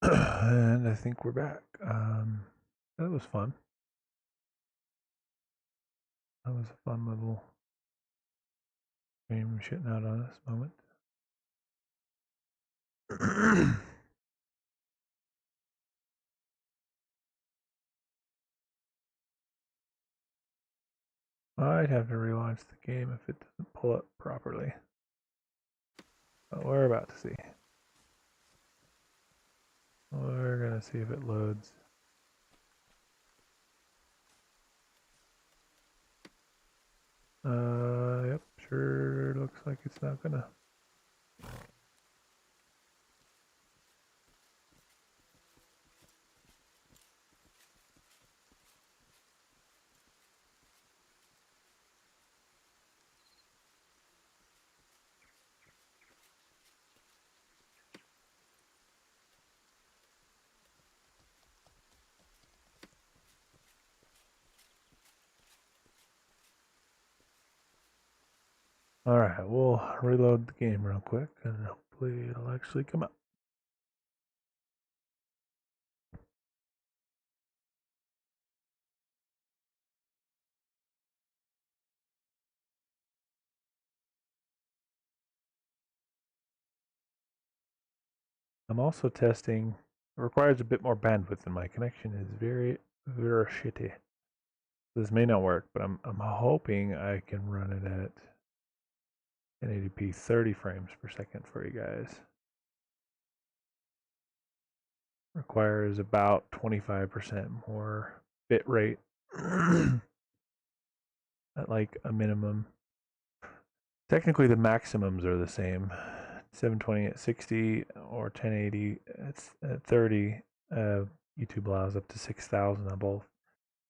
And I think we're back. That was fun. That was a fun little stream shitting out on us moment. I'd have to relaunch the game if it doesn't pull up properly. But we're about to see. We're gonna see if it loads. Yep, sure looks like it's not gonna. Alright, we'll reload the game real quick and hopefully it'll actually come up. I'm also testing. It requires a bit more bandwidth, and my connection is very shitty. This may not work, but I'm hoping I can run it at 1080p 30 frames per second for you guys. Requires about 25% more bit rate at like a minimum. Technically the maximums are the same. 720 at 60 or 1080 at 30. YouTube allows up to 6,000 on both.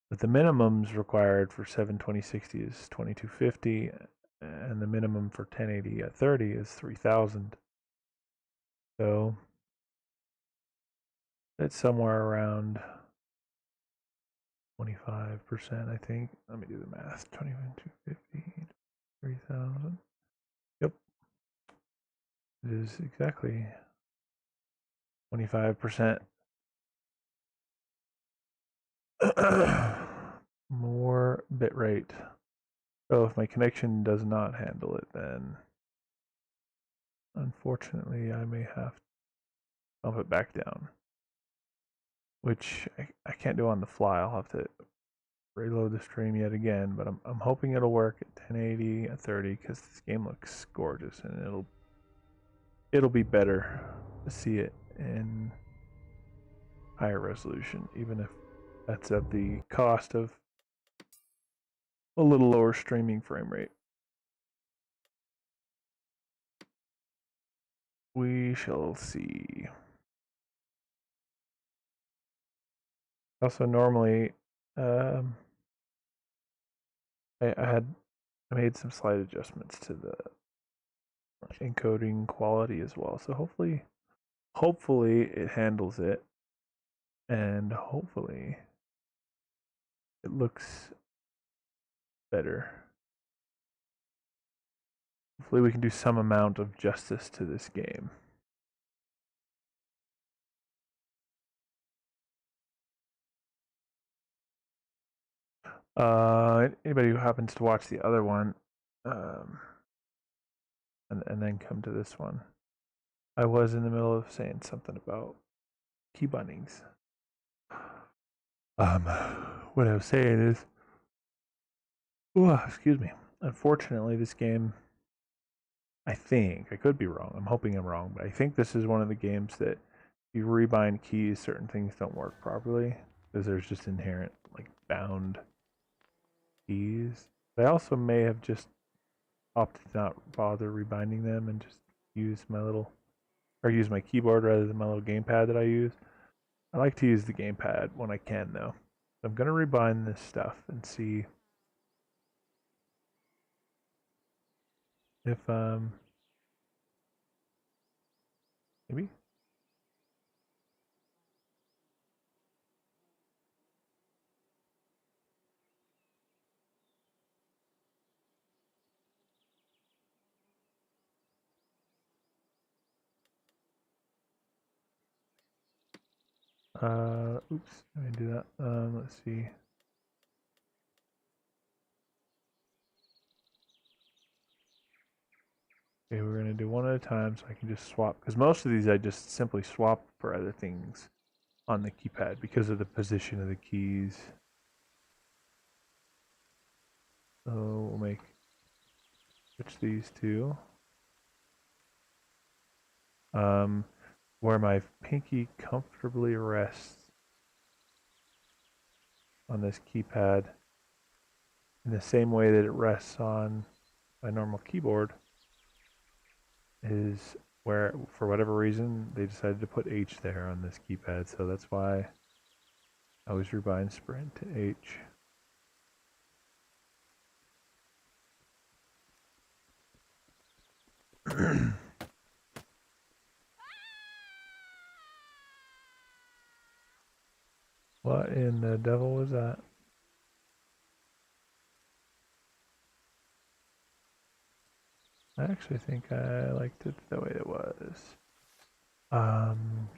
But the minimums required for 720/60 is 2250, and the minimum for 1080 at 30 is 3000. So it's somewhere around 25%, I think. Let me do the math. 2250, 3000. Yep. It is exactly 25% more bit rate. So if my connection does not handle it, then unfortunately I may have to bump it back down, which I can't do on the fly. I'll have to reload the stream yet again, but I'm hoping it'll work at 1080 at 30 because this game looks gorgeous and it'll be better to see it in higher resolution, even if that's at the cost of a little lower streaming frame rate. We shall see. Also, normally, I made some slight adjustments to the encoding quality as well. So hopefully it handles it, and hopefully it looks better. Hopefully we can do some amount of justice to this game. Anybody who happens to watch the other one, and then come to this one, I was in the middle of saying something about key bindings. What I was saying is, excuse me. Unfortunately, this game, I think, I could be wrong. I'm hoping I'm wrong, but I think this is one of the games that if you rebind keys, certain things don't work properly because there's just inherent like bound keys. But I also may have just opted to not bother rebinding them and just use use my keyboard rather than my little gamepad that I use. I like to use the gamepad when I can though. So I'm gonna rebind this stuff and see if maybe. Oops, let me do that. Let's see. Okay, we're gonna do one at a time so I can just swap, because most of these I just simply swap for other things on the keypad because of the position of the keys. So we'll switch these two. Where my pinky comfortably rests on this keypad in the same way that it rests on my normal keyboard is where, for whatever reason, they decided to put H there on this keypad, so that's why I always rebind sprint to H. What in the devil was that? I actually think I liked it the way it was.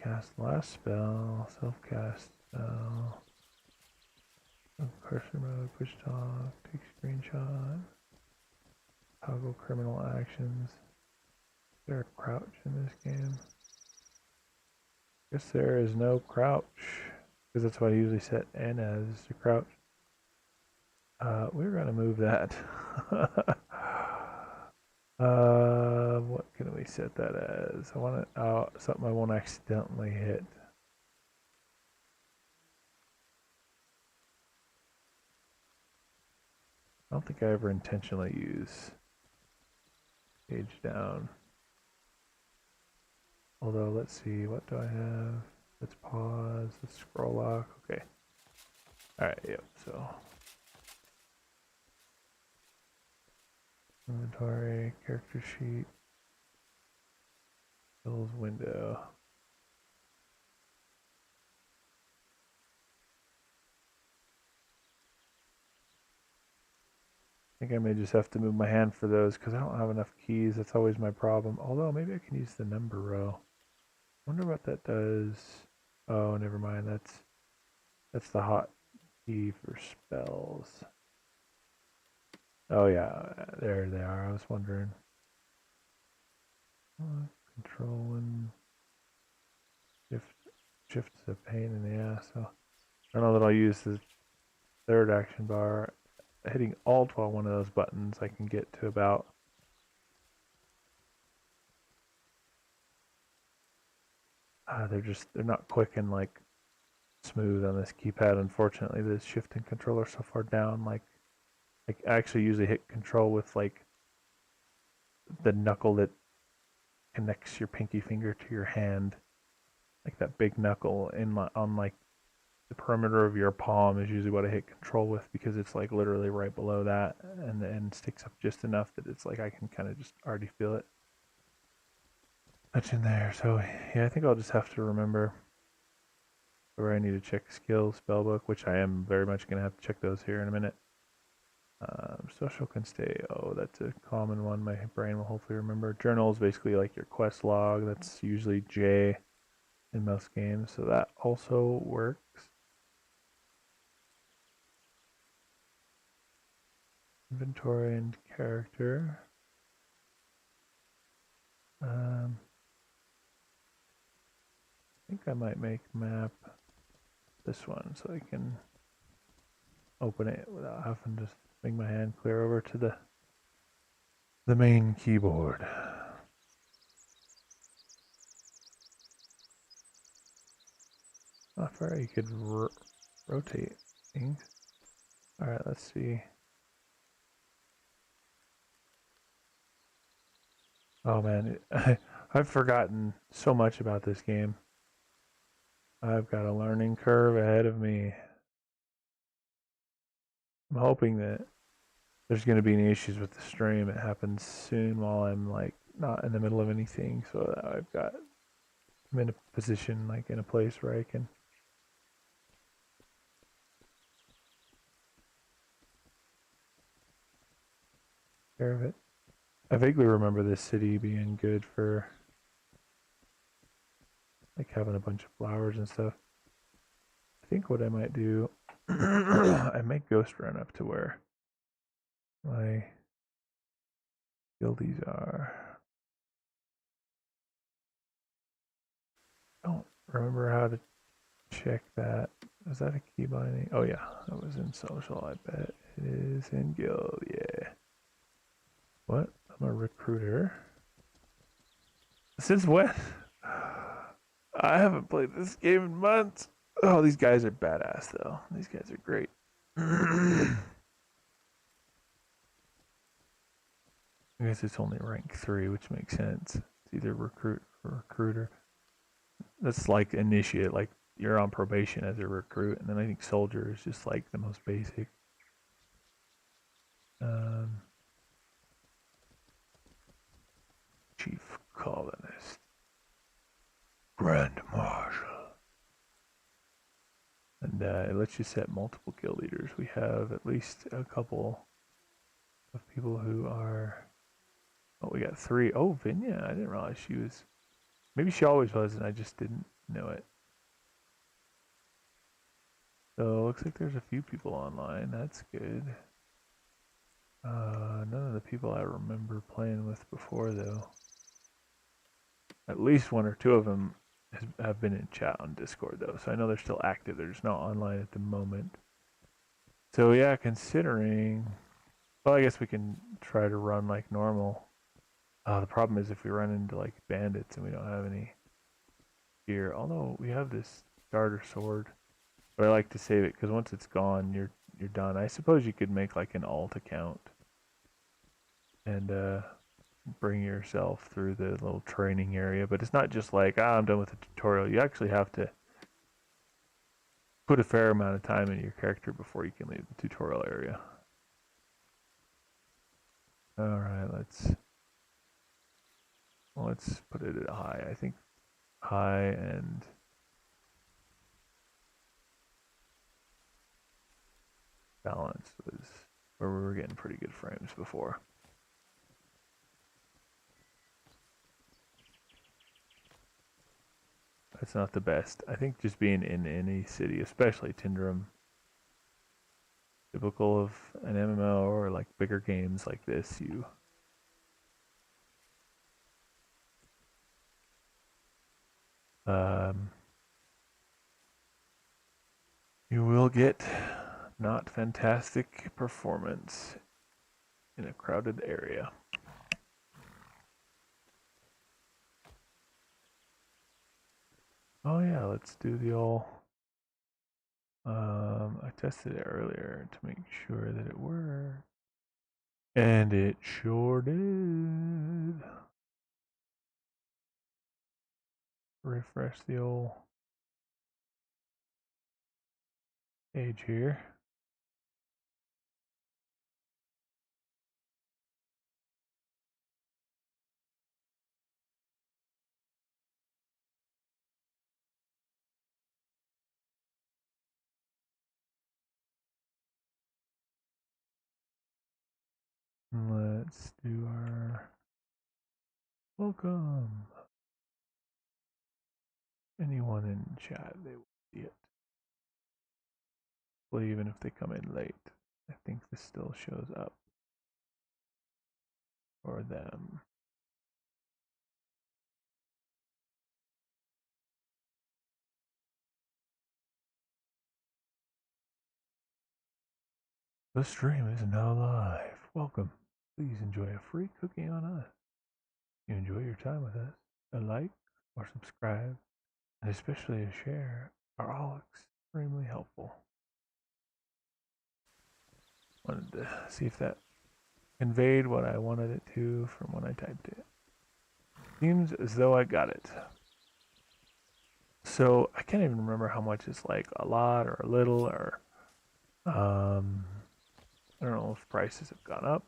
Cast last spell, self-cast spell, cursor mode, push talk, take screenshot, toggle criminal actions. Is there a crouch in this game? Guess there is no crouch, because that's what I usually set N as, to crouch. We're gonna move that. What can we set that as? I want it something I won't accidentally hit. I don't think I ever intentionally use page down. Although, let's see, what do I have? Let's pause, let's scroll lock, okay. Alright, yep, so. Inventory, character sheet, skills window. I think I may just have to move my hand for those because I don't have enough keys. That's always my problem. Although maybe I can use the number row. Wonder what that does. Oh, never mind. That's the hot key for spells. Oh yeah, there they are. I was wondering. Control and shift's a pain in the ass. So I don't know that I'll use the third action bar. Hitting Alt while one of those buttons, I can get to about. They're not quick and like smooth on this keypad. Unfortunately, the shift and control are so far down. Like I actually usually hit control with like the knuckle that connects your pinky finger to your hand, like that big knuckle on like the perimeter of your palm is usually what I hit control with because it's like literally right below that and the end sticks up just enough that it's like I can kind of just already feel it touching there. So yeah, I think I'll just have to remember where I need to check skills, spellbook, which I am very much going to have to check those here in a minute. Social can stay. Oh, that's a common one. My brain will hopefully remember. Journal is basically like your quest log. That's usually J in most games, so that also works. Inventory and character. I think I might make map this one so I can open it without having to bring my hand clear over to the main keyboard. Not far you could rotate things. Alright, let's see. Oh man, I've forgotten so much about this game. I've got a learning curve ahead of me. I'm hoping that there's going to be any issues with the stream. It happens soon while I'm like not in the middle of anything, so I'm in a position, like in a place where I can take care of it. I vaguely remember this city being good for like having a bunch of flowers and stuff. think what I might do, I might ghost run up to where my guildies are. I don't remember how to check that. Was that a key binding? Oh yeah, that was in social, I bet. It is in guild, yeah. What? I'm a recruiter? Since when? I haven't played this game in months. Oh, these guys are badass though. These guys are great. I guess it's only rank 3, which makes sense. It's either recruit or recruiter. That's like initiate, like you're on probation as a recruit, and then I think soldier is just like the most basic. Chief colonist, Grand Marshal, and it lets you set multiple guild leaders. We have at least a couple of people who are. Oh, we got 3. Oh, Vinya, I didn't realize she was. Maybe she always was, and I just didn't know it. So it looks like there's a few people online. That's good. None of the people I remember playing with before, though. At least 1 or 2 of them have been in chat on Discord, though. So I know they're still active. They're just not online at the moment. So yeah, considering... Well, I guess we can try to run like normal. The problem is if we run into like bandits and we don't have any gear. Although we have this starter sword. But I like to save it because once it's gone, you're done. I suppose you could make like an alt account and bring yourself through the little training area. But it's not just like, I'm done with the tutorial. You actually have to put a fair amount of time into your character before you can leave the tutorial area. Alright, let's put it at high. I think high and balance was where we were getting pretty good frames before. That's not the best. I think just being in any city, especially Tindrum, typical of an MMO or like bigger games like this, you will get not fantastic performance in a crowded area. Oh yeah, let's do the old. I tested it earlier to make sure that it worked, and it sure did. Refresh the old page here. Let's do our welcome. Anyone in chat, they will see it. Well, even if they come in late, I think this still shows up for them. The stream is now live. Welcome. Please enjoy a free cookie on us. If you enjoy your time with us, a like or subscribe, and especially a share, are all extremely helpful. Wanted to see if that conveyed what I wanted it to from when I typed it. Seems as though I got it. So I can't even remember how much is like a lot or a little or I don't know if prices have gone up.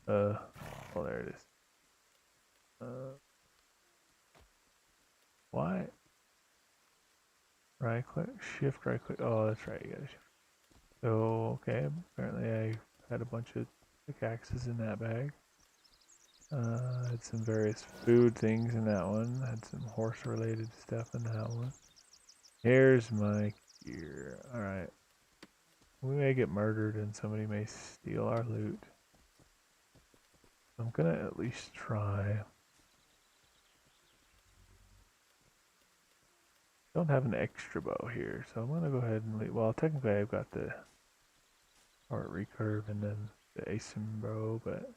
Well, there it is. Why? Right click, shift, right click. Oh, that's right. You gotta shift. So, okay. Apparently, I had a bunch of pickaxes in that bag. Had some various food things in that one. Had some horse-related stuff in that one. Here's my gear. Alright. We may get murdered and somebody may steal our loot. I'm gonna at least try. Don't have an extra bow here, so I'm gonna go ahead and leave. Well, technically I've got the art recurve and then the asim bow, but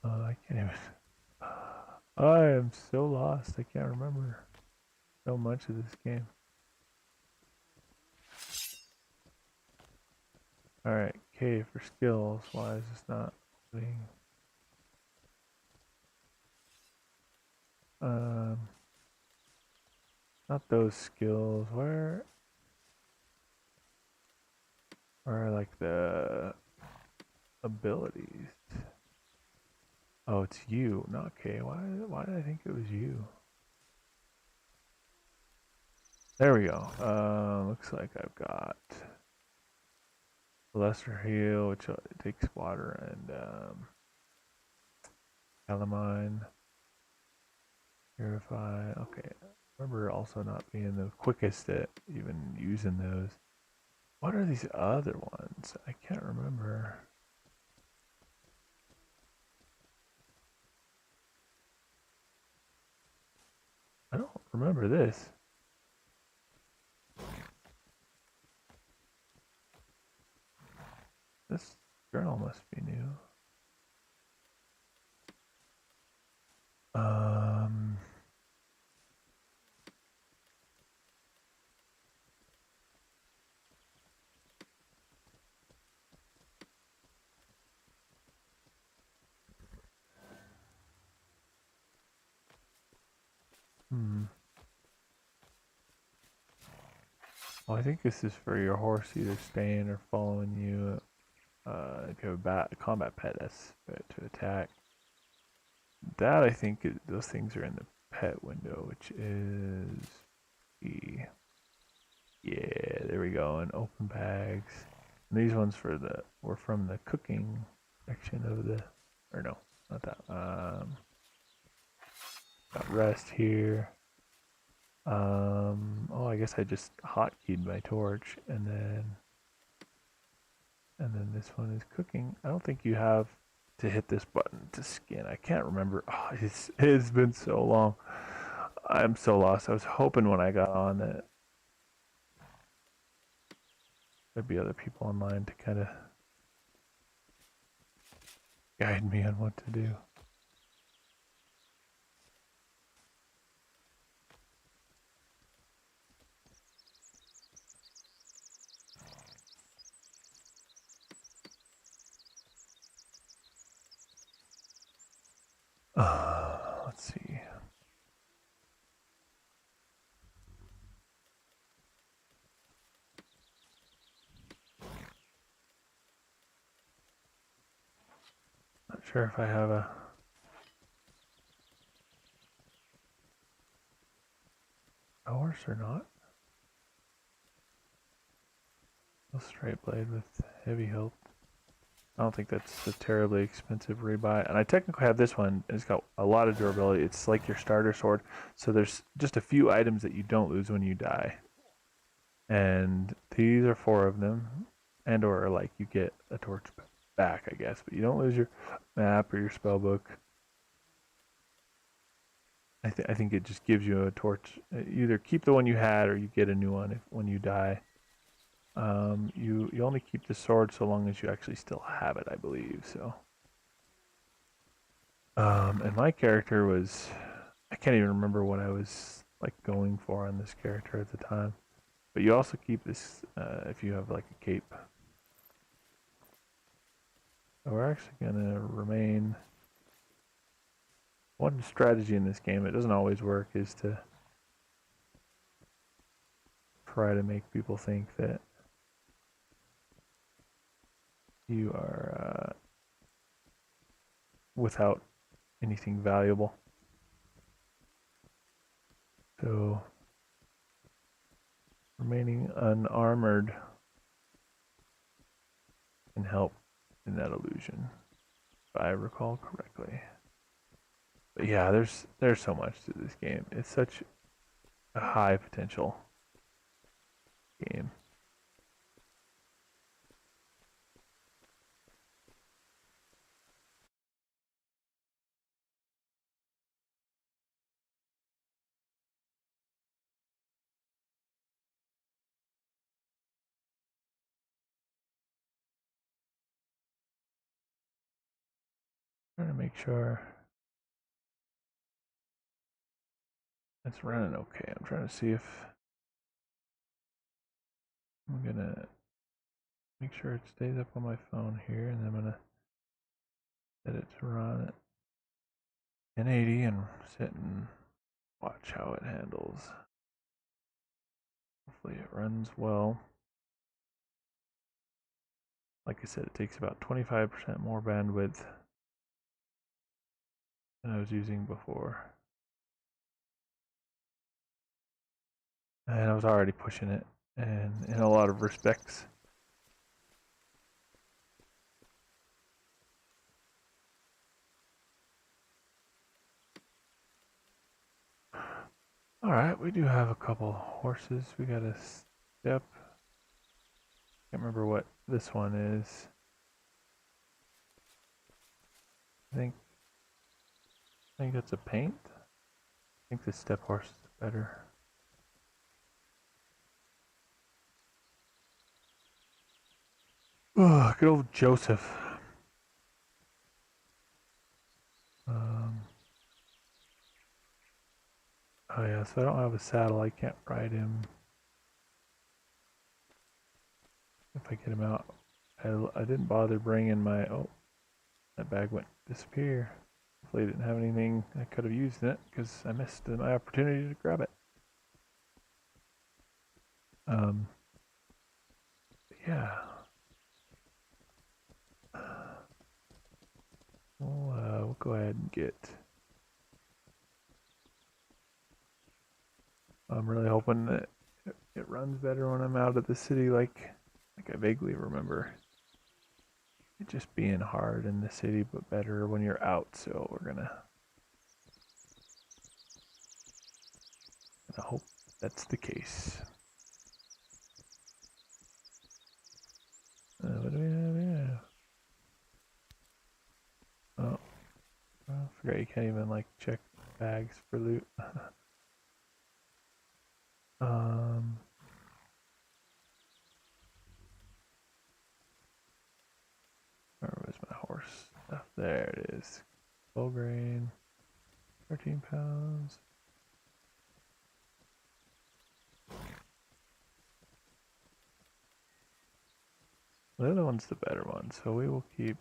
I can't even. I am so lost. I can't remember so much of this game. Alright, K for skills. Why is this not being... not those skills. Where are like the abilities? Oh, it's you, not K. Why did I think it was you? There we go. Looks like I've got lesser heal, which takes water, and calamine, purify. Okay, remember also not being the quickest at even using those. What are these other ones? I can't remember. I don't remember this. This journal must be new. Well, I think this is for your horse either staying or following you. If you have a combat pet, that's to attack. That I think those things are in the pet window, which is E. Yeah, there we go. And open bags. And these ones were from the cooking section of the, or no, not that. Got rest here. Oh, I guess I just hotkeyed my torch, and then this one is cooking. I don't think you have to hit this button to skin. I can't remember. Oh, it's been so long. I'm so lost. I was hoping when I got on that there'd be other people online to kind of guide me on what to do. Let's see. Not sure if I have a horse or not. A straight blade with heavy hilt. I don't think that's a terribly expensive rebuy. And I technically have this one. It's got a lot of durability. It's like your starter sword. So there's just a few items that you don't lose when you die. And these are 4 of them. And or like you get a torch back, I guess. But you don't lose your map or your spell book. I think it just gives you a torch. You either keep the one you had or you get a new one when you die. You only keep the sword so long as you actually still have it, I believe. So, and my character was, I can't even remember what I was like going for on this character at the time. But you also keep this if you have like a cape. So we're actually gonna remain. One strategy in this game, it doesn't always work, is to try to make people think that you are without anything valuable. So remaining unarmored can help in that illusion, if I recall correctly. But yeah, there's so much to this game. It's such a high potential game. Trying to make sure it's running okay. I'm trying to see if I'm gonna make sure it stays up on my phone here, and then I'm gonna set it to run at 1080 and sit and watch how it handles. Hopefully it runs well. Like I said, it takes about 25% more bandwidth than I was using before. And I was already pushing it, and in a lot of respects. Alright, we do have a couple horses. We got a step. Can't remember what this one is. I think that's a paint. I think the step horse is better. Ugh, good old Joseph. Oh yeah, so I don't have a saddle. I can't ride him. If I get him out, I didn't bother bringing my. Oh, that bag went disappear. Hopefully, I didn't have anything I could have used in it because I missed my opportunity to grab it. Yeah. We'll go ahead and get. I'm really hoping that it runs better when I'm out of the city, like I vaguely remember it just being hard in the city, but better when you're out. So we're gonna hope that's the case. What do we have here? Oh, I forgot you can't even like check bags for loot. Where was my horse stuff? There it is. Full grain, 13 pounds. The other one's the better one, so we will keep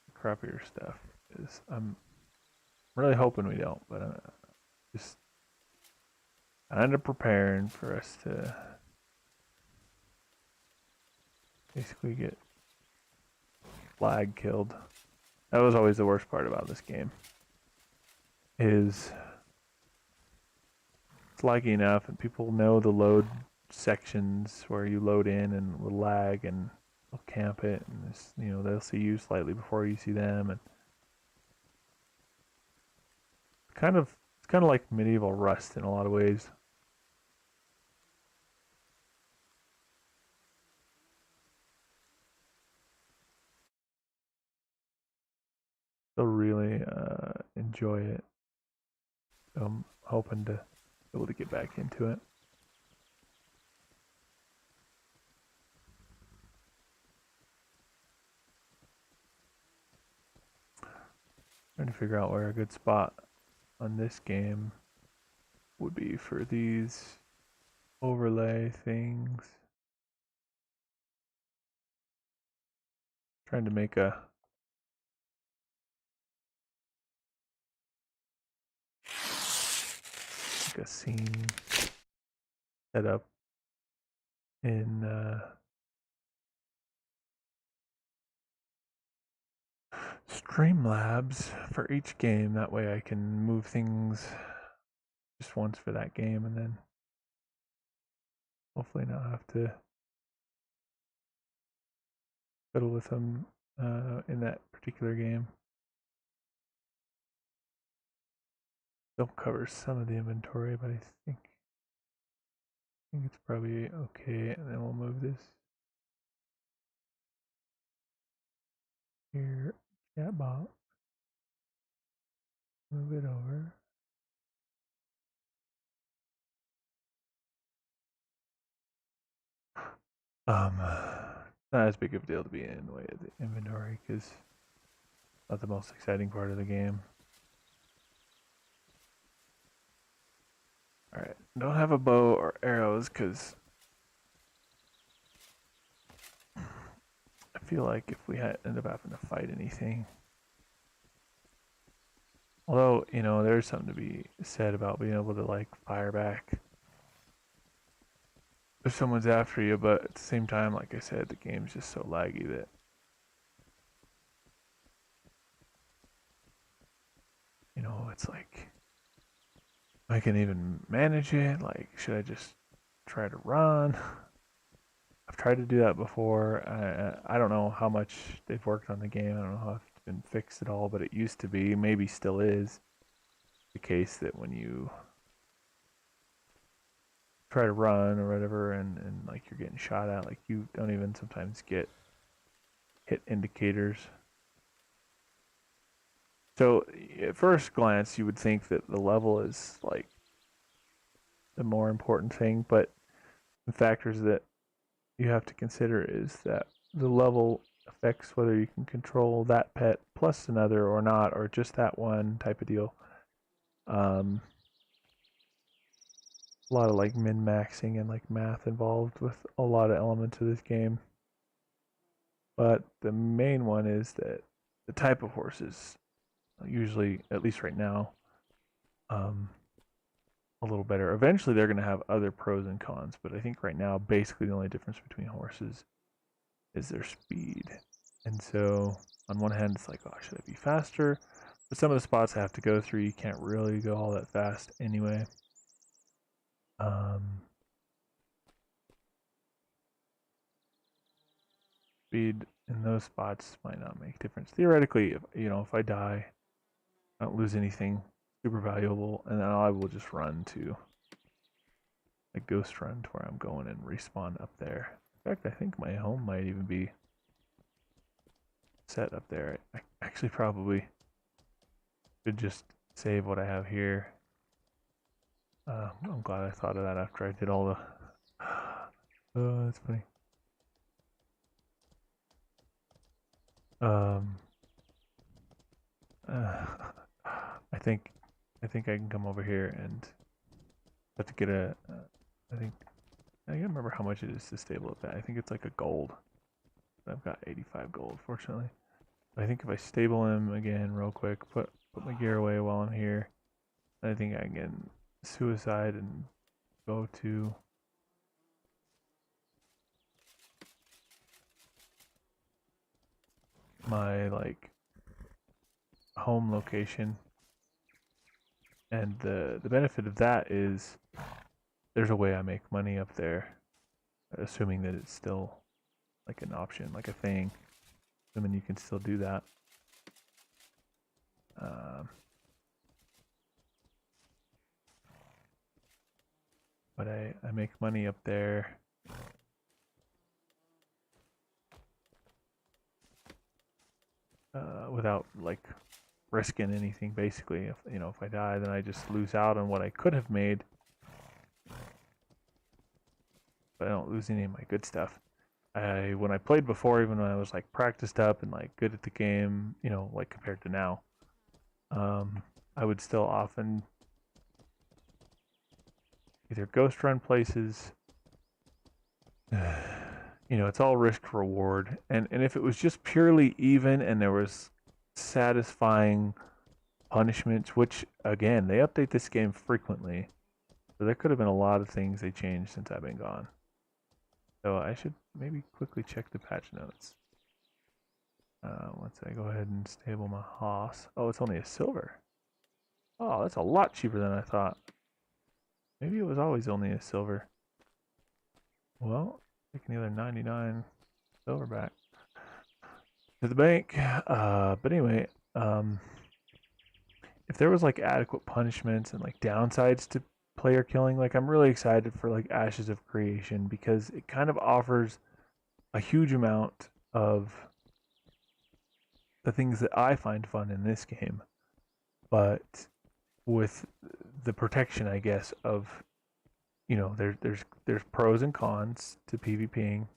the crappier stuff. I'm really hoping we don't, but I'm just kind of preparing for us to basically get flag killed. That was always the worst part about this game. Is it's laggy enough, and people know the load sections where you load in and will lag, and they'll camp it, and this, they'll see you slightly before you see them, and it's kind of like medieval Rust in a lot of ways. They'll really enjoy it. So I'm hoping to be able to get back into it. Trying to figure out where a good spot on this game would be for these overlay things. Trying to make a scene set up in Streamlabs for each game. That way I can move things just once for that game, and then hopefully not have to fiddle with them in that particular game. Still covers some of the inventory, but I think it's probably okay. And then we'll move this here, chat box. Move it over. Not as big of a deal to be in the way of the inventory because not the most exciting part of the game. Alright, don't have a bow or arrows because I feel like if we end up having to fight anything, although, you know, there's something to be said about being able to like fire back if someone's after you, but at the same time, like I said, the game's just so laggy that you know, it's like I can even manage it. Like, should I just try to run? I've tried to do that before. I don't know how much they've worked on the game. I don't know how it's been fixed at all, but it used to be, maybe still is, the case that when you try to run or whatever and like you're getting shot at, like you don't even sometimes get hit indicators. So at first glance, you would think that the level is like the more important thing, but the factors that you have to consider is that the level affects whether you can control that pet plus another or not, or just that one type of deal. A lot of like min-maxing and like math involved with a lot of elements of this game. But the main one is that the type of horses, usually, at least right now, a little better. Eventually, they're going to have other pros and cons, but I think right now, basically, the only difference between horses is their speed. And so, on one hand, it's like, oh, should I be faster? But some of the spots I have to go through, you can't really go all that fast anyway. Speed in those spots might not make difference. Theoretically, if I die, I don't lose anything super valuable, and then I will just run to a ghost run to where I'm going and respawn up there. In fact, I think my home might even be set up there. I actually probably should just save what I have here. I'm glad I thought of that after I did all the... Oh, that's funny. I think I can come over here and have to get a... I think... I can't remember how much it is to stable up that. I think it's like a gold. I've got 85 gold, fortunately. I think if I stable him again real quick, put my gear away while I'm here, I think I can suicide and go to my like home location. And the benefit of that is there's a way I make money up there, assuming that it's still like an option, like a thing. Assuming you can still do that. But I make money up there. Without like risking anything, basically. If I die, then I just lose out on what I could have made, but I don't lose any of my good stuff. When I played before, even when I was like practiced up and like good at the game, like compared to now, I would still often either ghost run places. It's all risk reward, and if it was just purely even and there was satisfying punishments, which again they update this game frequently, so there could have been a lot of things they changed since I've been gone. So I should maybe quickly check the patch notes. Once I go ahead and stable my hoss. Oh, it's only a silver. Oh, that's a lot cheaper than I thought. Maybe it was always only a silver. Well, taking the other 99 silver back to the bank. But anyway, if there was like adequate punishments and like downsides to player killing, like I'm really excited for like Ashes of Creation because it kind of offers a huge amount of the things that I find fun in this game, but with the protection, I guess, of there's pros and cons to PvPing,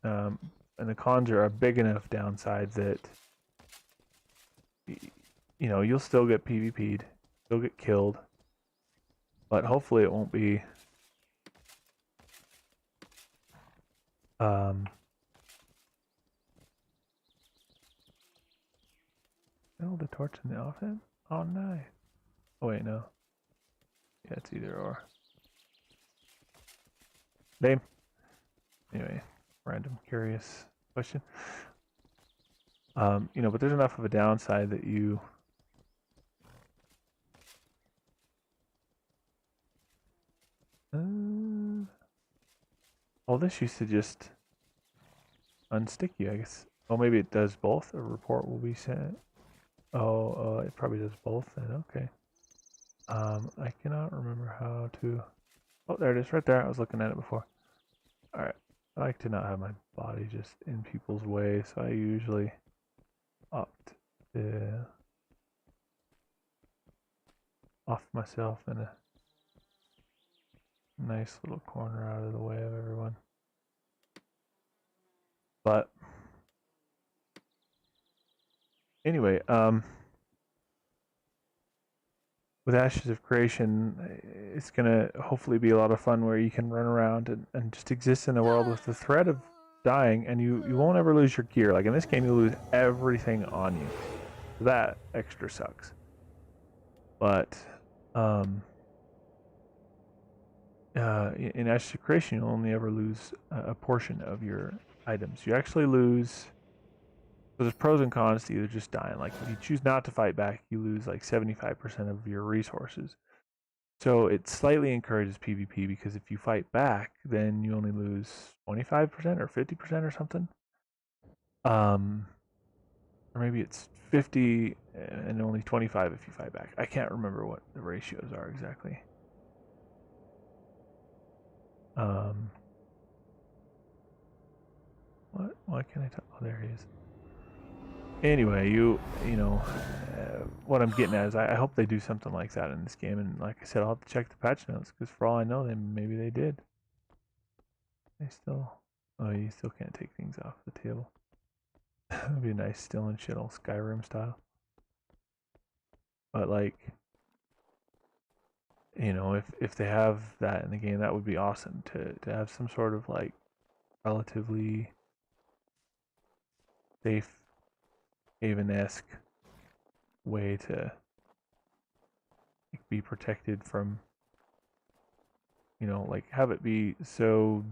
and the cons are a big enough downside that you'll still get PvP'd, you'll get killed, but hopefully it won't be oh, the torch in the offense? Oh, nice. Oh, wait, no. Yeah, it's either or. Name. Anyway, random curious question. But there's enough of a downside that you well, this used to just unstick you, I guess. Oh, maybe it does both. A report will be sent. Oh, it probably does both then. Okay. I cannot remember how to. Oh, there it is, right there. I was looking at it before. All right. I like to not have my body just in people's way, so I usually opt to off myself in a nice little corner out of the way of everyone. But anyway, with Ashes of Creation, it's gonna hopefully be a lot of fun where you can run around and just exist in the world with the threat of dying, and you won't ever lose your gear. Like in this game, you lose everything on you. That extra sucks. But in Ashes of Creation, you'll only ever lose a portion of your items. You actually lose. So there's pros and cons to either just dying. Like if you choose not to fight back, you lose like 75% of your resources. So it slightly encourages PvP because if you fight back, then you only lose 25% or 50% or something. Or maybe it's 50 and only 25 if you fight back. I can't remember what the ratios are exactly. What? Why can't I tell? Oh, there he is. Anyway, what I'm getting at is I hope they do something like that in this game. And like I said, I'll have to check the patch notes because for all I know, maybe they did. They still, oh, you still can't take things off the table. That'd be nice, still and shittle Skyrim style. But like, if they have that in the game, that would be awesome to have some sort of like relatively safe haven-esque way to like, be protected from, like have it be so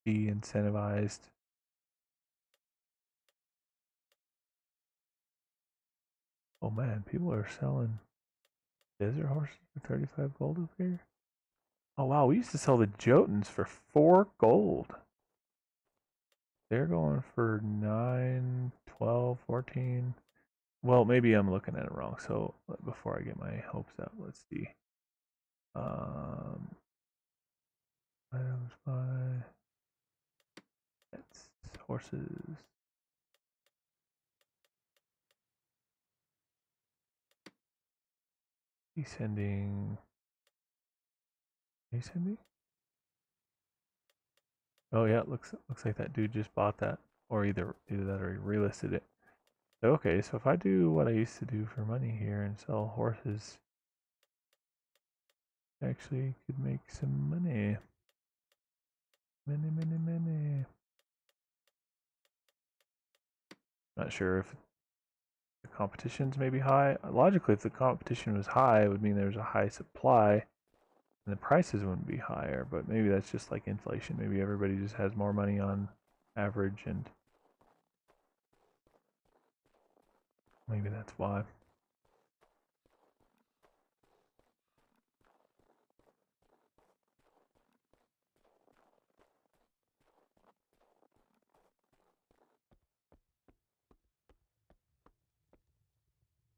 de-incentivized. Oh man, people are selling desert horses for 35 gold up here. Oh wow, we used to sell the Jotuns for 4 gold. They're going for 9, 12, 14. Well, maybe I'm looking at it wrong. So before I get my hopes up, let's see. Items by pets, horses. Descending. Descending? Oh yeah, looks like that dude just bought that, or either that or he relisted it. Okay, so if I do what I used to do for money here and sell horses, I actually could make some money. Money. Not sure if the competition's maybe high. Logically, if the competition was high, it would mean there's a high supply and the prices wouldn't be higher, but maybe that's just like inflation. Maybe everybody just has more money on average and maybe that's why.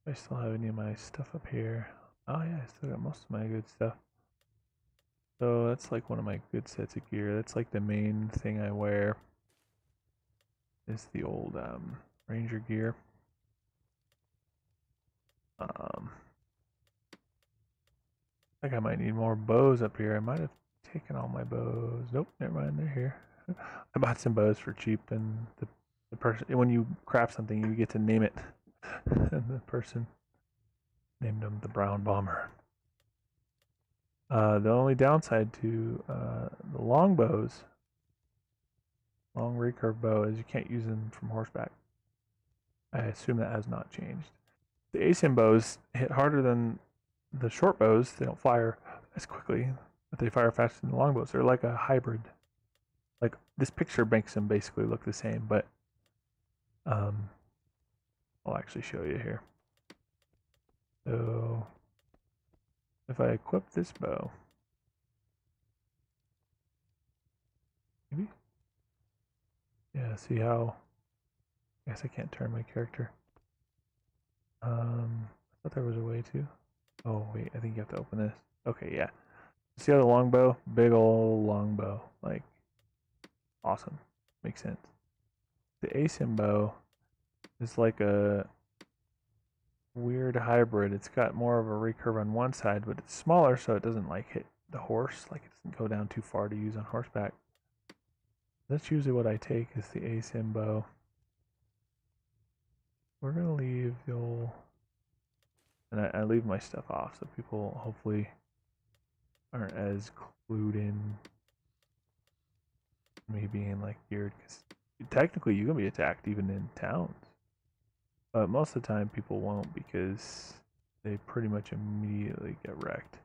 I still have any of my stuff up here. Oh yeah, I still got most of my good stuff. So that's like one of my good sets of gear. That's like the main thing I wear. Is the old ranger gear. I think I might need more bows up here. I might have taken all my bows. Nope, never mind, they're here. I bought some bows for cheap, and the person, when you craft something, you get to name it. And the person named him the Brown Bomber. The only downside to the long bows, long recurve bow, is you can't use them from horseback. I assume that has not changed. The ASIM bows hit harder than the short bows. They don't fire as quickly, but they fire faster than the long bows. They're like a hybrid. Like this picture makes them basically look the same, but I'll actually show you here. So if I equip this bow, maybe? Yeah, see how, I guess I can't turn my character. I thought there was a way to. Oh wait, I think you have to open this. Okay, yeah. See how the longbow? Big ol' longbow. Like, awesome. Makes sense. The ASIM bow is like a weird hybrid. It's got more of a recurve on one side, but it's smaller, so it doesn't like hit the horse. Like, it doesn't go down too far to use on horseback. That's usually what I take, is the ASIM bow. We're gonna leave the old, and I leave my stuff off so people hopefully aren't as clued in me being like geared, because technically you can be attacked even in towns, but most of the time people won't because they pretty much immediately get wrecked.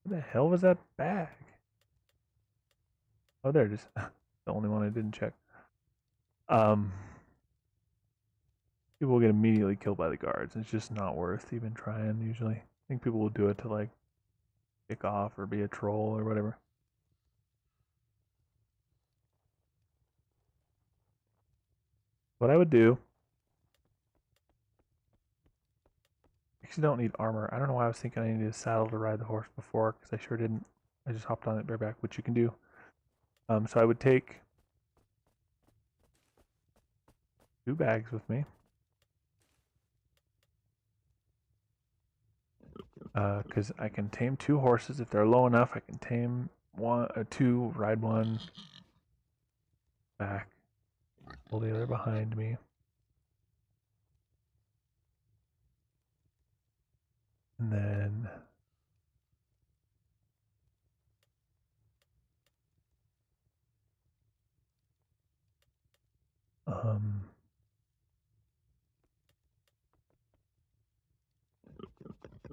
What the hell was that bag? Oh, there it is. The only one I didn't check. People get immediately killed by the guards. It's just not worth even trying usually. I think people will do it to like kick off or be a troll or whatever. What I would do, because you don't need armor. I don't know why I was thinking I needed a saddle to ride the horse before, because I sure didn't. I just hopped on it bareback, which you can do. So I would take 2 bags with me. Because I can tame 2 horses if they're low enough. I can tame 2, ride 1 back, pull the other behind me. And then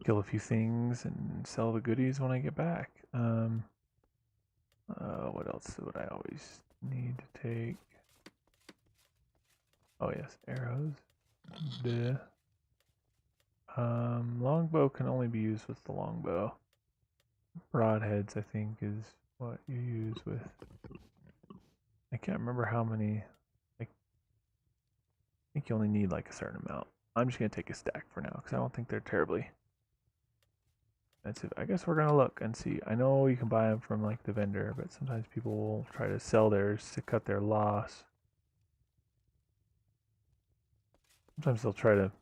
kill a few things and sell the goodies when I get back. What else would I always need to take? Oh yes, arrows. Duh. Longbow can only be used with the longbow. Broadheads, I think, is what you use with. I can't remember how many. I think you only need like a certain amount. I'm just gonna take a stack for now because I don't think they're terribly expensive. I guess we're gonna look and see. I know you can buy them from like the vendor, but sometimes people will try to sell theirs to cut their loss. Sometimes they'll try to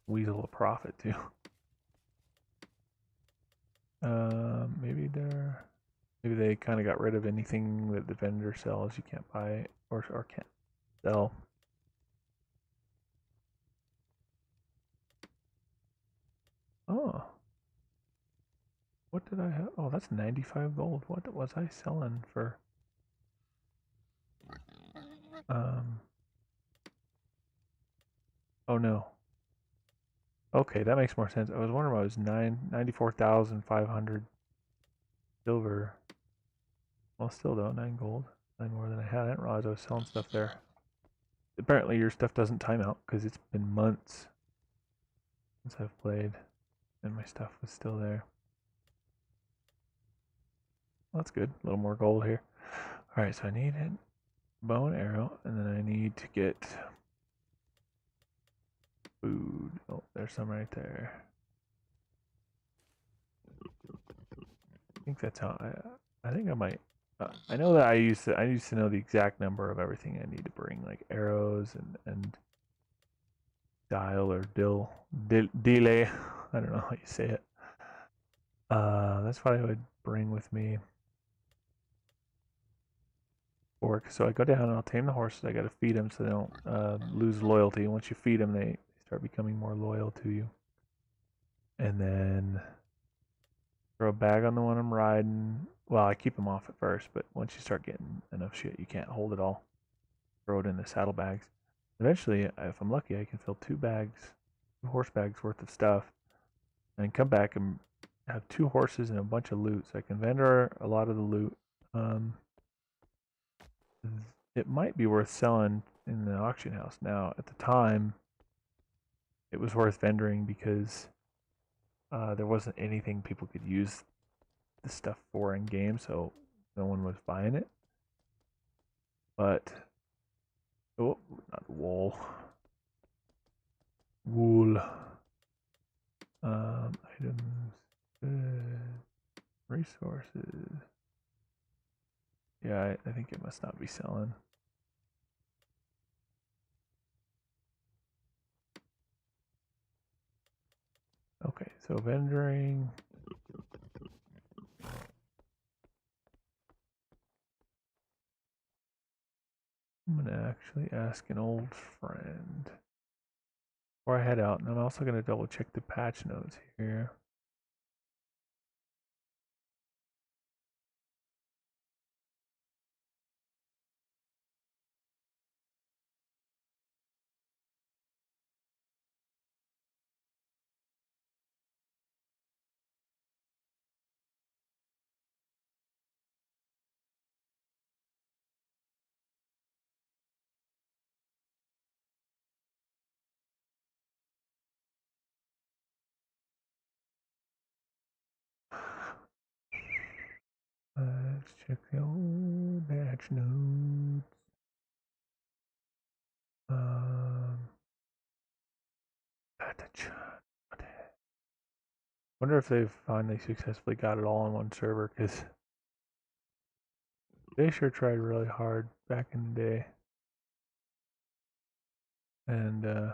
weasel a profit too. Maybe they kind of got rid of anything that the vendor sells. You can't buy or can't sell. Oh, what did I have? Oh, that's 95 gold. What was I selling for? Oh no. Okay, that makes more sense. I was wondering why it was 94,500 silver. Well, still though, 9 gold. 9 more than I had. I didn't realize I was selling stuff there. Apparently your stuff doesn't time out because it's been months since I've played and my stuff was still there. Well, that's good. A little more gold here. Alright, so I need a bow and arrow, and then I need to get food. Oh, there's some right there. I think that's how I think I might. I know that I used to know the exact number of everything I need to bring, like arrows and dial or delay. I don't know how you say it. That's what I would bring with me. So I go down and I'll tame the horses. I got to feed them so they don't lose loyalty. Once you feed them, they start becoming more loyal to you. And then throw a bag on the one I'm riding. Well, I keep them off at first, but once you start getting enough shit, you can't hold it all. Throw it in the saddlebags. Eventually, if I'm lucky, I can fill 2 horse bags worth of stuff, and come back and have 2 horses and a bunch of loot. So I can vendor a lot of the loot. Um, it might be worth selling in the auction house. Now, at the time, it was worth vendoring because there wasn't anything people could use the stuff for in game, so no one was buying it. But oh, not wool. Wool. Items. Resources. Yeah, I think it must not be selling. Okay, so vendoring. I'm gonna actually ask an old friend before I head out, and I'm also gonna double check the patch notes here. Let's check the old patch notes. Wonder if they've finally successfully got it all on one server, because they sure tried really hard back in the day. And I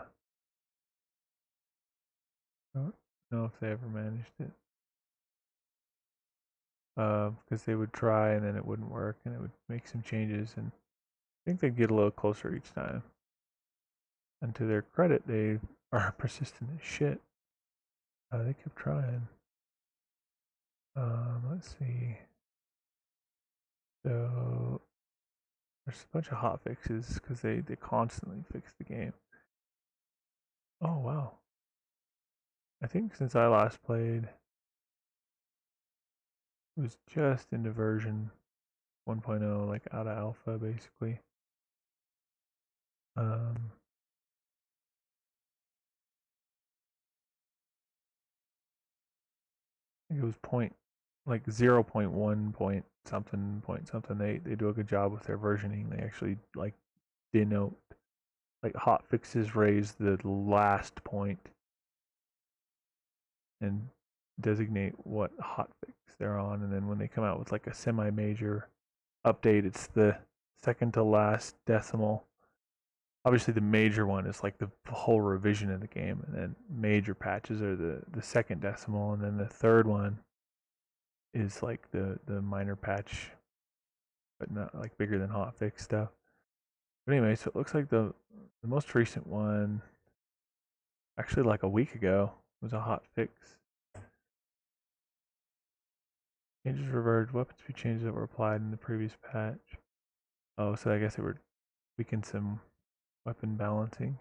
don't know if they ever managed it. Because they would try and then it wouldn't work, and it would make some changes, and I think they'd get a little closer each time. And to their credit, they are persistent as shit. They kept trying. Let's see. So there's a bunch of hot fixes because they constantly fix the game. Oh wow. I think since I last played, it was just into version 1.0, like out of alpha basically. I think it was like 0.1 point something. They do a good job with their versioning. They actually like denote, like hot fixes raise the last point and designate what hot fix they're on, and then when they come out with like a semi-major update, it's the second to last decimal. Obviously the major one is like the whole revision of the game, and then major patches are the second decimal, and then the third one is like the minor patch, but not like bigger than hotfix stuff. But anyway, so it looks like the most recent one, actually like a week ago, was a hotfix. Changes reverted weapon speed changes that were applied in the previous patch. Oh, so I guess it would weaken some weapon balancing.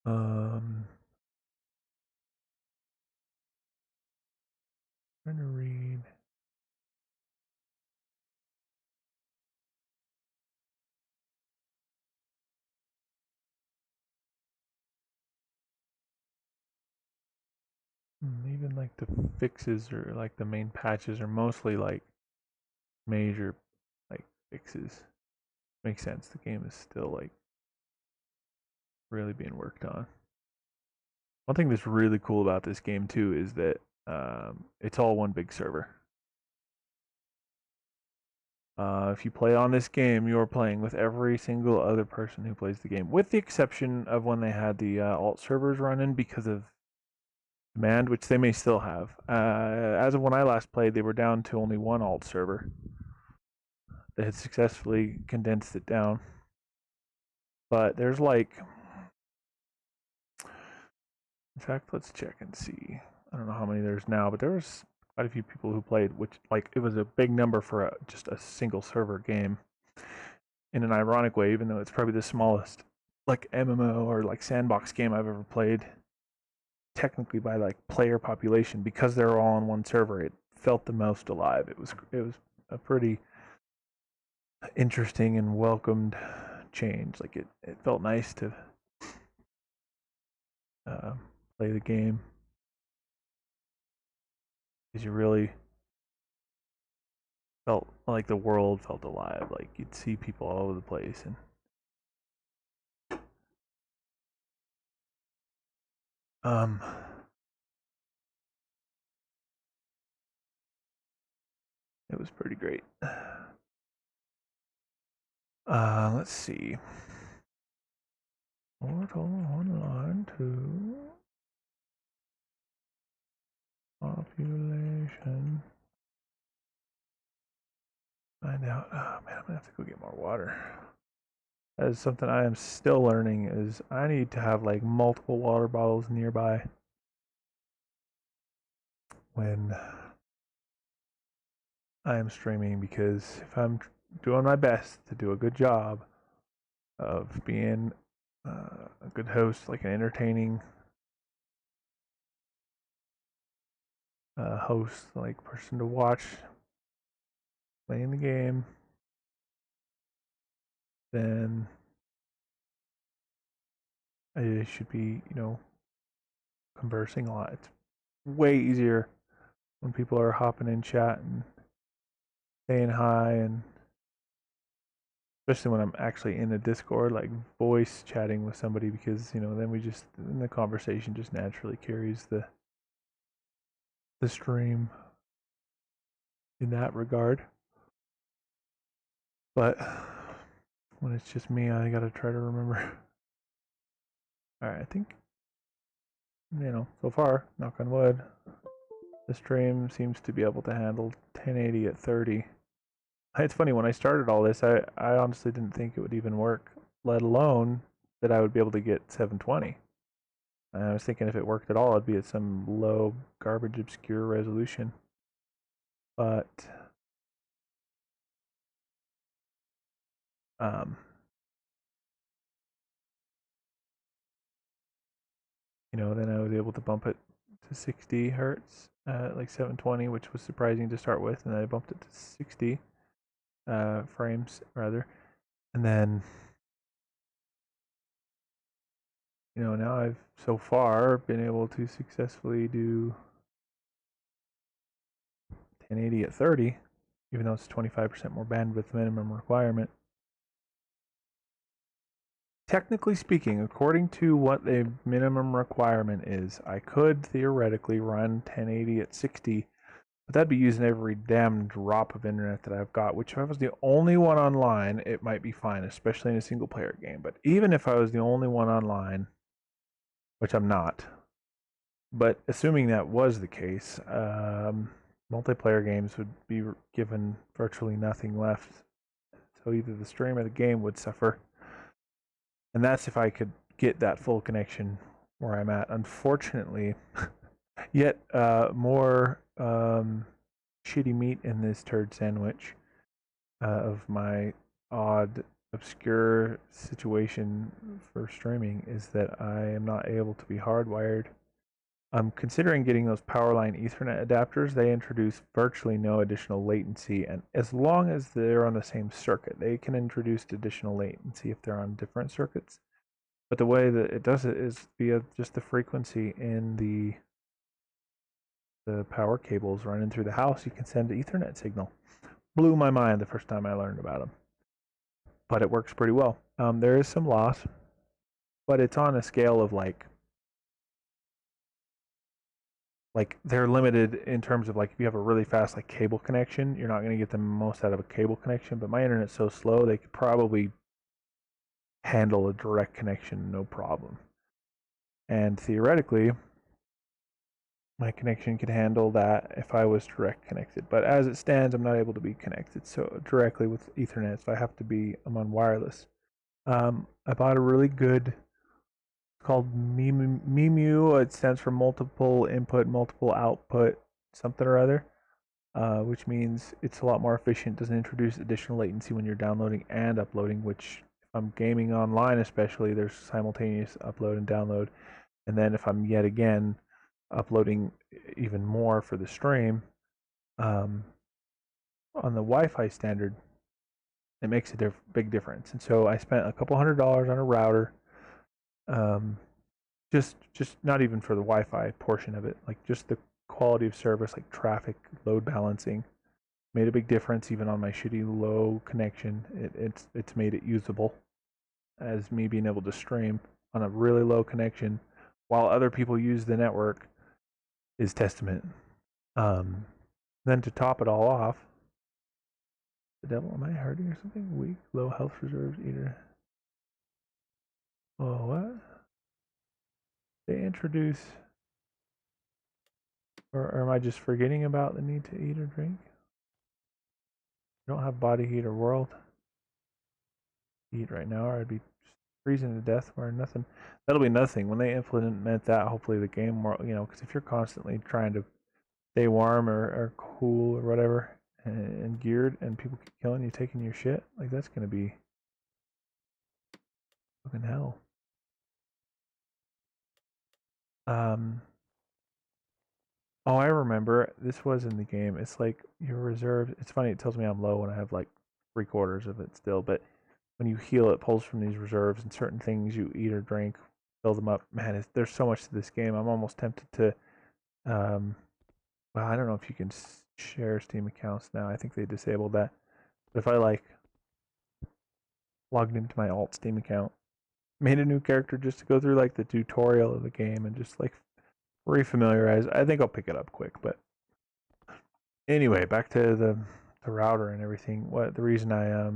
Um, Trying to read. Even like the fixes or like the main patches are mostly like major like fixes. Makes sense. The game is still like really being worked on. One thing that's really cool about this game too is that it's all one big server. If you play on this game, you're playing with every single other person who plays the game, with the exception of when they had the alt servers running because of demand, which they may still have. As of when I last played, they were down to only one alt server. They had successfully condensed it down. But there's like, in fact, let's check and see. I don't know how many there's now, but there was quite a few people who played, which like it was a big number for just a single server game. In an ironic way, even though it's probably the smallest like MMO or like sandbox game I've ever played, technically by like player population, because they're all on one server, it felt the most alive. It was a pretty interesting and welcomed change. Like it felt nice to play the game because you really felt like the world felt alive. Like you'd see people all over the place, and it was pretty great. Let's see. Portal online to population. Find out. Oh man, I'm gonna have to go get more water. That is something I am still learning. Is I need to have like multiple water bottles nearby when I am streaming, because if I'm doing my best to do a good job of being a good host, like an entertaining host, like person to watch playing the game, then I should be, conversing a lot. It's way easier when people are hopping in chat and saying hi, and especially when I'm actually in a Discord, like voice chatting with somebody, because then then the conversation just naturally carries the stream in that regard. But when it's just me, I gotta try to remember. All right, I think so far, knock on wood, the stream seems to be able to handle 1080 at 30. It's funny, when I started all this, I honestly didn't think it would even work, let alone that I would be able to get 720. I was thinking if it worked at all, it'd be at some low, garbage, obscure resolution. But then I was able to bump it to 60 hertz, like 720, which was surprising to start with, and then I bumped it to 60 frames rather, and then now I've so far been able to successfully do 1080 at 30, even though it's 25% more bandwidth minimum requirement. Technically speaking, according to what the minimum requirement is, I could theoretically run 1080 at 60, but that'd be using every damn drop of internet that I've got, which if I was the only one online, it might be fine, especially in a single player game. But even if I was the only one online, which I'm not, but assuming that was the case, multiplayer games would be given virtually nothing left. So either the stream or the game would suffer. And that's if I could get that full connection where I'm at. Unfortunately, yet more shitty meat in this turd sandwich of my odd, obscure situation for streaming is that I am not able to be hardwired. I'm considering getting those Powerline Ethernet adapters. They introduce virtually no additional latency, and as long as they're on the same circuit, they can introduce additional latency if they're on different circuits. But the way that it does it is via just the frequency in the the power cables running through the house, you can send an Ethernet signal. Blew my mind the first time I learned about them, but it works pretty well. There is some loss, but it's on a scale of like they're limited in terms of like if you have a really fast like cable connection, you're not going to get the most out of a cable connection. But my internet's so slow, they could probably handle a direct connection no problem. And theoretically, my connection could handle that if I was direct connected. But as it stands, I'm not able to be connected so directly with Ethernet, so I have to be, I'm on wireless. I bought a really good, it's called MIMU. It stands for multiple input, multiple output, something or other, which means it's a lot more efficient, doesn't introduce additional latency when you're downloading and uploading, which if I'm gaming online especially, there's simultaneous upload and download. And then if I'm yet again uploading even more for the stream, on the Wi-Fi standard, it makes a big difference. And so I spent a couple $100 on a router, just not even for the Wi-Fi portion of it, like just the quality of service, like traffic, load balancing, made a big difference even on my shitty low connection. It's made it usable as me being able to stream on a really low connection while other people use the network is testament. Then to top it all off, the devil, am I hurting or something? Weak, low health reserves, eater. Oh, what? They introduce, or am I just forgetting about the need to eat or drink? I don't have body heat or world heat right now, or I'd be freezing to death wearing nothing. That'll be nothing. When they implement that, hopefully the game, because if you're constantly trying to stay warm or cool or whatever, and geared, and people keep killing you, taking your shit, like that's gonna be fucking hell. Oh, I remember. This was in the game. It's like your reserve. It's funny. It tells me I'm low when I have like 3/4 of it still. But when you heal, it pulls from these reserves, and certain things you eat or drink fill them up. Man, there's so much to this game. I'm almost tempted to. Well, I don't know if you can share Steam accounts now. I think they disabled that. But if I like logged into my alt Steam account, made a new character just to go through like the tutorial of the game and just like refamiliarize, I think I'll pick it up quick. But anyway, back to the router and everything. What the reason I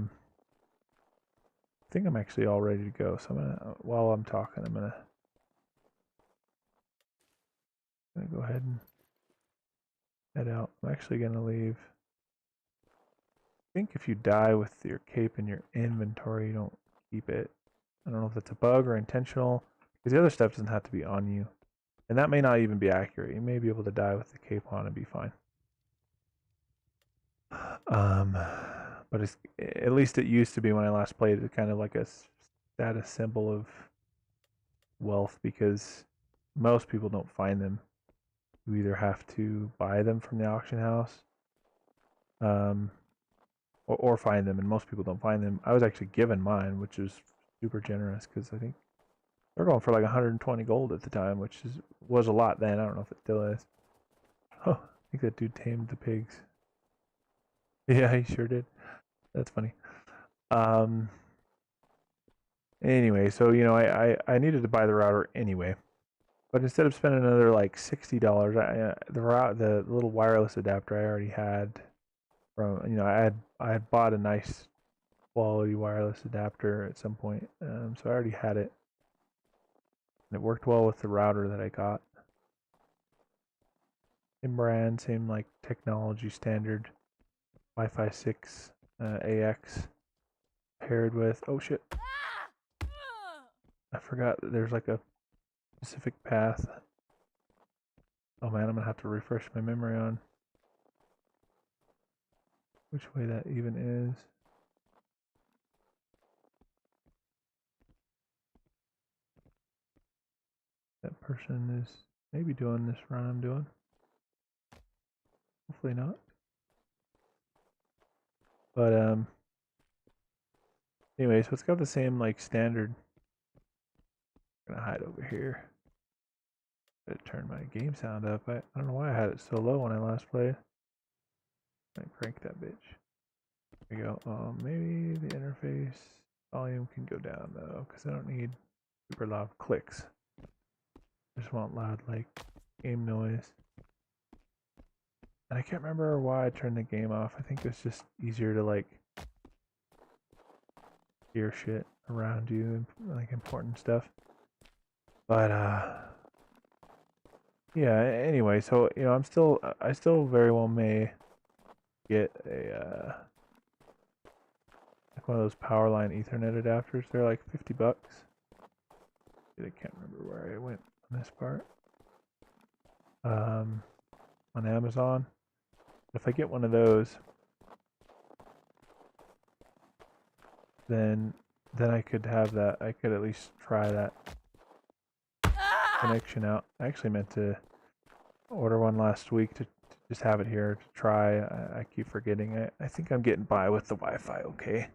think I'm actually all ready to go. So I'm gonna, while I'm talking, I'm gonna go ahead and head out. I'm actually gonna leave. I think if you die with your cape in your inventory, you don't keep it. I don't know if that's a bug or intentional, because the other stuff doesn't have to be on you. And that may not even be accurate. You may be able to die with the cape on and be fine. But it's, at least it used to be when I last played it, kind of like a status symbol of wealth, because most people don't find them. You either have to buy them from the auction house, or find them, and most people don't find them. I was actually given mine, which was super generous, because I think they're going for like 120 gold at the time, which was a lot then. I don't know if it still is. Oh, I think that dude tamed the pigs. Yeah, he sure did. That's funny. Anyway, so I needed to buy the router anyway, but instead of spending another like $60, the little wireless adapter I already had from I had bought a nice quality wireless adapter at some point, so I already had it, and it worked well with the router that I got. Same brand, same like technology standard, Wi-Fi 6 AX paired with, oh shit, I forgot that there's like a specific path. Oh man, I'm gonna have to refresh my memory on which way that even is. That person is maybe doing this run I'm doing. Hopefully not. But anyway, so it's got the same like standard. I'm gonna hide over here. I turned my game sound up. I don't know why I had it so low when I last played. I crank that bitch. There we go. Maybe the interface volume can go down though, because I don't need super loud clicks. I just want loud like game noise. And I can't remember why I turned the game off. I think it's just easier to like hear shit around you, like important stuff. But yeah. Anyway, so you know, I still very well may get a like one of those Powerline Ethernet adapters. They're like $50. I can't remember where I went on this part. On Amazon. If I get one of those, then I could have that. I could at least try that connection out. I actually meant to order one last week to just have it here to try. I keep forgetting. I think I'm getting by with the Wi-Fi okay.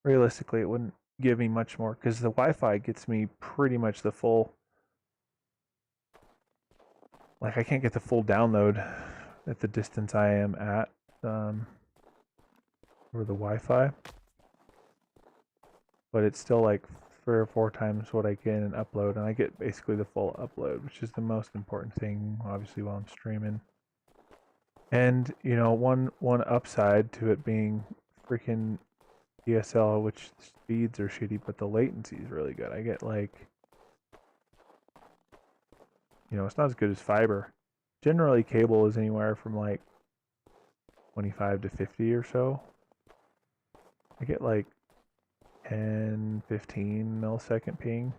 Realistically, it wouldn't give me much more because the Wi-Fi gets me pretty much the full. Like I can't get the full download at the distance I am at over the Wi-Fi, but it's still like 3 or 4 times what I get in an upload, and I get basically the full upload, which is the most important thing, obviously, while I'm streaming. And you know, one upside to it being freaking DSL, which speeds are shitty, but the latency is really good. I get like, you know, it's not as good as fiber. Generally, cable is anywhere from like 25 to 50 or so. I get like 10, 15 millisecond ping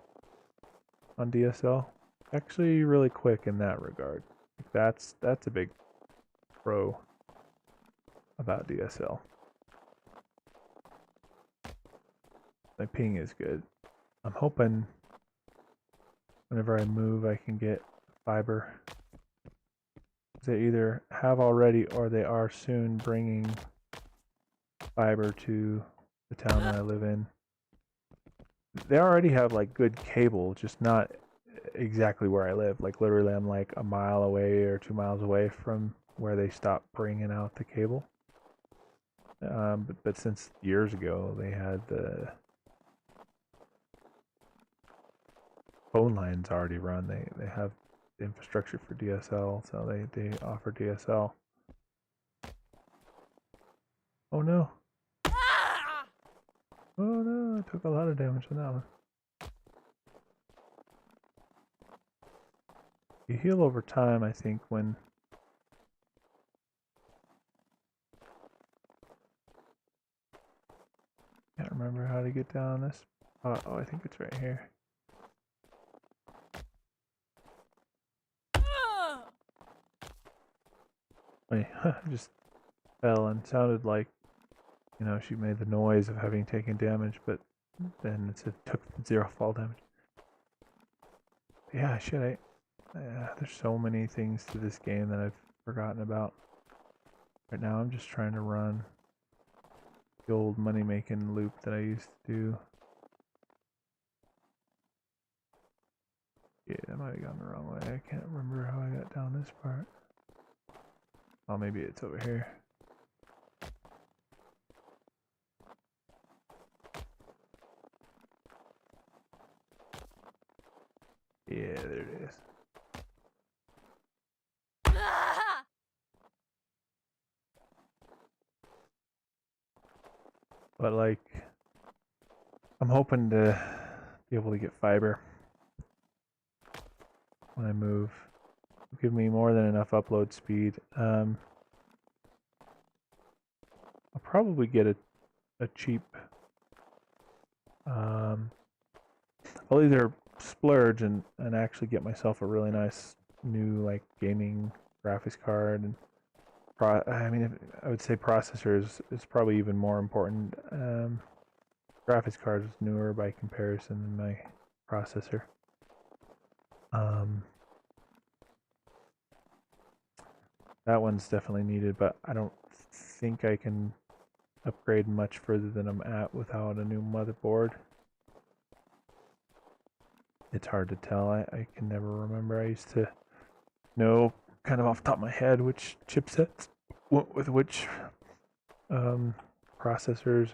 on DSL. Actually, really quick in that regard. That's a big pro about DSL. My ping is good. I'm hoping whenever I move, I can get fiber. They either have already or they are soon bringing fiber to the town that I live in. They already have like good cable, just not exactly where I live. Like literally I'm like a mile away or 2 miles away from where they stopped bringing out the cable. But since years ago they had the phone lines already run. They have infrastructure for DSL, so they offer DSL. Oh no. Oh no, I took a lot of damage on that one. You heal over time, I think, when can't remember how to get down this. Oh, I think it's right here. Wait, just fell and sounded like, you know, she made the noise of having taken damage, but then it took 0 fall damage. Yeah, shit, there's so many things to this game that I've forgotten about. Right now I'm just trying to run the old money-making loop that I used to do. Yeah, I might have gone the wrong way. I can't remember how I got down this part. Oh, maybe it's over here. Yeah, there it is. But like, I'm hoping to be able to get fiber when I move. It'll give me more than enough upload speed. I'll probably get a cheap. I'll either splurge and actually get myself a really nice new like gaming graphics card, and I mean, I would say processor is probably even more important. Graphics card is newer by comparison than my processor. That one's definitely needed, but I don't think I can upgrade much further than I'm at without a new motherboard. it's hard to tell. I can never remember. I used to know kind of off the top of my head which chipsets with which processors,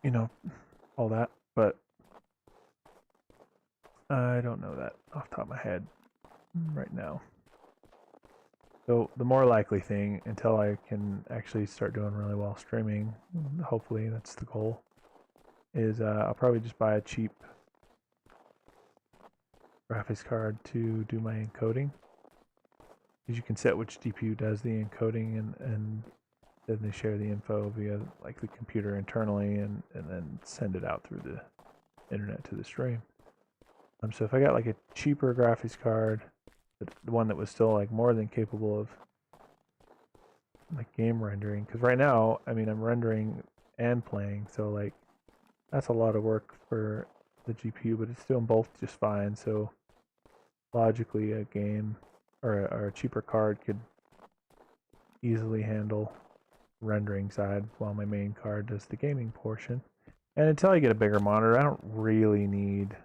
you know, all that, but I don't know that off the top of my head right now. So the more likely thing, until I can actually start doing really well streaming, hopefully that's the goal, is I'll probably just buy a cheap graphics card to do my encoding. Because you can set which GPU does the encoding, and then they share the info via like the computer internally, and then send it out through the internet to the stream. So if I got like a cheaper graphics card, the one that was still like more than capable of like game rendering, because right now, I mean, I'm rendering and playing, so like that's a lot of work for the GPU, but it's doing both just fine. So logically, a game or a cheaper card could easily handle rendering side while my main card does the gaming portion. And until I get a bigger monitor, I don't really need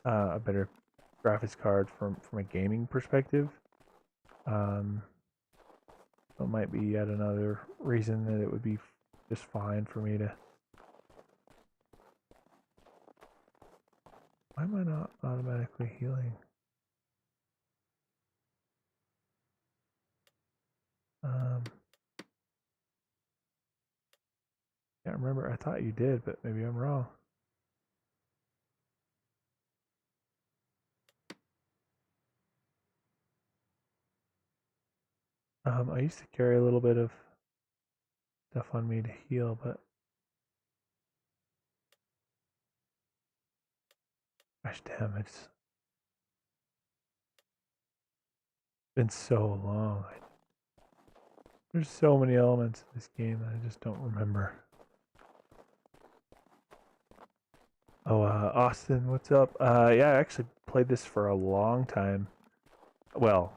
a better graphics card from a gaming perspective. It might be yet another reason that it would be just fine for me to. Why am I not automatically healing? Can't remember. I thought you did, but maybe I'm wrong. I used to carry a little bit of stuff on me to heal, but gosh damn, it's been so long. There's so many elements in this game that I just don't remember. Oh, Austin, what's up? Yeah, I actually played this for a long time. Well,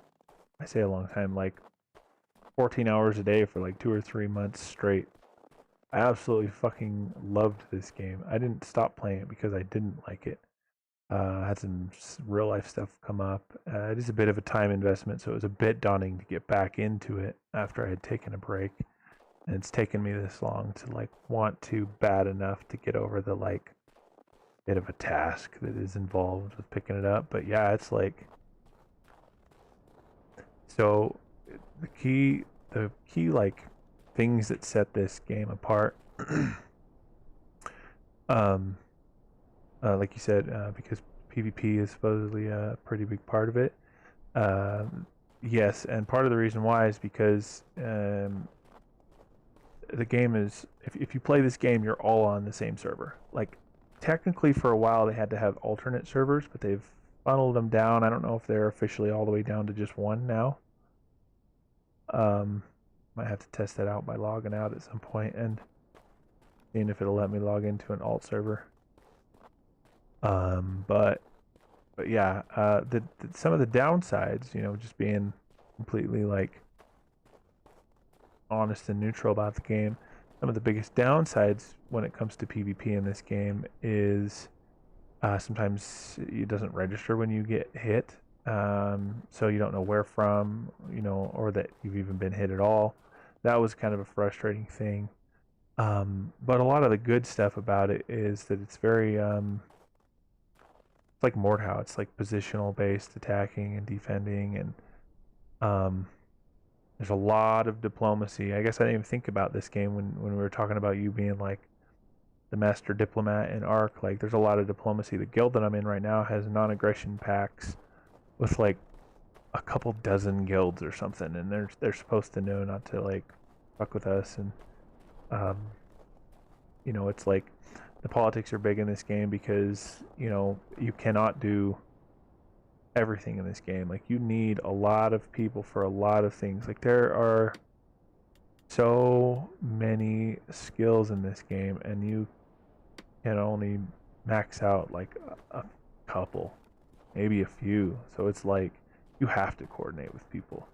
I say a long time, like 14 hours a day for like 2 or 3 months straight. I absolutely fucking loved this game. I didn't stop playing it because I didn't like it. Had some real life stuff come up. It is a bit of a time investment, so it was a bit daunting to get back into it after I had taken a break. And it's taken me this long to like want to bad enough to get over the like bit of a task that is involved with picking it up. But yeah, it's like, so the key like things that set this game apart, like you said, because PvP is supposedly a pretty big part of it. Yes, and part of the reason why is because the game is, if you play this game, you're all on the same server. Like, technically for a while they had to have alternate servers, but they've funneled them down. I don't know if they're officially all the way down to just one now. Might have to test that out by logging out at some point and seeing if it'll let me log into an alt server. But yeah, some of the downsides, you know, just being completely like honest and neutral about the game. Some of the biggest downsides when it comes to PvP in this game is sometimes it doesn't register when you get hit, so you don't know where from, you know, or that you've even been hit at all. That was kind of a frustrating thing. But a lot of the good stuff about it is that it's very it's like Mordhau. It's like positional based attacking and defending, and there's a lot of diplomacy. I guess I didn't even think about this game when we were talking about you being like the master diplomat in Ark. Like, there's a lot of diplomacy. The guild that I'm in right now has non-aggression pacts with like a couple dozen guilds or something, and they're supposed to know not to like fuck with us. And you know, it's like the politics are big in this game because, you know, you cannot do everything in this game. Like, you need a lot of people for a lot of things. Like, there are so many skills in this game, and you can only max out like a couple, maybe a few. So it's like you have to coordinate with people.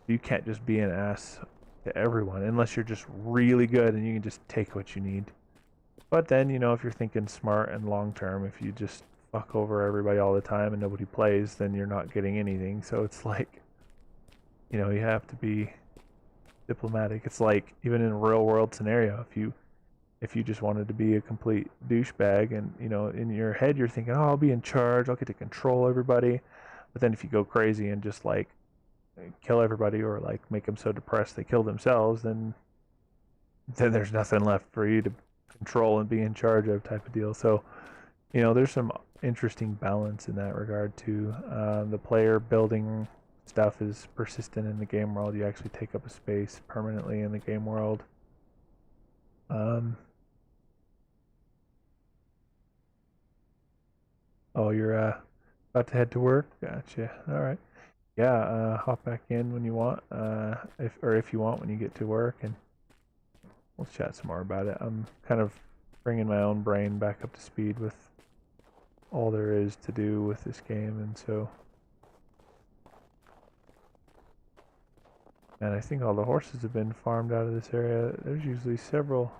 You can't just be an ass to everyone unless you're just really good and you can just take what you need. But then, you know, if you're thinking smart and long term, if you just fuck over everybody all the time and nobody plays, then you're not getting anything. So it's like, you know, you have to be diplomatic. It's like even in a real world scenario, if you just wanted to be a complete douchebag and, you know, in your head you're thinking, oh, I'll be in charge, I'll get to control everybody. But then if you go crazy and just like kill everybody or like make them so depressed they kill themselves, then there's nothing left for you to control and be in charge of, type of deal. So, you know, there's some interesting balance in that regard too. The player building stuff is persistent in the game world. You actually take up a space permanently in the game world. Oh, you're about to head to work? Gotcha. All right. Yeah, hop back in when you want, if you want when you get to work, and we'll chat some more about it. I'm kind of bringing my own brain back up to speed with all there is to do with this game, and so, and I think all the horses have been farmed out of this area. There's usually several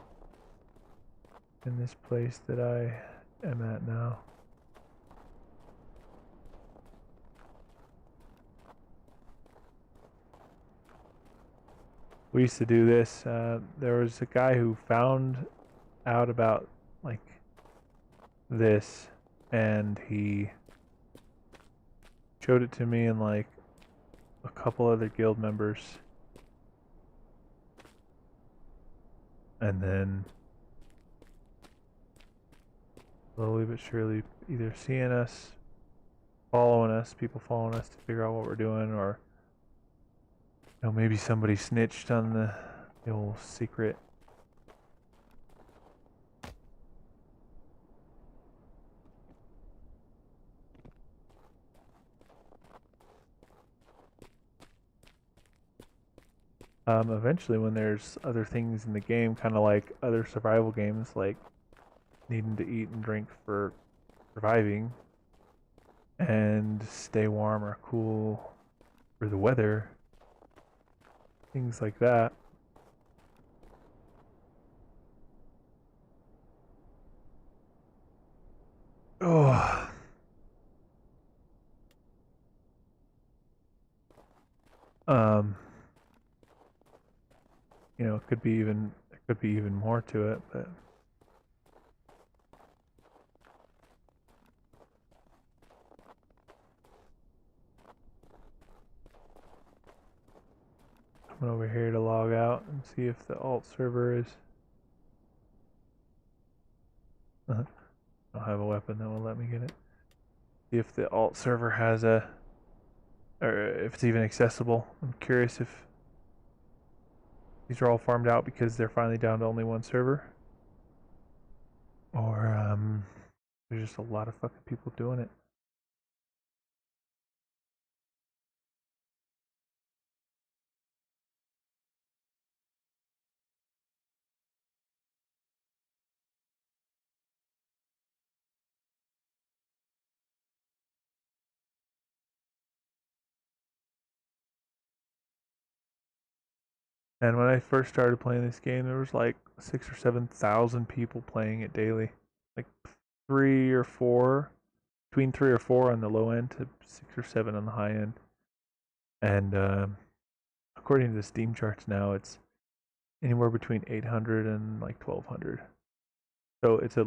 in this place that I am at now. We used to do this. There was a guy who found out about like this, and he showed it to me and like a couple other guild members, and then slowly but surely either seeing us, following us, people following us to figure out what we're doing, or, you know, maybe somebody snitched on the old secret. Eventually, when there's other things in the game, kind of like other survival games, like needing to eat and drink for surviving, and stay warm or cool for the weather, things like that. Oh, um, you know, it could be even there could be even more to it, but coming over here to log out and see if the alt server is. I don't have a weapon that will let me get it. See if the alt server has a, or if it's even accessible. I'm curious if these are all farmed out because they're finally down to only one server, or there's just a lot of fucking people doing it. And when I first started playing this game, there was like 6 or 7 thousand people playing it daily, like 3 or 4, between 3 or 4 on the low end to 6 or 7 on the high end. And according to the Steam charts now, it's anywhere between 800 and like 1200. So it's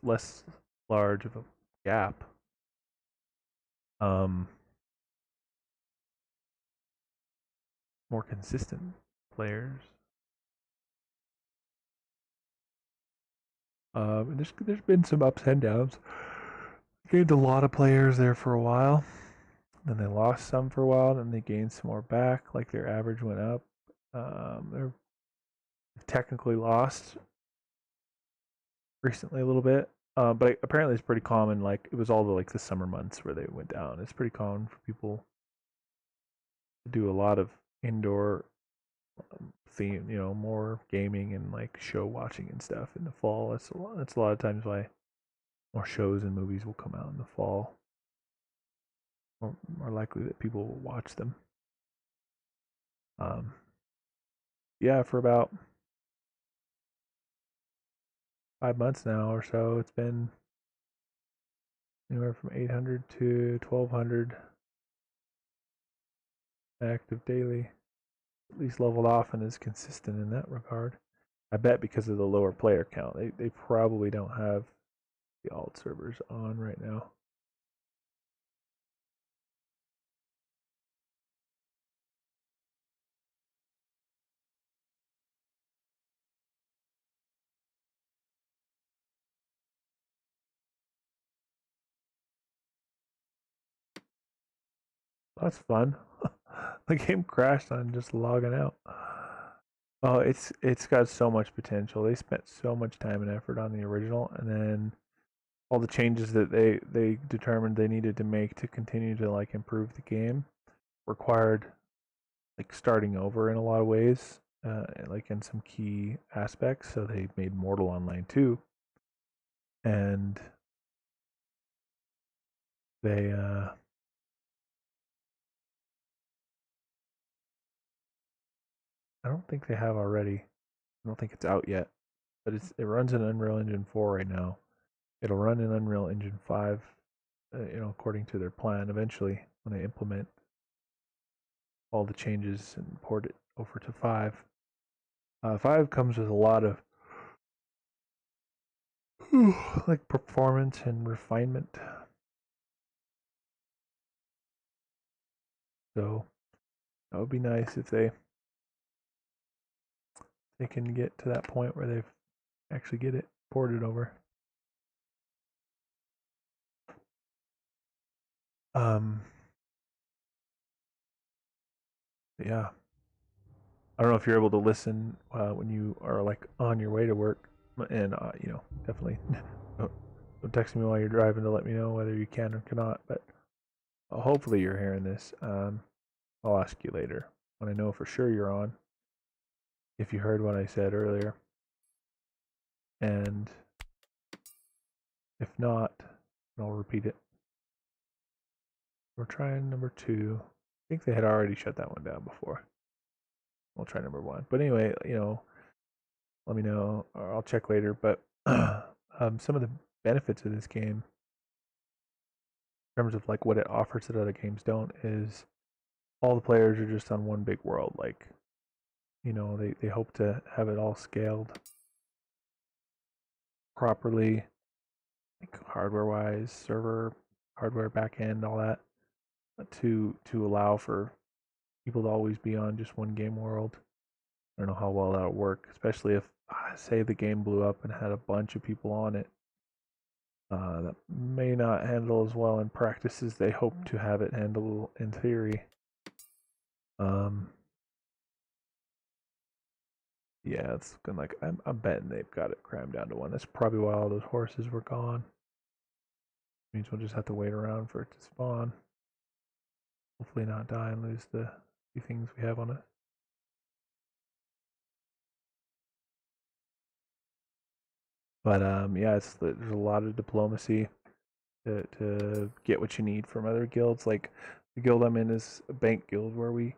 less large of a gap. Um, More consistent players. There's been some ups and downs. Gained a lot of players there for a while. Then they lost some for a while. Then they gained some more back. Like their average went up. They're technically lost recently a little bit. But apparently it's pretty common. Like it was all the summer months where they went down. It's pretty common for people to do a lot of indoor theme, you know, more gaming and like show watching and stuff in the fall. That's a lot of times why more shows and movies will come out in the fall. More likely that people will watch them. Um, yeah, for about 5 months now or so. It's been anywhere from 800 to 1200 active daily. At least leveled off and is consistent in that regard. I bet because of the lower player count, they probably don't have the alt servers on right now. That's fun. The game crashed on just logging out. Oh, it's got so much potential. They spent so much time and effort on the original, and then all the changes that they determined they needed to make to continue to like improve the game required like starting over in a lot of ways, like in some key aspects. So they made Mortal Online 2, and they I don't think they have already. I don't think it's out yet, but it runs in Unreal Engine 4 right now. It'll run in Unreal Engine 5, according to their plan eventually when they implement all the changes and port it over to 5. 5 comes with a lot of like performance and refinement. So that would be nice if they can get to that point where they've actually get it ported over. Yeah. I don't know if you're able to listen when you are like on your way to work, and definitely don't text me while you're driving to let me know whether you can or cannot. But hopefully you're hearing this. I'll ask you later when I know for sure you're on. If you heard what I said earlier, and if not, I'll repeat it. We're trying number 2. I think they had already shut that one down before. We'll try number 1. But anyway, let me know, or I'll check later. But some of the benefits of this game, in terms of like what it offers that other games don't, is all the players are just on one big world. Like, they hope to have it all scaled properly, like hardware wise, server, hardware, back end, all that, to allow for people to always be on just one game world. I don't know how well that'll work, especially if, say, the game blew up and had a bunch of people on it. That may not handle as well in practice as they hope to have it handle in theory. Yeah, it's looking like I'm betting they've got it crammed down to 1. That's probably why all those horses were gone. Means we'll just have to wait around for it to spawn. Hopefully not die and lose the few things we have on it. But yeah, there's a lot of diplomacy to get what you need from other guilds. Like the guild I'm in is a bank guild where we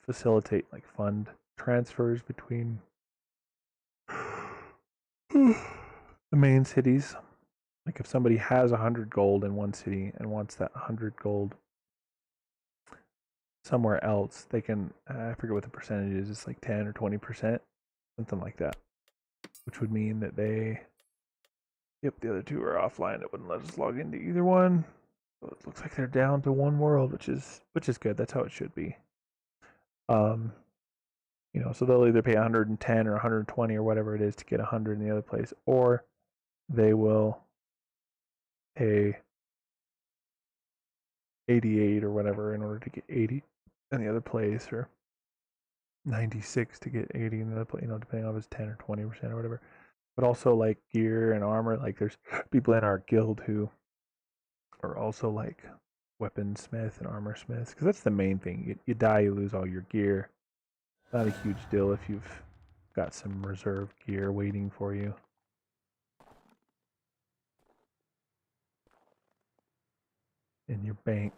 facilitate like fund transfers between the main cities. Like if somebody has 100 gold in one city and wants that 100 gold somewhere else, they can, I forget what the percentage is, it's like 10 or 20%, something like that. Which would mean that the other 2 are offline. It wouldn't let us log into either one. So it looks like they're down to 1 world, which is good. That's how it should be. So they'll either pay 110 or 120 or whatever it is to get 100 in the other place, or they will pay 88 or whatever in order to get 80 in the other place, or 96 to get 80 in the other place, depending on if it's 10 or 20% or whatever. But also like gear and armor, like there's people in our guild who are also like weaponsmith and armor smiths, because that's the main thing. You die, you lose all your gear. Not a huge deal if you've got some reserve gear waiting for you. In your bank.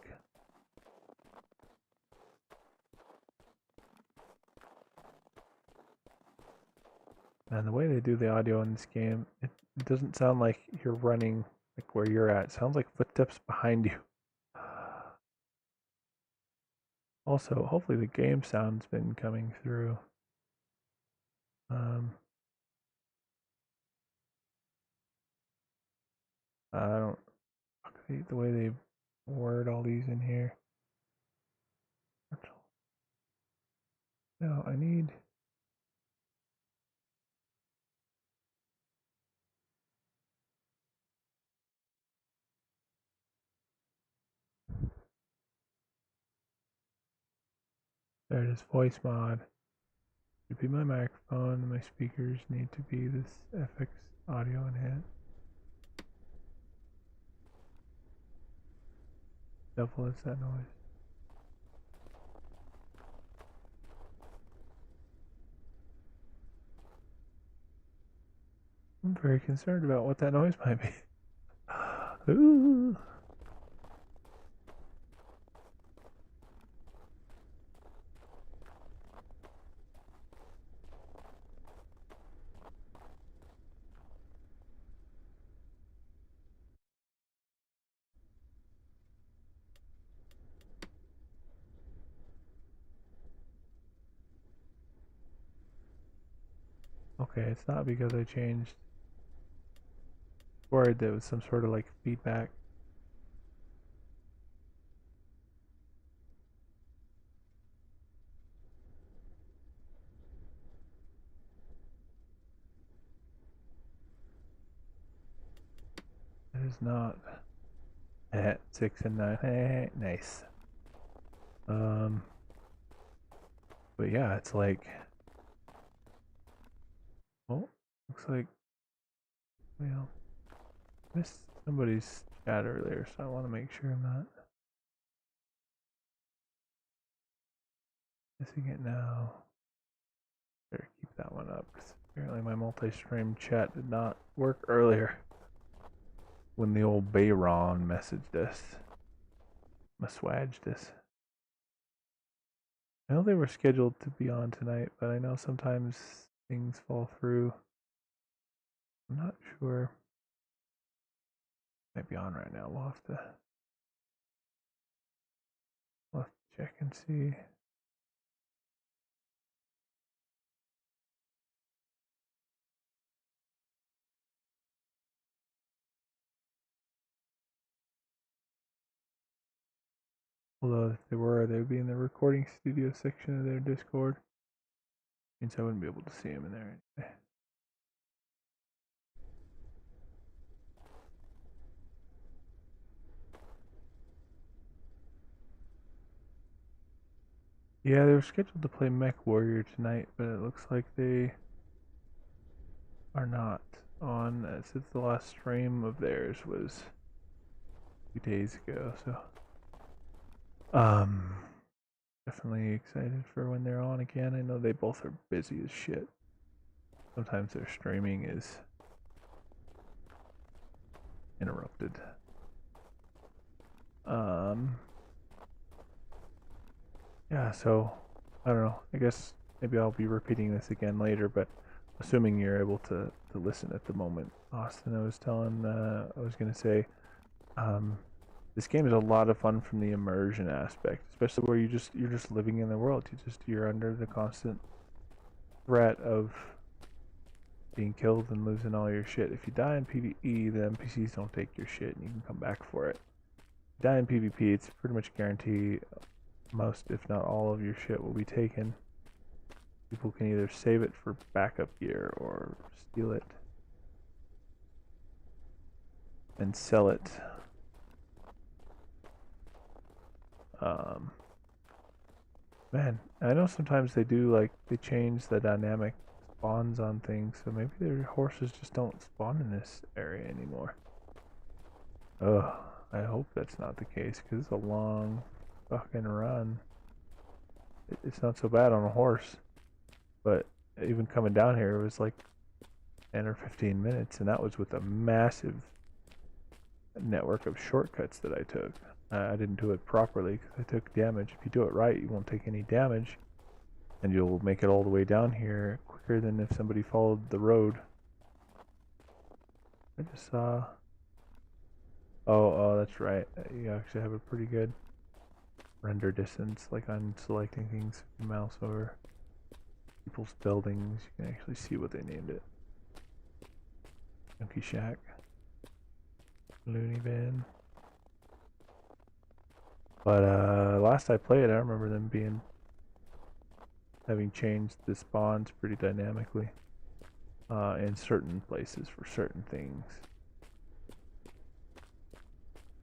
And the way they do the audio in this game, it doesn't sound like you're running like where you're at. It sounds like footsteps behind you. Also, hopefully the game sound's been coming through. I don't the way they word all these in here. No, I need. There it is, voice mod. Should be my microphone, and my speakers need to be this FX audio enhanced. Double is that noise. I'm very concerned about what that noise might be. Ooh. Okay, it's not because I changed. Worried there was some sort of like feedback. It is not. 6 and 9. Nice. But yeah, it's like. Oh, looks like. Well, missed somebody's chat earlier, so I want to make sure I'm not missing it now. Better keep that one up because apparently my multi-stream chat did not work earlier when the old Bayron messaged us. Maswaged us. I know they were scheduled to be on tonight, but I know sometimes things fall through. I'm not sure. Might be on right now. We'll have to check and see. Although if they were, they would be in the recording studio section of their Discord. Means I wouldn't be able to see them in there anyway. Yeah, they were scheduled to play Mech Warrior tonight, but it looks like they are not on since the last stream of theirs was 2 days ago, so definitely excited for when they're on again. I know they both are busy as shit. Sometimes their streaming is interrupted. Yeah, so I don't know. I guess maybe I'll be repeating this again later, but assuming you're able to listen at the moment, Austin, I was gonna say, this game is a lot of fun from the immersion aspect, especially where you're just living in the world. You're under the constant threat of being killed and losing all your shit. If you die in PvE, the NPCs don't take your shit and you can come back for it. If you die in PvP, it's pretty much guaranteed most, if not all, of your shit will be taken. People can either save it for backup gear or steal it and sell it. Man, I know sometimes they do, like, they change the dynamic spawns on things, so maybe their horses just don't spawn in this area anymore. Ugh, I hope that's not the case, because it's a long fucking run. It's not so bad on a horse, but even coming down here, it was like 10 or 15 minutes, and that was with a massive network of shortcuts that I took. I didn't do it properly because I took damage. If you do it right, you won't take any damage. and you'll make it all the way down here quicker than if somebody followed the road. I just saw. Oh, that's right. You actually have a pretty good render distance. Like I'm selecting things, mouse over people's buildings. You can actually see what they named it. Junkie Shack, Looney Bin. But last I played, I remember them having changed the spawns pretty dynamically in certain places for certain things.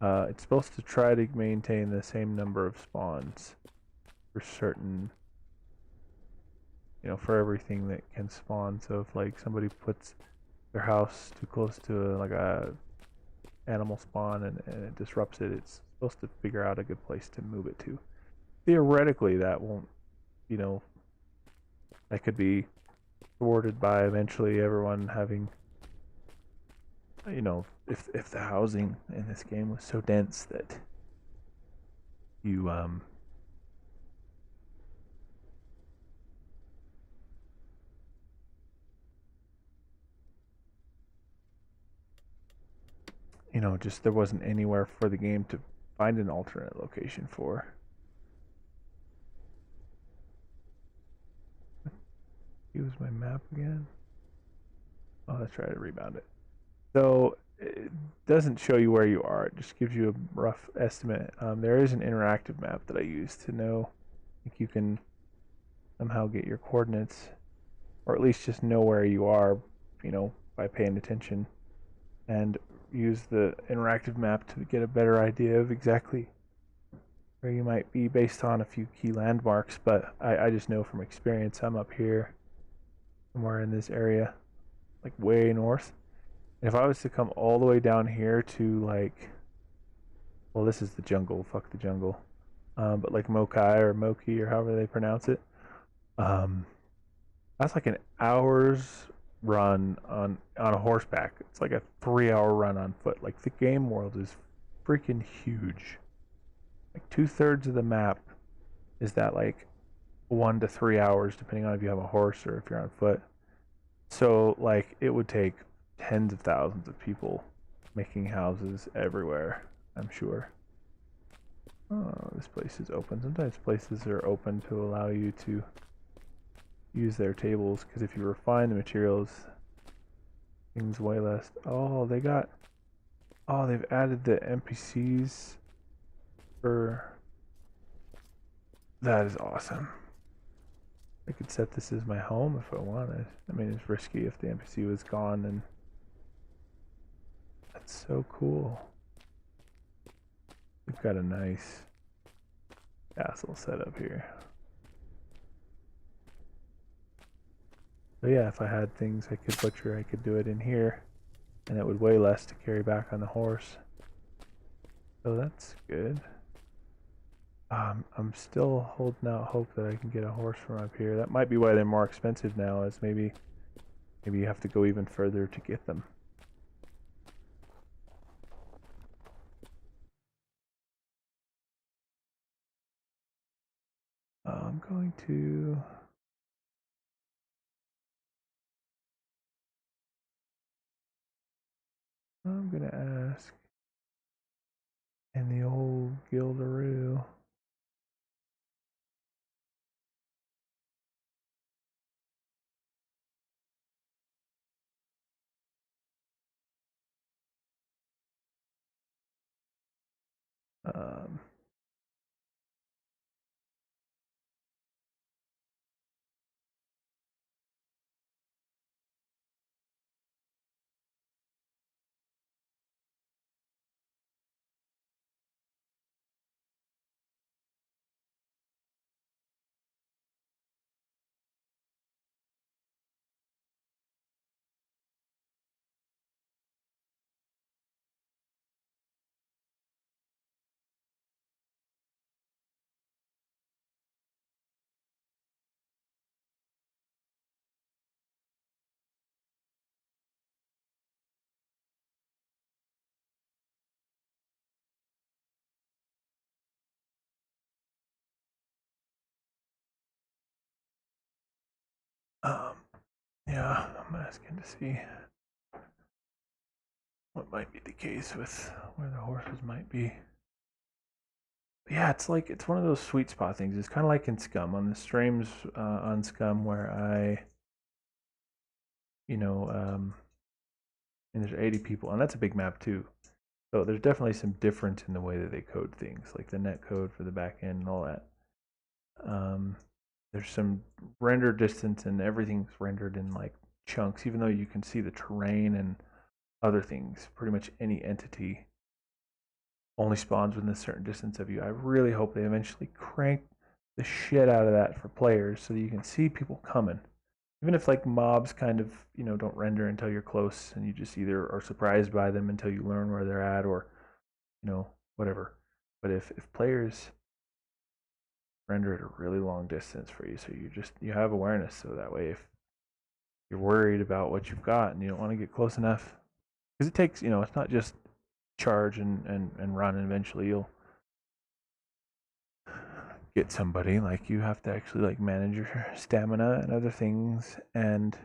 It's supposed to try to maintain the same number of spawns for certain, for everything that can spawn. So if like somebody puts their house too close to like a animal spawn and it disrupts it, it's supposed to figure out a good place to move it to. Theoretically, that won't, that could be thwarted by eventually everyone having, if the housing in this game was so dense that you just there wasn't anywhere for the game to find an alternate location for. Use my map again. Oh, that's right, I rebound it. So it doesn't show you where you are. It just gives you a rough estimate. There is an interactive map that I use to know if you can somehow get your coordinates, or at least just know where you are, by paying attention, and use the interactive map to get a better idea of exactly where you might be based on a few key landmarks. But I just know from experience I'm up here, somewhere in this area, like way north. And if I was to come all the way down here to like, well, this is the jungle, fuck the jungle, but like Mokai or Moki or however they pronounce it, um, that's like an hour's run on a horseback. It's like a 3 hour run on foot. Like the game world is freaking huge. Like 2/3 of the map is that like 1 to 3 hours, depending on if you have a horse or if you're on foot. So like it would take tens of thousands of people making houses everywhere, I'm sure. Oh, this place is open. Sometimes places are open to allow you to use their tables, because if you refine the materials, things way less. Oh, they've added the NPCs for. That is awesome. I could set this as my home if I wanted. I mean, it's risky if the NPC was gone, and that's so cool. We've got a nice castle set up here. So yeah, if I had things I could butcher, I could do it in here, and it would weigh less to carry back on the horse. So that's good. I'm still holding out hope that I can get a horse from up here. That might be why they're more expensive now, is maybe you have to go even further to get them. I'm gonna ask in the old Gildaroo. Um, Yeah, I'm asking to see what might be the case with where the horses might be. But yeah, it's like it's one of those sweet spot things. It's kind of like in Scum on the streams on Scum where you know, and there's 80 people, and that's a big map too. So there's definitely some difference in the way that they code things, like the net code for the back end and all that. There's some render distance, and everything's rendered in like chunks, even though you can see the terrain and other things. Pretty much any entity only spawns within a certain distance of you. I really hope they eventually crank the shit out of that for players so that you can see people coming. Even if like mobs kind of, don't render until you're close and you just either are surprised by them until you learn where they're at or, whatever. But if players render at a really long distance for you, so you have awareness, so that way if you're worried about what you've got and you don't want to get close enough, because it takes, it's not just charge and run, and eventually you'll get somebody. Like you have to actually like manage your stamina and other things, and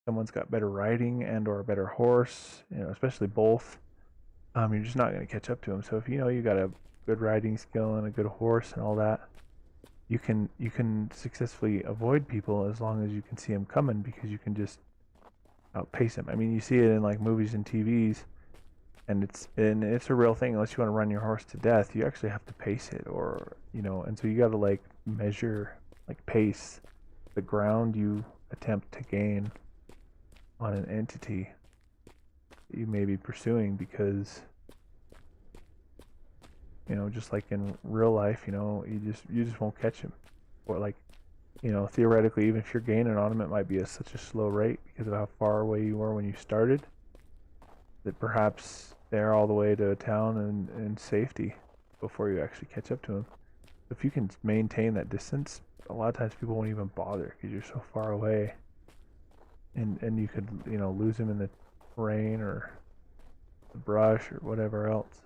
someone's got better riding and or a better horse, especially both, you're just not going to catch up to them. So if you got a good riding skill and a good horse and all that, you can successfully avoid people as long as you can see them coming, because you can just outpace them. I mean, you see it in like movies and TVs, and it's a real thing. Unless you want to run your horse to death, you actually have to pace it, or and so you got to like measure, like pace the ground you attempt to gain on an entity that you may be pursuing, because just like in real life, you just won't catch him. Or like, theoretically, even if you're gaining on him, it might be at such a slow rate because of how far away you were when you started, that perhaps they're all the way to a town and safety before you actually catch up to him. If you can maintain that distance, a lot of times people won't even bother because you're so far away, and you could lose him in the rain or the brush or whatever else.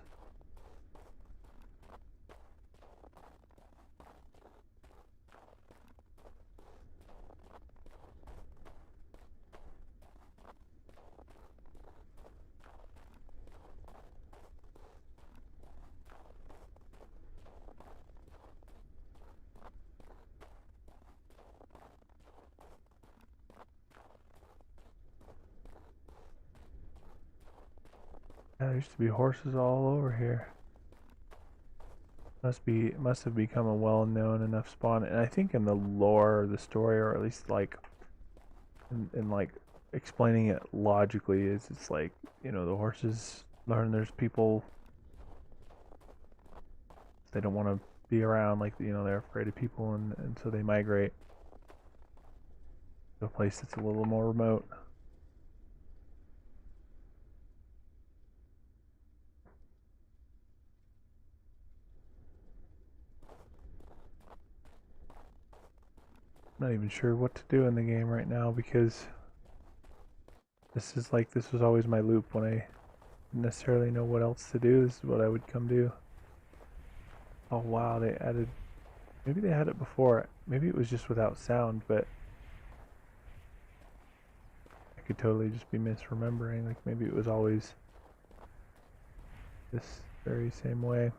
Yeah, there used to be horses all over here. Must have become a well-known enough spawn, and I think in the lore or the story, or at least like in like explaining it logically, is it's like the horses learn there's people they don't want to be around, like they're afraid of people, and so they migrate to a place that's a little more remote. I'm not even sure what to do in the game right now, because this was always my loop. When I didn't necessarily know what else to do, this is what I would come do. Oh wow, they added, maybe they had it before, maybe it was just without sound, but I could totally just be misremembering. Like maybe it was always this very same way.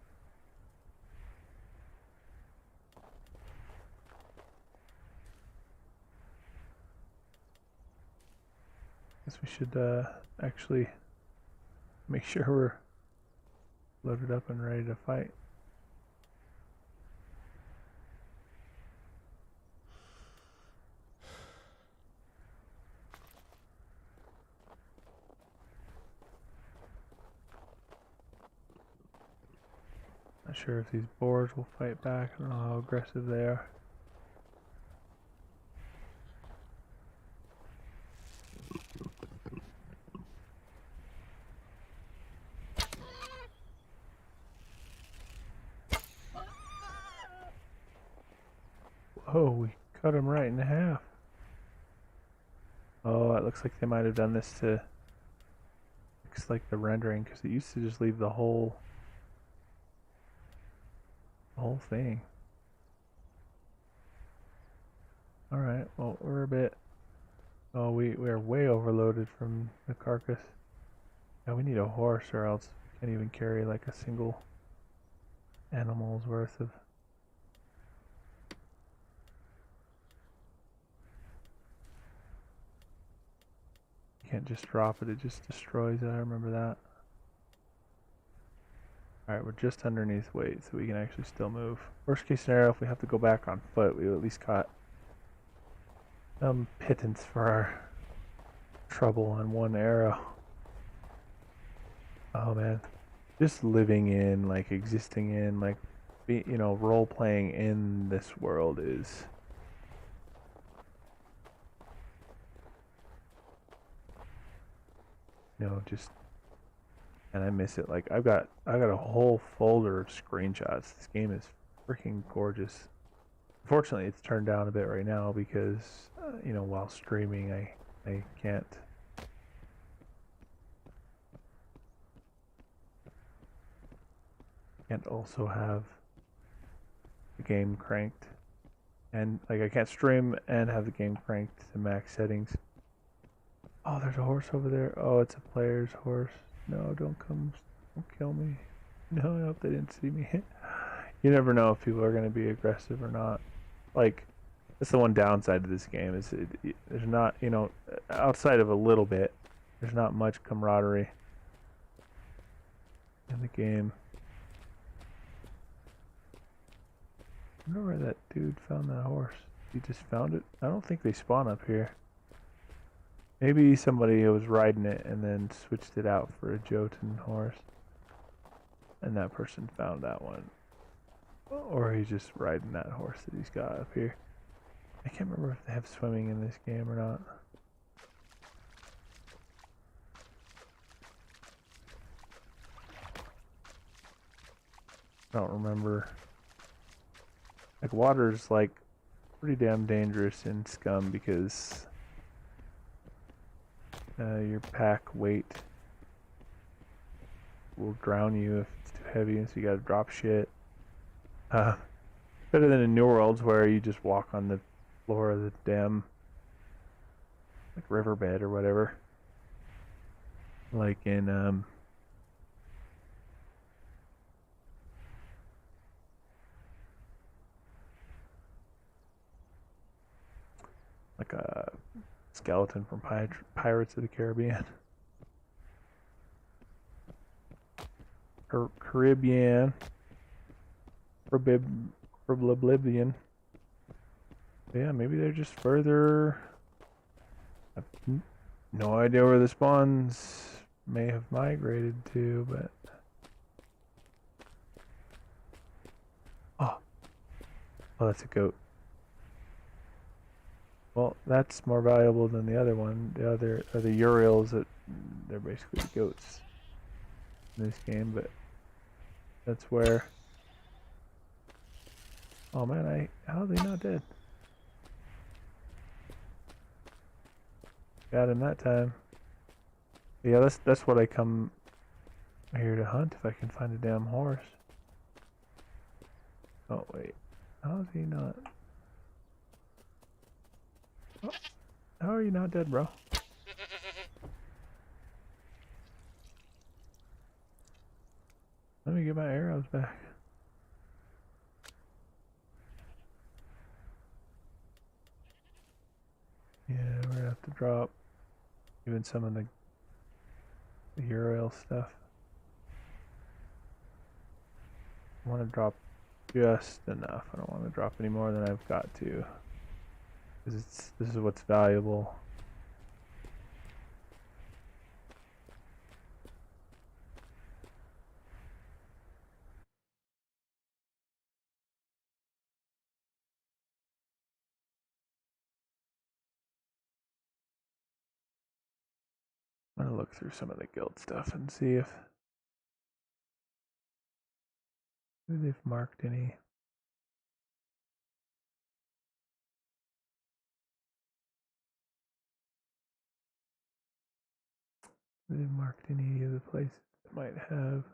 Guess we should actually make sure we're loaded up and ready to fight. Not sure if these boars will fight back. I don't know how aggressive they are. Whoa, we cut them right in half. Oh, it looks like they might have done this to fix like the rendering, because it used to just leave the whole thing. Alright, well, we're a bit Oh, we are way overloaded from the carcass. Yeah, we need a horse or else we can't even carry like a single animal's worth of. You can't just drop it, it just destroys it. I remember that. Alright, we're just underneath weight, so we can actually still move. Worst case scenario, if we have to go back on foot, we at least caught some pittance for our trouble on one arrow. Oh man. Just living in, like existing in, like, role playing in this world is. Just. And I miss it. Like I got a whole folder of screenshots. This game is freaking gorgeous. Unfortunately, it's turned down a bit right now because while streaming, I can't also have the game cranked, and like I can't stream and have the game cranked to max settings. Oh, there's a horse over there. Oh, it's a player's horse. No, don't kill me. No, I hope they didn't see me. You never know if people are going to be aggressive or not. Like, that's the one downside to this game is there's not, outside of a little bit, there's not much camaraderie in the game. I wonder where that dude found that horse. He just found it? I don't think they spawn up here. Maybe somebody was riding it and then switched it out for a Jotun horse. And that person found that one. Or he's just riding that horse that he's got up here. I can't remember if they have swimming in this game or not. I don't remember. Like, water's like pretty damn dangerous in Scum because your pack weight will drown you if it's too heavy, and so you gotta drop shit. Better than in New Worlds where you just walk on the floor of the damn like riverbed or whatever. Like in like a skeleton from Pirates of the Caribbean. Caribbean. Oblivion. Yeah, maybe they're just further. I've no idea where the spawns may have migrated to, but. Oh, that's a goat. Well, that's more valuable than the other one. The other are the Uriels that they're basically goats in this game, but that's where. Oh man, how are they not dead? Got him that time. Yeah, that's what I come here to hunt if I can find a damn horse. Oh wait, how is he not? Oh, how are you not dead, bro? Let me get my arrows back. Yeah, we're gonna have to drop even some of the Uriel stuff. I want to drop just enough. I don't want to drop any more than I've got to. Because this is what's valuable. I'm gonna look through some of the guild stuff and see if they've marked any. They've marked any of the places that might have.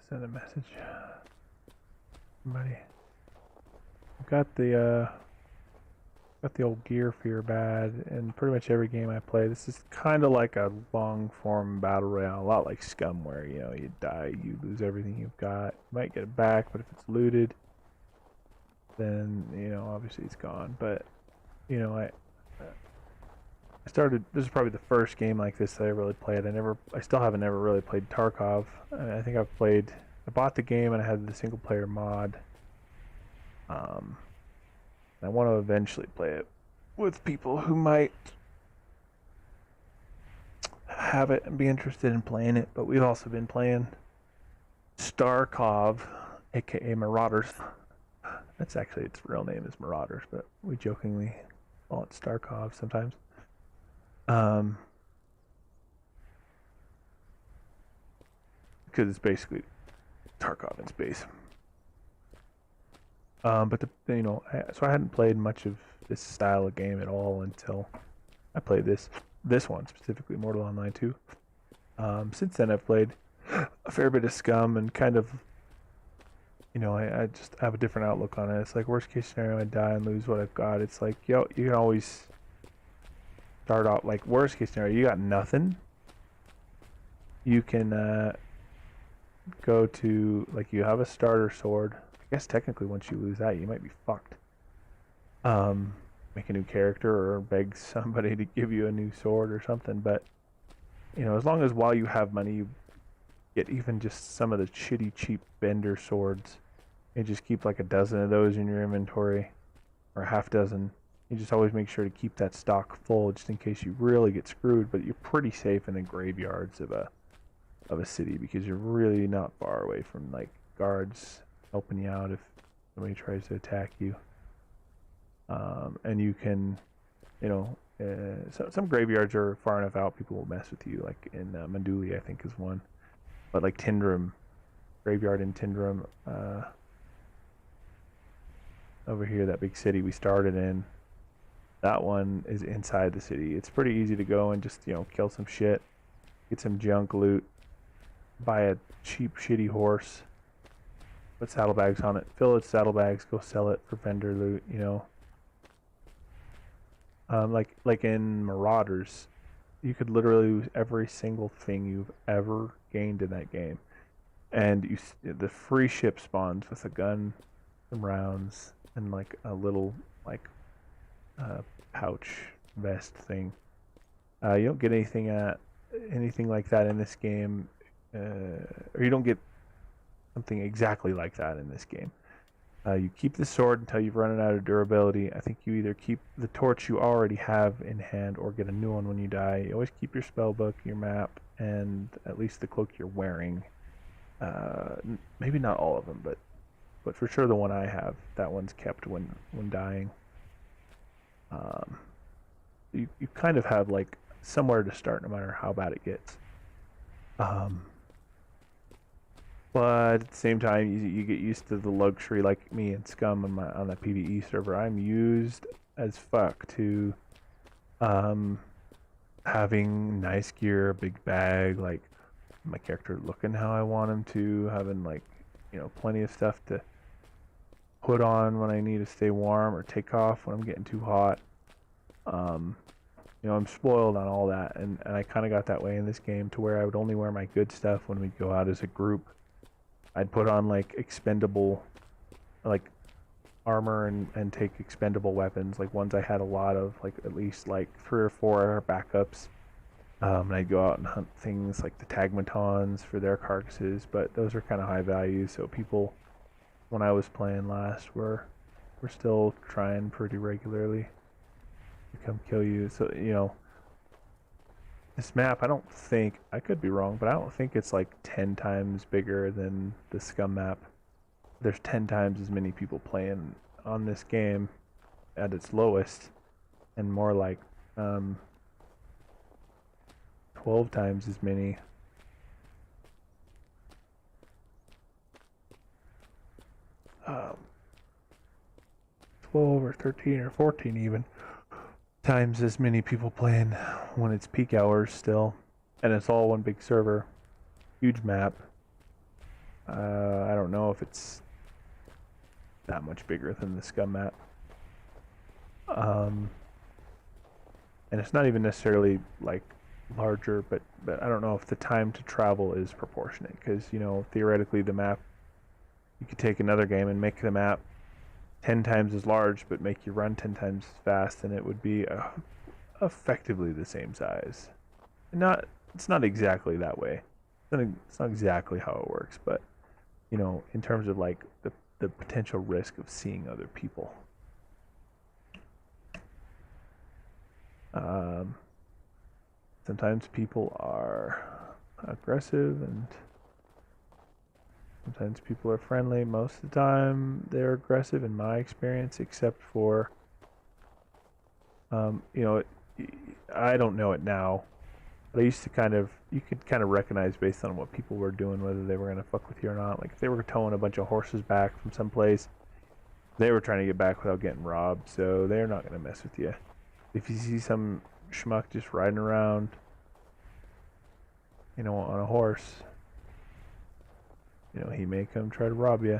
Send a message. Somebody. Got the old gear fear bad in pretty much every game I play. This is kind of like a long form battle royale, a lot like Scum, where you die, you lose everything you've got. You might get it back, but if it's looted, then obviously it's gone. But I started. This is probably the first game like this that I really played. I still haven't ever really played Tarkov. I think I bought the game and I had the single player mod. I want to eventually play it with people who might have it and be interested in playing it, but we've also been playing Starkov, aka Marauders. That's actually its real name is Marauders, but we jokingly call it Starkov sometimes. Because it's basically Tarkov in space. But so I hadn't played much of this style of game at all until I played this one specifically, Mortal Online 2. Since then I've played a fair bit of Scum and kind of, I just have a different outlook on it. It's like worst case scenario, I die and lose what I've got. It's like, you can always start out like worst case scenario, you got nothing. You can go to you have a starter sword. I guess technically once you lose that, you might be fucked. Make a new character or beg somebody to give you a new sword or something. But as long as while you have money, you get even just some of the shitty cheap vendor swords, and just keep like a dozen of those in your inventory, or a half dozen. You just always make sure to keep that stock full just in case you really get screwed. But you're pretty safe in the graveyards of a city because you're really not far away from like guards helping you out if somebody tries to attack you. And you can, so some graveyards are far enough out, people will mess with you, like in Manduli, I think is one. But like Tindrum, graveyard in Tindrum, over here, that big city we started in, that one is inside the city. It's pretty easy to go and just, kill some shit, get some junk loot, buy a cheap, shitty horse, put saddlebags on it, fill its saddlebags, go sell it for vendor loot, like in Marauders, you could literally lose every single thing you've ever gained in that game, and the free ship spawns with a gun, some rounds, and like a little pouch vest thing. You don't get anything like that in this game, or you don't get something exactly like that in this game. You keep the sword until you've run out of durability. I think you either keep the torch you already have in hand or get a new one when you die. You always keep your spell book, your map, and at least the cloak you're wearing. Maybe not all of them, but for sure the one I have, that one's kept when dying. You kind of have like somewhere to start no matter how bad it gets. But at the same time, you get used to the luxury, like me and Scum on the PvE server. I'm used as fuck to having nice gear, a big bag, like my character looking how I want him to, having like plenty of stuff to put on when I need to stay warm or take off when I'm getting too hot. I'm spoiled on all that, and I kind of got that way in this game to where I would only wear my good stuff when we go out as a group. I'd put on like expendable like armor and take expendable weapons, like ones I had a lot of, like at least like 3 or 4 backups. And I'd go out and hunt things like the Tagmatons for their carcasses, but those are kind of high value, so people when I was playing last were still trying pretty regularly to come kill you. So this map, I don't think, I could be wrong, but I don't think it's like 10 times bigger than the Scum map. There's 10 times as many people playing on this game at its lowest, and more like 12 times as many. Um, 12 or 13 or 14 even times as many people playing when it's peak hours still, and it's all one big server, huge map, I don't know if it's that much bigger than the Scum map. And it's not even necessarily like larger, but I don't know if the time to travel is proportionate, because you know, theoretically the map, you could take another game and make the map 10 times as large but make you run 10 times as fast, and it would be effectively the same size. It's not exactly that way. It's not exactly how it works, but you know, in terms of like the potential risk of seeing other people. Sometimes people are aggressive, and sometimes people are friendly. Most of the time, they're aggressive in my experience, except for, you know, I don't know it now, but I used to you could kind of recognize based on what people were doing whether they were going to fuck with you or not. Like if they were towing a bunch of horses back from someplace, they were trying to get back without getting robbed, so they're not going to mess with you. If you see some schmuck just riding around, you know, on a horse, you know, he may come try to rob you.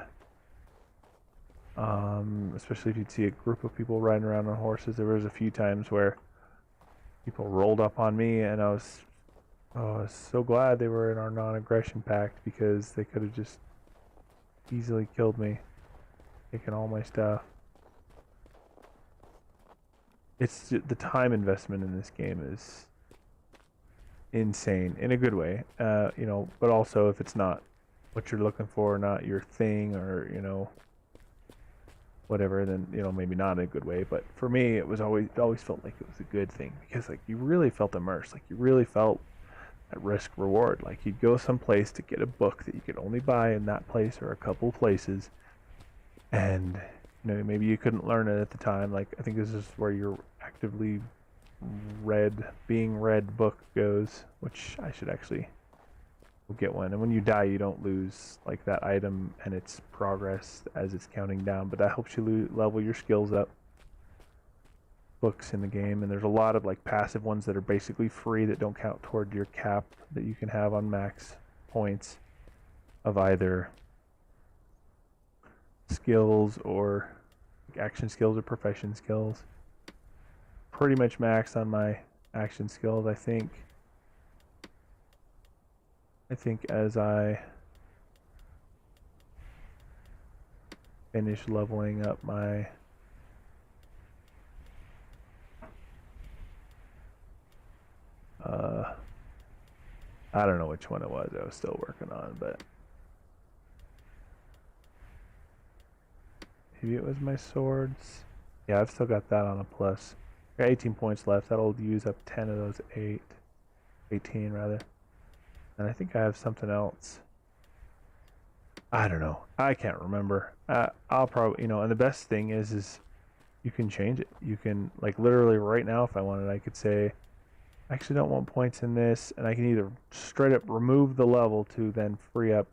Especially if you'd see a group of people riding around on horses. There was a few times where people rolled up on me, and I was so glad they were in our non-aggression pact, because they could have just easily killed me, taken all my stuff. It's the time investment in this game is insane in a good way, you know, but also if it's not what you're looking for, not your thing, or you know, whatever, then you know, maybe not in a good way. But for me, it always felt like it was a good thing, because like you really felt immersed, like you really felt that risk reward. Like you'd go someplace to get a book that you could only buy in that place or a couple places, and you know, maybe you couldn't learn it at the time. Like I think this is where your actively being read book goes, which I should actually get one. And when you die, you don't lose like that item and its progress as it's counting down, but that helps you level your skills up. Books in the game, and there's a lot of like passive ones that are basically free that don't count toward your cap that you can have on max points of either skills or action skills or profession skills. Pretty much maxed on my action skills, I think. As I finish leveling up my I don't know which one it was I was still working on, but maybe it was my swords. Yeah, I've still got that on a plus. I got 18 points left. That'll use up 10 of those 18 rather. And I think I have something else. I don't know. I can't remember. I'll probably, you know, and the best thing is you can change it. You can, like, literally right now, if I wanted, I could say, I actually don't want points in this, and I can either straight up remove the level to then free up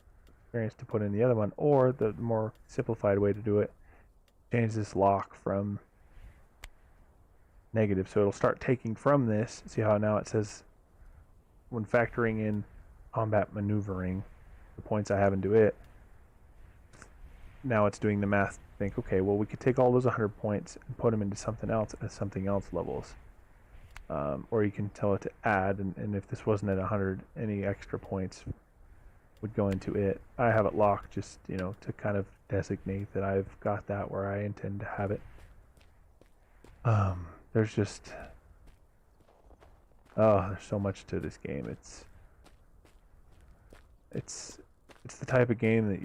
experience to put in the other one, or the more simplified way to do it, change this lock from negative. So it'll start taking from this. See how now it says, when factoring in combat maneuvering, the points I have into it, now it's doing the math. Think, okay, well, we could take all those 100 points and put them into something else as something else levels. Or you can tell it to add, and if this wasn't at 100, any extra points would go into it. I have it locked just, you know, to kind of designate that I've got that where I intend to have it. There's just, there's so much to this game. It's the type of game that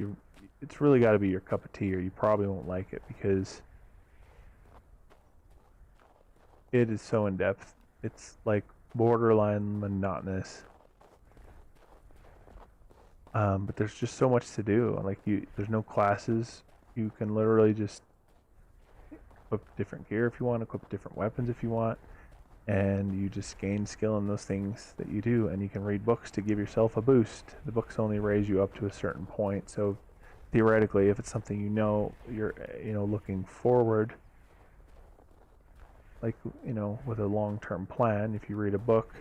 it's really got to be your cup of tea, or you probably won't like it, because it is so in depth. It's like borderline monotonous. But there's just so much to do. Like there's no classes. You can literally just equip different gear if you want, equip different weapons if you want, and you just gain skill in those things that you do. And you can read books to give yourself a boost. The books only raise you up to a certain point. So theoretically, if it's something you're looking forward, like, you know, with a long-term plan, if you read a book,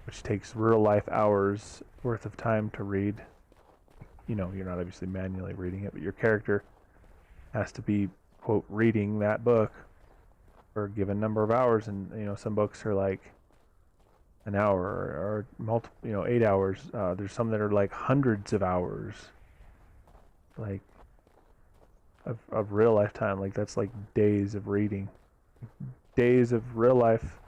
which takes real life hours worth of time to read, you know, you're not obviously manually reading it, but your character has to be, quote, reading that book for a given number of hours. And, you know, some books are like an hour or multiple, you know, 8 hours. There's some that are like hundreds of hours, like of real lifetime. Like that's like days of reading, days of real life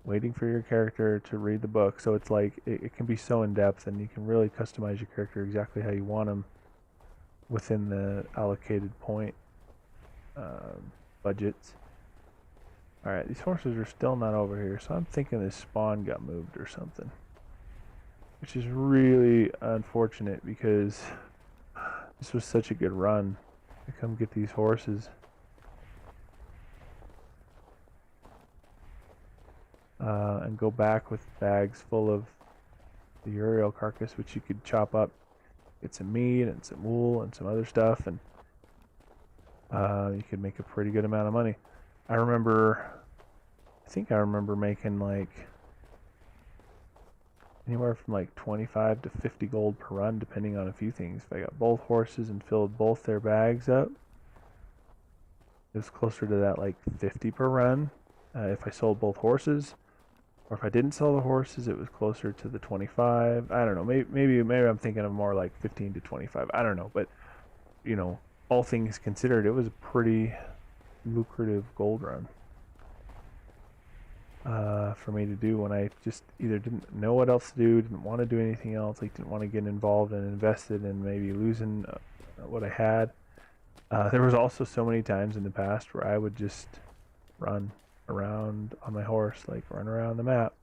waiting for your character to read the book. So it's like it can be so in depth, and you can really customize your character exactly how you want them within the allocated point budgets. Alright, these horses are still not over here, so I'm thinking this spawn got moved or something, which is really unfortunate because this was such a good run to come get these horses. And go back with bags full of the Uriel carcass, which you could chop up, get some meat and some wool and some other stuff, and you could make a pretty good amount of money. I think I remember making like anywhere from like 25 to 50 gold per run, depending on a few things. If I got both horses and filled both their bags up, it was closer to that like 50 per run. If I sold both horses, or if I didn't sell the horses, it was closer to the 25. I don't know. Maybe I'm thinking of more like 15 to 25. I don't know. But, you know, all things considered, it was a pretty lucrative gold run for me to do when I just either didn't know what else to do, didn't want to do anything else, like didn't want to get involved and invested in maybe losing what I had. There was also so many times in the past where I would just run around on my horse, like run around the map,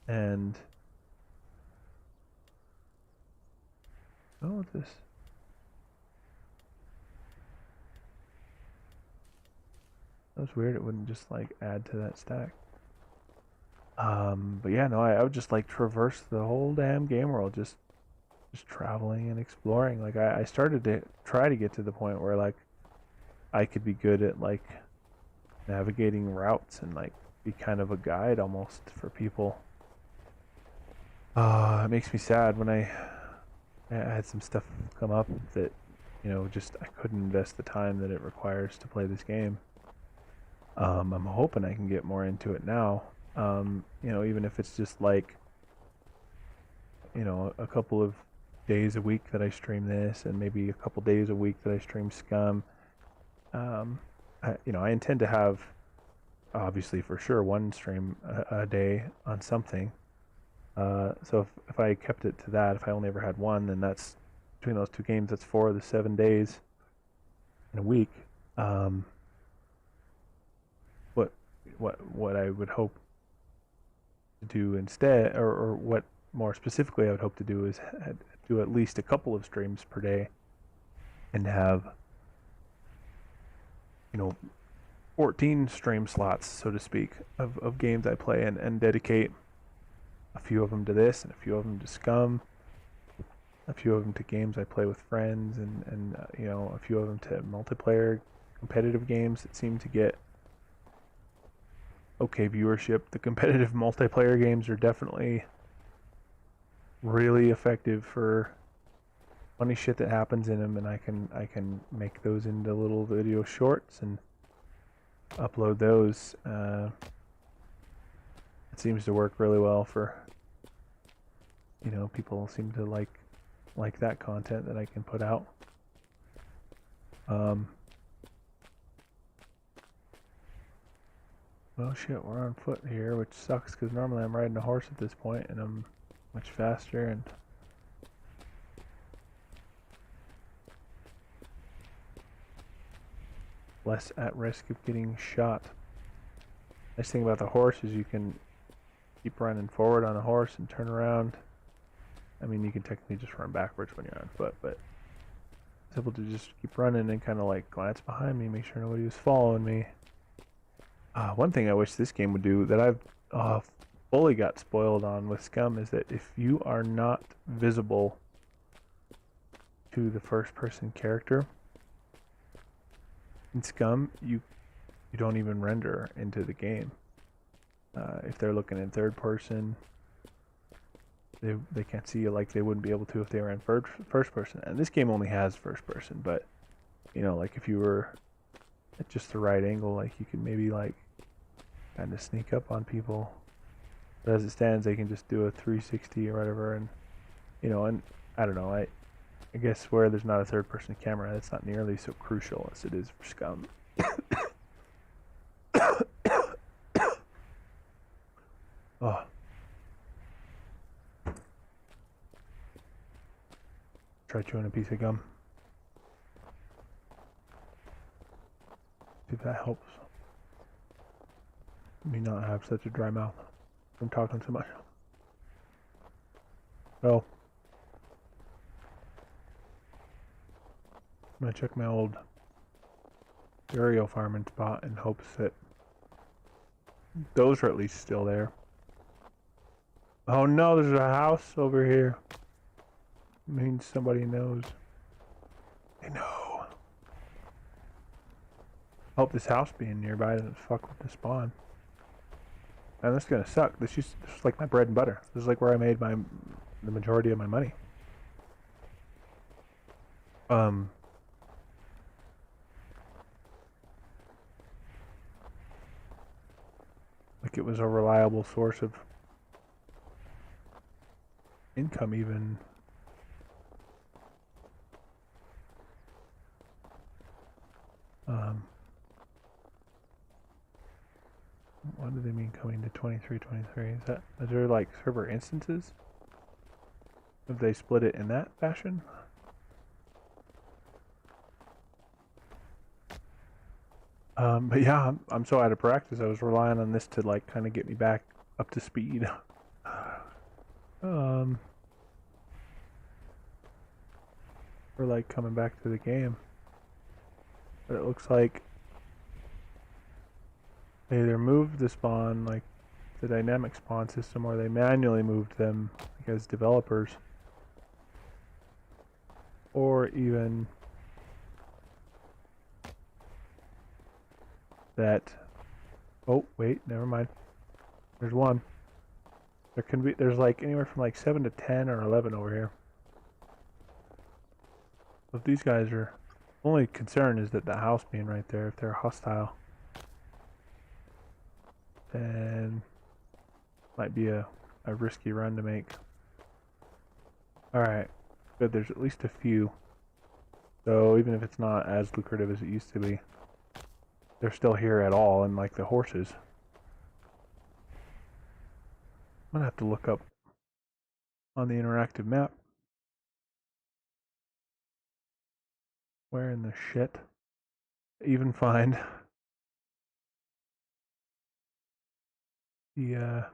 and what's this? That was weird. It wouldn't just like add to that stack. But yeah, no, I would just like traverse the whole damn game world, just traveling and exploring. Like I started to try to get to the point where like I could be good at like navigating routes and like be kind of a guide almost for people. It makes me sad when I had some stuff come up that, you know, just I couldn't invest the time that it requires to play this game. I'm hoping I can get more into it now. You know, even if it's just like, you know, a couple of days a week that I stream this, and maybe a couple days a week that I stream Scum. You know, I intend to have, obviously for sure, one stream a day on something. So if I kept it to that, if I only ever had one, then that's between those two games, that's 4 of the 7 days in a week. What I would hope to do instead, or what more specifically I would hope to do, is do at least a couple of streams per day and have, you know, 14 stream slots, so to speak, of games I play, and dedicate a few of them to this, and a few of them to Scum, a few of them to games I play with friends, and you know, a few of them to multiplayer competitive games that seem to get okay viewership. The competitive multiplayer games are definitely really effective for funny shit that happens in them, and I can make those into little video shorts and upload those. It seems to work really well for, you know, people seem to like that content that I can put out. Well, shit, we're on foot here, which sucks because normally I'm riding a horse at this point, and I'm much faster and less at risk of getting shot. Nice thing about the horse is you can keep running forward on a horse and turn around. I mean, you can technically just run backwards when you're on foot, but it's able to just keep running and kind of like glance behind me, make sure nobody was following me. One thing I wish this game would do that I've fully got spoiled on with Scum is that if you are not visible to the first person character in Scum, you don't even render into the game. If they're looking in third person, they can't see you like they wouldn't be able to if they were in first person. And this game only has first person, but you know, like if you were at just the right angle, like you could maybe like kind of sneak up on people. But as it stands, they can just do a 360 or whatever, and you know, and I don't know, I guess where there's not a third person camera, that's not nearly so crucial as it is for Scum. Oh. Try chewing a piece of gum. See if that helps me not have such a dry mouth from talking so much. So, I'm gonna check my old burial farming spot in hopes that those are at least still there. Oh no, there's a house over here. It means somebody knows. They know. Hope this house being nearby doesn't fuck with the spawn. And this is gonna suck. This is like my bread and butter. This is like where I made the majority of my money. Like it was a reliable source of income even. What do they mean coming to 2323? Is there like server instances? Have they split it in that fashion? But yeah, I'm so out of practice. I was relying on this to like kind of get me back up to speed. For like coming back to the game. But it looks like they either moved the spawn, like the dynamic spawn system, or they manually moved them like, as developers. Or even that. Oh wait, never mind. There's one. There's like anywhere from like 7 to 10 or 11 over here. So if these guys are, only concern is that the house being right there, if they're hostile, then might be a risky run to make. Alright, good, there's at least a few. So even if it's not as lucrative as it used to be, they're still here at all, and like the horses. I'm gonna have to look up on the interactive map where in the shit even find the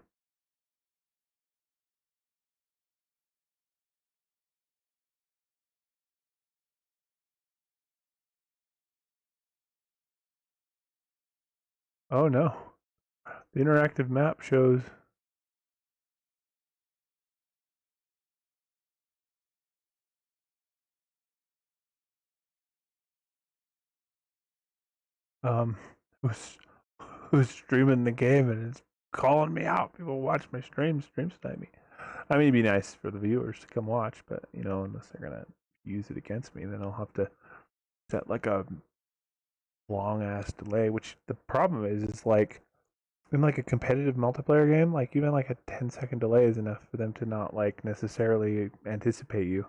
oh no. The interactive map shows um who's who's streaming the game and it's calling me out. People watch my stream snipe me. I mean, it'd be nice for the viewers to come watch, but you know, unless they're gonna use it against me, then I'll have to set like a long ass delay. Which the problem is like in like a competitive multiplayer game, like even like a 10-second delay is enough for them to not like necessarily anticipate you.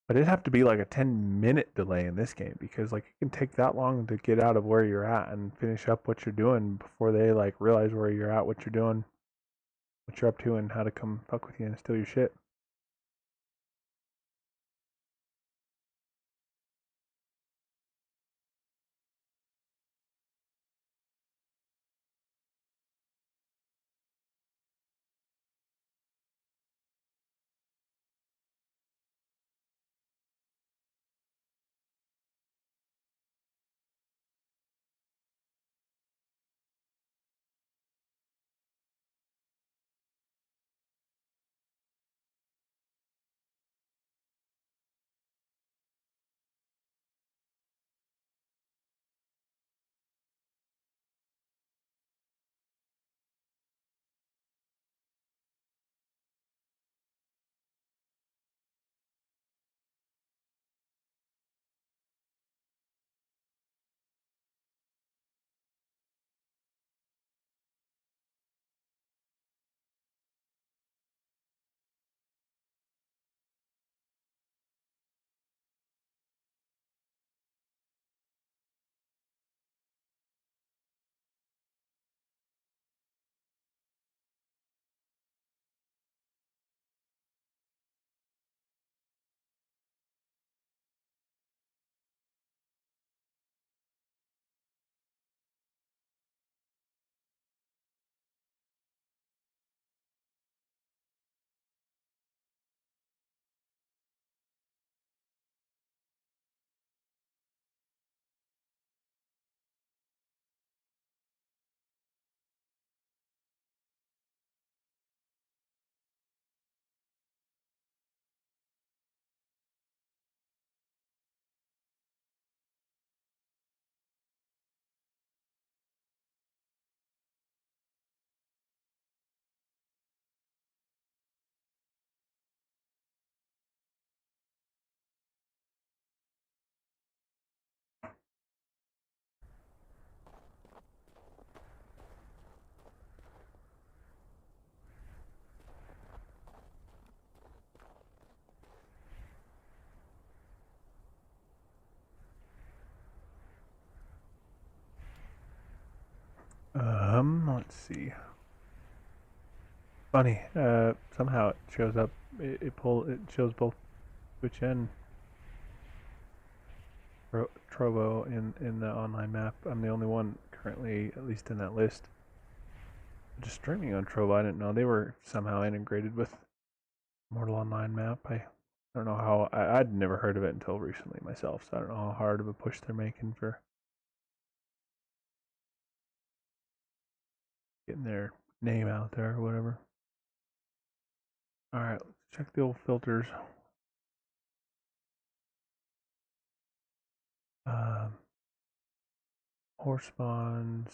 But it'd have to be like a 10-minute delay in this game because like it can take that long to get out of where you're at and finish up what you're doing before they like realize where you're at, what you're doing, what you're up to, and how to come fuck with you and steal your shit. Let's see. Funny. Somehow it shows up. It shows both Twitch and Trovo in the online map. I'm the only one currently, at least in that list. Just streaming on Trovo. I didn't know they were somehow integrated with Mortal Online map. I don't know how. I'd never heard of it until recently myself, so I don't know how hard of a push they're making for getting their name out there or whatever. Alright, let's check the old filters. Horse spawns.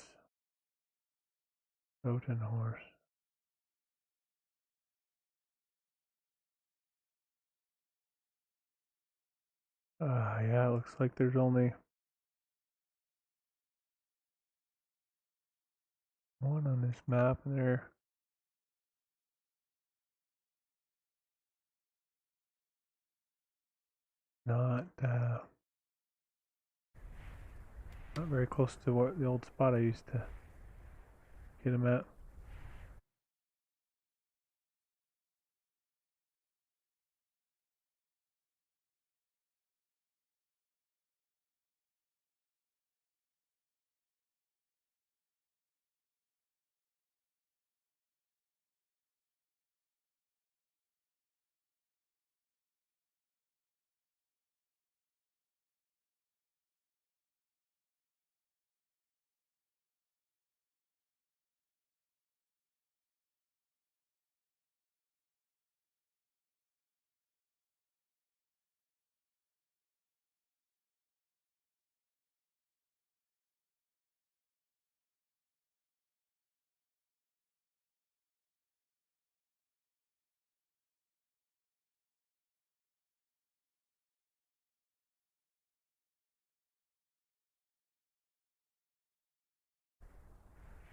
Goat and horse. Yeah, it looks like there's only one on this map, and they're not very close to what the old spot I used to get them at.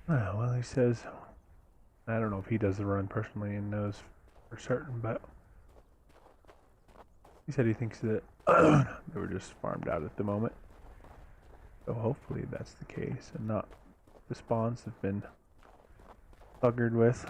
Well, he says, I don't know if he does the run personally and knows for certain, but he said he thinks that they were just farmed out at the moment. So hopefully that's the case and not the spawns have been buggered with.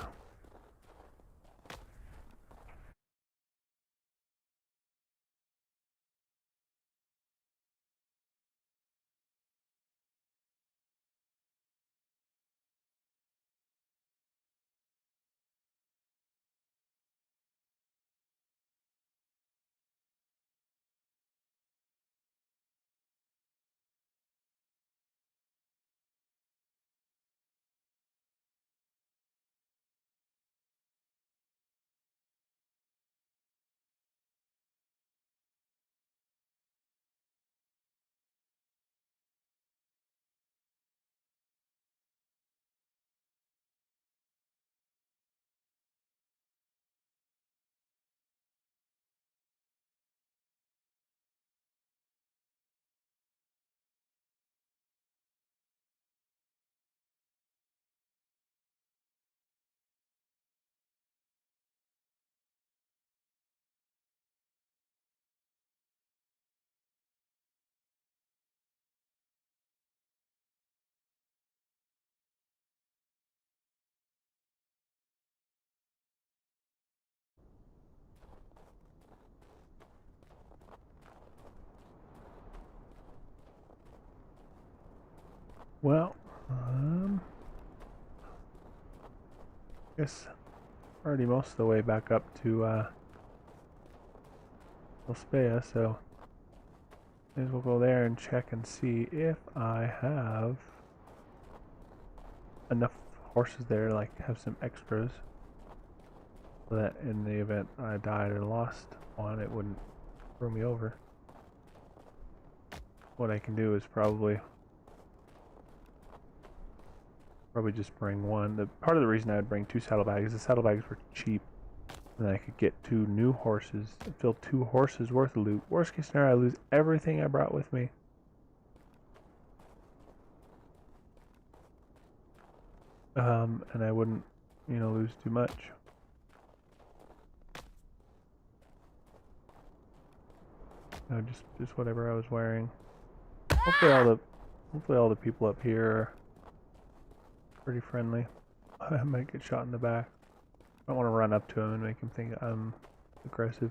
Well, guess already most of the way back up to Spea, so may as well go there and check and see if I have enough horses there, like have some extras, so that in the event I died or lost one, it wouldn't throw me over. What I can do is probably just bring one. Part of the reason I would bring 2 saddlebags is the saddlebags were cheap, and I could get 2 new horses and fill 2 horses worth of loot. Worst case scenario, I lose everything I brought with me. And I wouldn't, lose too much. No, just whatever I was wearing. Hopefully all the people up here pretty friendly. I might get shot in the back. I don't want to run up to him and make him think I'm aggressive.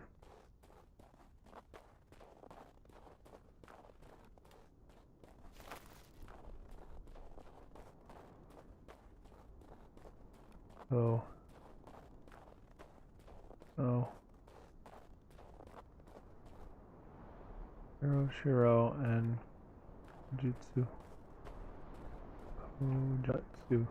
Oh. Oh. Shiro, and Jutsu. Jutsu.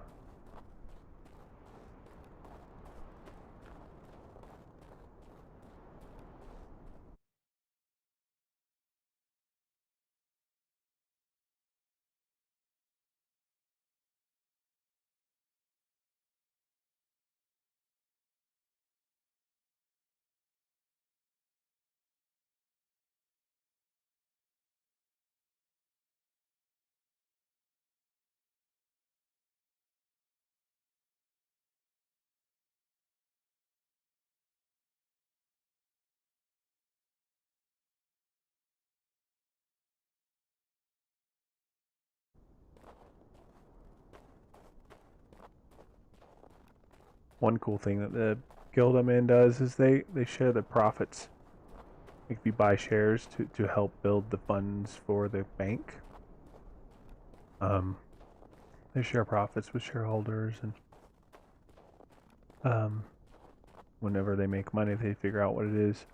One cool thing that the guild I'm in does is they share the profits. Like if you buy shares to help build the funds for the bank. They share profits with shareholders, and whenever they make money, they figure out what it is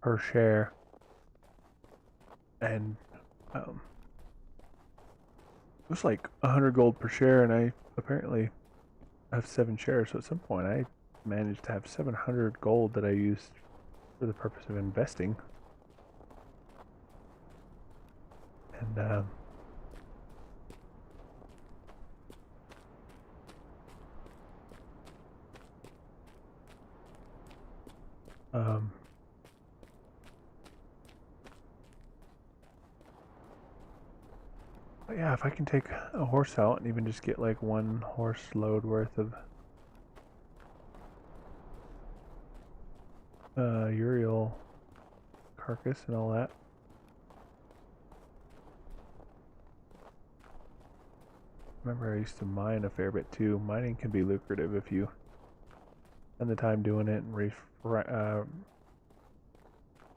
per share, and it was like 100 gold per share, and I apparently have 7 shares. So at some point, I managed to have 700 gold that I used for the purpose of investing, and but yeah, if I can take a horse out and even just get like 1 horse load worth of Uriel carcass and all that. Remember, I used to mine a fair bit too. Mining can be lucrative if you spend the time doing it and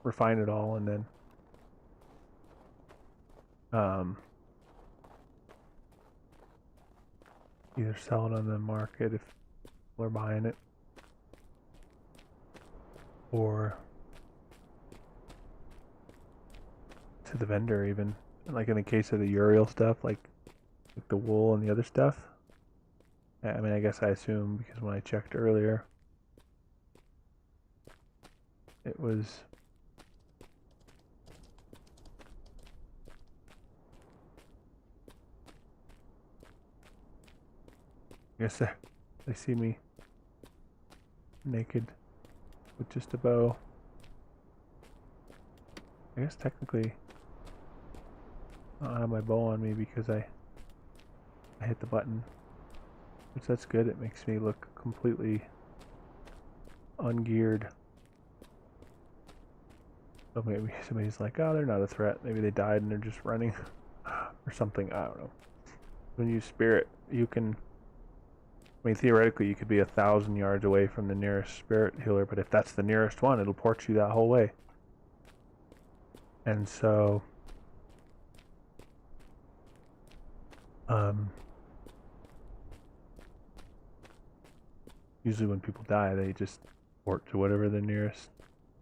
refine it all, and then either sell it on the market if people are buying it, or to the vendor even. Like in the case of the Uriel stuff, like the wool and the other stuff. I mean, I guess I assume because when I checked earlier, it was I guess they see me naked with just a bow. I guess technically I don't have my bow on me because I hit the button, which that's good. It makes me look completely ungeared. So maybe somebody's like, oh, they're not a threat. Maybe they died and they're just running or something. I don't know. When you spirit, you can, I mean, theoretically, you could be 1,000 yards away from the nearest spirit healer, but if that's the nearest one, it'll port you that whole way. And so, usually when people die, they just port to whatever the nearest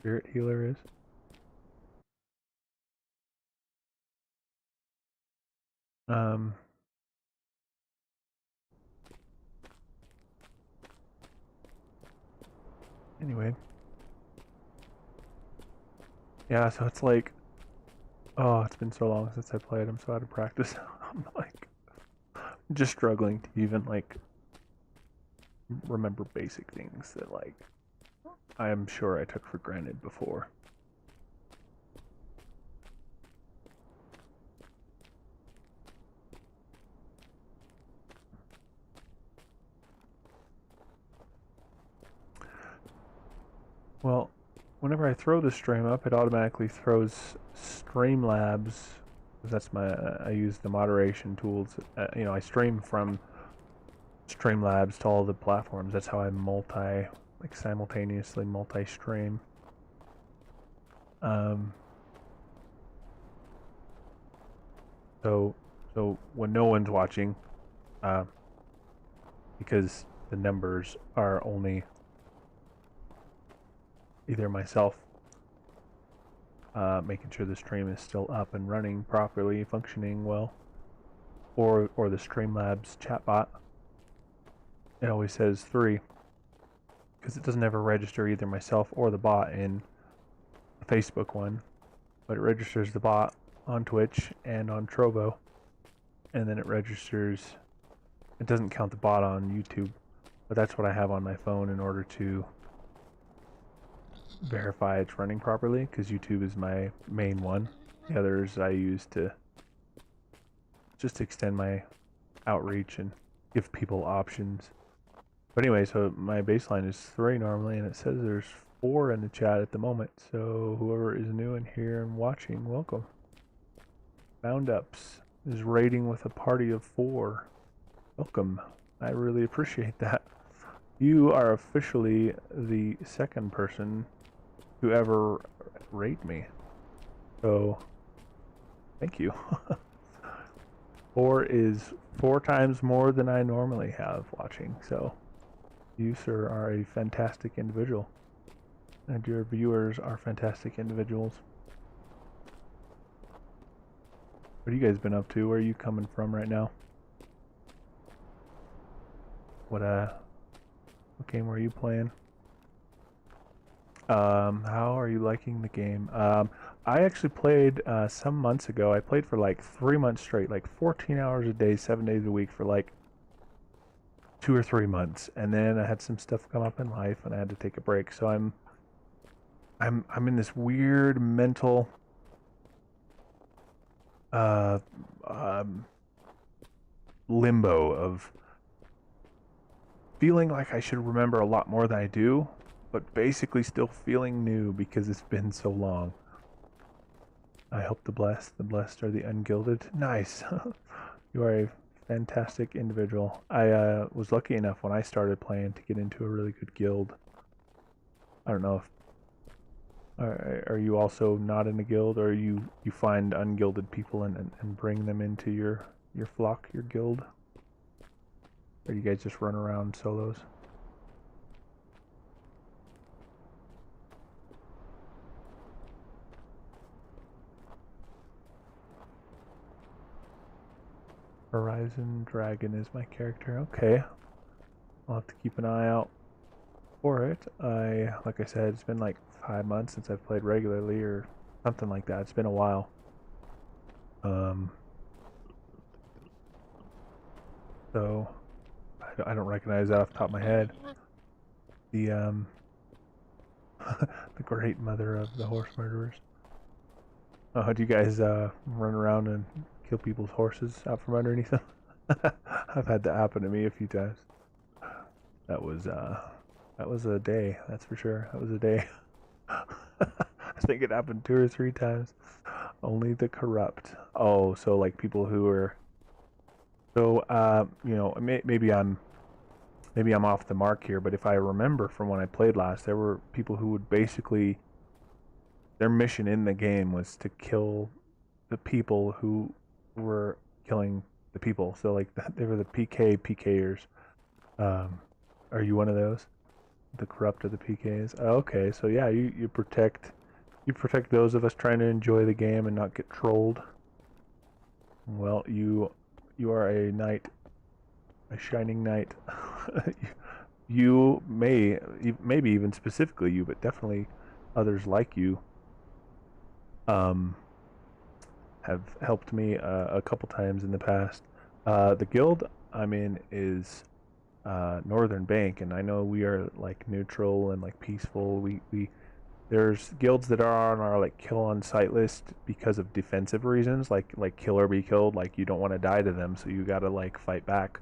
spirit healer is. Anyway. Yeah, so it's like, oh, it's been so long since I played. I'm so out of practice. I'm like, just struggling to even like remember basic things that like I am sure I took for granted before. Well, whenever I throw the stream up, it automatically throws Streamlabs. That's my I use the moderation tools. You know, I stream from Streamlabs to all the platforms. That's how I simultaneously multi-stream. So when no one's watching, because the numbers are only either myself making sure the stream is still up and running properly, functioning well, or the Streamlabs chatbot. It always says 3 because it doesn't ever register either myself or the bot in the Facebook one, but it registers the bot on Twitch and on Trovo, and then it registers. It doesn't count the bot on YouTube, but that's what I have on my phone in order to verify it's running properly, because YouTube is my main one. The others I use to just extend my outreach and give people options. But anyway, so my baseline is 3 normally, and it says there's 4 in the chat at the moment. So whoever is new in here and watching, welcome. Bound Ups is raiding with a party of 4. Welcome. I really appreciate that. You are officially the second person to ever raid me. So, thank you. 4 is 4 times more than I normally have watching. So, you, sir, are a fantastic individual. And your viewers are fantastic individuals. What have you guys been up to? Where are you coming from right now? What game were you playing? How are you liking the game? I actually played some months ago. I played for like 3 months straight, like 14 hours a day, 7 days a week for like 2 or 3 months, and then I had some stuff come up in life, and I had to take a break. So I'm in this weird mental limbo of feeling like I should remember a lot more than I do, but basically still feeling new because it's been so long. I hope the blessed are the ungilded. Nice. You are a fantastic individual. I was lucky enough when I started playing to get into a really good guild. I don't know if are you also not in a guild, or you find ungilded people and bring them into your flock, your guild? Or do you guys just run around solos? Horizon Dragon is my character. Okay. I'll have to keep an eye out for it. Like I said, it's been like 5 months since I've played regularly, or something like that. It's been a while. So I don't recognize that off the top of my head. The the great mother of the horse murderers. Oh, do you guys run around and kill people's horses out from underneath them? I've had that happen to me a few times. That was a day, that's for sure. That was a day. I think it happened 2 or 3 times. Only the corrupt. Oh, so like people who are. So you know, maybe I'm off the mark here, but if I remember from when I played last, there were people who would basically, their mission in the game was to kill the people who were killing the people. So like they were the PKers. Are you one of those? The corrupt of the PKs? Oh, okay, so yeah, you protect those of us trying to enjoy the game and not get trolled. Well, you are a knight, a shining knight. You maybe even specifically you, but definitely others like you have helped me a couple times in the past. The guild I'm in is Northern Bank, and I know we are like neutral and like peaceful. We there's guilds that are on our like kill on sight list because of defensive reasons, like kill or be killed, like you don't want to die to them, so you gotta like fight back.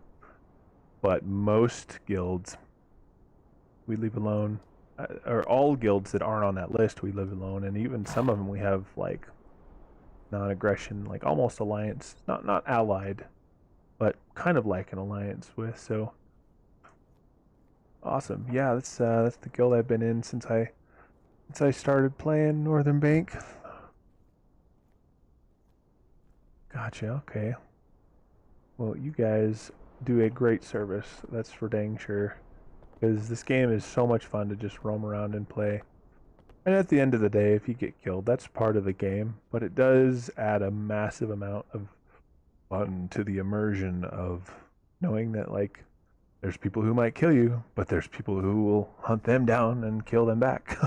But most guilds we leave alone, or all guilds that aren't on that list we leave alone, and even some of them we have like non-aggression, like almost alliance, not allied, but kind of like an alliance with. So Awesome. Yeah, that's the guild I've been in since I started playing Northern Bank. Gotcha. Okay. Well, you guys do a great service. That's for dang sure. Because this game is so much fun to just roam around and play. And at the end of the day, if you get killed, that's part of the game. But it does add a massive amount of fun to the immersion of knowing that, like, there's people who might kill you, but there's people who will hunt them down and kill them back.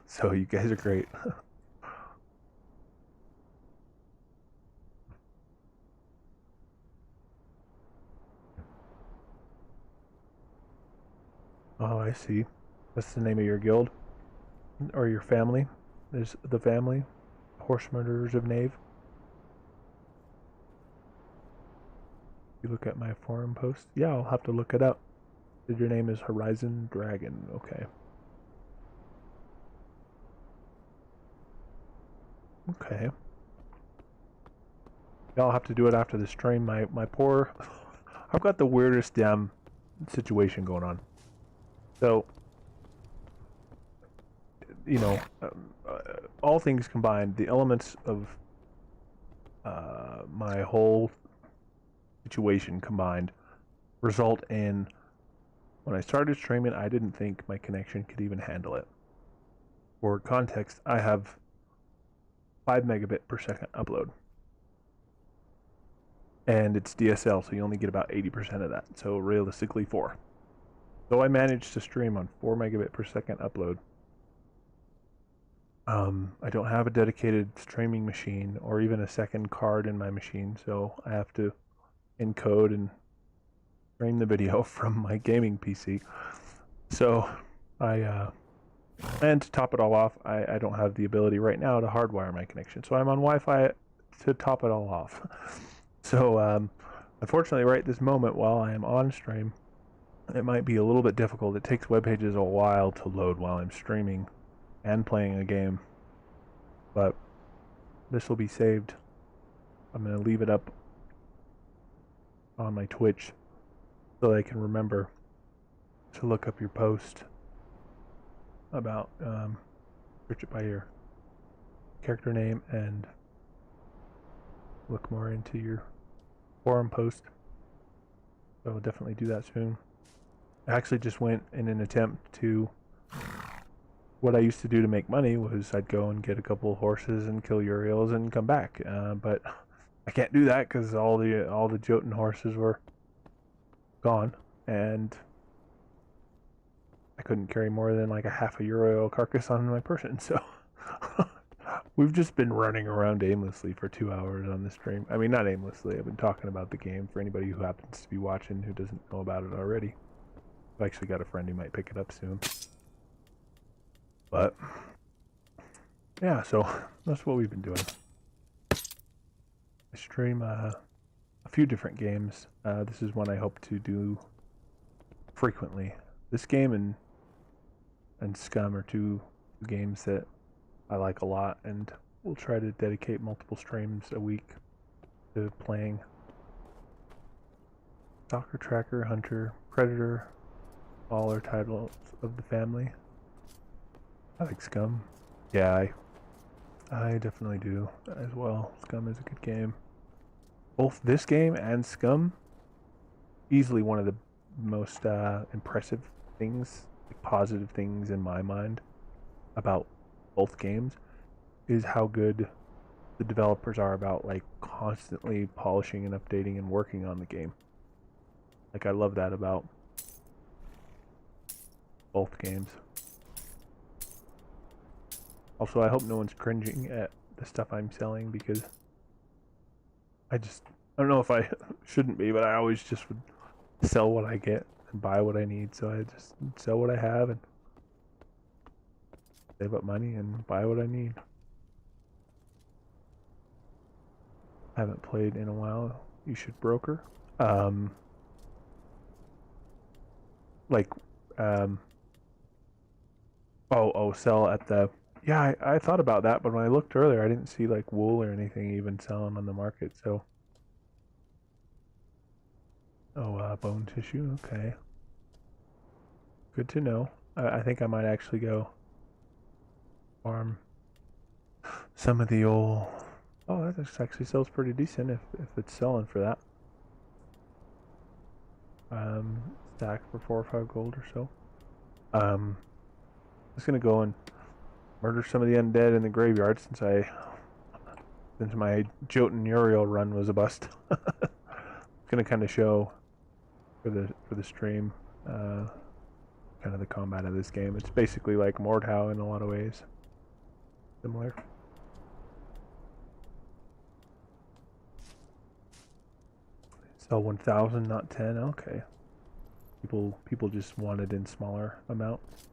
So you guys are great. Oh, I see. What's the name of your guild? Or your family? There's the family? Horse Murderers of Nave. You look at my forum post? Yeah, I'll have to look it up. Your name is Horizon Dragon. Okay. Okay. I'll have to do it after the stream. My poor... I've got the weirdest damn situation going on. So, you know, all things combined, the elements of my whole situation combined result in, when I started streaming, I didn't think my connection could even handle it. For context, I have 5 megabit per second upload. And it's DSL, so you only get about 80% of that. So realistically 4. So I managed to stream on 4 megabit per second upload. I don't have a dedicated streaming machine or even a second card in my machine, so I have to encode and stream the video from my gaming PC. So and to top it all off, I don't have the ability right now to hardwire my connection. So I'm on Wi-Fi to top it all off. So unfortunately, right this moment, while I am on stream, it might be a little bit difficult. It takes web pages a while to load while I'm streaming and playing a game. But this will be saved. I'm going to leave it up on my Twitch so that I can remember to look up your post about search it by your character name and look more into your forum post. So I'll definitely do that soon. I actually just went in an attempt to... What I used to do to make money was I'd go and get a couple of horses and kill Uriels and come back. But I can't do that because all the Jotun horses were gone, and I couldn't carry more than like a half a Uriel carcass on my person. So we've just been running around aimlessly for 2 hours on the stream. I mean, not aimlessly. I've been talking about the game for anybody who happens to be watching who doesn't know about it already. I've actually got a friend who might pick it up soon. But yeah, so that's what we've been doing. I stream a few different games. This is one I hope to do frequently. This game and Scum are two games that I like a lot, and we'll try to dedicate multiple streams a week to playing. Stalker, Tracker, Hunter, Predator, all are titles of the family. I like Scum. Yeah, I definitely do as well. Scum is a good game. Both this game and Scum, easily one of the most impressive things, like positive things in my mind about both games, is how good the developers are about like constantly polishing and updating and working on the game. Like, I love that about both games. Also, I hope no one's cringing at the stuff I'm selling, because I don't know if I shouldn't be, but I always just would sell what I get and buy what I need. So I just sell what I have and save up money and buy what I need. I haven't played in a while. You should broker. Sell at the... Yeah, I thought about that, but when I looked earlier, I didn't see like wool or anything even selling on the market, so... bone tissue, okay. Good to know. I think I might actually go farm some of the old... Oh, that actually sells pretty decent if it's selling for that. Stack for 4 or 5 gold or so. I'm just gonna go and murder some of the undead in the graveyard since my Jotun Uriel run was a bust. Gonna kind of show for the stream kind of the combat of this game. It's basically like Mordhau in a lot of ways. Similar. Sell 1,000, not 10. Okay. People just want it in smaller amounts.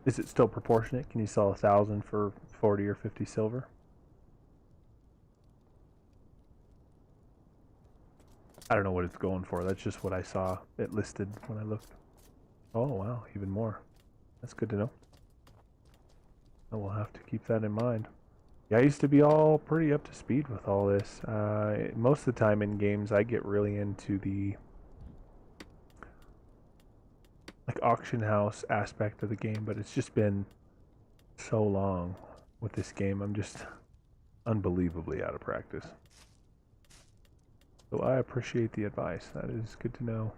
Is it still proportionate? Can you sell 1,000 for 40 or 50 silver? I don't know what it's going for. That's just what I saw it listed when I looked. Oh wow, even more. That's good to know. I will have to keep that in mind. Yeah, I used to be all pretty up to speed with all this. Most of the time in games, I get really into the like auction house aspect of the game, but it's just been so long with this game. I'm just unbelievably out of practice. So I appreciate the advice. That is good to know.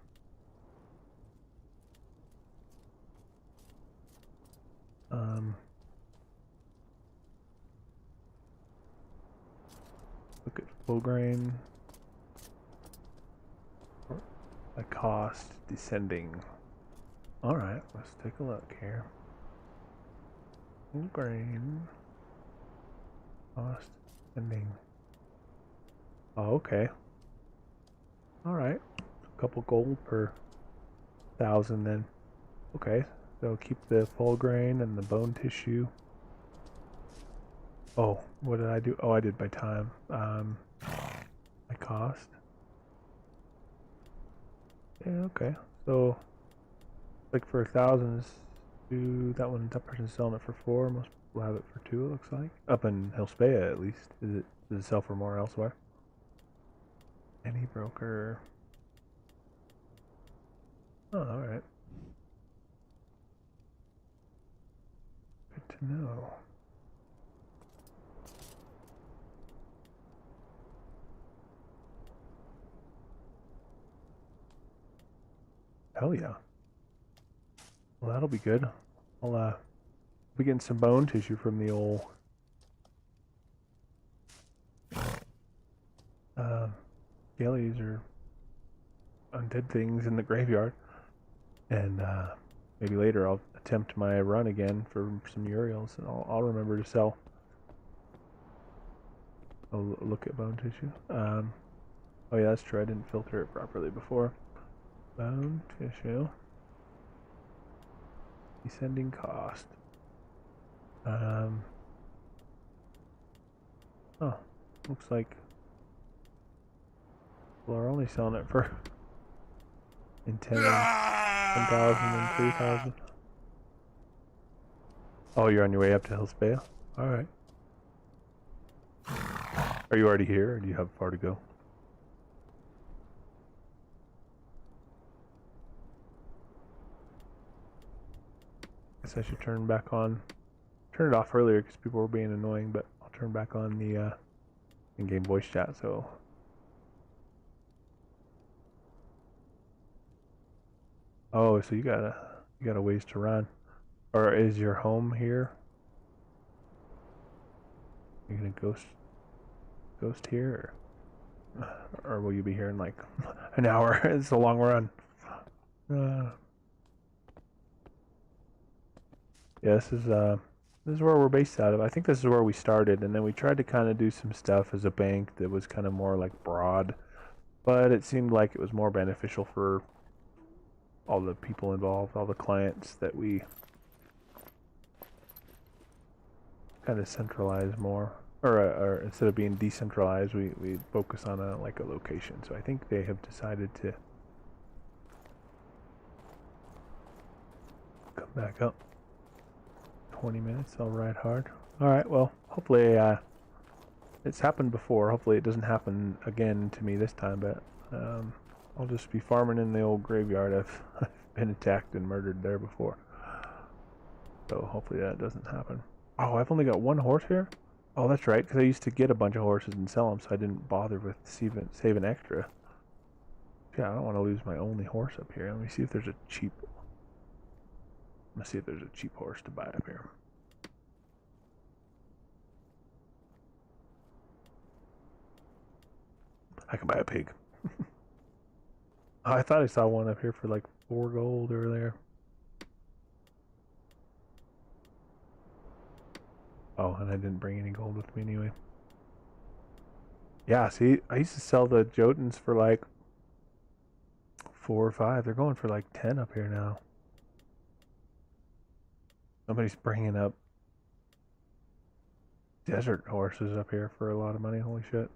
Look at full grain. A cost descending. Alright, let's take a look here. Full grain. Cost descending. Oh, okay. Alright. A couple gold per 1,000 then. Okay. So keep the full grain and the bone tissue. Oh, what did I do? Oh, I did by time. My cost. Yeah, okay. So, like for 1,000 is do that one. That person's selling it for 4. Most people have it for 2. It looks like up in Hilspea at least. Does it sell for more elsewhere? Any broker. Oh, all right. Good to know. Hell yeah. Well, that'll be good. I'll be getting some bone tissue from the old skellies or undead things in the graveyard, and maybe later I'll attempt my run again for some Uriels, and I'll remember to sell. I'll look at bone tissue. Oh yeah, that's true. I didn't filter it properly before. Bone tissue. Descending cost. Oh, looks like people are only selling it for in 10,000 and 3,000. Oh, you're on your way up to Hilspea? Alright. Are you already here, or do you have far to go? Guess I should turn back on. Turn it off earlier because people were being annoying, but I'll turn back on the in-game voice chat. So. Oh, so you got a ways to run, or is your home here? You're gonna ghost here, or will you be here in like an hour? It's a long run. Yeah, this is where we're based out of. I think this is where we started, and then we tried to kind of do some stuff as a bank that was kind of more like broad, but it seemed like it was more beneficial for all the people involved, all the clients, that we kind of centralize more, or instead of being decentralized, we focus on a location. So I think they have decided to come back up. 20 minutes, I'll ride hard. Alright, well, hopefully, it's happened before. Hopefully it doesn't happen again to me this time, but, I'll just be farming in the old graveyard. I've been attacked and murdered there before. So hopefully that doesn't happen. Oh, I've only got one horse here? Oh, that's right, because I used to get a bunch of horses and sell them, so I didn't bother with saving extra. Yeah, I don't want to lose my only horse up here. Let me see if there's a cheap... Let's see if there's a cheap horse to buy up here. I can buy a pig. I thought I saw one up here for like 4 gold earlier. Oh, and I didn't bring any gold with me anyway. Yeah, see, I used to sell the Jotuns for like 4 or 5. They're going for like 10 up here now. Somebody's bringing up desert horses up here for a lot of money. Holy shit.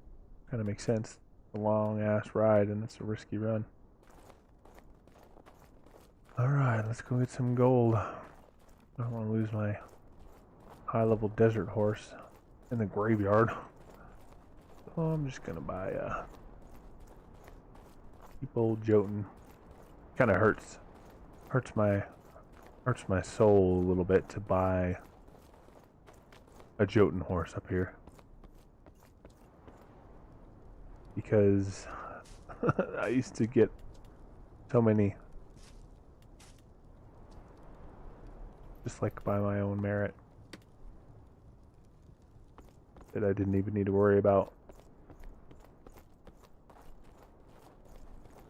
Kind of makes sense. It's a long ass ride and it's a risky run. Alright, let's go get some gold. I don't want to lose my high level desert horse in the graveyard. So I'm just gonna buy a cheap old Jotun. Kinda hurts my soul a little bit to buy a Jotun horse up here. Because I used to get so many just like by my own merit that I didn't even need to worry about.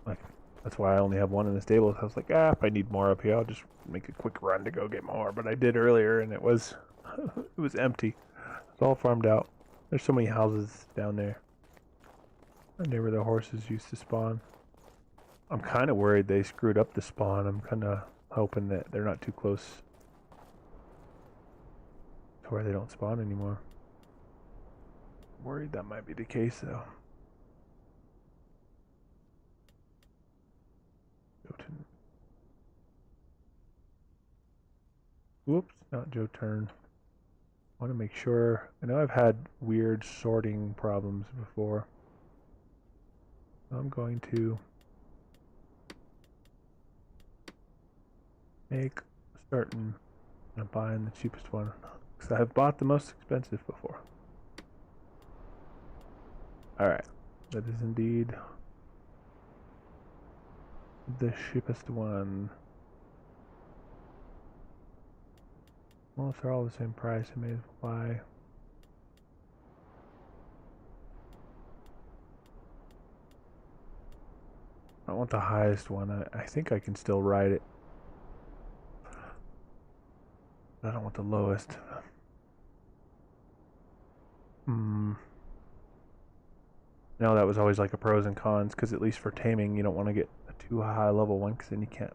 Like, that's why I only have one in the stable. So I was like, if I need more up here, I'll just make a quick run to go get more. But I did earlier, and it was it was empty. It's all farmed out. There's so many houses down there. Near where the horses used to spawn. I'm kind of worried they screwed up the spawn. I'm kind of hoping that they're not too close to where they don't spawn anymore. Worried that might be the case though. Whoops, not Joe turn. I want to make sure. I know I've had weird sorting problems before. I'm going to make certain I'm buying the cheapest one because I've bought the most expensive before. Alright, that is indeed the cheapest one. Well, if they're all the same price, I may as well buy. I want the highest one. I think I can still ride it. I don't want the lowest. No, that was always like a pros and cons, because at least for taming, you don't want to get a too high level one, because then you can't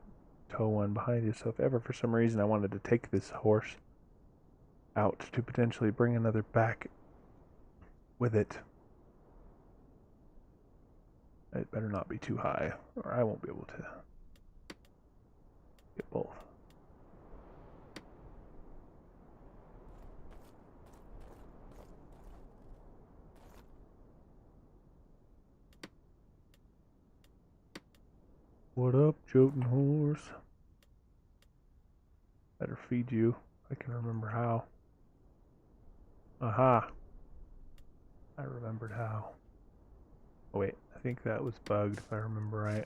tow one behind you. So if ever for some reason I wanted to take this horse out to potentially bring another back with it, it better not be too high, or I won't be able to get both. What up, Jotun horse? Better feed you. I can remember how. Aha! I remembered how. Oh wait, I think that was bugged if I remember right.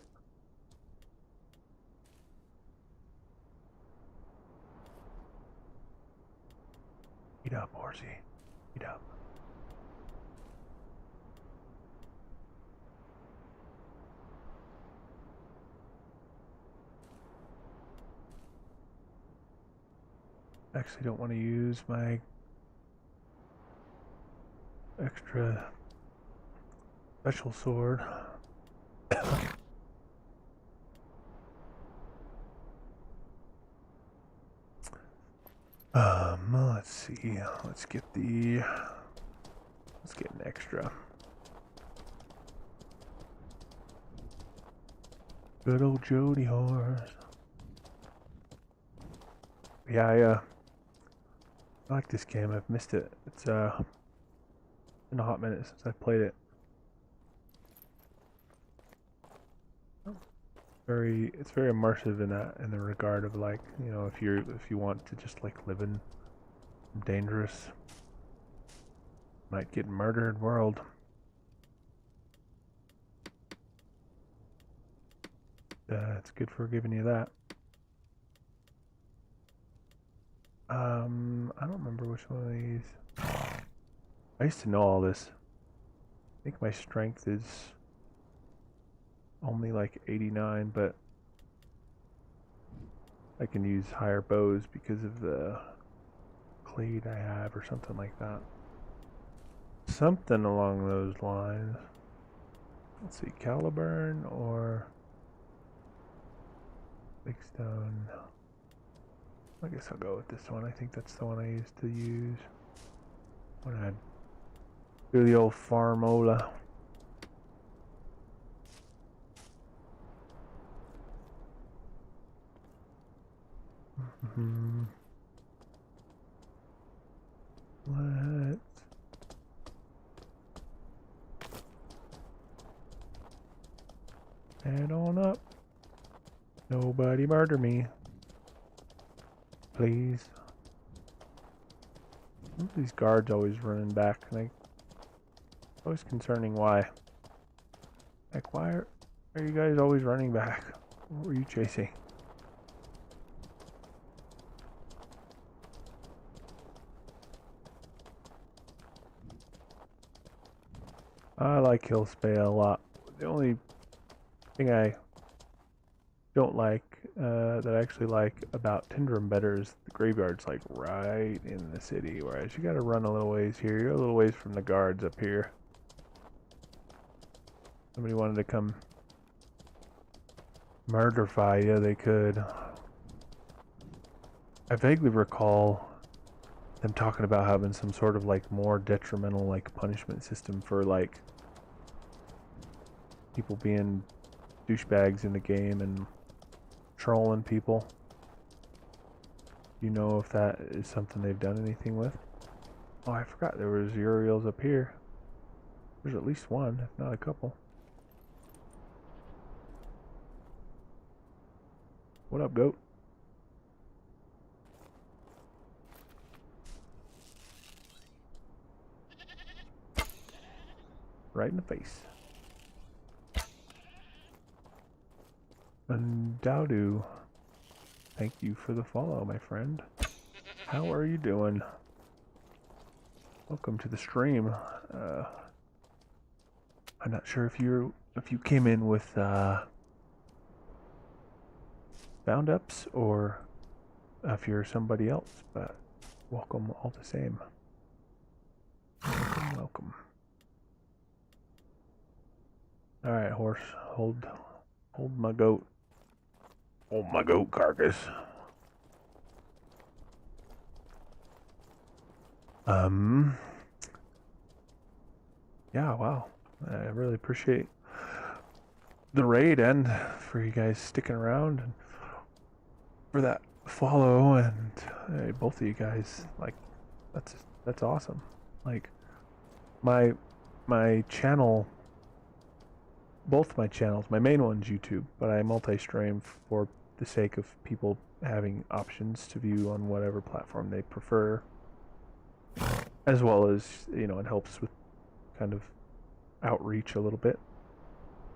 Eat up, horsey. Eat up. Actually don't want to use my extra special sword. Let's see. Let's get an extra. Good old Jody horse. Yeah, I like this game. I've missed it. It's been a hot minute since I played it. Oh, It's very immersive in the regard of like, you know, if you want to just like live in a dangerous, might get murdered world. It's good for giving you that. I don't remember which one of these. I used to know all this. I think my strength is only like 89, but I can use higher bows because of the clade I have or something like that. Something along those lines. Let's see, Caliburn or Big Stone. I guess I'll go with this one. I think that's the one I used to use when I do the old farmola. Let's head on up. Nobody murder me, please. These guards always running back, like, always concerning why. Like, why are you guys always running back? What were you chasing? I like Hillspay a lot. The only thing I don't like, that I actually like about Tindrum better is the graveyard's like right in the city, whereas you gotta run a little ways here. You're a little ways from the guards up here. Somebody wanted to come murderify you, they could. I vaguely recall them talking about having some sort of like more detrimental like punishment system for like people being douchebags in the game and trolling people. You know if that is something they've done anything with? Oh, I forgot there was Uriels up here. There's at least one, if not a couple. What up, goat? Right in the face. And Dowdu, thank you for the follow, my friend. How are you doing? Welcome to the stream. I'm not sure if you came in with bound ups or if you're somebody else, but welcome all the same. Welcome, welcome. All right, horse, hold my goat. Hold my goat carcass. Yeah, wow. I really appreciate the raid and for you guys sticking around and for that follow, and both of you guys, like, that's awesome. Like, my channel, both my channels, my main one's YouTube, but I multi-stream for the sake of people having options to view on whatever platform they prefer, as well as, you know, it helps with kind of outreach a little bit,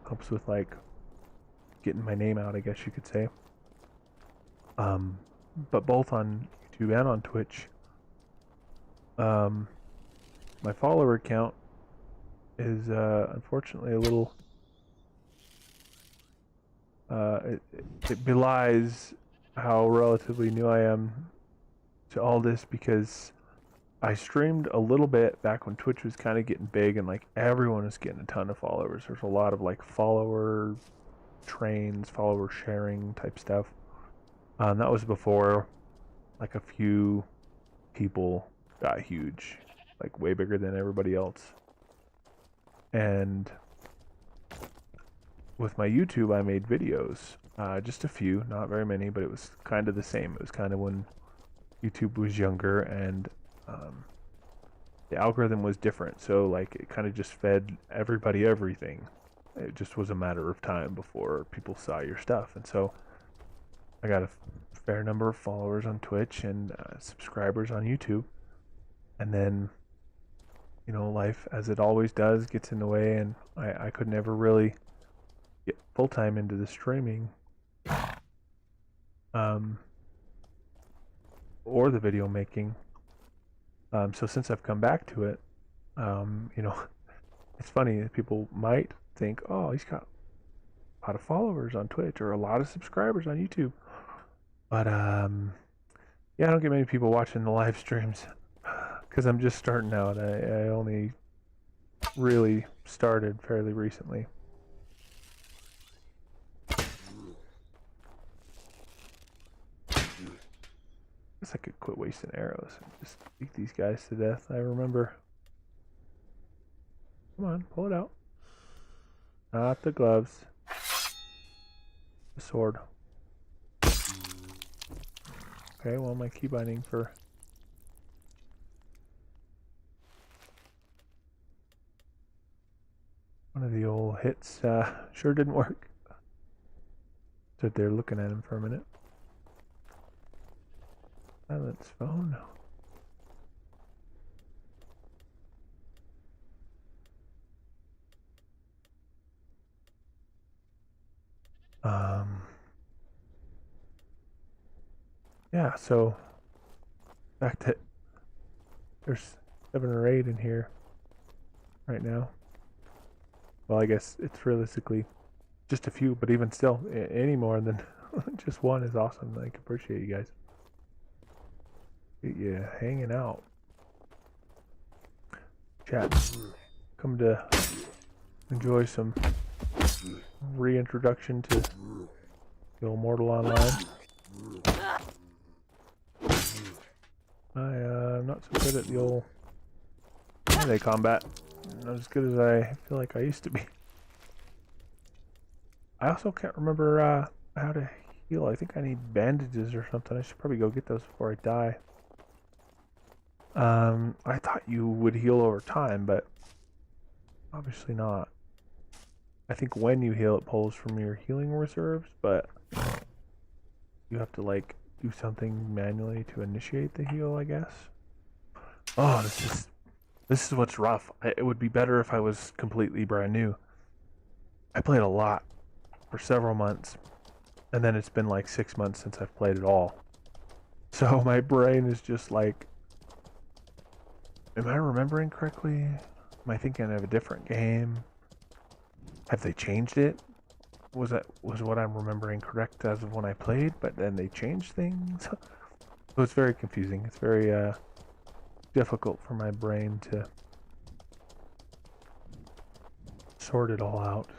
helps with like getting my name out, I guess you could say. But both on YouTube and on Twitch, my follower count is unfortunately a little it belies how relatively new I am to all this, because I streamed a little bit back when Twitch was kind of getting big and like everyone was getting a ton of followers. There's a lot of like follower trains, follower sharing type stuff. That was before like a few people got huge, like way bigger than everybody else. And with my YouTube, I made videos, just a few, not very many, but it was kind of the same. It was kind of when YouTube was younger and the algorithm was different, so like it kind of just fed everybody everything. It just was a matter of time before people saw your stuff. And so I got a fair number of followers on Twitch and subscribers on YouTube. And then, you know, life, as it always does, gets in the way, and I could never really get full-time into the streaming or the video making. So since I've come back to it, you know, it's funny, people might think, oh, he's got a lot of followers on Twitch or a lot of subscribers on YouTube. But yeah, I don't get many people watching the live streams because I'm just starting out. I only really started fairly recently. I guess I could quit wasting arrows and just beat these guys to death. I remember. Come on, pull it out. Not the gloves. The sword. Okay, well, my key binding for one of the old hits sure didn't work. Stood there looking at him for a minute. Silence phone. Yeah, so back to there's 7 or 8 in here right now. Well, I guess it's realistically just a few, but even still, any more than just one is awesome. I appreciate you guys. Yeah, hanging out. Chat, come to enjoy some reintroduction to the old Mortal Online. I'm not so good at the old melee combat. Not as good as I feel like I used to be. I also can't remember how to heal. I think I need bandages or something. I should probably go get those before I die. I thought you would heal over time, but obviously not. I think when you heal, it pulls from your healing reserves, but you have to like do something manually to initiate the heal, I guess. Oh, this is what's rough. It would be better if I was completely brand new. I played a lot for several months, and then it's been like 6 months since I've played at all. So my brain is just like, am I remembering correctly? Am I thinking of a different game? Have they changed it? Was what I'm remembering correct as of when I played, but then they changed things? So it's very confusing. It's very difficult for my brain to sort it all out.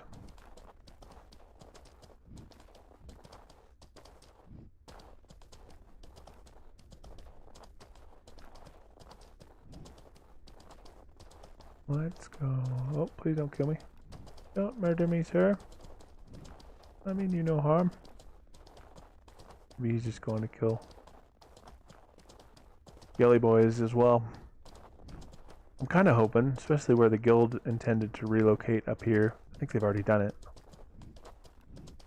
Let's go. Oh, please don't kill me. Don't murder me, sir. I mean you no harm. Maybe he's just going to kill Yelly boys as well. I'm kind of hoping, especially where the guild intended to relocate up here. I think they've already done it.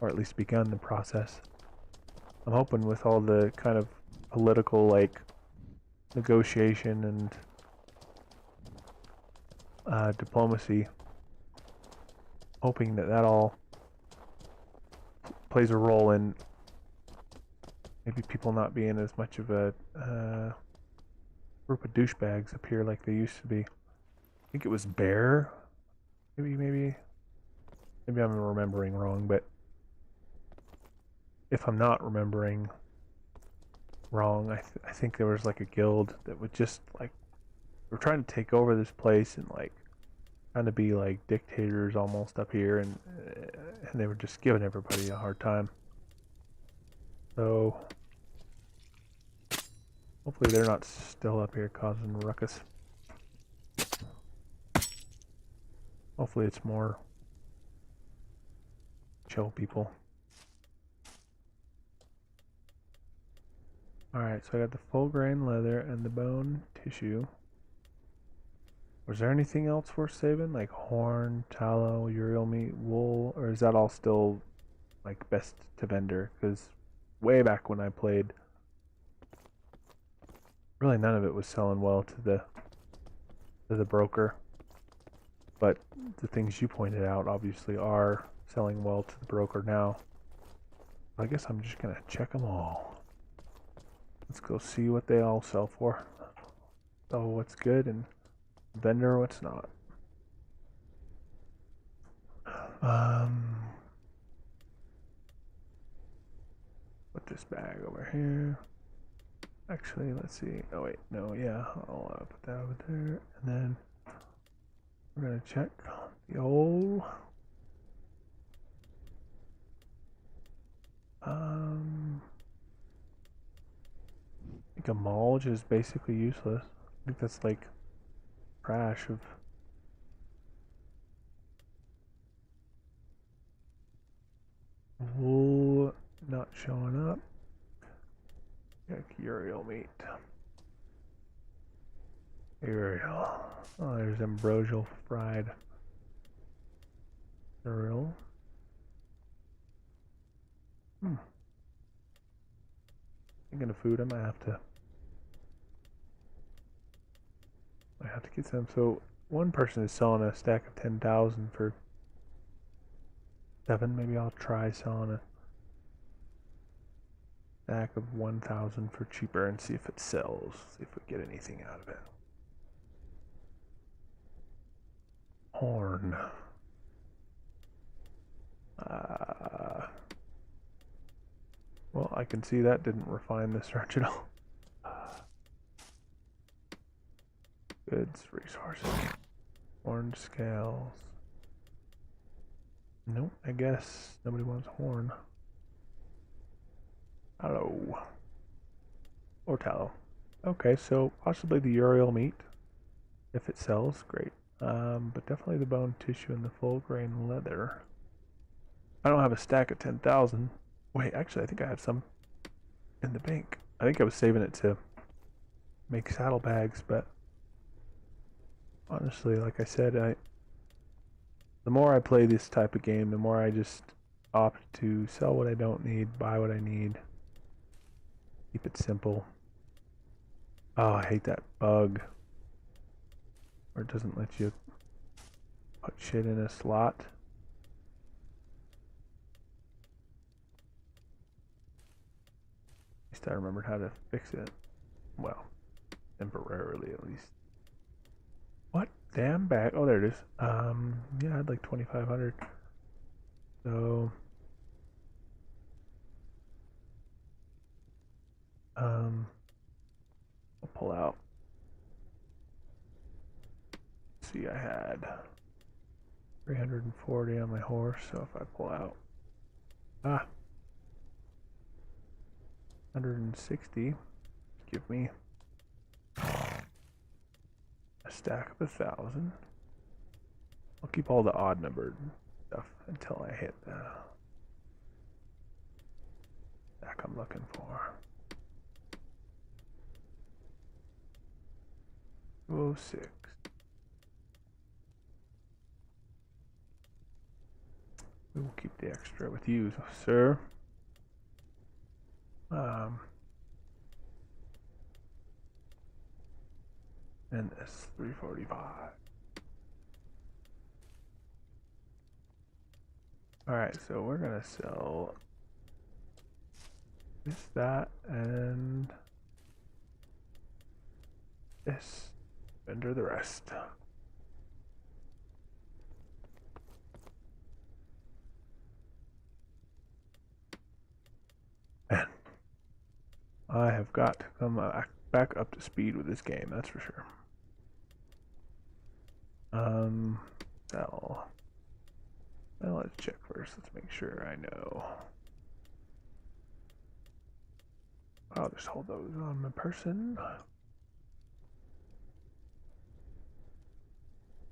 Or at least begun the process. I'm hoping with all the kind of political, like, negotiation and diplomacy, hoping that all plays a role in maybe people not being as much of a group of douchebags up here like they used to be. I think it was Bear. Maybe I'm remembering wrong, but if I'm not remembering wrong, I think there was like a guild that would just like, we're trying to take over this place and like trying to be like dictators almost up here, and they were just giving everybody a hard time. So hopefully they're not still up here causing a ruckus. Hopefully it's more chill people. Alright, so I got the full grain leather and the bone tissue. Was there anything else worth saving? Like horn, tallow, uriel meat, wool? Or is that all still like best to vendor? Because way back when I played, really none of it was selling well to the broker. But the things you pointed out obviously are selling well to the broker now. I guess I'm just gonna check them all. Let's go see what they all sell for. Oh, what's good and vendor, what's not. Put this bag over here. Actually, let's see. Oh wait, no, yeah, I'll put that over there, and then we're gonna check the old. I think a mulch is basically useless. I think that's like trash of. Wool not showing up. Check Uriel meat. Uriel. Oh, there's ambrosial fried Uriel. Thinking of food, I might have to get some. So one person is selling a stack of 10,000 for 7. Maybe I'll try selling a stack of 1,000 for cheaper and see if it sells. See if we get anything out of it. Horn. Well, I can see that didn't refine the search at all. Goods, resources, horn scales. Nope, I guess nobody wants horn. Tallow. Or tallow. Okay, so possibly the Uriel meat. If it sells, great. But definitely the bone tissue and the full grain leather. I don't have a stack of 10,000. Wait, actually, I think I have some in the bank. I think I was saving it to make saddlebags, but honestly, like I said, the more I play this type of game, the more I just opt to sell what I don't need, buy what I need, keep it simple. Oh, I hate that bug. Or it doesn't let you put shit in a slot. At least I remembered how to fix it. Well, temporarily at least. What? Damn bag. Oh, there it is. Yeah, I'd like 2,500. So, I'll pull out. Let's see, I had 340 on my horse, so if I pull out, 160, give me a stack of 1,000. I'll keep all the odd numbered stuff until I hit the stack I'm looking for. 206. We will keep the extra with you, sir. And this 345. Alright, so we're gonna sell this, that, and this. Vendor the rest. Man, I have got to come back up to speed with this game, that's for sure. Sell. Well, let's check first. Let's make sure I know. I'll just hold those on my person.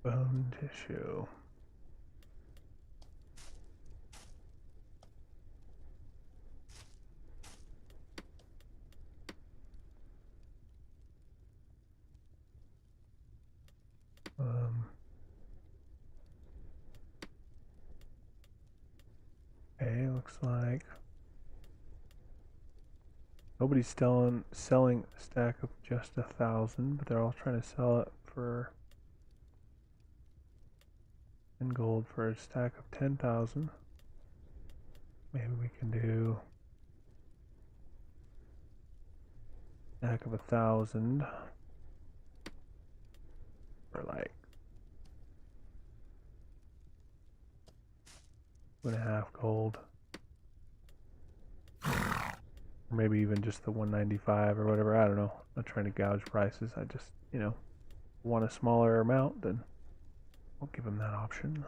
Bone tissue. looks like nobody's selling a stack of just 1,000, but they're all trying to sell it for 10 gold for a stack of 10,000. Maybe we can do a stack of 1,000 for like 2.5 gold. Or maybe even just the 195 or whatever. I don't know. I'm not trying to gouge prices. I just, want a smaller amount, then I'll give them that option.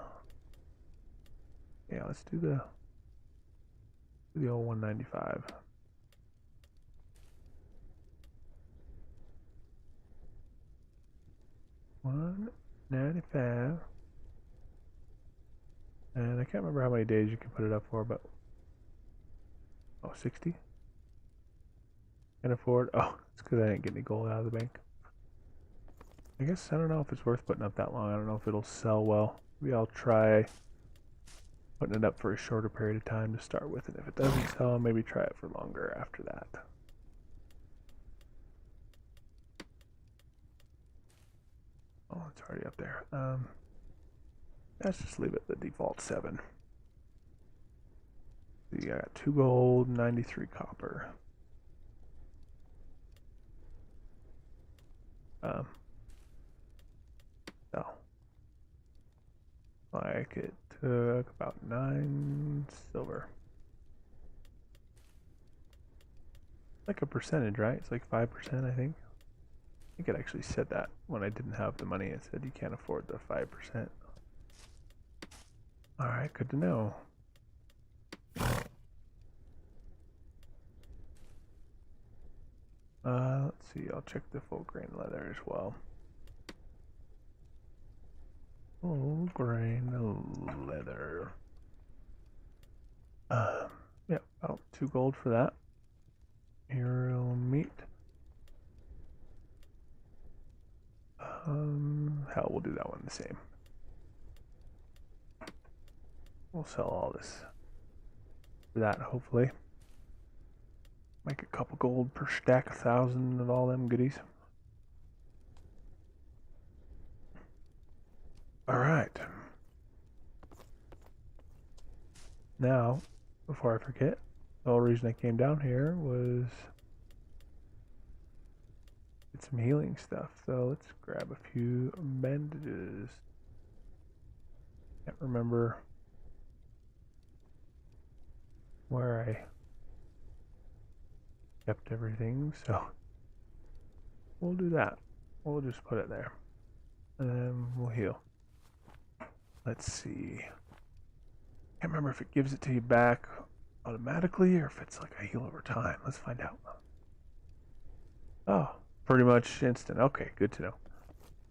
Yeah, let's do the old 195. $195. And I can't remember how many days you can put it up for, but 60? Can't afford. Oh, it's because I didn't get any gold out of the bank. I guess I don't know if it's worth putting up that long. I don't know if it'll sell well. Maybe I'll try putting it up for a shorter period of time to start with, and if it doesn't sell, maybe try it for longer after that. Oh, it's already up there. Let's just leave it the default 7. You got 2 gold, 93 copper. So, like it took about 9 silver. Like a percentage, right? It's like 5%, I think. I think it actually said that when I didn't have the money. It said you can't afford the 5%. Alright, good to know. Let's see, I'll check the full grain leather as well. Full grain leather. Yeah, about 2 gold for that. Hero meat. Hell, we'll do that one the same. We'll sell all this for that, hopefully. Make a couple gold per stack, 1,000 of all them goodies. Alright. Now, before I forget, the whole reason I came down here was get some healing stuff. So let's grab a few bandages. Can't remember where I kept everything, so we'll do that. We'll just put it there. And then we'll heal. Let's see. Can't remember if it gives it to you back automatically or if it's like a heal over time. Let's find out. Oh, pretty much instant. Okay, good to know.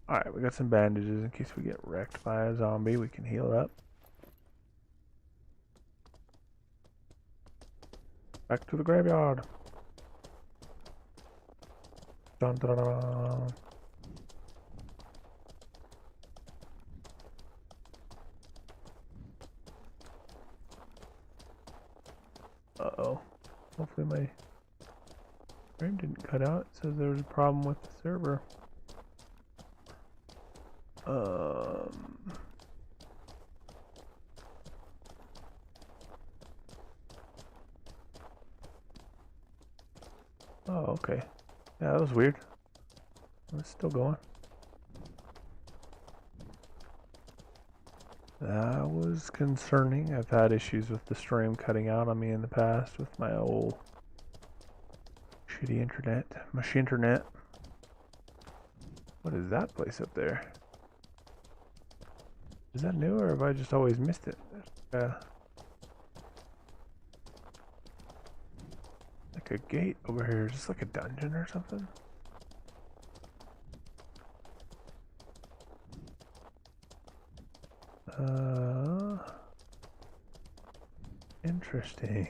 Alright, we got some bandages in case we get wrecked by a zombie. We can heal up. Back to the graveyard. Dun, dun, dun, dun. Uh-oh. Hopefully my frame didn't cut out. It says there was a problem with the server. Oh, okay. Yeah, that was weird. It's still going. That was concerning. I've had issues with the stream cutting out on me in the past with my old shitty internet. Mushy internet. What is that place up there? Is that new or have I just always missed it? Like a gate over here. Is this like a dungeon or something? Interesting.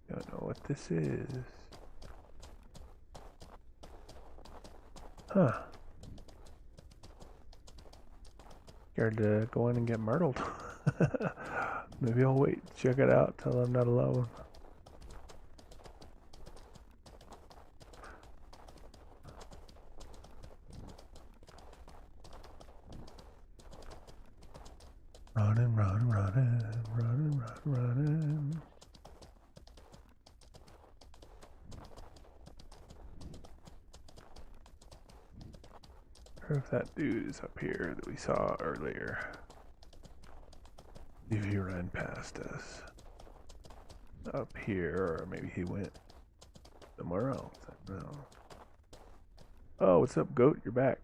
Don't know what this is. Huh. Scared to go in and get murdered. Maybe I'll wait, check it out till I'm not alone. Running, running, running, running, running, running. I wonder if that dude is up here that we saw earlier. If he ran past us. Up here, or maybe he went somewhere else. I don't know. Oh, what's up, goat? You're back.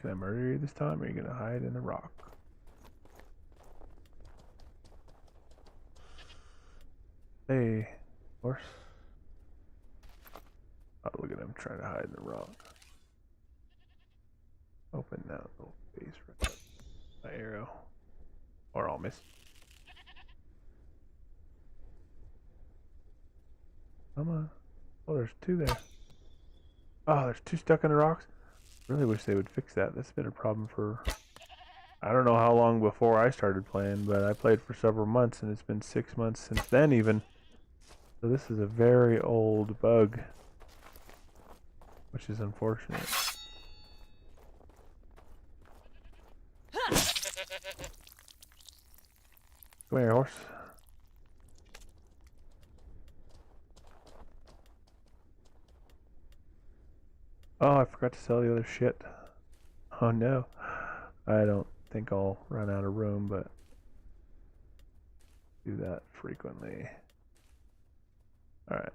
Can I murder you this time, or are you gonna hide in a rock? Hey, horse. Oh, look at him trying to hide in the rock. Open that little face right up. My arrow. Or I'll miss. Come on. Oh, there's two there. Oh, there's two stuck in the rocks. Really wish they would fix that. That's been a problem for... I don't know how long before I started playing, but I played for several months, and it's been 6 months since then even. So this is a very old bug, which is unfortunate. Come here, horse. Oh, I forgot to sell the other shit. Oh no. I don't think I'll run out of room, but do that frequently. Alright.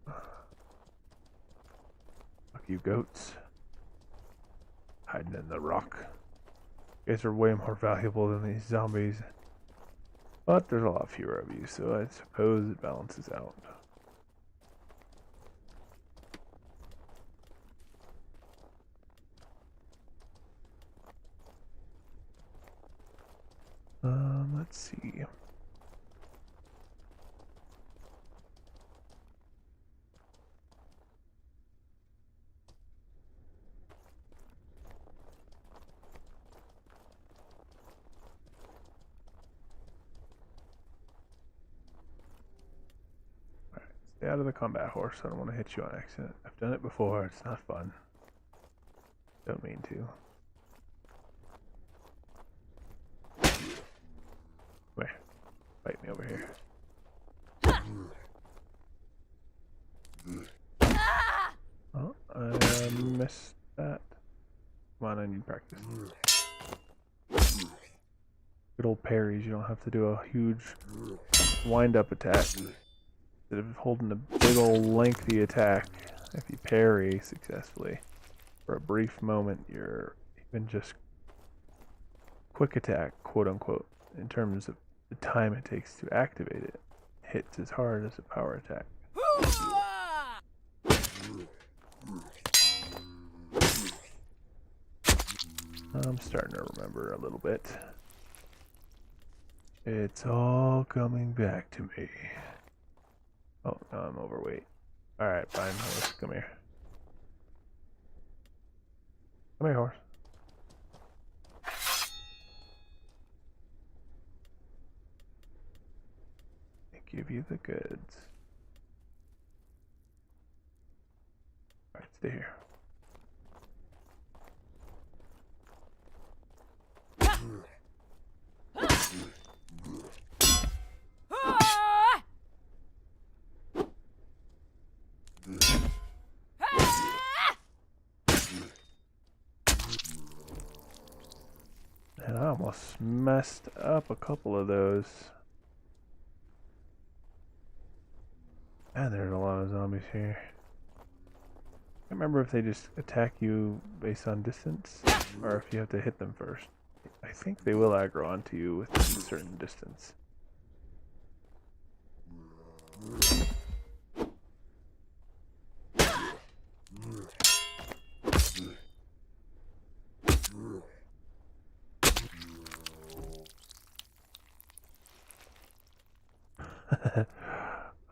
Fuck you, goats. Hiding in the rock. You guys are way more valuable than these zombies. But there's a lot fewer of you, so I suppose it balances out. Let's see. Stay out of the combat, horse. I don't want to hit you on accident. I've done it before. It's not fun. Don't mean to. Come here. Fight me over here. Oh, I missed that. Come on, I need practice. Good old parries. You don't have to do a huge wind-up attack. Instead of holding a big old lengthy attack, if you parry successfully for a brief moment, you're even just quick attack, quote unquote, in terms of the time it takes to activate it, hits as hard as a power attack. I'm starting to remember a little bit. It's all coming back to me. Oh, no, I'm overweight. Alright, fine, horse, come here. Come here, horse. I give you the goods. Alright, stay here. And I almost messed up a couple of those. And there's a lot of zombies here. I can't remember if they just attack you based on distance, or if you have to hit them first. I think they will aggro onto you with a certain distance.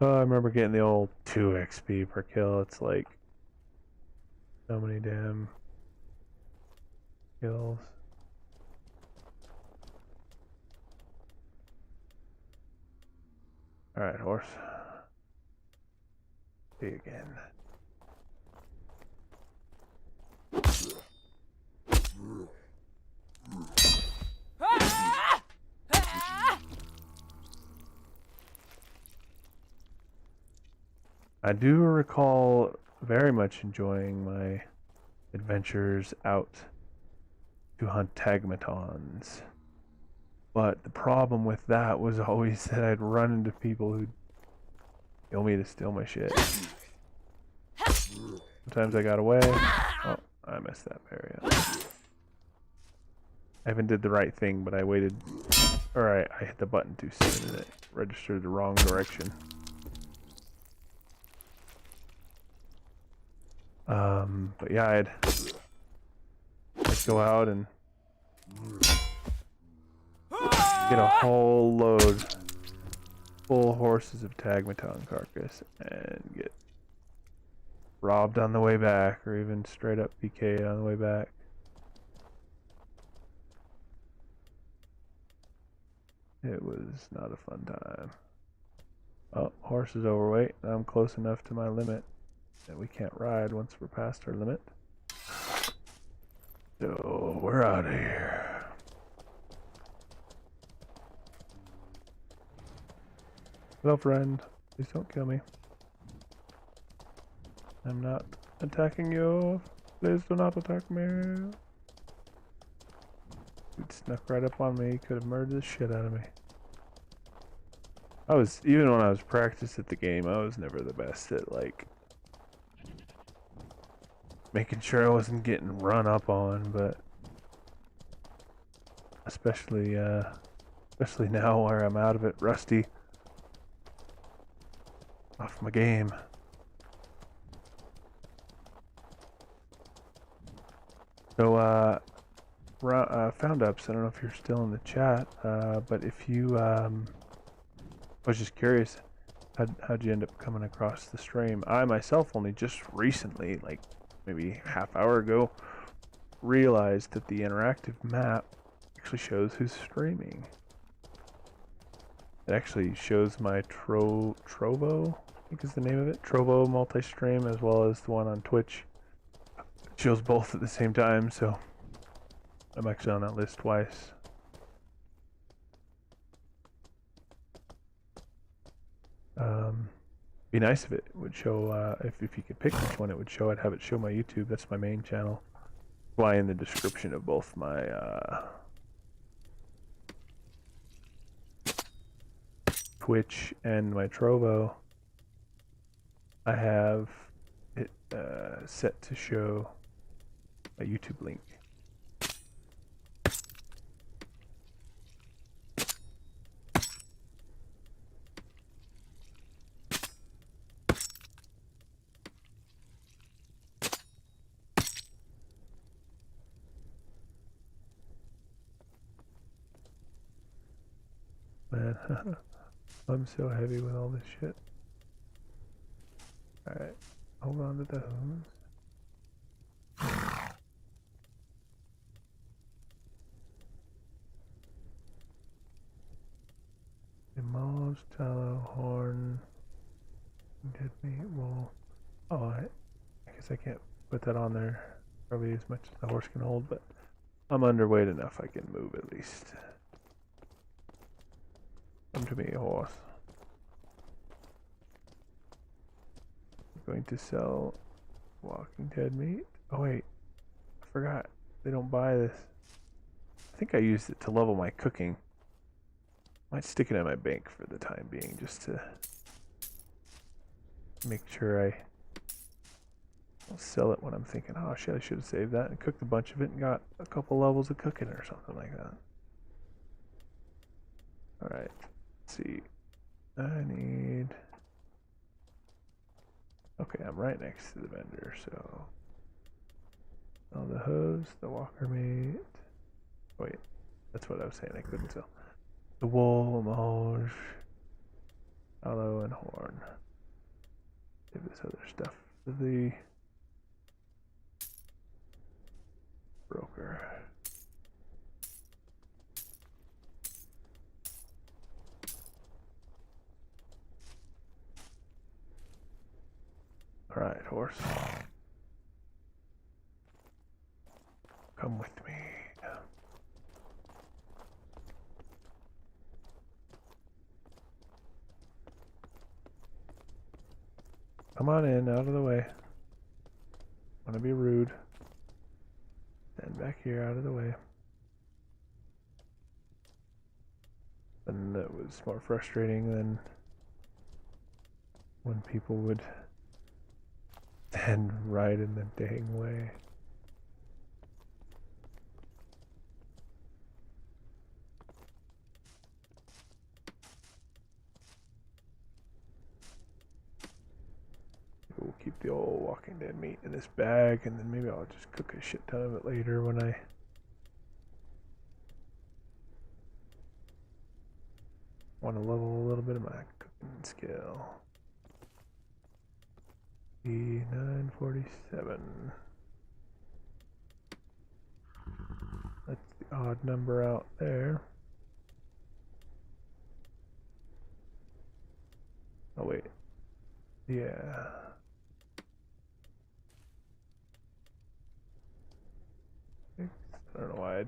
Oh, I remember getting the old 2 XP per kill. It's like so many damn kills. Alright, horse. See you again. I do recall very much enjoying my adventures out to hunt tagmatons. But the problem with that was always that I'd run into people who'd kill me to steal my shit. Sometimes I got away. Oh, I messed that berry up. I even did the right thing, but I waited. Alright, I hit the button too soon and it registered the wrong direction. But yeah, I'd go out and get a whole load, full horses of tagmaton carcass, and get robbed on the way back, or even straight up PK'd on the way back. It was not a fun time. Oh, horse is overweight. I'm close enough to my limit that we can't ride once we're past our limit. So we're out of here. Hello, friend. Please don't kill me. I'm not attacking you. Please do not attack me. Dude snuck right up on me. Could have murdered the shit out of me. Even when I was practiced at the game, I was never the best at, like, making sure I wasn't getting run up on, but especially now where I'm out of it, rusty off my game. So, Found Ups, I don't know if you're still in the chat, but if you, I was just curious, how'd you end up coming across the stream? I myself only just recently, like maybe half hour ago, realized that the interactive map actually shows who's streaming. It actually shows my Trovo, I think is the name of it, Trovo multi-stream, as well as the one on Twitch. It shows both at the same time, so I'm actually on that list twice. Be nice if it would show, if you could pick which one it would show, I'd have it show my YouTube. That's my main channel. Why in the description of both my Twitch and my Trovo, I have it set to show a YouTube link. Man, I'm so heavy with all this shit. Alright, hold on to the hose. Demolished, tallow, horn, dead meat, wool. Oh, I guess I can't put that on there probably as much as the horse can hold, but I'm underweight enough I can move at least. Come to me, horse. I'm going to sell walking dead meat. Oh wait, I forgot. They don't buy this. I think I used it to level my cooking. Might stick it in my bank for the time being, just to make sure I'll sell it when I'm thinking, oh shit, I should have saved that and cooked a bunch of it and got a couple levels of cooking or something like that. Alright, let's see. I need... Okay, I'm right next to the vendor, so... Oh, the hose, the walker meat... Wait, that's what I was saying I couldn't sell. The wool, mulch, aloe, and horn. Give this other stuff to the broker. Alright, horse. Come with me. Come on in, out of the way. Wanna be rude. Stand back here, out of the way. And that was more frustrating than when people would stand right in the dang way. We'll keep the old Walking Dead meat in this bag, and then maybe I'll just cook a shit ton of it later when I want to level a little bit of my cooking skill. E947. That's the odd number out there. Oh wait. Yeah. I don't know why I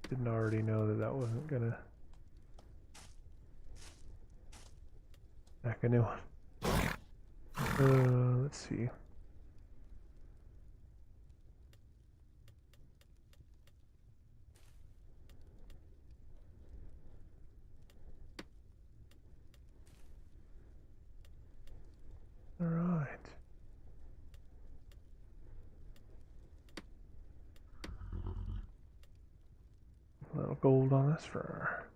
didn't already know that that wasn't gonna pack a new one. Let's see. All right. A little gold on us for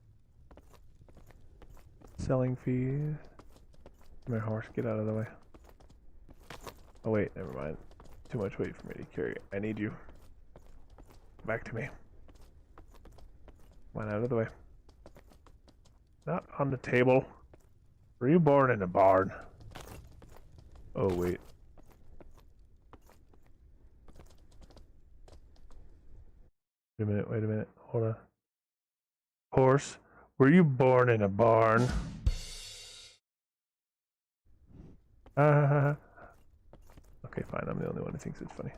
selling fees. My horse, get out of the way. Oh wait, never mind. Too much weight for me to carry. I need you. Back to me. Come on, out of the way. Not on the table. Were you born in a barn? Oh wait. Wait a minute. Hold on. Horse, were you born in a barn? Okay, fine. I'm the only one who thinks it's funny.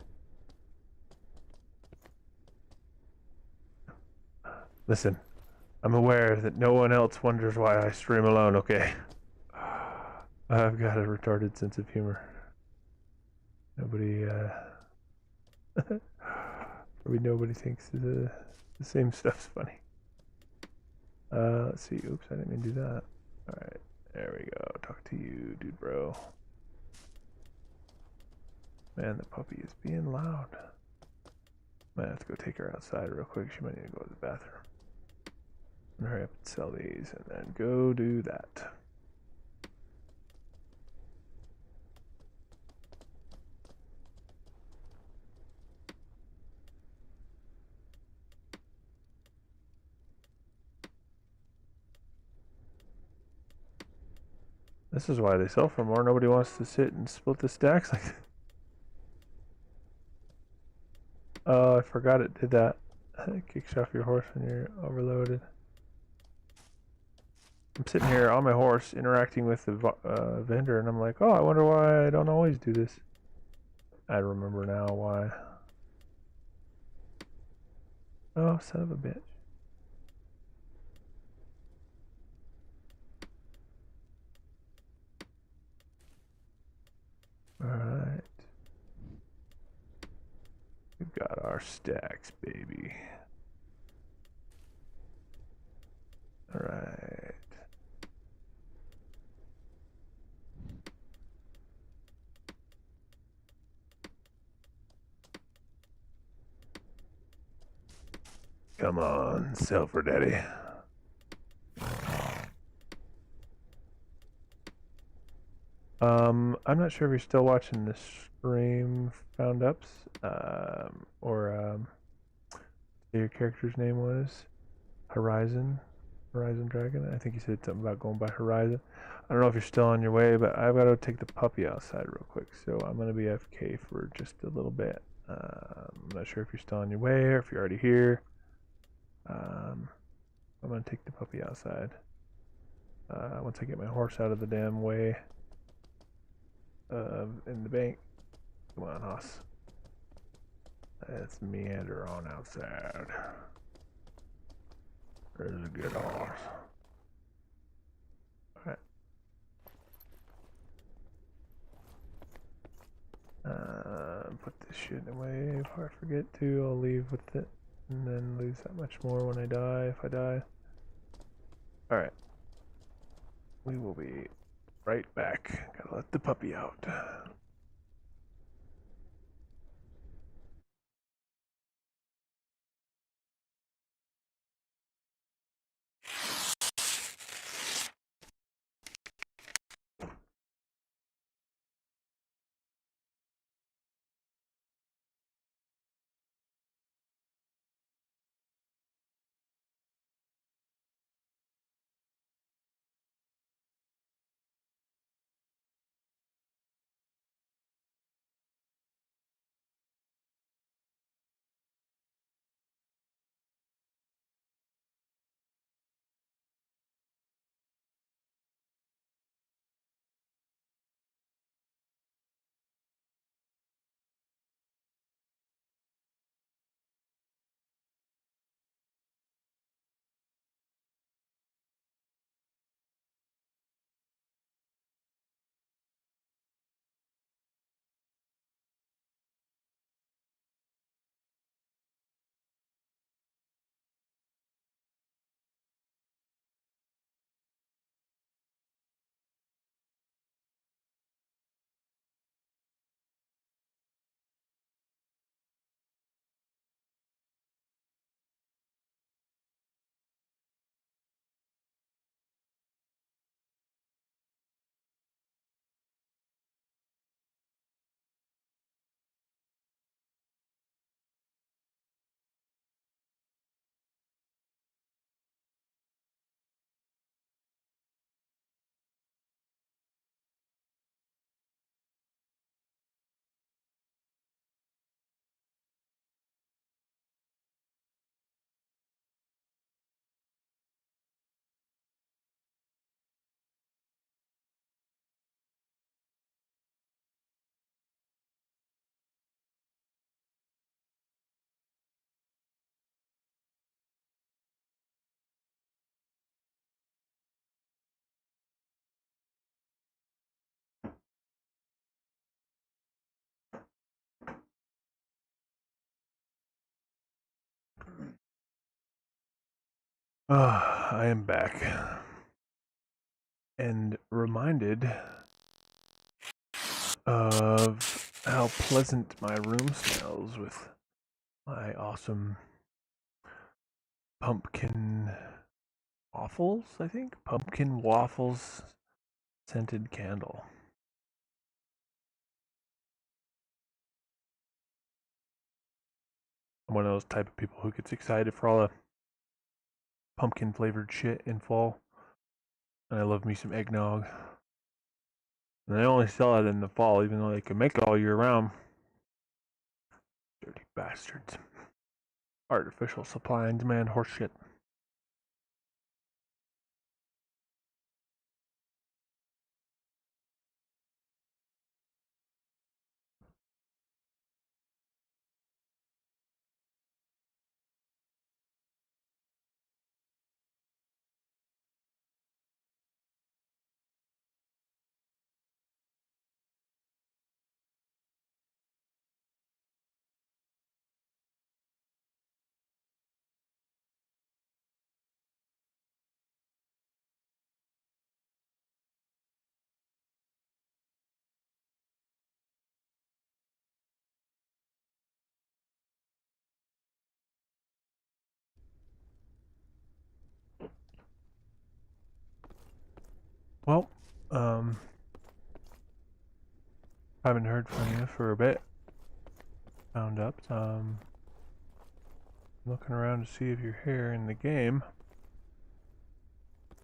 Listen, I'm aware that no one else wonders why I stream alone, okay? I've got a retarded sense of humor. Nobody, probably nobody thinks the same stuff's funny. Let's see. Oops, I didn't mean to do that. Alright, there we go. Talk to you, dude, bro. Man, the puppy is being loud. Might have to go take her outside real quick. She might need to go to the bathroom. And hurry up and sell these, and then go do that. This is why they sell for more. Nobody wants to sit and split the stacks like that. Oh, I forgot it did that. It kicks off your horse when you're overloaded. I'm sitting here on my horse interacting with the vendor, and I'm like, oh, I wonder why I don't always do this. I remember now why. Oh, son of a bitch. Alright. We've got our stacks, baby. Alright. Come on, sell for daddy. I'm not sure if you're still watching the stream, Found Ups, or your character's name was Horizon Dragon. I think you said something about going by Horizon. I don't know if you're still on your way, but I've got to take the puppy outside real quick, so I'm gonna be FK for just a little bit. I'm not sure if you're still on your way or if you're already here. I'm gonna take the puppy outside. Once I get my horse out of the damn way in the bank. Come on, Hoss. Let's meander on outside. There's a good horse. Alright. Put this shit away. If I forget to, I'll leave with it. And then lose that much more when I die, if I die. Alright. We will be right back. Gotta let the puppy out. I am back. And reminded of how pleasant my room smells with my awesome pumpkin waffles, I think? Pumpkin waffles scented candle. I'm one of those type of people who gets excited for all the pumpkin flavored shit in fall. And I love me some eggnog. And they only sell it in the fall, even though they can make it all year round. Dirty bastards. Artificial supply and demand horseshit. Well, haven't heard from you for a bit. Found up. Looking around to see if you're here in the game.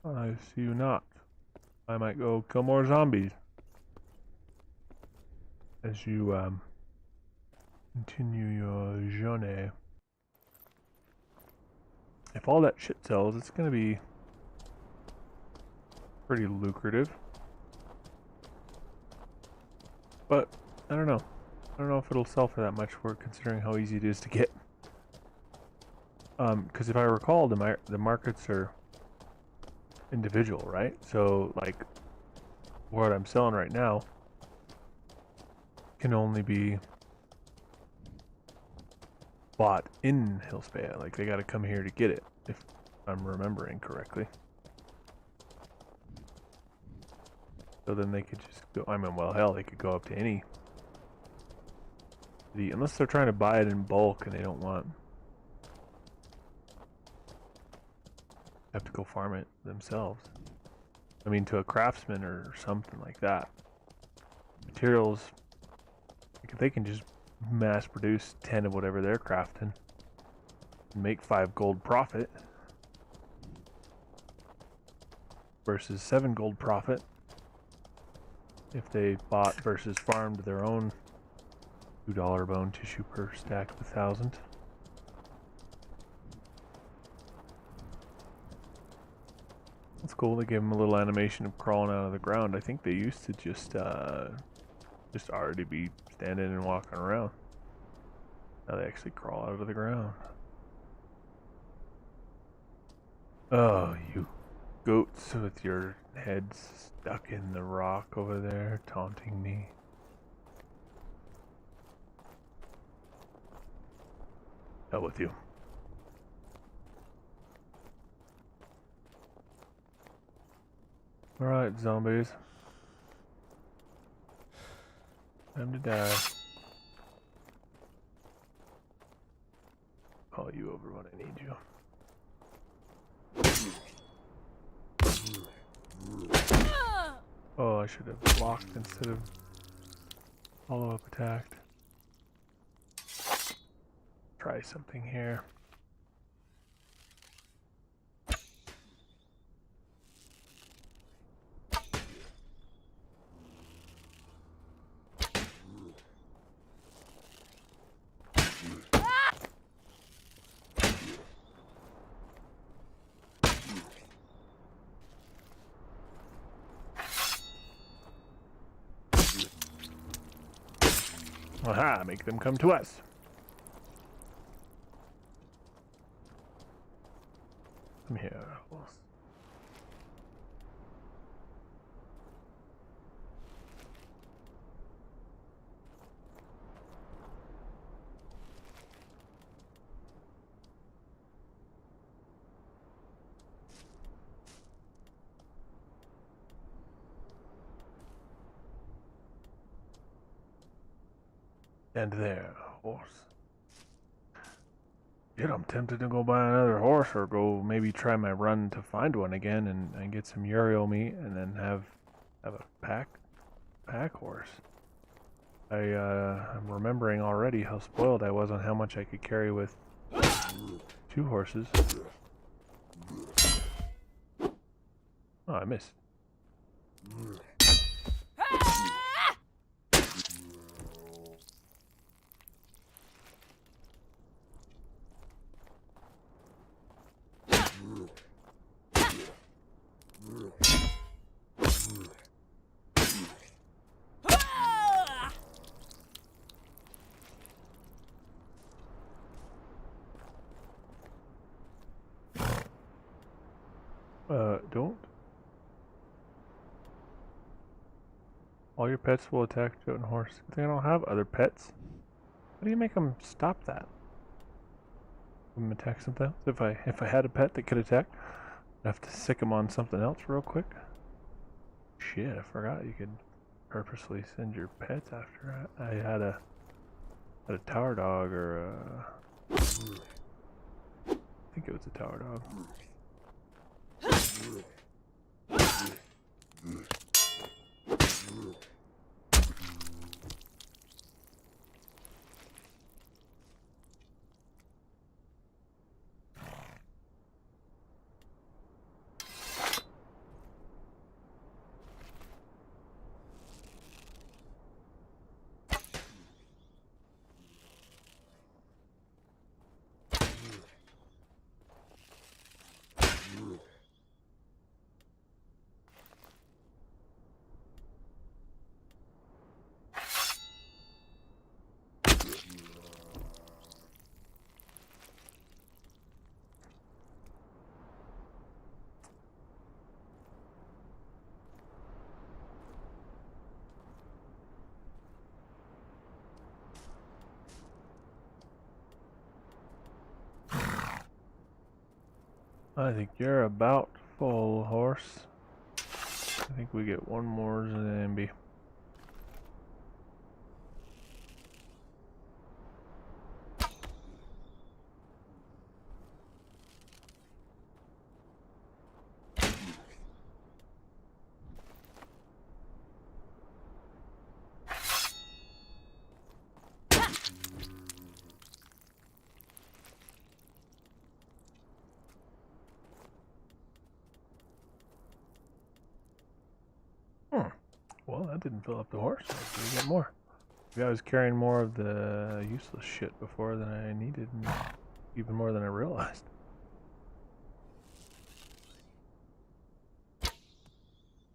I see you not. I might go kill more zombies. As you, continue your journey. If all that shit sells, it's gonna be pretty lucrative. But, I don't know. I don't know if it'll sell for that much for it, considering how easy it is to get. Because if I recall, the markets are individual, right? So, like, what I'm selling right now can only be bought in Hillspaya. Like, they got to come here to get it, if I'm remembering correctly. So then they could just go, I mean, well, hell, they could go up to any city, unless they're trying to buy it in bulk and they don't want, have to go farm it themselves. I mean, to a craftsman or something like that. Materials, like if they can just mass produce 10 of whatever they're crafting and make 5 gold profit versus 7 gold profit if they bought versus farmed their own $2 bone tissue per stack of 1,000. That's cool. They gave them a little animation of crawling out of the ground. I think they used to just already be standing and walking around. Now they actually crawl out of the ground. Oh, you goats with your heads stuck in the rock over there, taunting me. Hell with you. Alright, zombies. Time to die. Call you over when I need you. Oh, I should have blocked instead of follow-up attacked. Try something here. Aha, make them come to us. Come here. And there, horse. Shit, I'm tempted to go buy another horse or go maybe try my run to find one again and get some Uriel meat and then have a pack horse. I'm remembering already how spoiled I was on how much I could carry with 2 horses. Oh, I missed. Don't. All your pets will attack goat and horse. I think I don't have other pets. How do you make them stop that? Them attack something else? If I had a pet that could attack, I'd have to sick them on something else real quick. Shit, I forgot you could purposely send your pets after. I had a tower dog or a, I think it was a tower dog. I think you're about full, horse. I think we get one more zombie. Well, that didn't fill up the horse. Let's get more. Maybe I was carrying more of the useless shit before than I needed, and even more than I realized.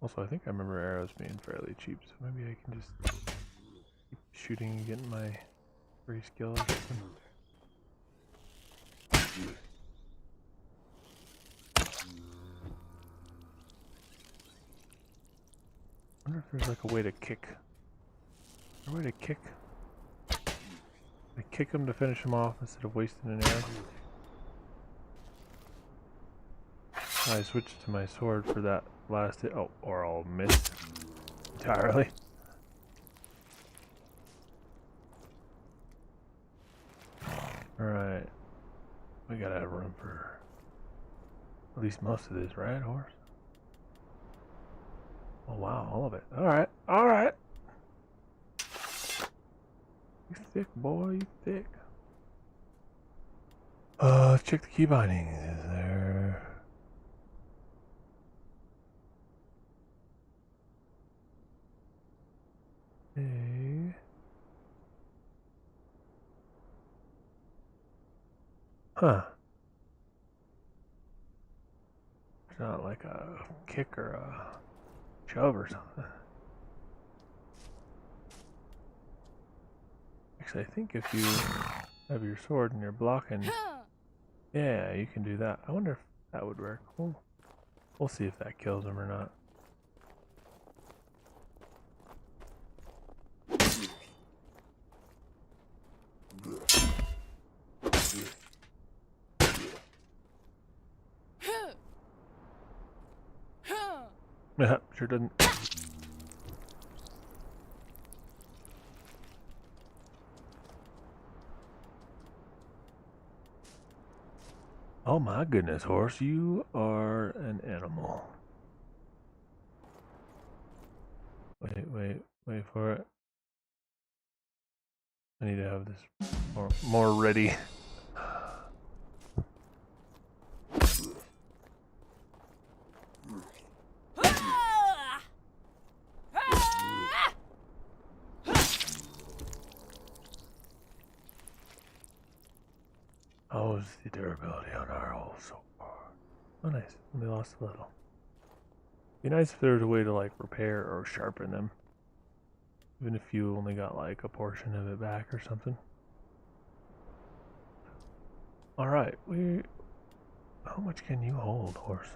Also, I think I remember arrows being fairly cheap, so maybe I can just keep shooting and getting my free skill or something. I wonder if there's like a way to kick. Is there a way to kick? I kick him to finish him off instead of wasting an arrow. I switched to my sword for that last hit. Oh, or I'll miss entirely. Alright. We gotta have room for at least most of this, right, horse? Oh wow, all of it. Alright, alright. You thick, boy, you thick. Let's check the key bindings. Is there... Hey. Huh. It's not like a kick or a shove or something. Actually, I think if you have your sword and you're blocking, yeah, you can do that. I wonder if that would work. We'll see if that kills him or not. Yeah, sure doesn't. Oh my goodness, horse, you are an animal. Wait for it. I need to have this more ready. How's the durability on our hull so far? Oh nice, we lost a little. Be nice if there was a way to like repair or sharpen them. Even if you only got like a portion of it back or something. Alright, how much can you hold, horse?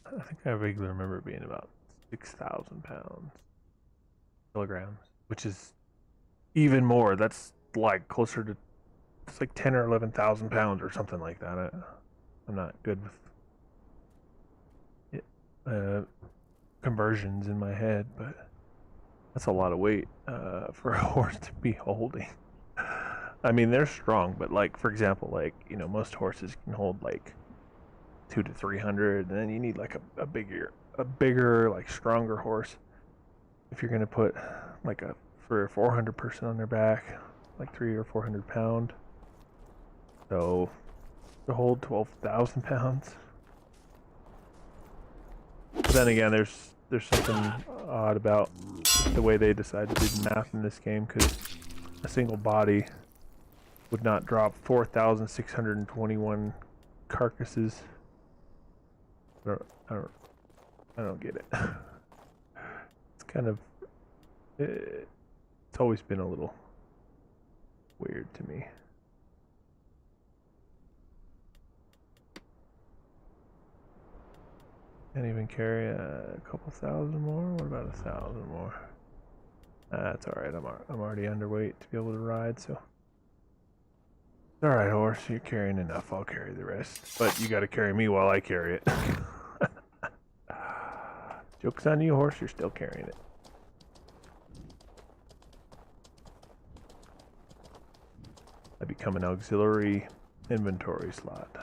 I think I vaguely remember it being about 6,000 pounds. Kilograms, which is even more. That's like closer to, it's like 10 or 11,000 pounds or something like that. I'm not good with conversions in my head, but that's a lot of weight for a horse to be holding. I mean, they're strong, but like, for example, like, you know, most horses can hold like 200 to 300, and then you need like a bigger, like stronger horse. If you're gonna put like for a 400 person on their back, like 300 or 400 pound. So to hold 12,000 pounds. But then again, there's something odd about the way they decided to do the math in this game, because a single body would not drop 4,621 carcasses. I don't get it. It's kind of, it's always been a little weird to me. Can't even carry a couple thousand more. What about 1,000 more? That's all right. I'm already underweight to be able to ride, so Alright, horse, you're carrying enough. I'll carry the rest. But you gotta carry me while I carry it. Joke's on you, horse, you're still carrying it. I become an auxiliary inventory slot.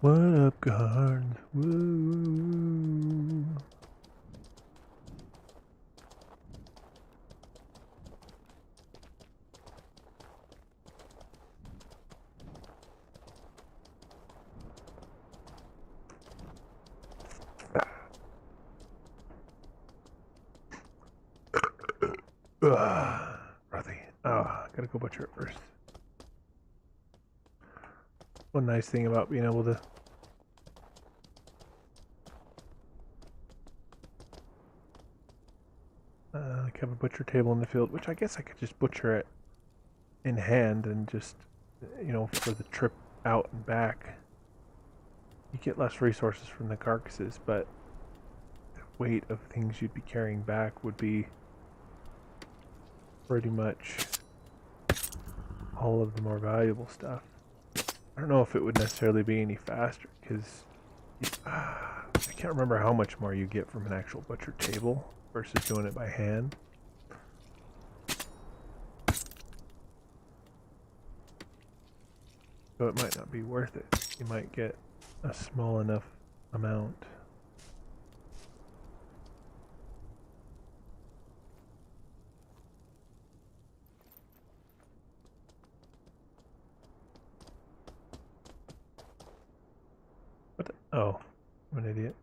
What up, guards? Woo. Brothy. Oh, gotta go butcher it first. One nice thing about being able to like have a butcher table in the field, which I guess I could just butcher it in hand and just, you know, for the trip out and back. You get less resources from the carcasses, but the weight of things you'd be carrying back would be pretty much all of the more valuable stuff. I don't know if it would necessarily be any faster, because I can't remember how much more you get from an actual butcher table versus doing it by hand. So it might not be worth it. You might get a small enough amount. What the? Oh, I'm an idiot.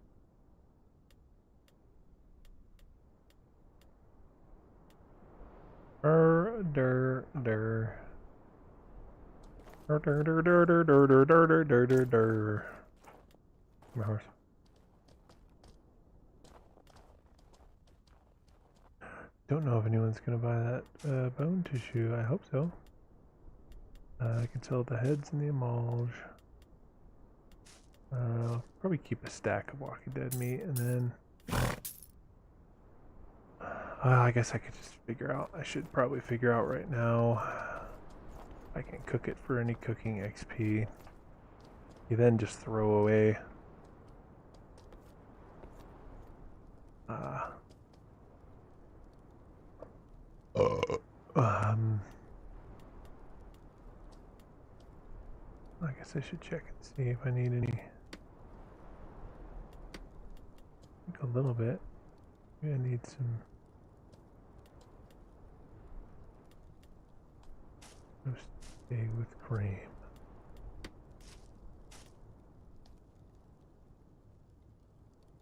Der. My horse. Don't know if anyone's gonna buy that bone tissue. I hope so. I can sell the heads and the emulge. Probably keep a stack of Walking Dead meat, and then I guess I could just figure out. I should probably figure out right now. I can cook it for any cooking XP. You then just throw away. I guess I should check and see if I need any. I think a little bit. Maybe I need some. Egg with cream.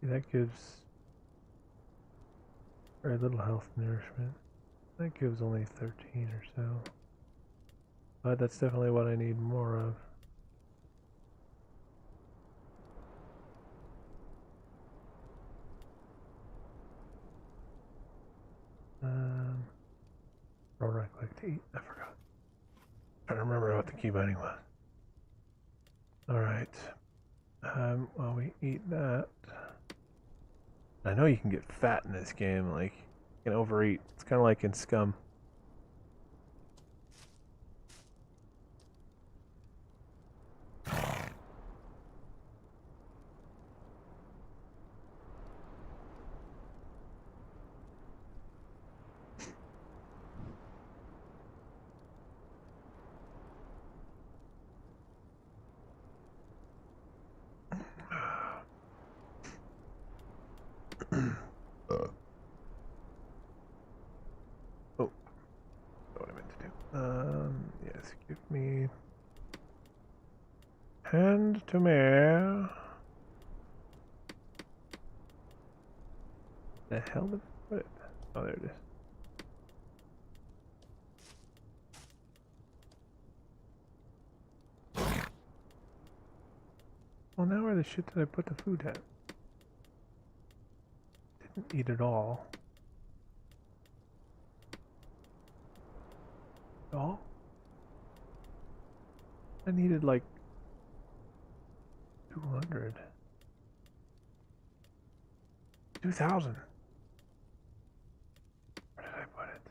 See, that gives very little health nourishment. That gives only 13 or so. But that's definitely what I need more of. Or right click to eat. I forgot. I don't remember what the key binding was. Alright. While we eat that. I know you can get fat in this game, like you can overeat. It's kinda like in Scum. Oh, what I meant to do. Yes, give me. Hand to me. The hell did I put it? Oh, there it is. Well, now where the shit did I put the food at? Didn't eat it all. All? I needed like 200. 2,000. Where did I put it?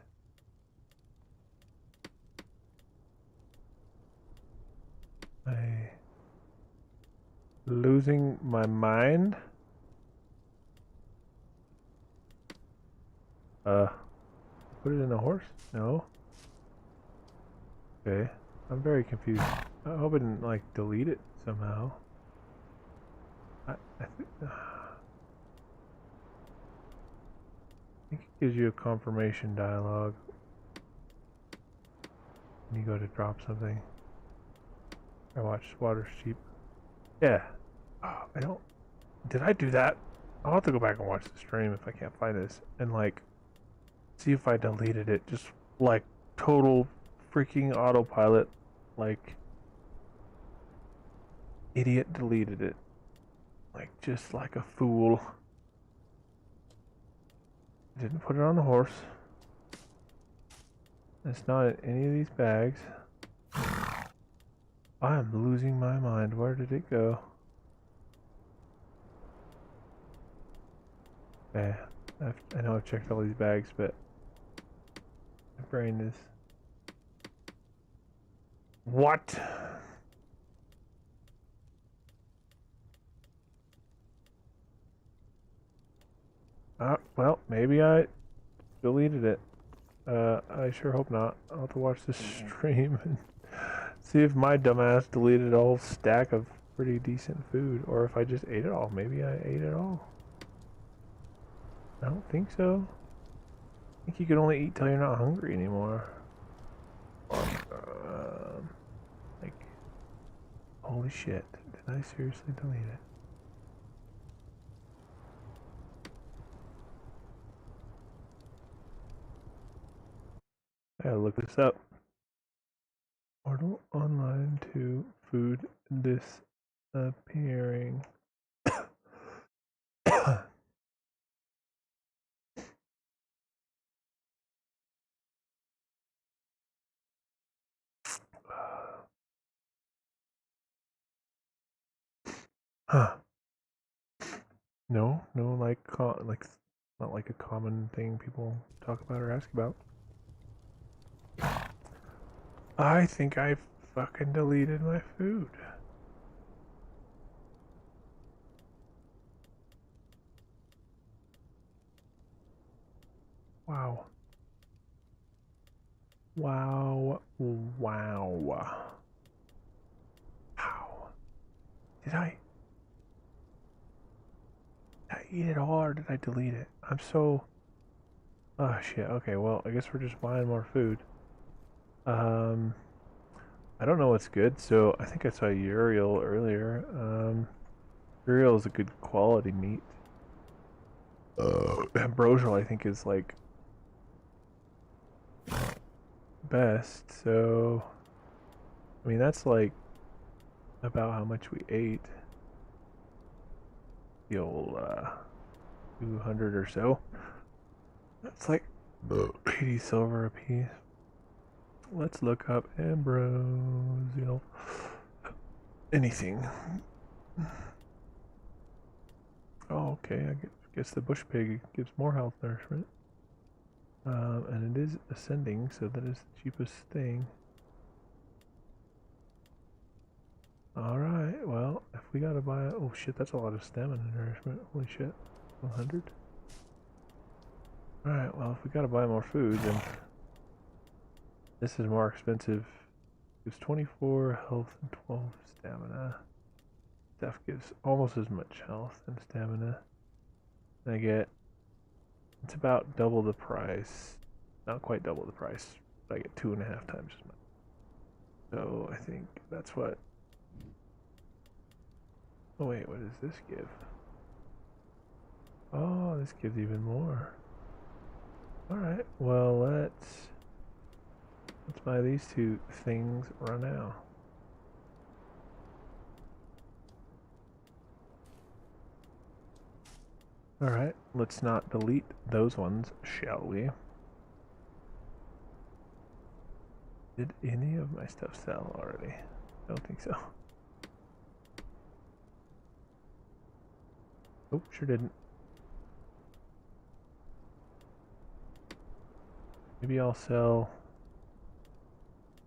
I losing my mind? Put it in a horse? No. Okay. I'm very confused. I hope I didn't like delete it somehow. I think it gives you a confirmation dialogue when you go to drop something. I watched Water's Cheap. Yeah. Oh, I don't. Did I do that? I'll have to go back and watch the stream if I can't find this and like see if I deleted it. Just like total freaking autopilot, like idiot deleted it. Like just like a fool. Didn't put it on the horse. It's not in any of these bags. I'm losing my mind. Where did it go? Okay, I know I've checked all these bags, but my brain is... What? Well, maybe I deleted it. I sure hope not. I'll have to watch this stream and see if my dumbass deleted a whole stack of pretty decent food, or if I just ate it all. Maybe I ate it all. I don't think so. I think you can only eat till you're not hungry anymore. Like, holy shit. Did I seriously delete it? I gotta look this up. Portal online to food disappearing. Huh. No, like not like a common thing people talk about or ask about. I think I fucking deleted my food. Wow. Wow. Wow. How? Did I eat it all or did I delete it? I'm so... Oh shit, okay, well, I guess we're just buying more food. I don't know what's good, so I think I saw Uriel earlier. Uriel is a good quality meat. Ambrosial, I think, is like best, so I mean that's like about how much we ate. The old 200 or so. That's like 80 silver a piece. Let's look up ambrosial. Anything. Oh, okay. I guess the bush pig gives more health nourishment. And it is ascending, so that is the cheapest thing. Alright, well, if we gotta buy... Oh shit, that's a lot of stamina nourishment. Holy shit. 100? Alright, well, if we gotta buy more food, then... This is more expensive. Gives 24 health and 12 stamina. Stuff gives almost as much health and stamina. And I get... It's about double the price. Not quite double the price, but I get 2.5 times as much. So I think that's what... Oh wait, what does this give? Oh, this gives even more. Alright, well let's buy these two things right now. Alright, let's not delete those ones, shall we? Did any of my stuff sell already? I don't think so. Oh, sure didn't. Maybe I'll sell...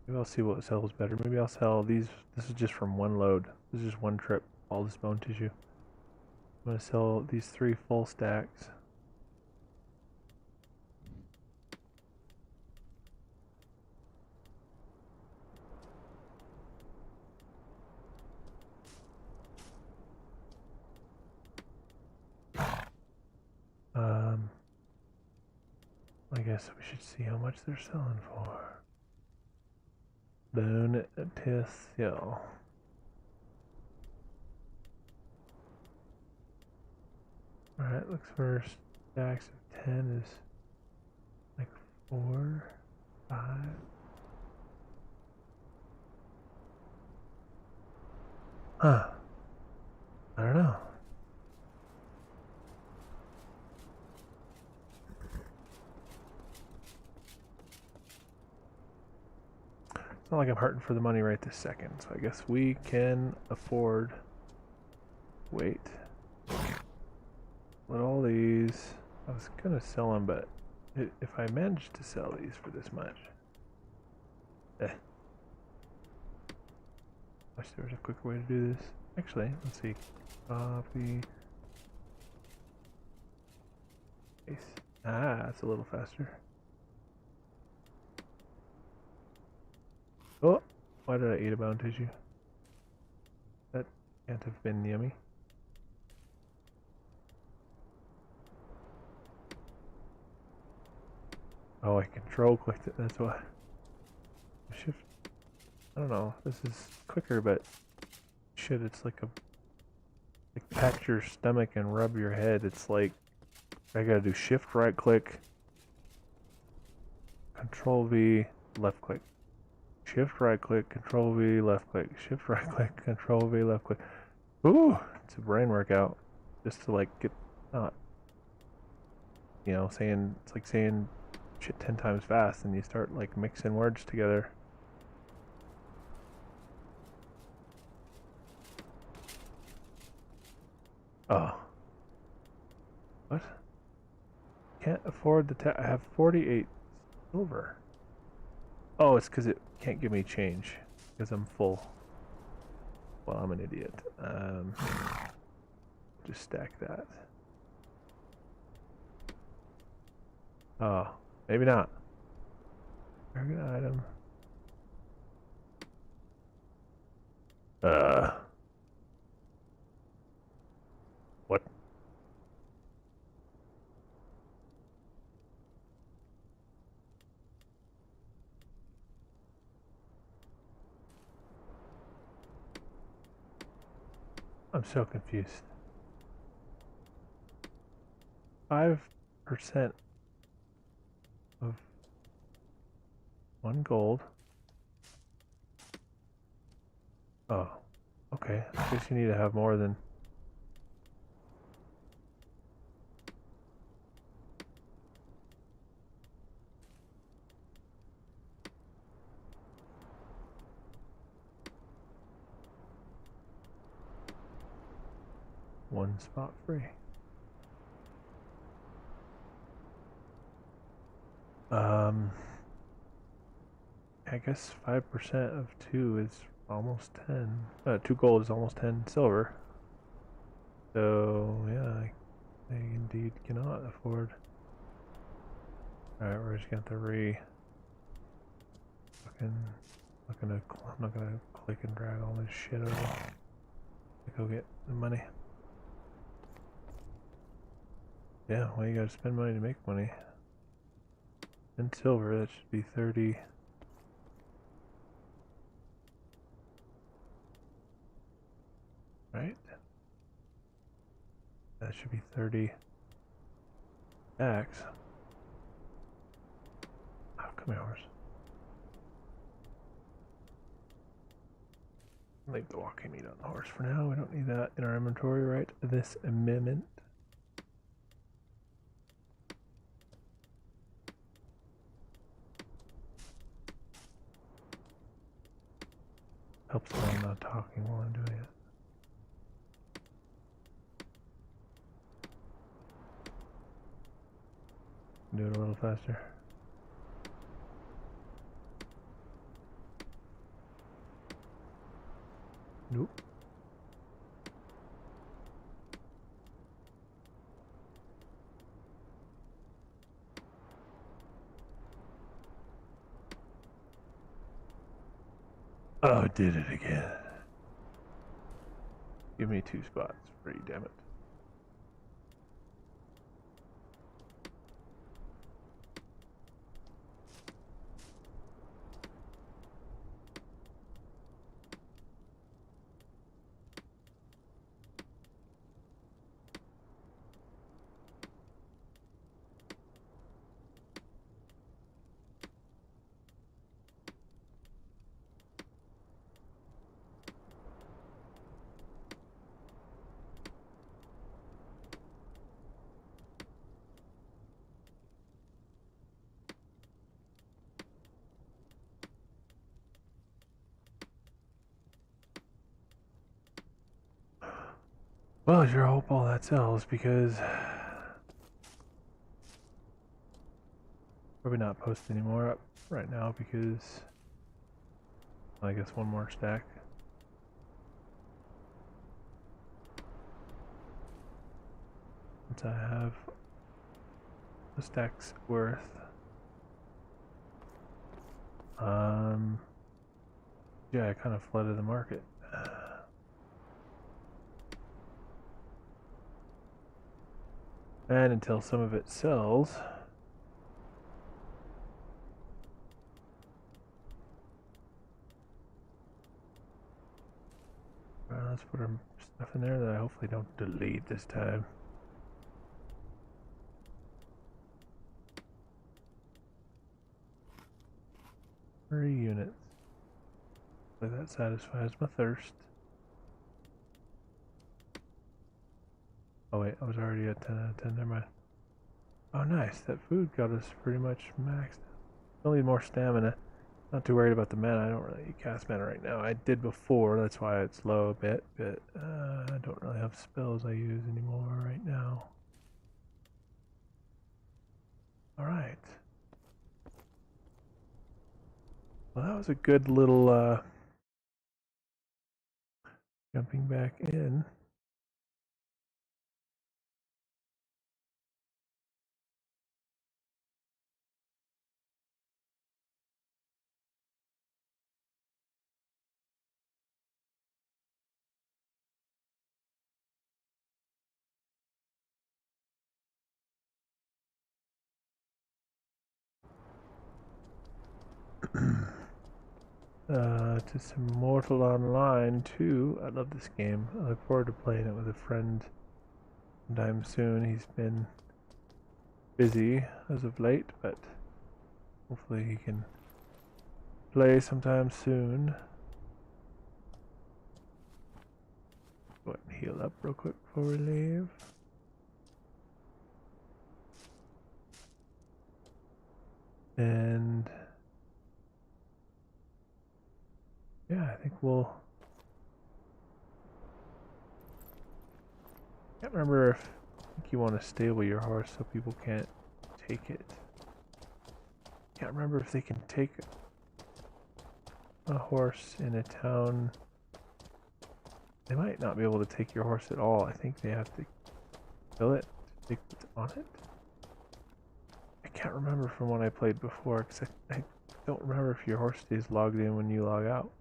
Maybe I'll see what sells better. Maybe I'll sell these. This is just from one load. This is just one trip. All this bone tissue. I'm going to sell these 3 full stacks. I guess we should see how much they're selling for. Bone tissue. Alright, looks for stacks of 10 is like 4, 5. Huh. I don't know. It's not like I'm hurting for the money right this second, so I guess we can afford. Wait. Let all these. I was gonna sell them, but if I managed to sell these for this much, wish there was a quicker way to do this. Actually, let's see. Copy. Paste. Ah, that's a little faster. Oh, why did I eat a bone tissue? That can't have been yummy. Oh, I control clicked it, that's why. Shift. I don't know, this is quicker, but shit, it's like pat your stomach and rub your head. It's like, I gotta do shift right click, control V, left click. Shift right click, control V, left click. Shift right click, control V, left click. Ooh, it's a brain workout. Just to like get, not, you know, saying, it's like saying shit 10 times fast and you start like mixing words together. Oh. What? Can't afford the I have 48 silver. Oh, it's because it can't give me change because I'm full. Well, I'm an idiot. Just stack that. Oh, maybe not. Target item. What? I'm so confused. 5% of 1 gold. Oh, okay. I guess you need to have more than. One spot free. I guess 5% of 2 is almost 10. 2 gold is almost 10 silver. So, yeah, I indeed cannot afford. Alright, we're just gonna have to I'm not gonna click and drag all this shit over to go get the money. Yeah, well, you gotta spend money to make money. And silver, that should be 30. Right? That should be 30. X. Oh, come here, horse. Leave the walking meat on the horse for now. We don't need that in our inventory right this minute. Helps when I'm not talking while I'm doing it. Do it a little faster. Nope. Oh, did it again. Give me 2 spots. Free, damn it. Well, I sure hope all that sells because probably not post anymore up right now because I guess one more stack. Once I have a stack's worth. Yeah, I kind of flooded the market. And until some of it sells, let's put our stuff in there that I hopefully don't delete this time. 3 units. Hopefully that satisfies my thirst. Oh wait, I was already at 10 out of 10, never mind. Oh nice, that food got us pretty much maxed. Still need more stamina. Not too worried about the mana, I don't really cast mana right now. I did before, that's why it's low a bit, but I don't really have spells I use anymore right now. Alright. Well, that was a good little jumping back in. To some Mortal Online too. I love this game. I look forward to playing it with a friend sometime soon. He's been busy as of late, but hopefully he can play sometime soon. Go ahead and heal up real quick before we leave. And yeah, I think we'll... Can't remember if I think you want to stable your horse so people can't take it. Can't remember if they can take a horse in a town. They might not be able to take your horse at all. I think they have to kill it to take what's on it. I can't remember from when I played before because I don't remember if your horse stays logged in when you log out.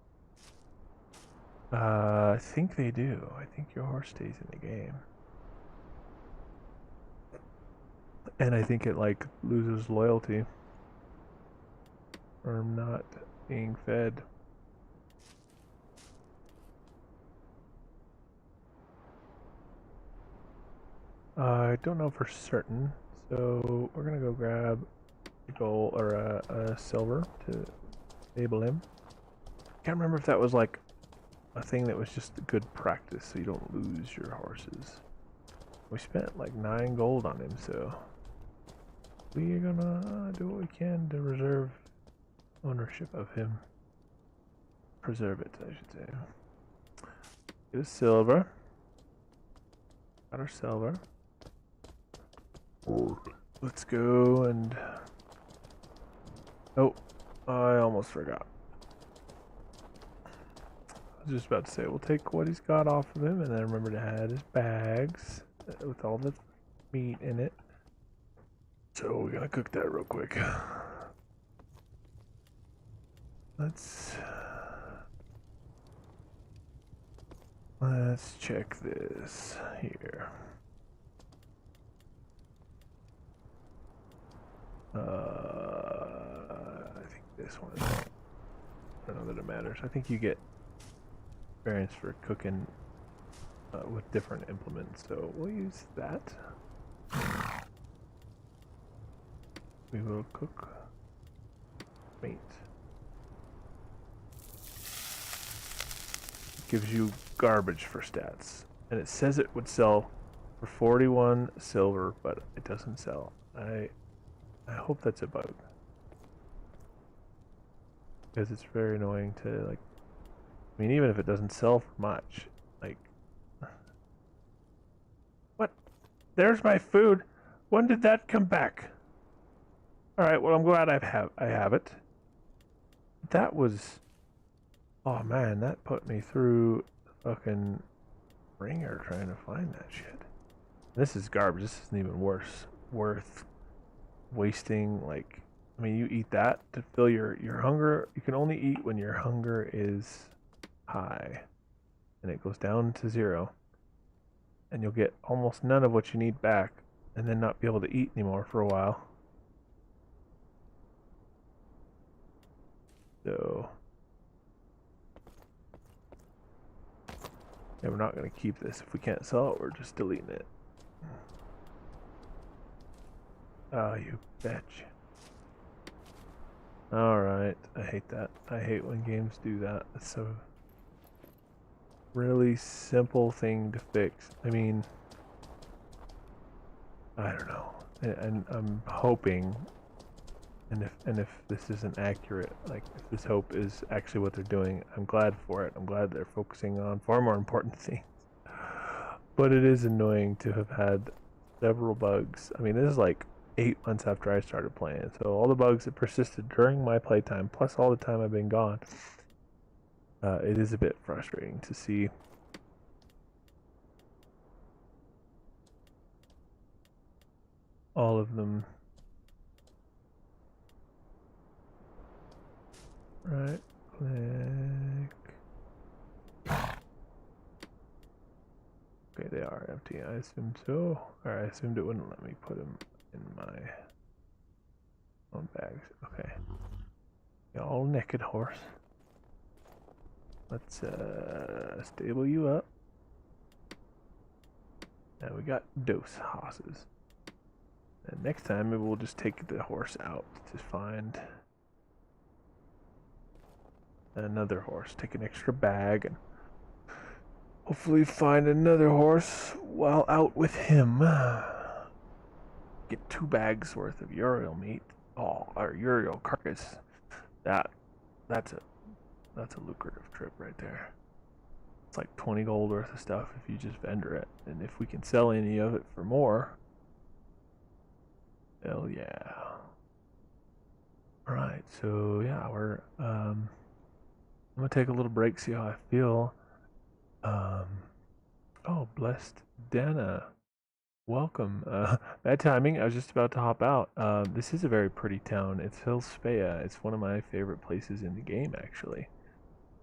I think they do. I think your horse stays in the game. And I think it like loses loyalty from not being fed. I don't know for certain, So we're gonna go grab a gold or a silver to enable him. Can't remember if that was like a thing that was just good practice so you don't lose your horses. We spent like 9 gold on him, so we're gonna do what we can to reserve ownership of him. Preserve it, I should say. Get a silver. Got our silver. Let's go and... Oh, I almost forgot. I was just about to say, we'll take what he's got off of him and then remember to add his bags with all the meat in it. So we're gonna cook that real quick. Let's check this here. I think this one is, I don't know that it matters. I think you get variants for cooking with different implements, so we'll use that. We will cook meat. It gives you garbage for stats, and it says it would sell for 41 silver, but it doesn't sell. I hope that's a bug, because it's very annoying to, like, I mean, even if it doesn't sell for much, like, what? There's my food. When did that come back? All right, well, I'm glad I have it. That was, oh man, that put me through the fucking ringer trying to find that shit. This is garbage. This isn't even worth wasting. Like, I mean, you eat that to fill your hunger. You can only eat when your hunger is high, and it goes down to 0, and you'll get almost none of what you need back, and then not be able to eat anymore for a while. So yeah, we're not going to keep this. If we can't sell it, we're just deleting it. Oh, you bitch. Alright, I hate that. I hate when games do that. It's a really simple thing to fix. I mean, I don't know. And I'm hoping, and if this isn't accurate, like if this hope is actually what they're doing, I'm glad for it. I'm glad they're focusing on far more important things. But it is annoying to have had several bugs. I mean, this is like 8 months after I started playing, so all the bugs that persisted during my playtime, plus all the time I've been gone, it is a bit frustrating to see. All of them. Right click. Okay, they are empty. I assumed so. Or I assumed it wouldn't let me put them in my own bags. Okay. Y'all naked horse. Let's stable you up. And we got dose horses. And next time maybe we'll just take the horse out to find another horse. Take an extra bag and hopefully find another horse while out with him. Get 2 bags worth of Uriel meat. Oh, or Uriel carcass. That's a lucrative trip right there. It's like 20 gold worth of stuff if you just vendor it. And if we can sell any of it for more, hell yeah. Alright, so yeah, we're I'm gonna take a little break, see how I feel. Oh, blessed Dana. Welcome. Bad timing. I was just about to hop out. This is a very pretty town. It's Hilspea. It's one of my favorite places in the game, actually.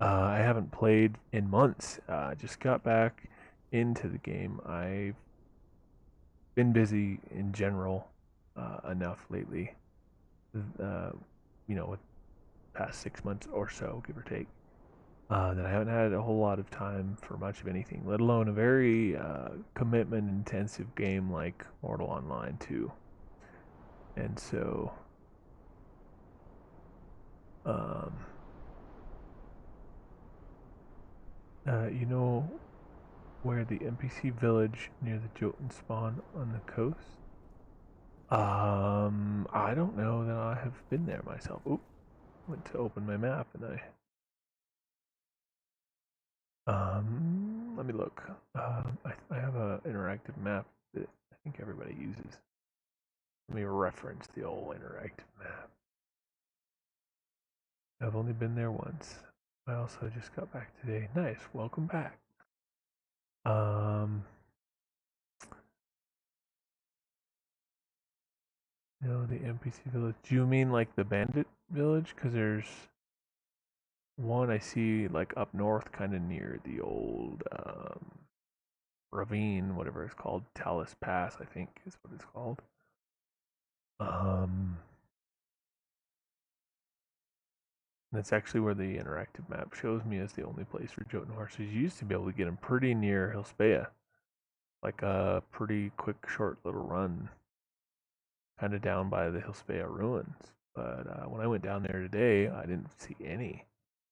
I haven't played in months. Just got back into the game. I've been busy in general enough lately. You know, with past 6 months or so, give or take. That I haven't had a whole lot of time for much of anything, let alone a very commitment-intensive game like Mortal Online 2. And so, you know where the NPC village near the Jotun spawn on the coast? I don't know that I have been there myself. Oop, went to open my map and let me look. I have an interactive map that I think everybody uses. Let me reference the old interactive map. I've only been there once. I also just got back today. Nice, welcome back. No, the NPC village. Do you mean like the bandit village? Because there's one I see like up north, kind of near the old ravine, whatever it's called, Talus Pass, I think is what it's called. That's actually where the interactive map shows me as the only place for Jotun horses. You used to be able to get them pretty near Hilspea, like a pretty quick, short little run, kind of down by the Hilspea ruins. But when I went down there today, I didn't see any.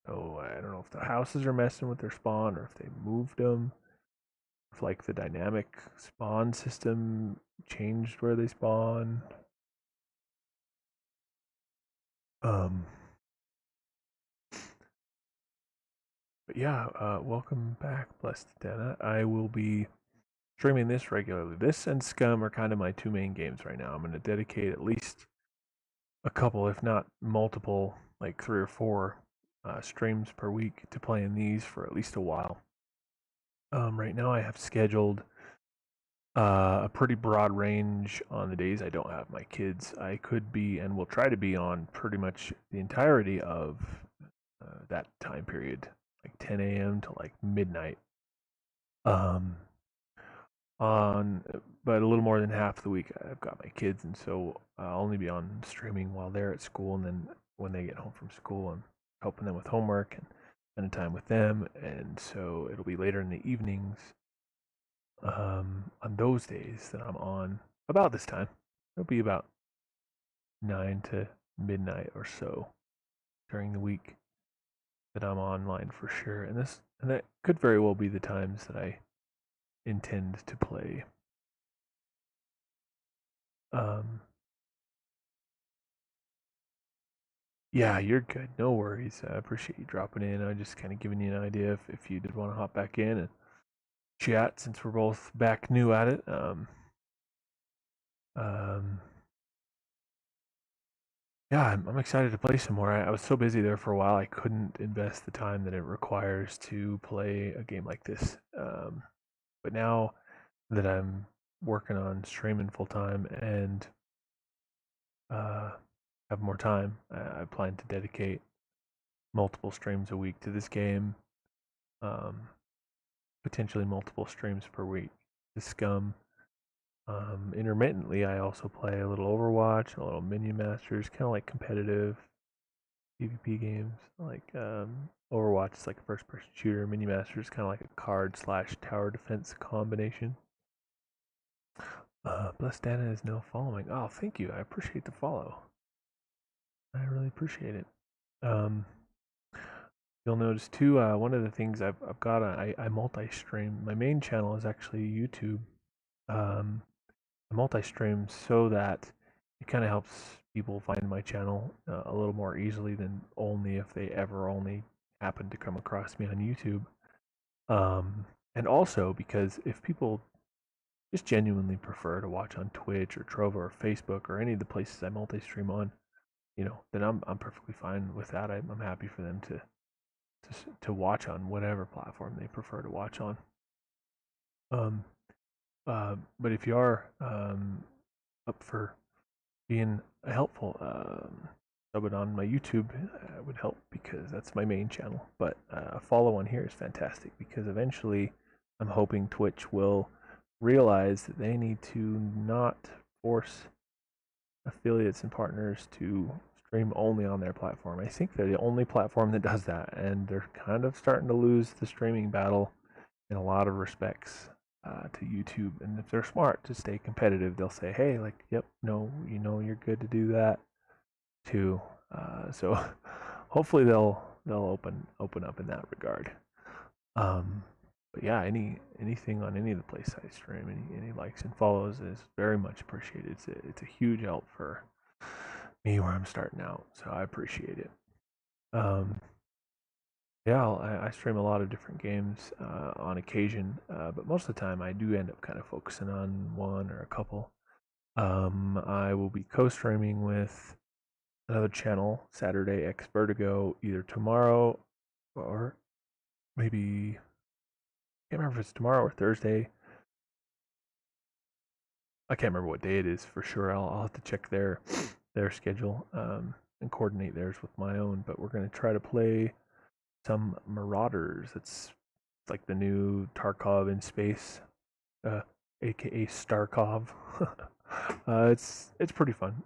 So I don't know if the houses are messing with their spawn or if they moved them. If like the dynamic spawn system changed where they spawn. But yeah, welcome back, Blessed Dana. I will be streaming this regularly. This and Scum are kind of my two main games right now. I'm going to dedicate at least a couple, if not multiple, like 3 or 4 streams per week to playing these for at least a while. Right now, I have scheduled a pretty broad range on the days I don't have my kids. I could be and will try to be on pretty much the entirety of that time period, like 10 a.m. to like midnight. But a little more than half the week I've got my kids, and so I'll only be on streaming while they're at school, and then when they get home from school, I'm helping them with homework and spending time with them, and so it'll be later in the evenings on those days that I'm on about this time. It'll be about 9 to midnight or so during the week that I'm online for sure, and that could very well be the times that I intend to play. Yeah, you're good. No worries. I appreciate you dropping in. I'm just kind of giving you an idea if you did want to hop back in and chat since we're both back new at it. Yeah, I'm excited to play some more. I was so busy there for a while, I couldn't invest the time that it requires to play a game like this. But now that I'm working on streaming full time and have more time, I plan to dedicate multiple streams a week to this game. Potentially multiple streams per week to Scum. Intermittently, I also play a little Overwatch, a little Minion Masters, kind of like competitive PvP games. Like Overwatch is like a first-person shooter. Minion Masters kind of like a card/tower defense combination. Blessed Dana is now following. Oh, thank you. I appreciate the follow. I really appreciate it. You'll notice too, one of the things I've got, I multi-stream. My main channel is actually YouTube. I multi-stream so that it kind of helps people find my channel a little more easily than only if they ever only happen to come across me on YouTube. And also because if people just genuinely prefer to watch on Twitch or Trovo or Facebook or any of the places I multi-stream on, then I'm perfectly fine with that. I'm happy for them to watch on whatever platform they prefer to watch on. But if you are up for being helpful, subbing on my YouTube would help because that's my main channel. But a follow on here is fantastic because eventually I'm hoping Twitch will realize that they need to not force affiliates and partners to stream only on their platform. I think they're the only platform that does that, and they're kind of starting to lose the streaming battle in a lot of respects. to YouTube, and if they're smart to stay competitive, they'll say, "Hey, like, yep, no, you know, you're good to do that too." So hopefully they'll open up in that regard. But yeah, anything on any of the places I stream, any likes and follows is very much appreciated. It's a huge help for me where I'm starting out, so I appreciate it. Yeah, I stream a lot of different games on occasion, but most of the time I do end up kind of focusing on one or a couple. I will be co-streaming with another channel, Saturday X Vertigo, either tomorrow or maybe I can't remember if it's tomorrow or Thursday. I can't remember what day it is for sure. I'll have to check their schedule and coordinate theirs with my own. But we're gonna try to play some Marauders. It's like the new Tarkov in space, uh, aka Starkov. It's pretty fun.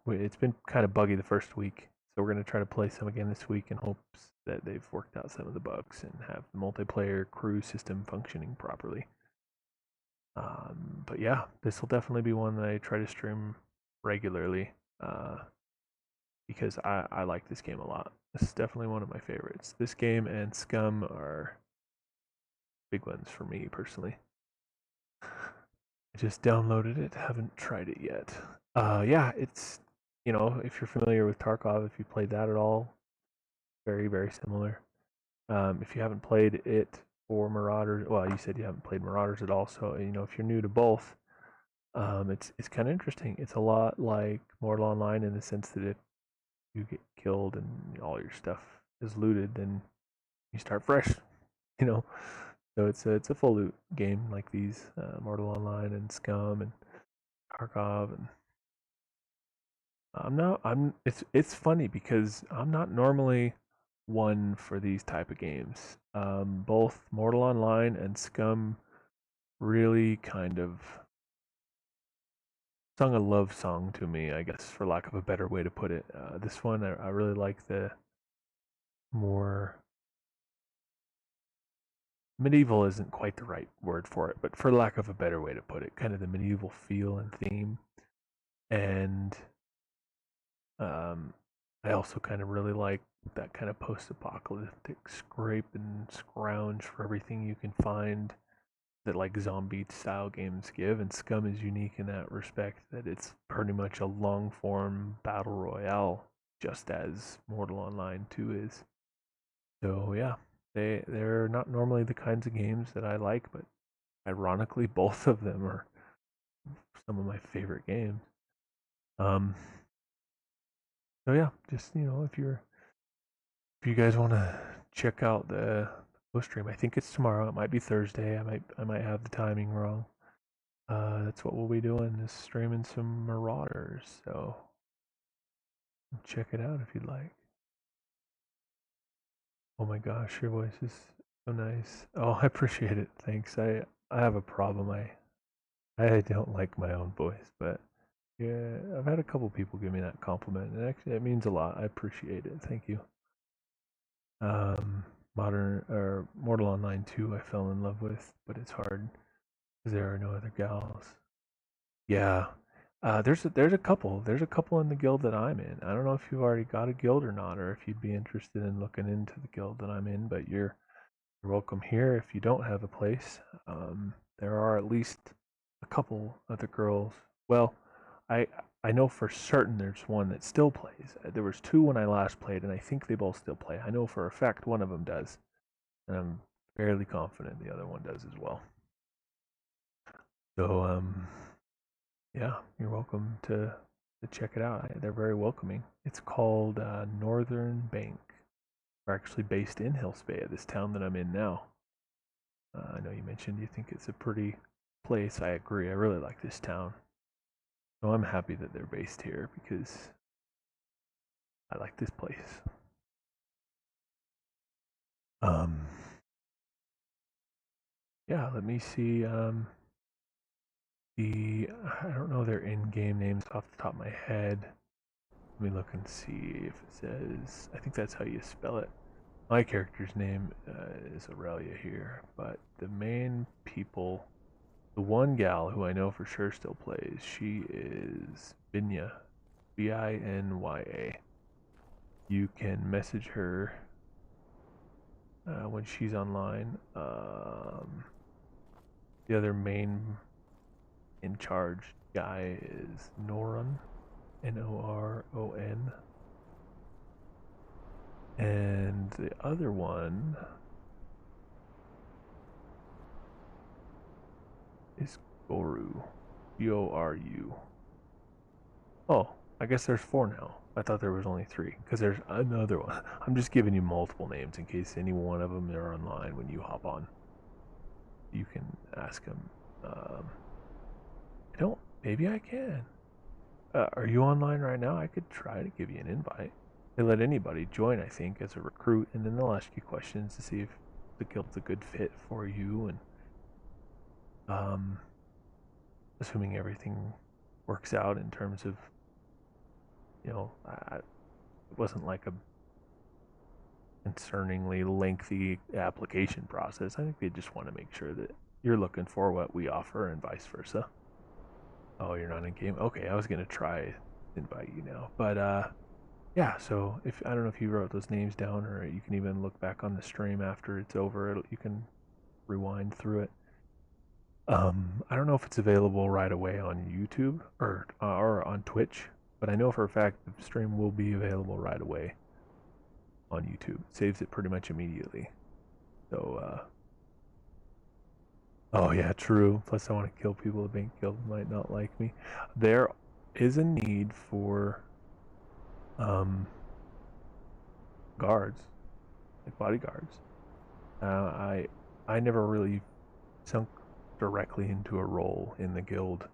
It's been kind of buggy the first week, so we're gonna try to play some again this week in hopes that they've worked out some of the bugs and have the multiplayer crew system functioning properly. But yeah, this will definitely be one that I try to stream regularly because I like this game a lot. This is definitely one of my favorites. This game and Scum are big ones for me personally. I just downloaded it, haven't tried it yet. Yeah, it's, you know, if you're familiar with Tarkov, if you played that at all, very, very similar. If you haven't played it or Marauders, well, you said you haven't played Marauders at all, so, you know, if you're new to both, it's kind of interesting. It's a lot like Mortal Online in the sense that if you get killed and all your stuff is looted, then you start fresh, you know. So it's a full loot game like these Mortal Online and Scum and Tarkov, and I'm not I'm it's funny because I'm not normally one for these type of games. Both Mortal Online and Scum really kind of sung a love song to me, I guess, for lack of a better way to put it. This one, I really like the more medieval isn't quite the right word for it, but for lack of a better way to put it, kind of the medieval feel and theme. And I also kind of really like that kind of post-apocalyptic scrape and scrounge for everything you can find that like zombie style games give, and Scum is unique in that respect that it's pretty much a long form battle royale, just as Mortal Online 2 is. So yeah, they're not normally the kinds of games that I like, but ironically both of them are some of my favorite games. Um so yeah, just you know, if you guys want to check out the post stream, I think it's tomorrow. It might be Thursday. I might have the timing wrong. That's what we'll be doing is streaming some Marauders. So check it out if you'd like. Oh my gosh, your voice is so nice. Oh, I appreciate it. Thanks. I have a problem. I don't like my own voice, but yeah, I've had a couple people give me that compliment, and actually it means a lot. I appreciate it. Thank you. Um, Modern or Mortal Online 2, I fell in love with, but it's hard because there are no other gals. Yeah, there's a couple in the guild that I'm in. I don't know if you've already got a guild or not, or if you'd be interested in looking into the guild that I'm in. But you're welcome here if you don't have a place. There are at least a couple other girls. Well, I I know for certain there's one that still plays. There was two when I last played, and I think they both still play. I know for a fact one of them does, and I'm fairly confident the other one does as well. So yeah, you're welcome to check it out. They're very welcoming. It's called Northern Bank. We're actually based in Hillspay, this town that I'm in now. I know you mentioned you think it's a pretty place. I agree. I really like this town. So I'm happy that they're based here because I like this place. Um, yeah, let me see. I don't know their in-game names off the top of my head. Let me look and see if it says. I think that's how you spell it. my character's name is Aurelia here, but the main people, the one gal who I know for sure still plays, she is Binya, Binya. You can message her when she's online. The other main in charge guy is Noron, Noron. And the other one is Goru, Goru. Oh, I guess there's 4 now. I thought there was only 3, because there's another one. I'm just giving you multiple names in case any one of them are online when you hop on. You can ask them. I don't, maybe I can. Are you online right now? I could try to give you an invite. They let anybody join, I think, as a recruit, and then they'll ask you questions to see if the guild's a good fit for you, and assuming everything works out in terms of, you know, it wasn't like a concerningly lengthy application process. I think they just want to make sure that you're looking for what we offer and vice versa. Oh, you're not in game? Okay, I was gonna try invite you now, but yeah. So if I don't know if you wrote those names down, or you can even look back on the stream after it's over. You can rewind through it. I don't know if it's available right away on YouTube or on Twitch, but I know for a fact the stream will be available right away on YouTube. It saves it pretty much immediately. So, oh yeah, true. Plus, I want to kill people. The bank guild might not like me. There is a need for guards, like bodyguards. I never really sunk directly into a role in the guild.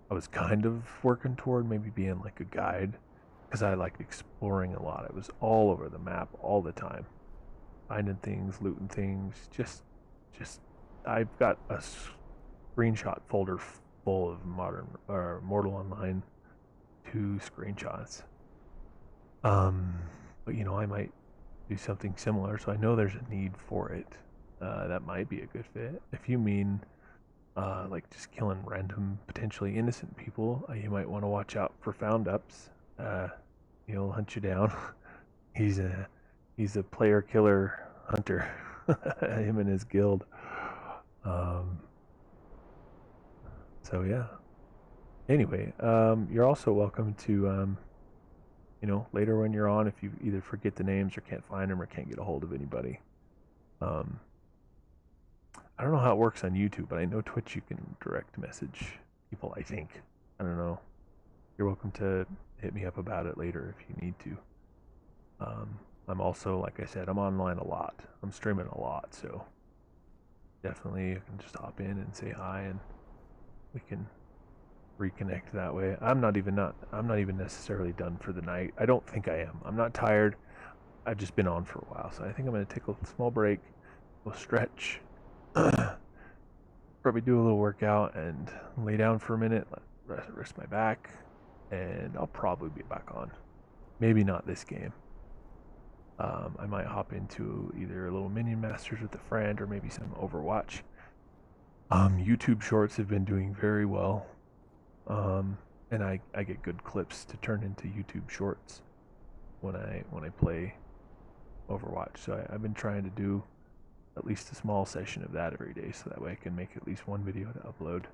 I was kind of working toward maybe being like a guide, because I liked exploring a lot. I was all over the map all the time, finding things, looting things. Just I've got a screenshot folder full of Mortal Online 2 screenshots. But you know, I might do something similar, so I know there's a need for it. That might be a good fit. If you mean like just killing random, potentially innocent people, you might want to watch out for found ups. He'll hunt you down. he's a player killer hunter. Him and his guild. So yeah. Anyway, you're also welcome to you know, later when you're on, if you either forget the names or can't find them or can't get a hold of anybody. I don't know how it works on YouTube, but I know Twitch you can direct message people, I think. I don't know. You're welcome to hit me up about it later if you need to. I'm also, like I said, I'm online a lot. I'm streaming a lot, so definitely you can just hop in and say hi, and we can reconnect that way. I'm not even necessarily done for the night. I don't think I am. I'm not tired. I've just been on for a while, so I think I'm going to take a small break. We'll stretch. Probably do a little workout and lay down for a minute, rest my back, and I'll probably be back on. Maybe not this game. I might hop into either a little Minion Masters with a friend or maybe some Overwatch. YouTube Shorts have been doing very well, and I get good clips to turn into YouTube Shorts when I play Overwatch. So I've been trying to do at least a small session of that every day, so that way I can make at least one video to upload.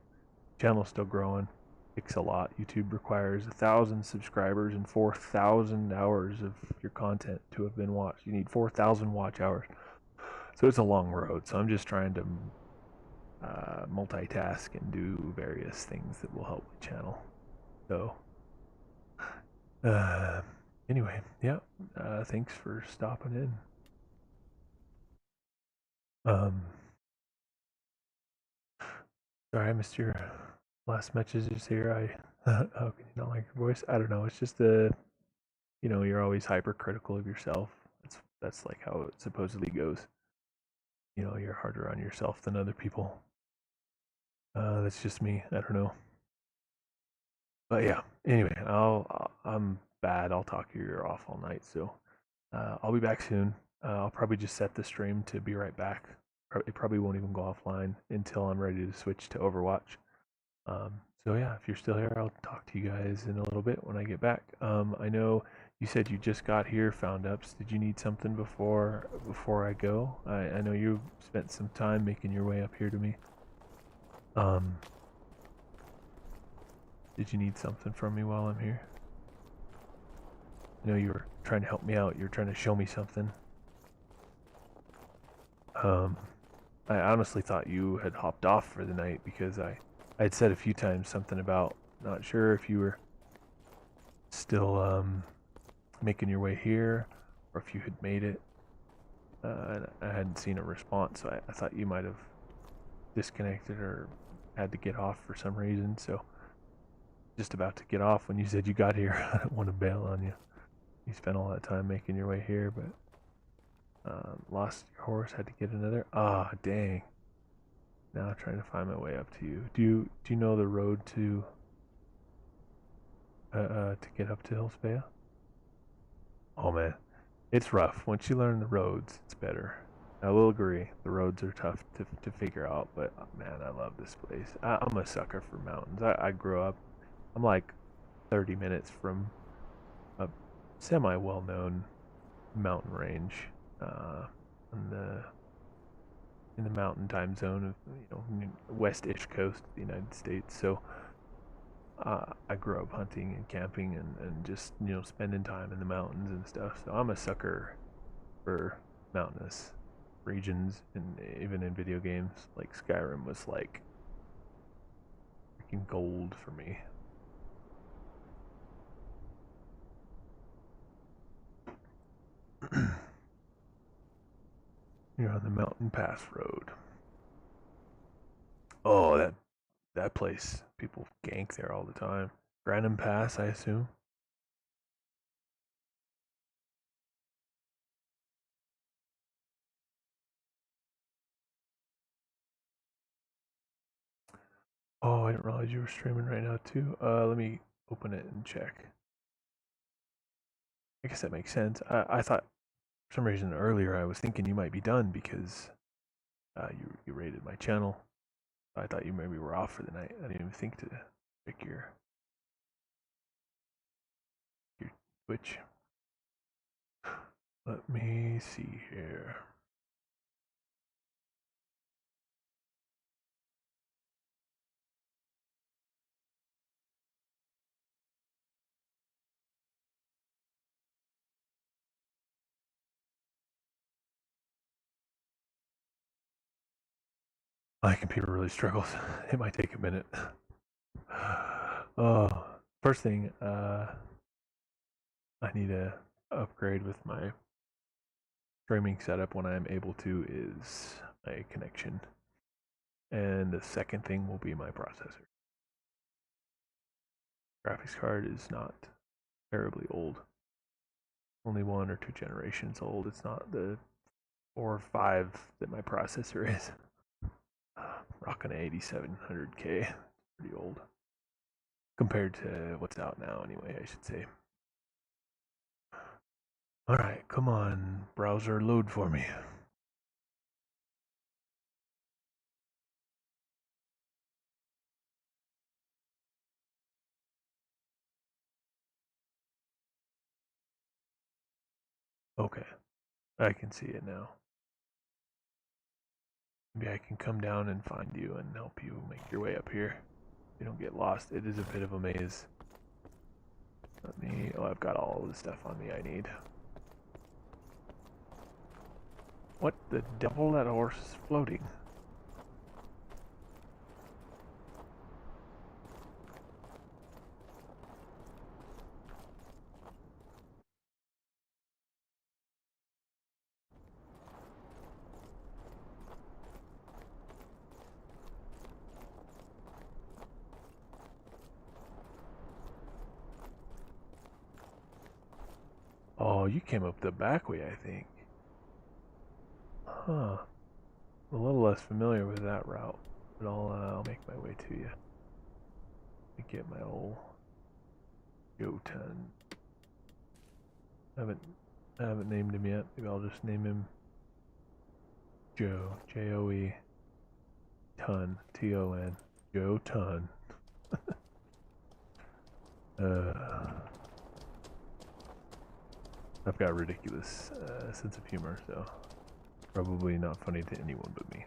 Channel's still growing. Takes a lot. YouTube requires 1,000 subscribers and 4,000 hours of your content to have been watched. You need 4,000 watch hours. So it's a long road. So I'm just trying to multitask and do various things that will help my channel. So anyway, yeah. Thanks for stopping in. Sorry I missed your last messages here. How can you not like your voice? I don't know. It's just you know, you're always hypercritical of yourself. That's like how it supposedly goes. You know, you're harder on yourself than other people. That's just me. I don't know. But yeah. Anyway, I'm bad. I'll talk your ear off all night. So I'll be back soon. I'll probably just set the stream to be right back. It probably won't even go offline until I'm ready to switch to Overwatch. So yeah, if you're still here, I'll talk to you guys in a little bit when I get back. I know you said you just got here, found ups. Did you need something before I go? I know you spent some time making your way up here to me. Did you need something from me while I'm here? I know you were trying to help me out. You were trying to show me something. I honestly thought you had hopped off for the night because I had said a few times something about not sure if you were still making your way here or if you had made it. And I hadn't seen a response, so I thought you might have disconnected or had to get off for some reason. So just about to get off when you said you got here. I don't want to bail on you. You spent all that time making your way here, but lost your horse, had to get another. Ah, dang. Now I'm trying to find my way up to you. Do you know the road to get up to Hillspaya? Oh man, it's rough. Once you learn the roads, it's better. I will agree, the roads are tough to figure out, but man, I love this place. I'm a sucker for mountains. I grew up, I'm like 30 minutes from a semi-well-known mountain range in the mountain time zone of west-ish coast of the United States. So I grew up hunting and camping and just spending time in the mountains and stuff. So I'm a sucker for mountainous regions, and even in video games like Skyrim was like freaking gold for me. You're on the Mountain Pass Road. Oh, that place. People gank there all the time. Granham Pass, I assume. Oh, I didn't realize you were streaming right now too. Let me open it and check. I guess that makes sense. I thought for some reason earlier I was thinking you might be done because you rated my channel. I thought you maybe were off for the night. I didn't even think to pick your Twitch. Let me see here. My computer really struggles. It might take a minute. Oh, first thing, I need to upgrade with my streaming setup when I'm able to is my connection. And the second thing will be my processor. Graphics card is not terribly old. Only 1 or 2 generations old. It's not the 4 or 5 that my processor is. Rocking an 8700K. Pretty old. Compared to what's out now, anyway, I should say. Alright, come on, browser, load for me. Okay, I can see it now. Maybe I can come down and find you and help you make your way up here. You don't get lost. It is a bit of a maze. Let me... Oh, I've got all the stuff on me I need. What the devil? That horse is floating. Oh, you came up the back way, I think. Huh. I'm a little less familiar with that route, but I'll make my way to you. Let me get my old Jotun. I haven't I haven't named him yet. Maybe I'll just name him Joe. Joe. Ton. Ton. Joe Ton. I've got a ridiculous sense of humor, so probably not funny to anyone but me.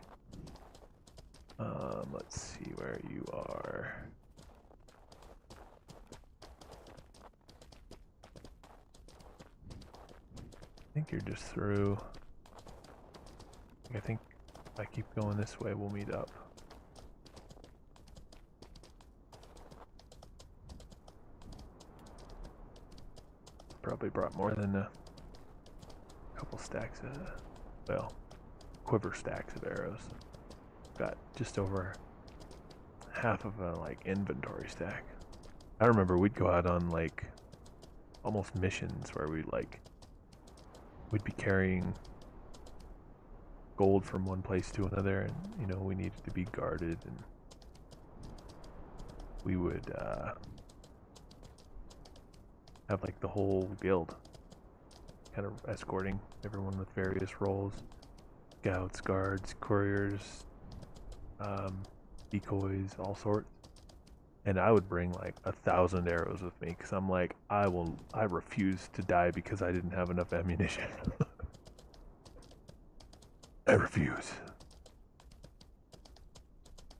Let's see where you are. I think you're just through. I think if I keep going this way, we'll meet up. Probably brought more than a couple stacks of, well, quiver stacks of arrows. Got just over half of a like inventory stack. I remember we'd go out on like almost missions where we'd be carrying gold from one place to another, and you know we needed to be guarded, and we would have like the whole guild kind of escorting everyone with various roles: scouts, guards, couriers, decoys, all sorts. And I would bring like 1,000 arrows with me because I'm like, I refuse to die because I didn't have enough ammunition. I refuse.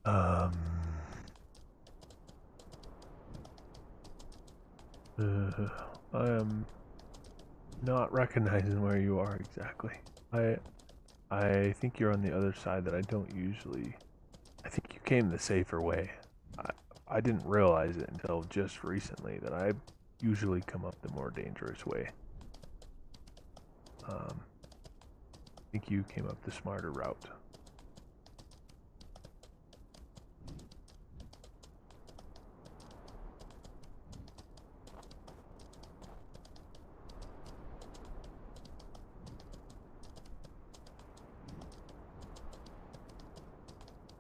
I am not recognizing where you are exactly. I think you're on the other side that I don't usually. I think you came the safer way. I didn't realize it until just recently that I usually come up the more dangerous way. I think you came up the smarter route.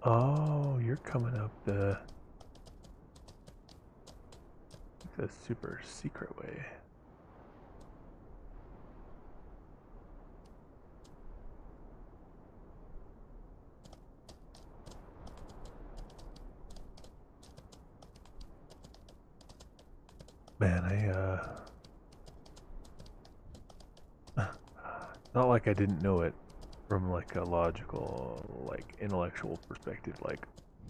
Oh, you're coming up the super secret way. Man, not like I didn't know it from like a logical, like intellectual perspective. Like,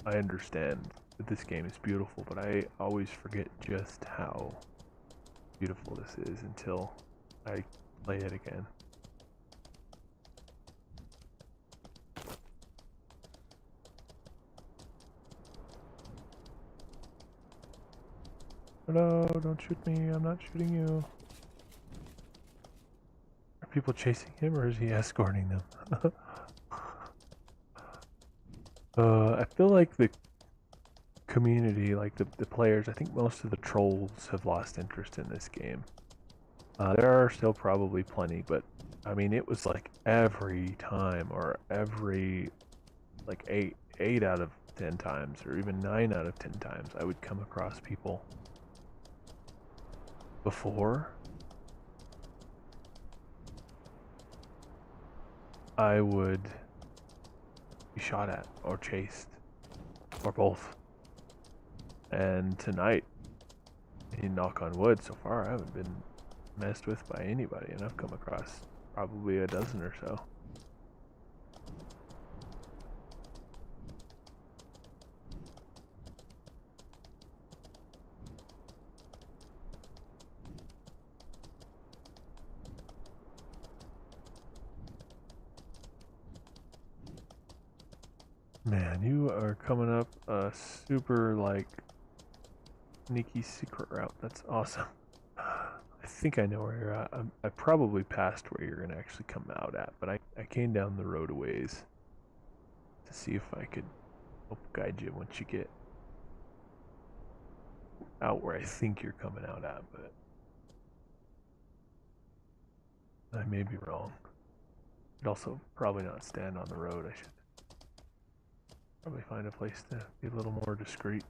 I understand that this game is beautiful, but I always forget just how beautiful this is until I play it again. Hello, don't shoot me, I'm not shooting you. Are people chasing him or is he escorting them? I feel like the community, like the players, I think most of the trolls have lost interest in this game. There are still probably plenty, but I mean, it was like every time, or every like 8 out of 10 times, or even 9 out of 10 times, I would come across people before I would be shot at or chased or both. And tonight, knock on wood, so far I haven't been messed with by anybody, and I've come across probably a dozen or so. Man, you are coming up a super like sneaky secret route. That's awesome. I think I know where you're at. I probably passed where you're gonna actually come out at, but I came down the road a ways to see if I could help guide you once you get out where I think you're coming out at, but I may be wrong. I'd also probably not stand on the road. I should probably find a place to be a little more discreet.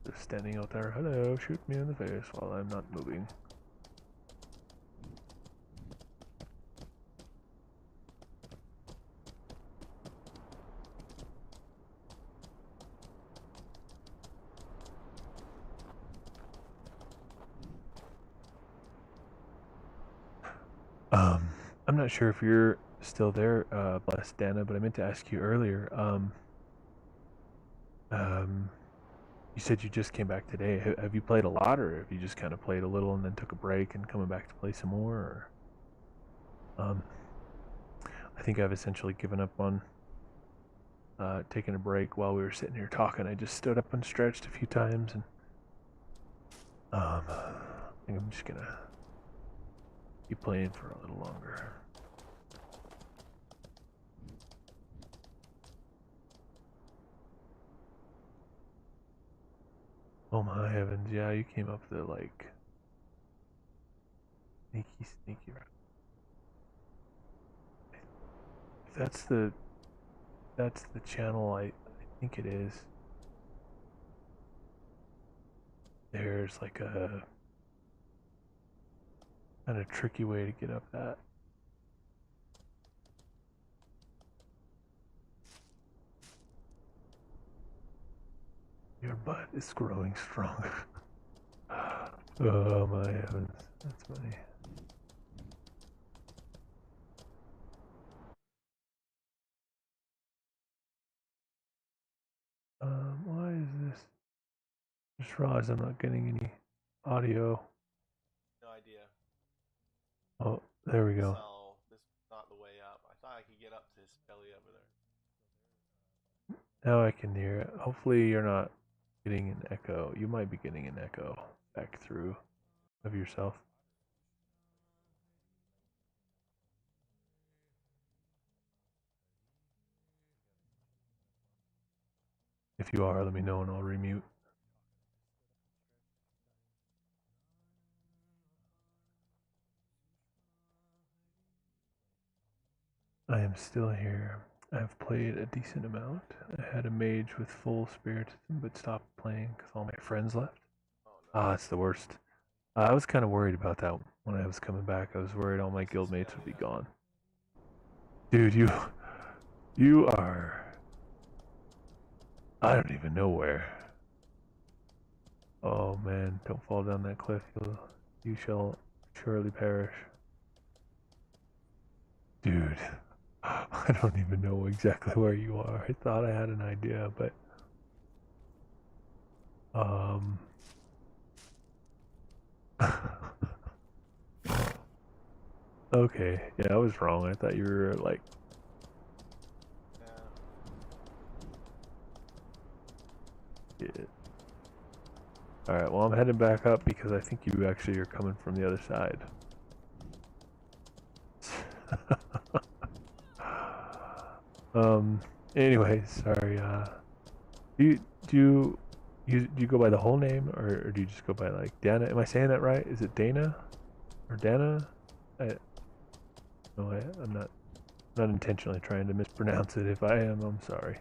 Just standing out there, hello, shoot me in the face while I'm not moving. I'm not sure if you're still there, blessed Dana, but I meant to ask you earlier. You said you just came back today. Have you played a lot, or have you just kind of played a little and then took a break and coming back to play some more? Or, I think I've essentially given up on taking a break while we were sitting here talking. I just stood up and stretched a few times, and I think I'm just gonna keep playing for a little longer. Oh my heavens, yeah, you came up the like sneaky route. If that's the channel I think it is. There's like a kind of tricky way to get up that. Your butt is growing stronger. Oh my heavens, that's funny. Why is this? Just realized I'm not getting any audio. No idea. Oh, there we go. So this is not the way up. I thought I could get up to his belly over there. Now I can hear it. Hopefully you're not getting an echo. You might be getting an echo back through of yourself. If you are, let me know and I'll remute. I am still here. I've played a decent amount. I had a mage with full spiritism but stopped playing because all my friends left. Oh no. Ah, it's the worst. I was kind of worried about that when I was coming back. I was worried all my guildmates would be gone. Dude, you are... I don't even know where. Oh man, don't fall down that cliff. You shall surely perish. Dude, I don't even know exactly where you are. I thought I had an idea, but... Okay, yeah, I was wrong. I thought you were like... Yeah. Alright, well I'm heading back up because I think you actually are coming from the other side. Anyway, sorry, do you go by the whole name or do you just go by like Dana? Am I saying that right? Is it Dana? Or Dana? No, I'm not intentionally trying to mispronounce it. If I am, I'm sorry.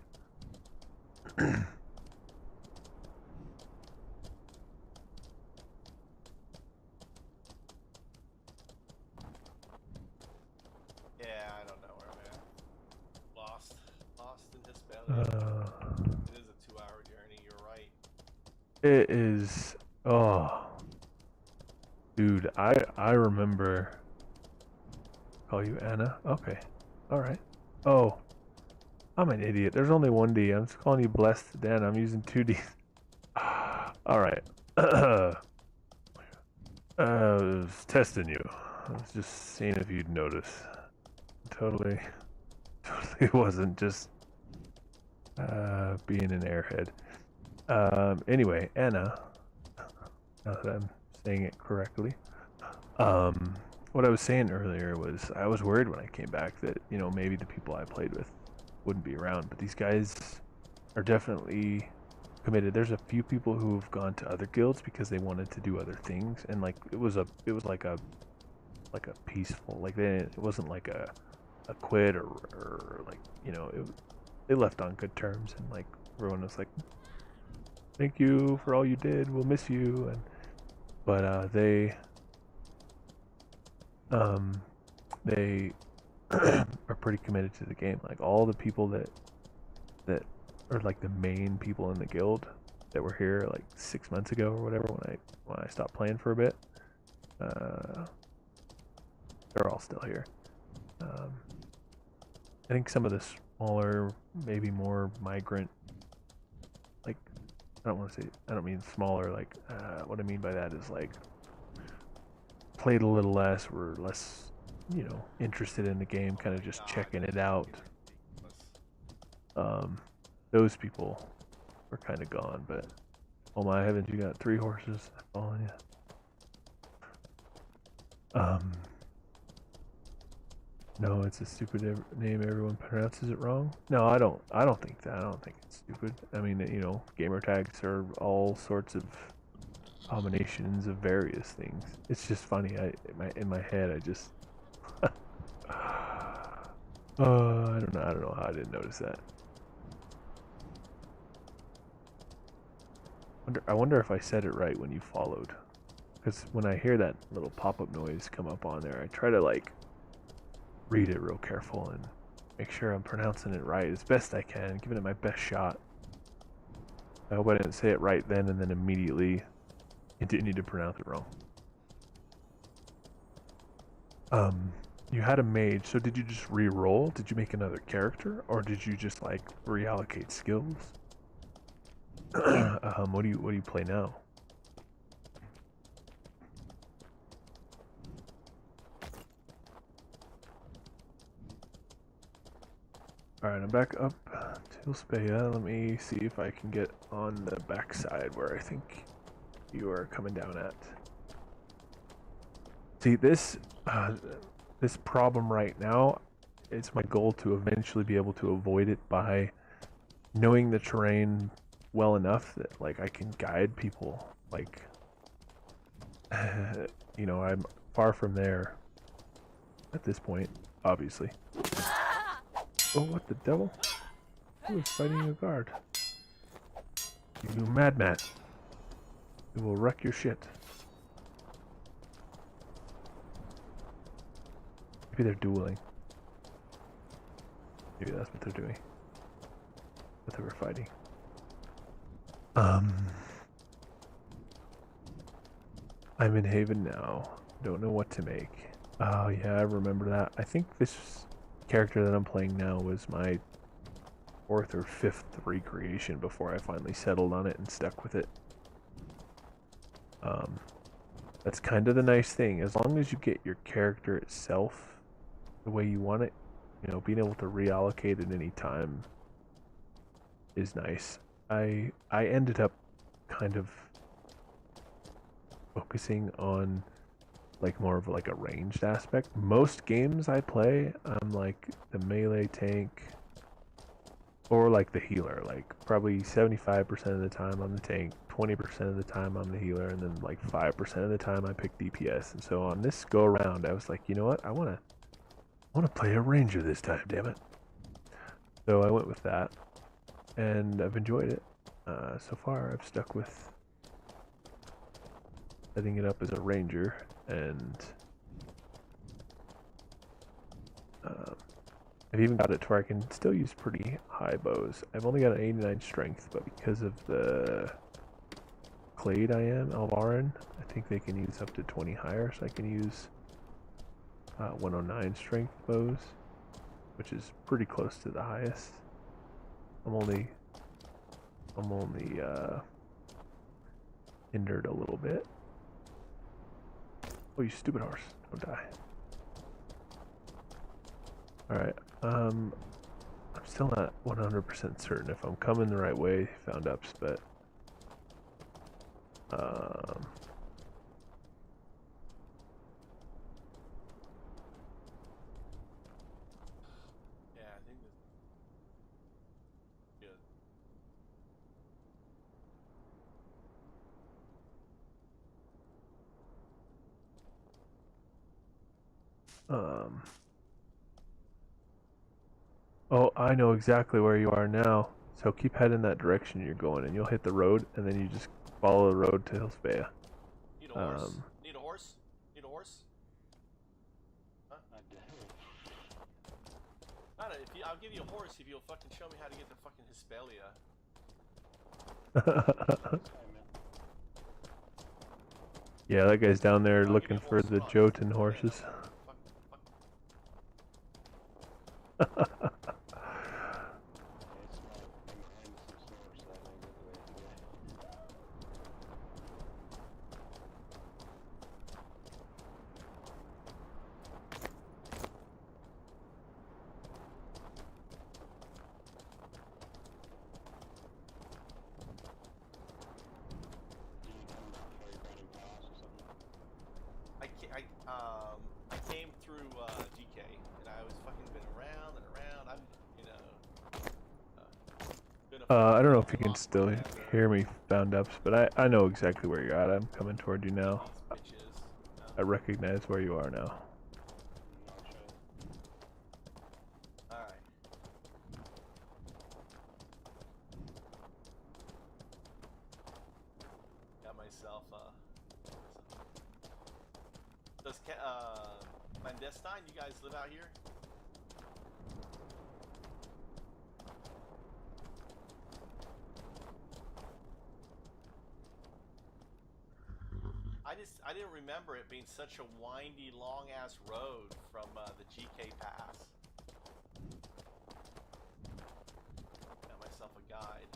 Yeah, I don't know where I'm at. Lost in his belly. It is a 2-hour journey. You're right. It is. Oh, dude, I remember. Call you Anna. Okay, all right. Oh, I'm an idiot. There's only one D. I'm just calling you Blessed Dan. I'm using 2D. All right. I was testing you. I was just seeing if you'd notice. Totally wasn't just being an airhead. Anyway, Anna. Now that I'm saying it correctly. What I was saying earlier was I was worried when I came back that, you know, maybe the people I played with wouldn't be around, but these guys are definitely committed. There's a few people who've gone to other guilds because they wanted to do other things, and like it was like a peaceful, like it wasn't like a quit or like, you know, they left on good terms, and like everyone was like, thank you for all you did, we'll miss you, and but they are pretty committed to the game. Like all the people that are like the main people in the guild that were here like 6 months ago or whatever when I stopped playing for a bit. they're all still here. I think some of the smaller, maybe more migrant, like, I don't mean smaller, like, what I mean by that is like, played a little less, were less, you know, interested in the game, kind of just checking it out. Those people were kind of gone, but oh my heavens, you got 3 horses following you. No, it's a stupid name. Everyone pronounces it wrong. No, I don't think that. I don't think it's stupid. I mean, you know, gamer tags are all sorts of combinations of various things. It's just funny. In my head, I just I don't know how I didn't notice that. I wonder if I said it right when you followed. Because when I hear that little pop-up noise come up on there, I try to like read it real careful and make sure I'm pronouncing it right as best I can, giving it my best shot. I hope I didn't say it right then and then immediately continue to pronounce it wrong. You had a mage, so did you just re-roll? Did you make another character, or did you just like reallocate skills? What do you play now? Alright, I'm back up to Spea. Let me see if I can get on the backside where I think you are coming down at. See, this problem right now, it's my goal to eventually be able to avoid it by knowing the terrain well enough that like I can guide people. Like, you know, I'm far from there at this point, obviously. Oh, what the devil? Who was fighting a guard? You madman. We will wreck your shit. Maybe they're dueling. Maybe that's what they're doing. But they were fighting. I'm in Haven now. Don't know what to make. Oh yeah, I remember that. I think this character that I'm playing now was my 4th or 5th recreation before I finally settled on it and stuck with it. That's kind of the nice thing. As long as you get your character itself the way you want it, you know, being able to reallocate at any time is nice. I ended up kind of focusing on like more of like a ranged aspect. Most games I play, I'm like the melee tank or like the healer. Like probably 75% of the time I'm the tank, 20% of the time I'm the healer, and then like 5% of the time I pick DPS. And so on this go around, I was like, you know what? I want to play a ranger this time, damn it. So I went with that, and I've enjoyed it. So far, I've stuck with setting it up as a ranger, and I've even got it to where I can still use pretty high bows. I've only got an 89 strength, but because of the clade I am, Alvaran, I think they can use up to 20 higher, so I can use 109 strength bows, which is pretty close to the highest. I'm only hindered a little bit. Oh, you stupid horse. Don't die. Alright, I'm still not 100% certain if I'm coming the right way, found ups, but yeah, I think that's good. oh, I know exactly where you are now. So keep heading that direction you're going, and you'll hit the road, and then you just follow the road to Hilspea. Need a horse? Need a horse? Need a horse? Huh? I'll give you a horse if you'll fucking show me how to get to fucking Hispelia. Yeah, that guy's down there I'll looking give you a for horse the buck. Jotun horses. Fucking I came through GK, and I was fucking been around and around. I'm, you know, I don't know if you can still hear me, Found Ups, but I know exactly where you're at. I'm coming toward you now. I recognize where you are now. Alright. Got myself, does, clandestine, you guys live out here? I didn't remember it being such a windy, long-ass road from the GK Pass. Got myself a guide.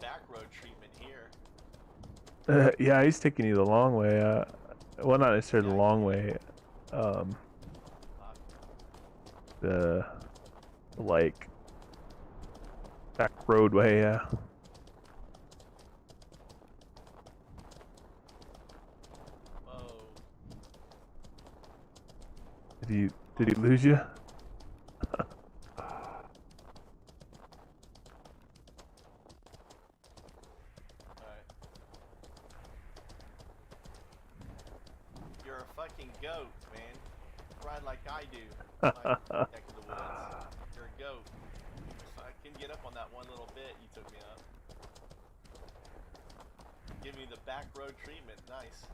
Back road treatment here. Yeah, he's taking you the long way. Well, not necessarily the long way. The like back roadway. Yeah. Whoa. Did he lose you? You're a fucking goat, man. Ride like I do. Like neck of the woods. You're a goat. I can get up on that one little bit you took me up. Give me the back road treatment. Nice.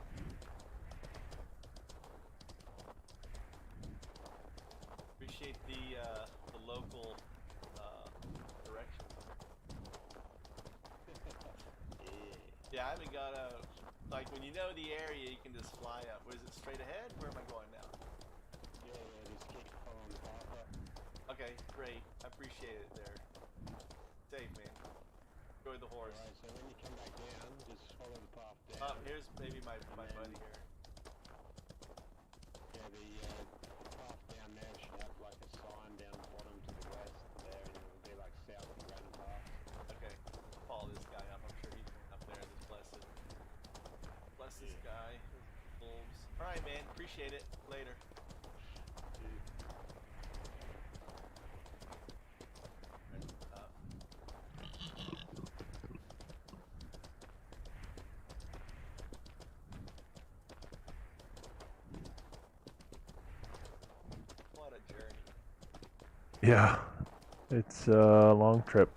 Appreciate the local direction. Yeah, I haven't got a... Like, when you know the area, you can just fly up. Was it straight ahead? Where am I going now? Yeah, just keep following the path. Okay, great. I appreciate it there. Safe, man. Enjoy the horse. Alright, so when you come back down, just follow the path down. Here's maybe my buddy here. Yeah, the path down there should have like a sign down the bottom to the west there, and it'll be like south of the random path. Okay, follow this guy up. I'm sure he's up there in this blessed. Bless this guy. Wolves. Alright, man. Appreciate it. Later. What a journey. Yeah, it's a long trip.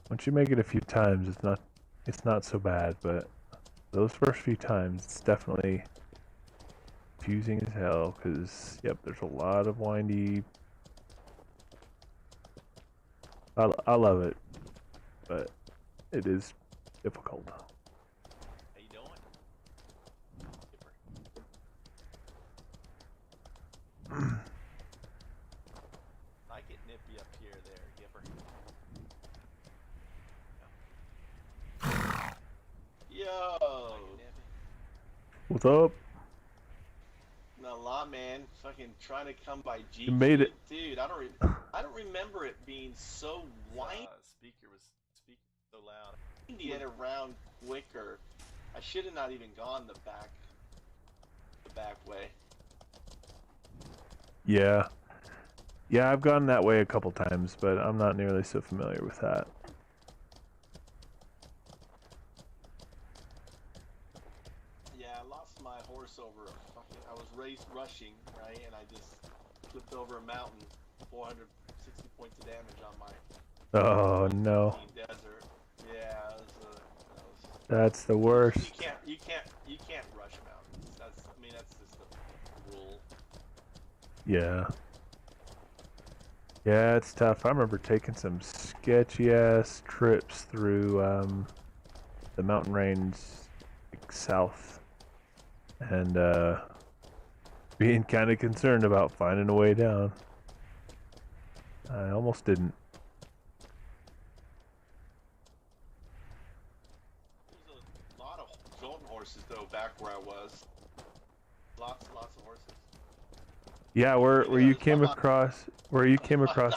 Once you make it a few times, it's not so bad, but those first few times, it's definitely confusing as hell, because, yep, there's a lot of windy... I love it, but it is difficult. How you doing? I get nippy up here, there, Gipper. Yo! What's up? Not a lot, man. Fucking trying to come by G. You made it. Dude, I don't remember it being so white. Speaker was speaking so loud. I need to get around quicker. I should have not even gone the back way. Yeah. Yeah, I've gone that way a couple times, but I'm not nearly so familiar with that. Yeah, I lost my horse over a fucking... I was rushing, right? And I just flipped over a mountain. 460 points of damage on my Oh no. Desert. Yeah, That's the you worst. can't rush mountains. That's just the rule. Yeah. Yeah, it's tough. I remember taking some sketchy ass trips through the mountain range like, south and being kind of concerned about finding a way down. I almost didn't. There's a lot of Jolton horses though back where I was. Lots and lots of horses. Yeah, where you came across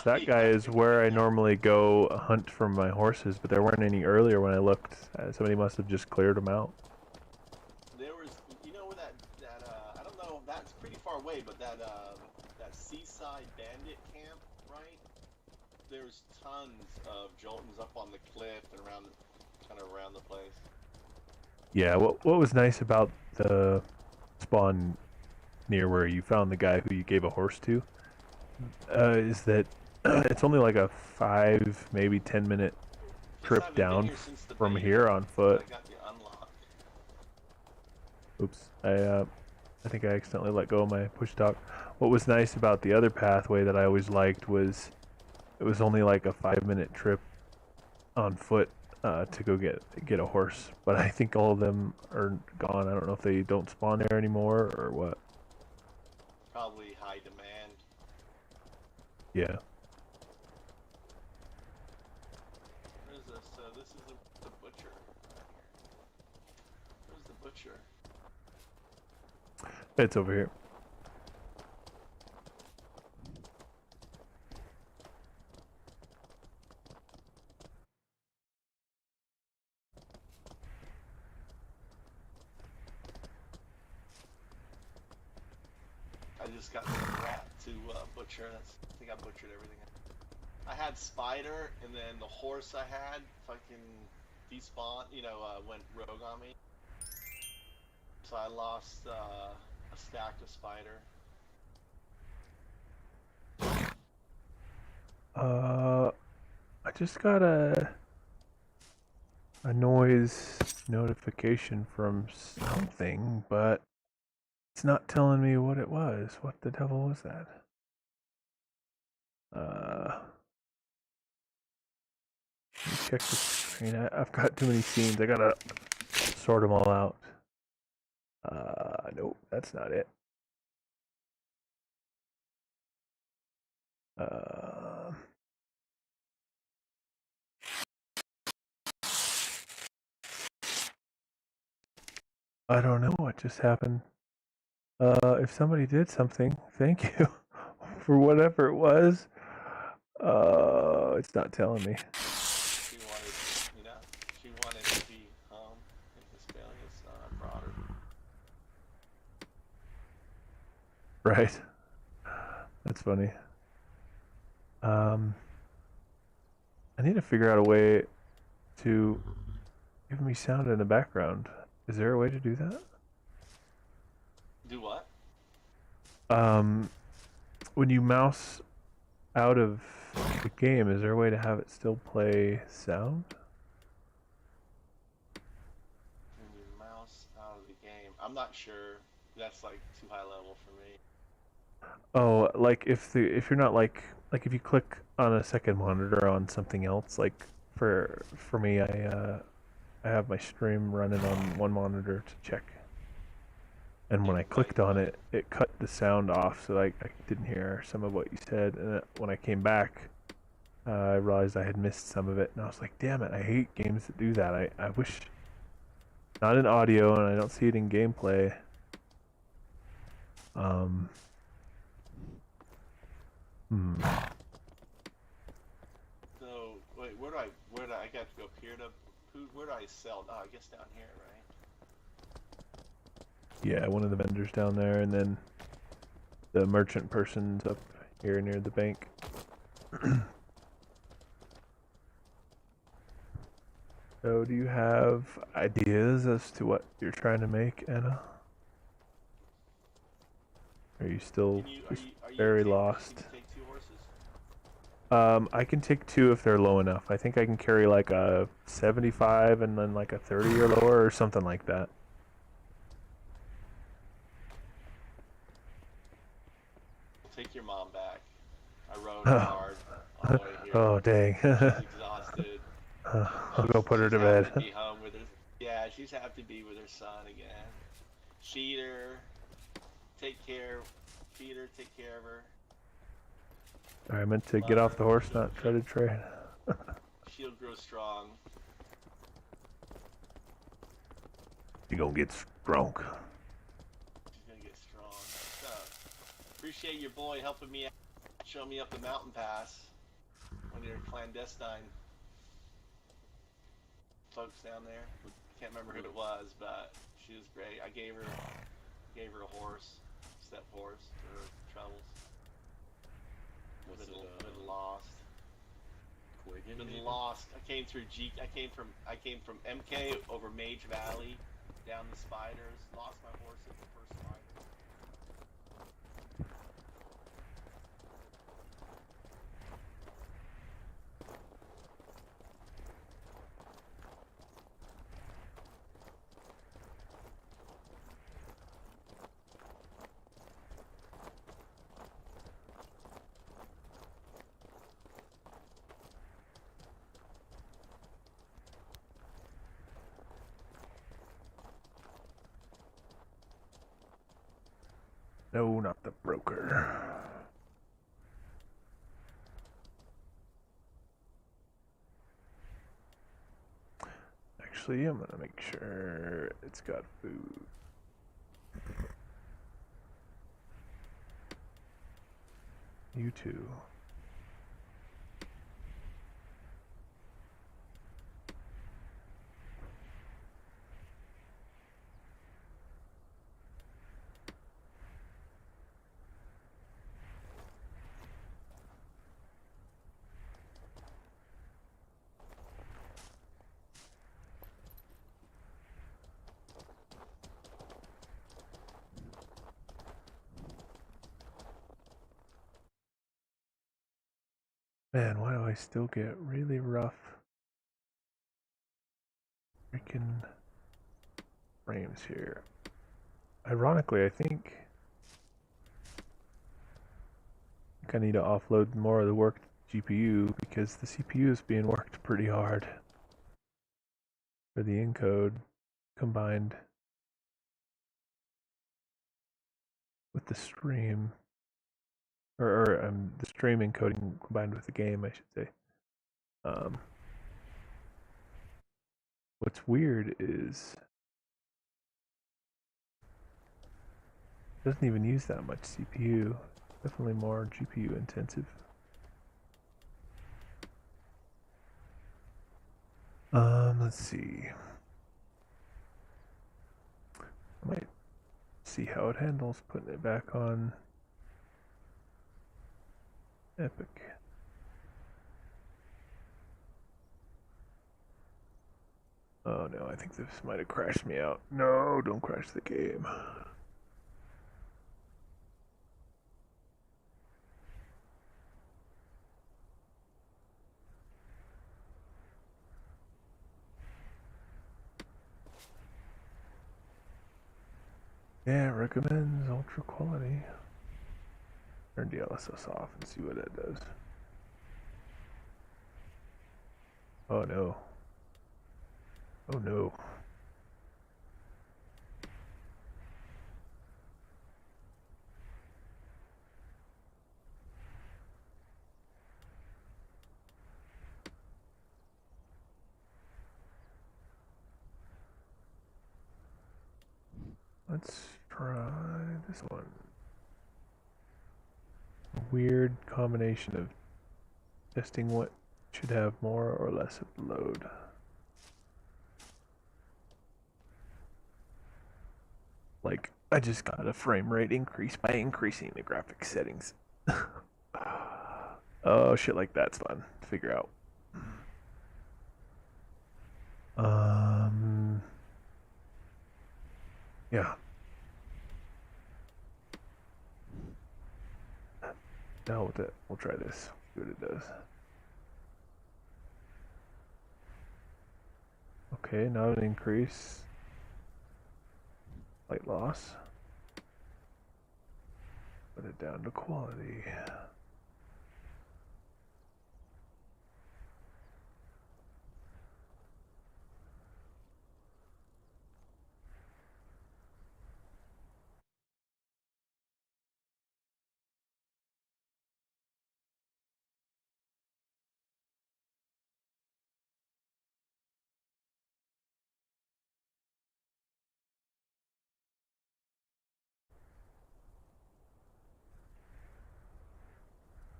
that guy Yeah, is where I normally go hunt for my horses, but there weren't any earlier when I looked. Somebody must have just cleared them out. there was, you know, where that I don't know, that's pretty far away, but that seaside bandit camp, right? There's tons of Joltons up on the cliff and kind of around the place. Yeah, what was nice about the spawn near where you found the guy who you gave a horse to is that it's only like a 5, maybe 10 minute trip down from here on foot. I got the unlock. Oops, I think I accidentally let go of my push talk. What was nice about the other pathway that I always liked was it was only like a 5 minute trip on foot to go get a horse. But I think all of them are gone. I don't know if they don't spawn there anymore or what. Probably high demand. Yeah. Where is this? This is the butcher. Where's the butcher? It's over here. I just got the rat to butcher. I think I butchered everything. I had spider, and then the horse I had fucking despawned. Went rogue on me. So I lost a stack of spider. I just got a noise notification from something, but it's not telling me what it was. What the devil was that? Let me check the screen. I've got too many scenes. I gotta sort them all out. Nope, that's not it. I don't know what just happened. If somebody did something, thank you for whatever it was. It's not telling me. She wanted to be home. Hispanics brought her. Right. That's funny. I need to figure out a way to give me sound in the background. Is there a way to do that? Do what? When you mouse out of the game, is there a way to have it still play sound? When you mouse out of the game, I'm not sure. That's like too high level for me. Oh, like if you're not like if you click on a second monitor on something else, like for me, I have my stream running on one monitor to check. And when I clicked on it, it cut the sound off, so I didn't hear some of what you said. And when I came back, I realized I had missed some of it, and I was like, "Damn it! I hate games that do that. I wish not in audio, and I don't see it in gameplay." So wait, where do I got to go up here where do I sell? Oh, I guess down here, right? Yeah, one of the vendors down there, and then the merchant person's up here near the bank. So, do you have ideas as to what you're trying to make, Anna? Are you still Are you very okay, lost? can you take 2 horses? I can take 2 if they're low enough. I think I can carry like a 75 and then like a 30 or lower or something like that. Take your mom back. I rode her hard on the way here. Oh, dang. She's exhausted. I'll go put her to happy bed. to be home with her. Yeah, she's happy to be with her son again. Feed her. Feed her, take care of her. I meant to get off the horse, not try to trade. She'll grow strong. You gonna get strong. She's gonna get strong. So, appreciate your boy helping me out, show me up the mountain pass. One of your clandestine folks down there. Can't remember who it was, but she was great. I gave her a horse, step horse for her travels. Been lost. Been lost. I came from MK over Mage Valley, down the spiders. Lost my horse at the first spider. No, not the broker. Actually, I'm gonna make sure it's got food. You too. Man, why do I still get really rough freaking frames here? Ironically, I think I need to offload more of the work to the GPU because the CPU is being worked pretty hard for the encode combined with the stream. Or the stream encoding combined with the game, I should say. What's weird is it doesn't even use that much CPU. Definitely more GPU intensive. Let's see. I might see how it handles putting it back on Epic. Oh no, I think this might have crashed me out. No, don't crash the game. Yeah, it recommends ultra quality. Turn DLSS off and see what that does. Oh no. Oh no. Let's try this one. A weird combination of testing what should have more or less of the load. Like, I just got a frame rate increase by increasing the graphics settings. Oh, shit like that's fun to figure out. Yeah. Now with it, we'll try this. See what it does. Okay, not an increase. Light loss. Put it down to quality.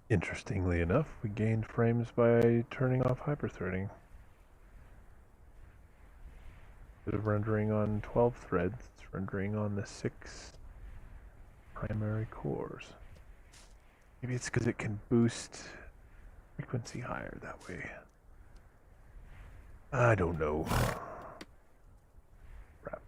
Interestingly enough, we gained frames by turning off hyperthreading. Instead of rendering on 12 threads, it's rendering on the 6 primary cores. Maybe it's because it can boost frequency higher that way. I don't know. Crap.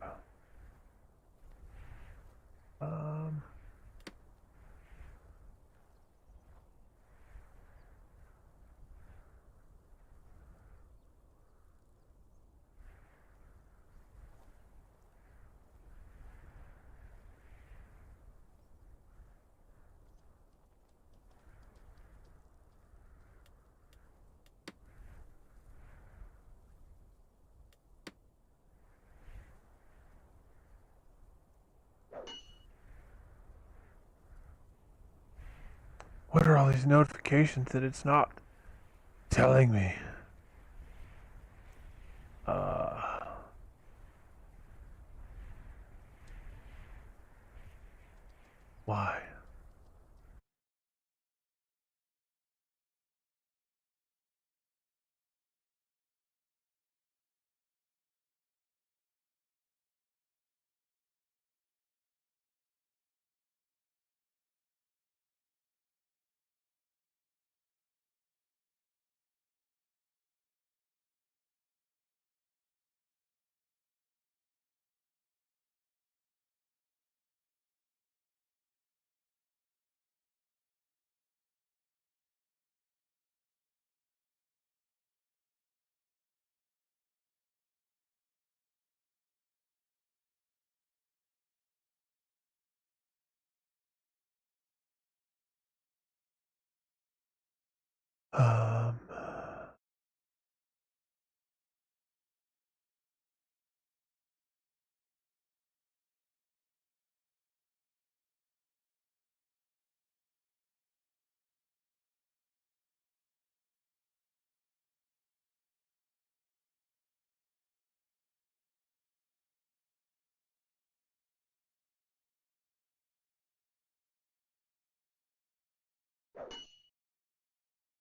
What are all these notifications that it's not telling me? Why? Um,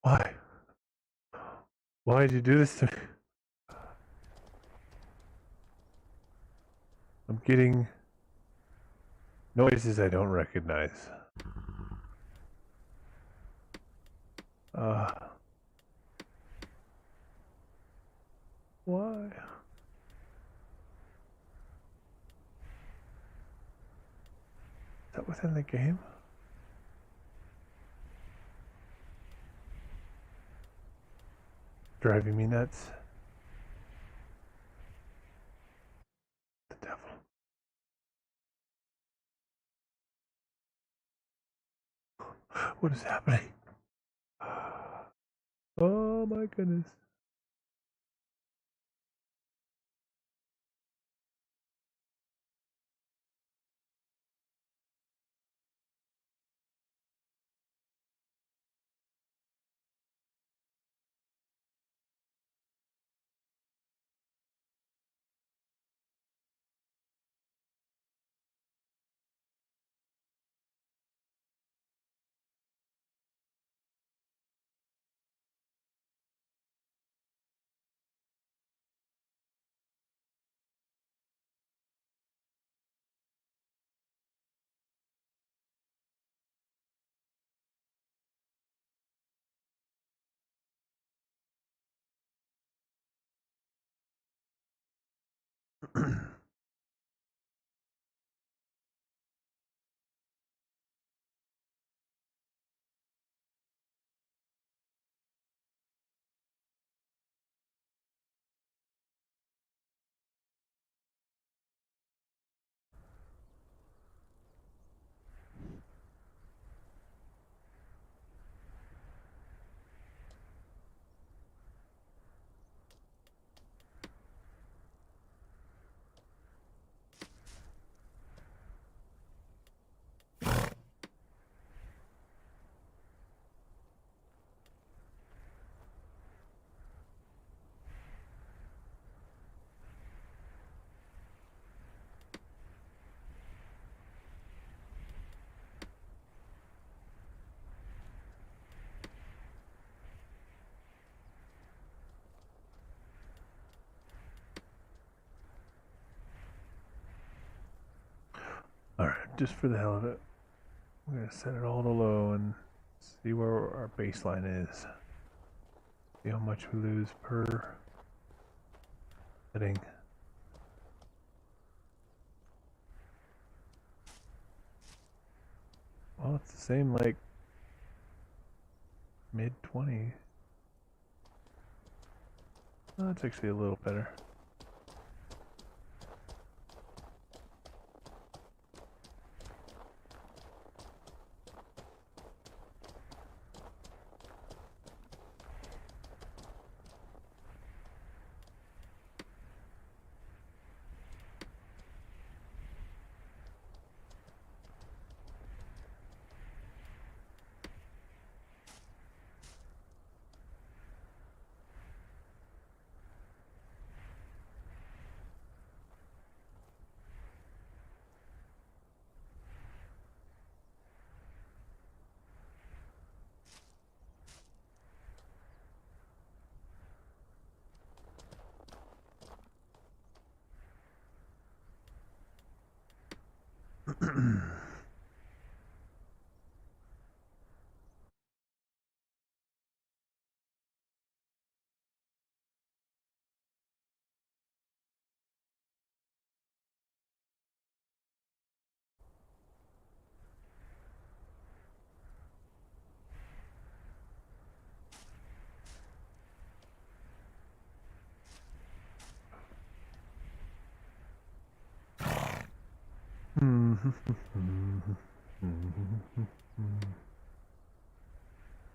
why? Why did you do this to me? I'm getting noises I don't recognize. Uh, why? Is that within the game? Driving me nuts. The devil. What is happening? Oh my goodness. Alright, just for the hell of it, I'm gonna set it all to low and see where our baseline is. See how much we lose per setting. Well, it's the same like mid-20s. Oh, that's actually a little better.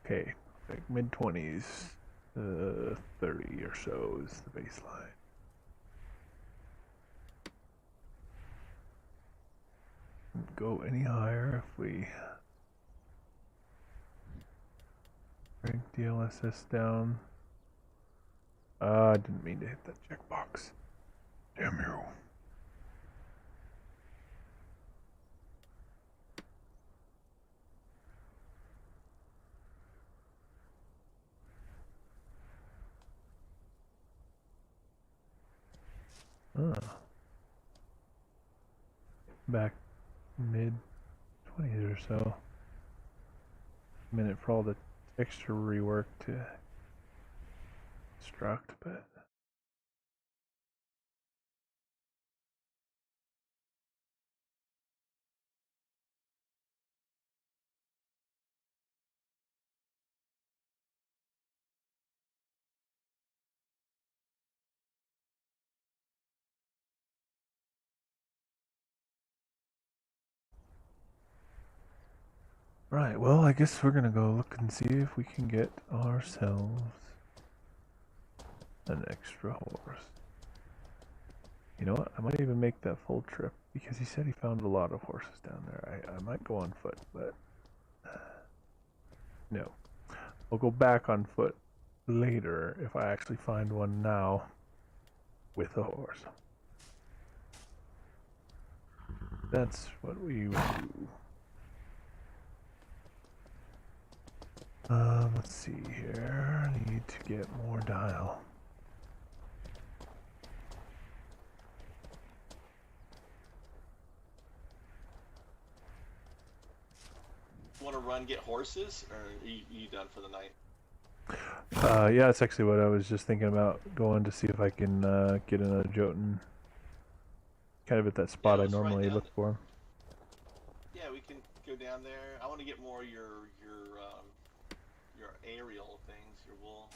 Okay, like mid-20s, 30 or so is the baseline. Won't go any higher if we bring DLSS down. I didn't mean to hit that checkbox. Damn you. Back mid-20s or so. A minute for all the texture rework to construct, but right, well, I guess we're gonna go look and see if we can get ourselves an extra horse. You know what? I might even make that full trip because he said he found a lot of horses down there. I might go on foot, but no. I'll go back on foot later if I actually find one now with a horse. That's what we will do. Let's see here. I need to get more dial. Want to run get horses, or are you done for the night? Yeah, that's actually what I was just thinking about, going to see if I can get another Jotun. Kind of at that spot I normally look for. Yeah, we can go down there. I want to get more your aerial things, your wool.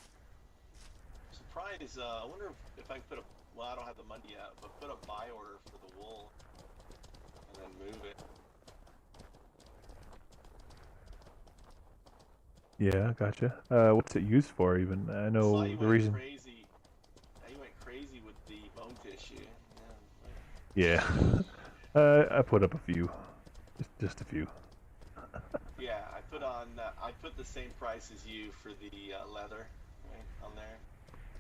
Surprise! I wonder if I can put a. Well, I don't have the money yet, but put a buy order for the wool, and then move it. Yeah, gotcha. What's it used for even? I know the reason. Crazy. You went crazy with the bone tissue. Yeah. I put up a few. Just a few. Yeah, I put the same price as you for the leather, right, on there.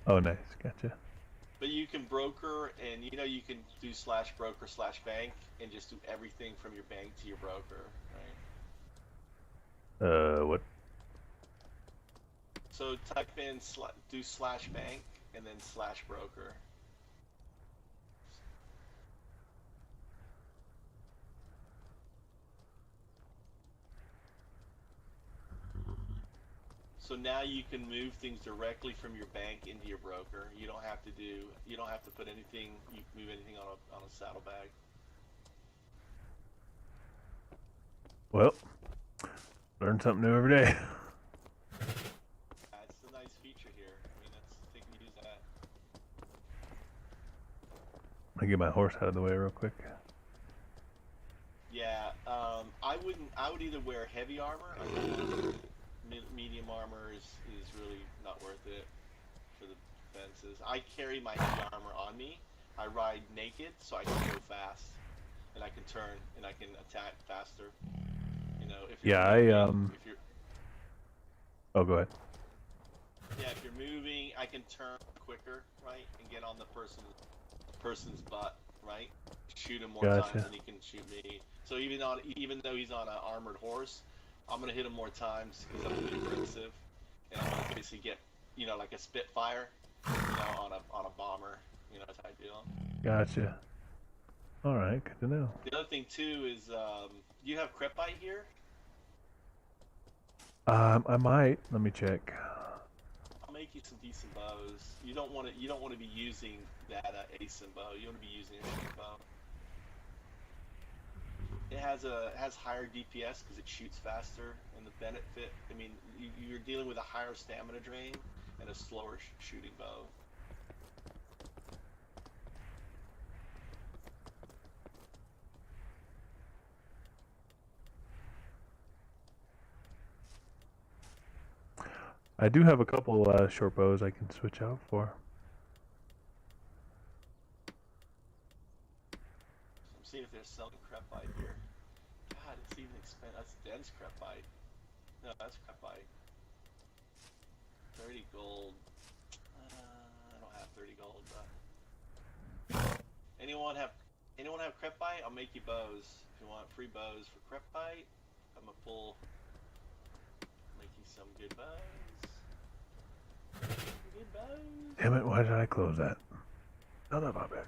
Oh, nice. Gotcha. But you can broker, and you know you can do /broker/bank, and just do everything from your bank to your broker, right? What? So type in do /bank and then /broker. So now you can move things directly from your bank into your broker. You don't have to put anything, move anything on a saddlebag. Well, learn something new every day. That's a nice feature here. I mean, they can use that. Let me get my horse out of the way real quick. Yeah, I would either wear heavy armor. Medium armor is really not worth it for the defenses. I carry my heavy armor on me. I ride naked, so I can go fast, and I can turn, and I can attack faster. You know, if you're if you're Oh, go ahead. yeah, if you're moving, I can turn quicker, right, and get on the person's butt, right? Shoot him more times than he can shoot me. So even though he's on an armored horse, I'm gonna hit him more times because I'm gonna be aggressive, and I'm gonna basically get, you know, like a Spitfire, you know, on a bomber, you know, type deal. Gotcha. All right, good to know. The other thing too is, do you have Crepite here? I might. Let me check. I'll make you some decent bows. You don't want to be using that ASIM bow. You want to be using a shooting bow. It has higher DPS because it shoots faster, and the benefit. I mean, you're dealing with a higher stamina drain and a slower shooting bow. I do have a couple short bows I can switch out for. I'm seeing if they're selling Crepite here. God, it's even expensive. That's dense Crepite. No, that's Crepite. 30 gold. I don't have 30 gold, but anyone have Crepite? I'll make you bows. If you want free bows for Crepite, I'm gonna make you some good bows. Good bows. Damn it! Why did I close that? Son of a bitch.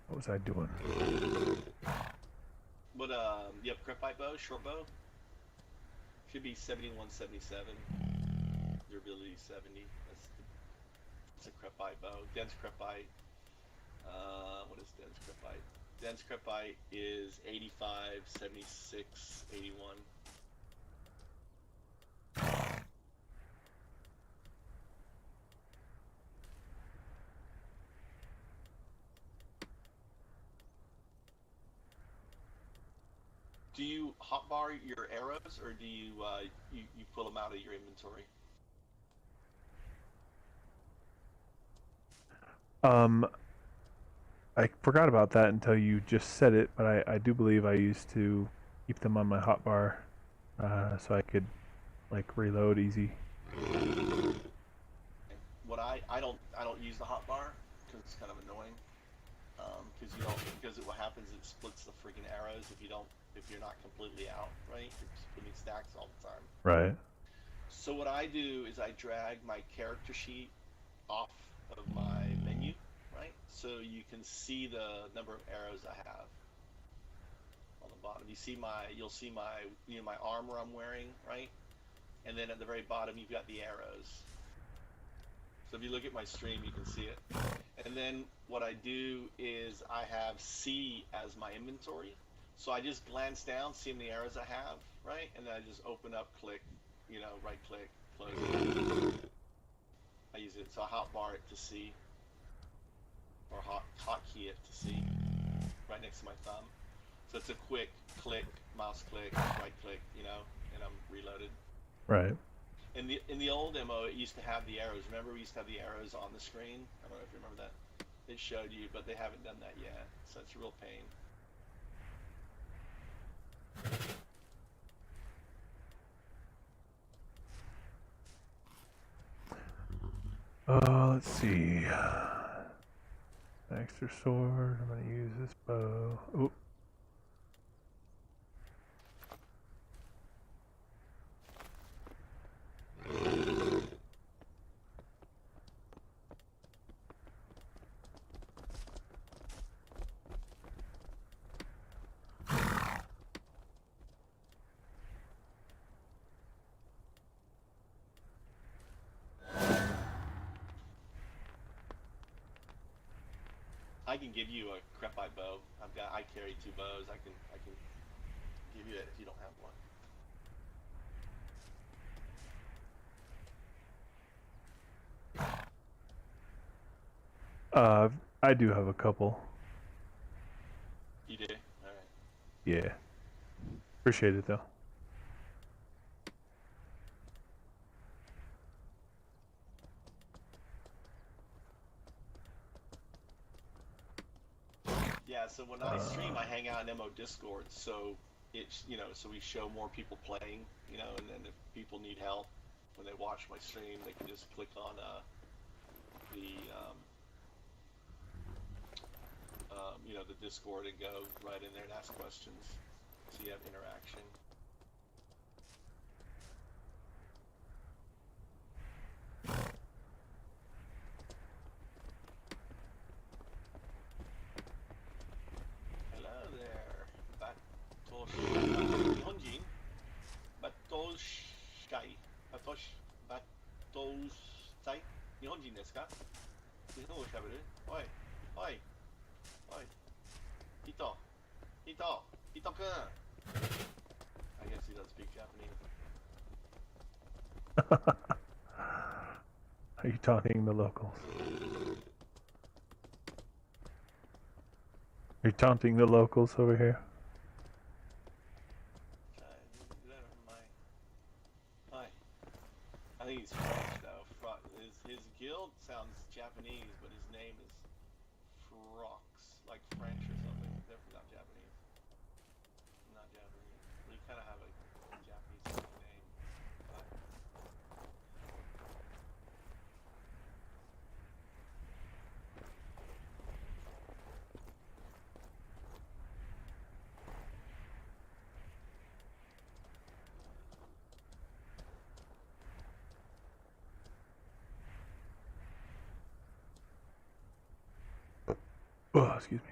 What was I doing? But you have Crepite bow, short bow. Should be 7177. Durability 70. That's a Crepite bow. Dense Crepite. What is dense Crepite? Dense Crepite is 85, 76, 81. Do you hotbar your arrows, or do you you pull them out of your inventory? I forgot about that until you just said it, but I do believe I used to keep them on my hotbar, so I could like reload easy. What I don't use the hotbar because it's kind of annoying. Because what happens is it splits the freaking arrows if you're not completely out, right? You're just putting stacks all the time. Right. So what I do is I drag my character sheet off of my menu, right? So you can see the number of arrows I have on the bottom. You'll see my armor I'm wearing, right? And then at the very bottom you've got the arrows. So if you look at my stream, you can see it. And then what I do is I have C as my inventory. So I just glance down, see how many arrows I have, right? And then I just open up, click, you know, right click, close it. I use it, so I hotbar it to C. Or hotkey it to C. Right next to my thumb. So it's a quick click, mouse click, right click, you know, and I'm reloaded. Right. In the old demo, it used to have the arrows. Remember, we used to have the arrows on the screen? I don't know if you remember that. It showed you, but they haven't done that yet. So it's a real pain. Let's see. Extra sword. I'm gonna use this bow. Oop. I can give you a crepite bow. I carry 2 bows. I can give you it if you don't have one. I do have a couple. You do? Alright. Yeah. Appreciate it though. Yeah, so when I stream, I hang out in MO Discord, so it's, so we show more people playing, and then if people need help when they watch my stream, they can just click on the Discord and go right in there and ask questions, so you have interaction. Hello there, Nihonjin, Batoshkai, Batoshtai, Nihonjin desu ka? Nihongo shaberu? Oi, oi, oi, Hito, Hito-kun! I guess he doesn't speak Japanese. Are you taunting the locals? Are you taunting the locals over here? I think he's French though. His guild sounds Japanese, but his name is Frox, like French or something. Definitely not Japanese. Not Japanese. But he kind of have a Japanese name. Oh, excuse me.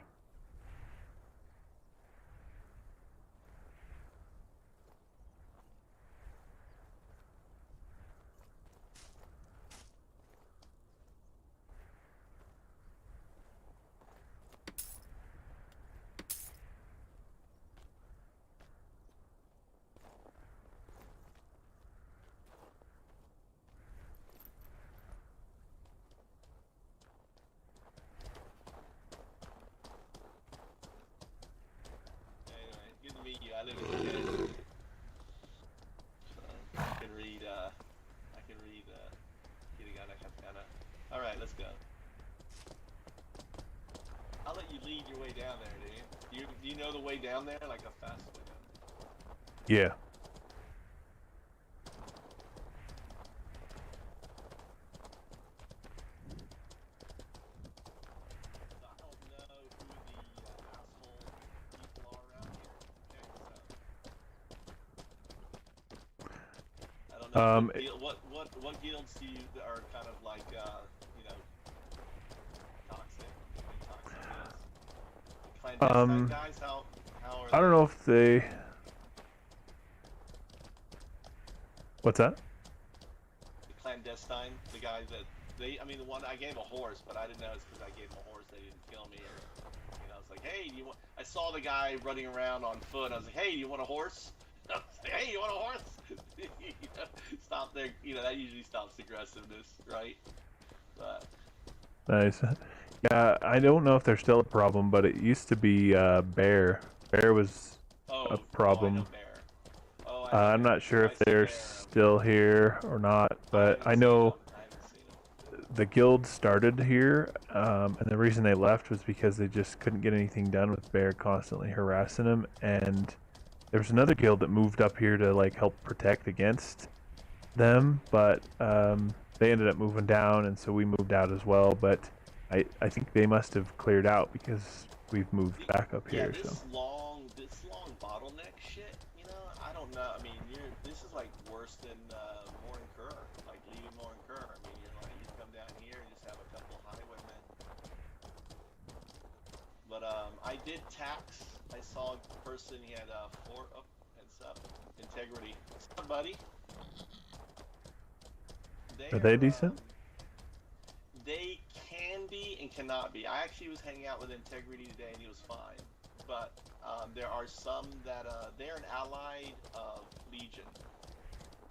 Good to meet you. I live in Japan. So I can read hiragana, katakana. Alright, let's go. I'll let you lead your way down there, dude. Do you know the way down there? Like a fast way down there? Yeah. What guilds do you are kind of like toxic guilds? Clandestine guys? How are I don't know if they. What's that? The clandestine, the guy that the one I gave a horse, but I didn't know it's because I gave him a horse they didn't kill me. Or, I was like, hey, I saw the guy running around on foot. I was like, hey, you want a horse? I was like, hey, you want a horse? Stop there. That usually stops aggressiveness, right? But Nice. Yeah, I don't know if they're still a problem, but it used to be Bear. Bear was a problem. I know Bear. I'm not sure if they're still here or not, but I know the guild started here, and the reason they left was because they just couldn't get anything done with Bear constantly harassing them, and there was another guild that moved up here to like help protect against them, but they ended up moving down, and so we moved out as well. But I think they must have cleared out because we've moved back up here. This so long bottleneck shit. I don't know. This is like worse than Morin Kerr, like leaving Morin Kerr. You come down here and just have a couple of highwaymen. But I did tax. I saw a person. He had heads up, integrity. What's up, buddy? Are they decent? They can be and cannot be. I actually was hanging out with Integrity today and he was fine. But there are some that they're an allied of Legion.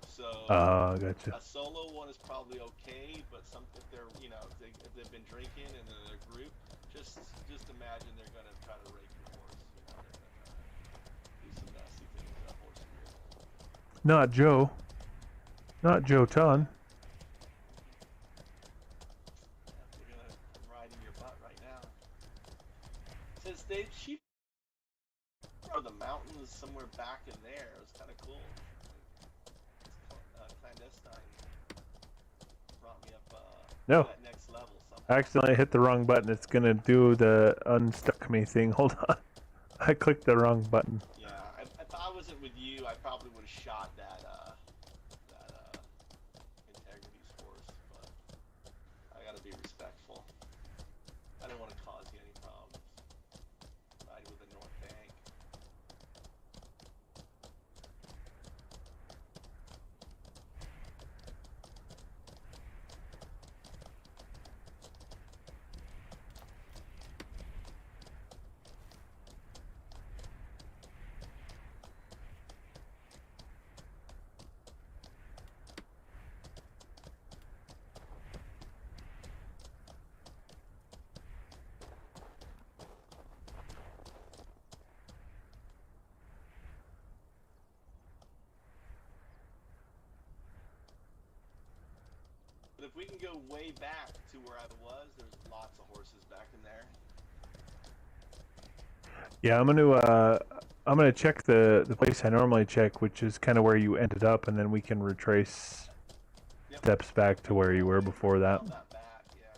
So gotcha. a solo one is probably okay, but some if they're if they've been drinking and they're a group, just imagine they're gonna try to rape your horse. They're gonna do some nasty things to that horse of yours. Not Joe. Not Joe Ton. They're gonna come right in your butt right now. It says she or the mountains somewhere back in there. It was kind of cool. It's clandestine. Brought me up No. to that next level somehow. I accidentally hit the wrong button. It's gonna do the unstuck me thing. Hold on. I clicked the wrong button. Yeah, if I wasn't with you, I probably would have shot that Integrity's horse, but I gotta be respectful. I didn't want to cause you any problems. Ride with the North Bank. But if we can go way back to where I was, there's lots of horses back in there. Yeah, I'm gonna check the place I normally check, which is kind of where you ended up, and then we can retrace steps back to where you were before that. Back, yeah.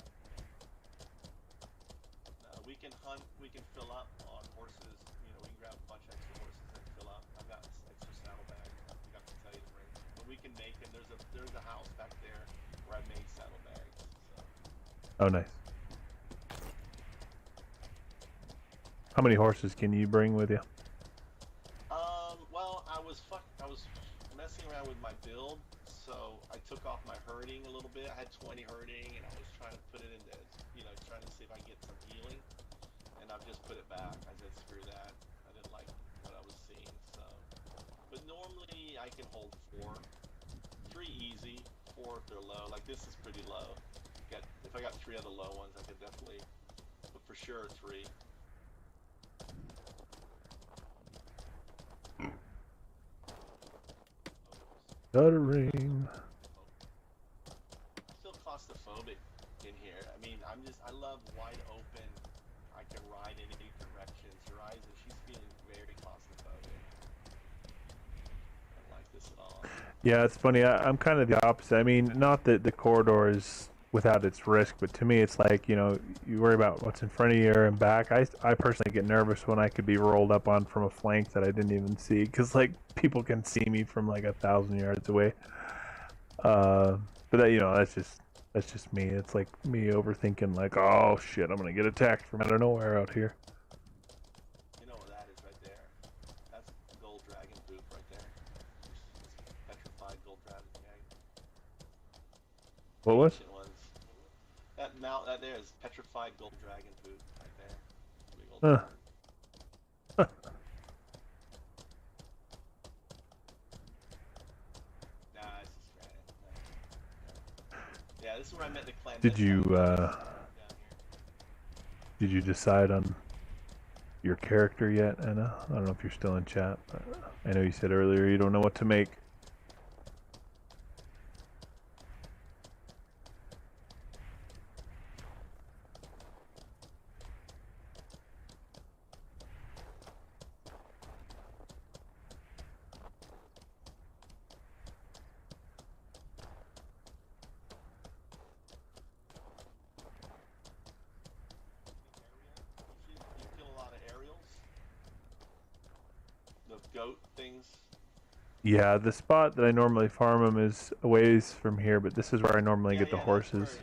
We can hunt. We can fill up on horses. We can grab a bunch of extra horses and fill up. I've got extra saddlebags. I forgot to tell you to bring. But we can make them. There's a house back there where I made saddlebags. So. Oh, nice. How many horses can you bring with you? Well, I was messing around with my build, so I took off my herding a little bit. I had 20 herding, and I was trying to put it into, trying to see if I can get some healing. And I've just put it back. I said, screw that. I didn't like what I was seeing, so. But normally I can hold 4. 3 easy, 4 if they're low. Like this is pretty low. If I got 3 of the low ones, I could definitely, but for sure 3. Stuttering. Still claustrophobic in here. I mean, I love wide open. I can ride in any directions. Horizon, she's feeling very claustrophobic. I don't like this at all. Yeah, it's funny. I'm kind of the opposite. I mean, not that the corridor is without its risk, but to me, it's like, you worry about what's in front of you and back. I personally get nervous when I could be rolled up on from a flank that I didn't even see, because like people can see me from like 1,000 yards away. But that's just me. It's like me overthinking, like, oh shit, I'm gonna get attacked from out of nowhere out here. You know what that is right there? That's gold dragon poop right there. It's petrified gold dragon. What was? That there is petrified gold dragon poop right there. Big old dragon. Nah, it's just granite. Yeah, this is where I met the clan. Did you decide on your character yet, Anna? I don't know if you're still in chat, but I know you said earlier you don't know what to make. Goat things. Yeah, the spot that I normally farm them is a ways from here, but this is where I normally get the horses.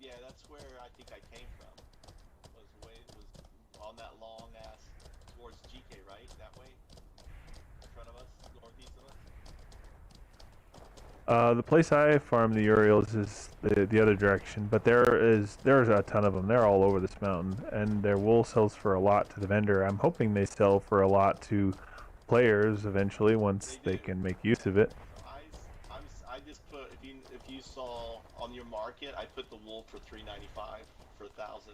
That's where I think I came from. Was on that long ass towards GK, right? That way, in front of us, northeast The place I farm the Orioles is the other direction, but there's a ton of them. They're all over this mountain, and their wool sells for a lot to the vendor. I'm hoping they sell for a lot to players eventually once they can make use of it. I just put if you saw on your market, I put the wool for $3.95 for 1,000.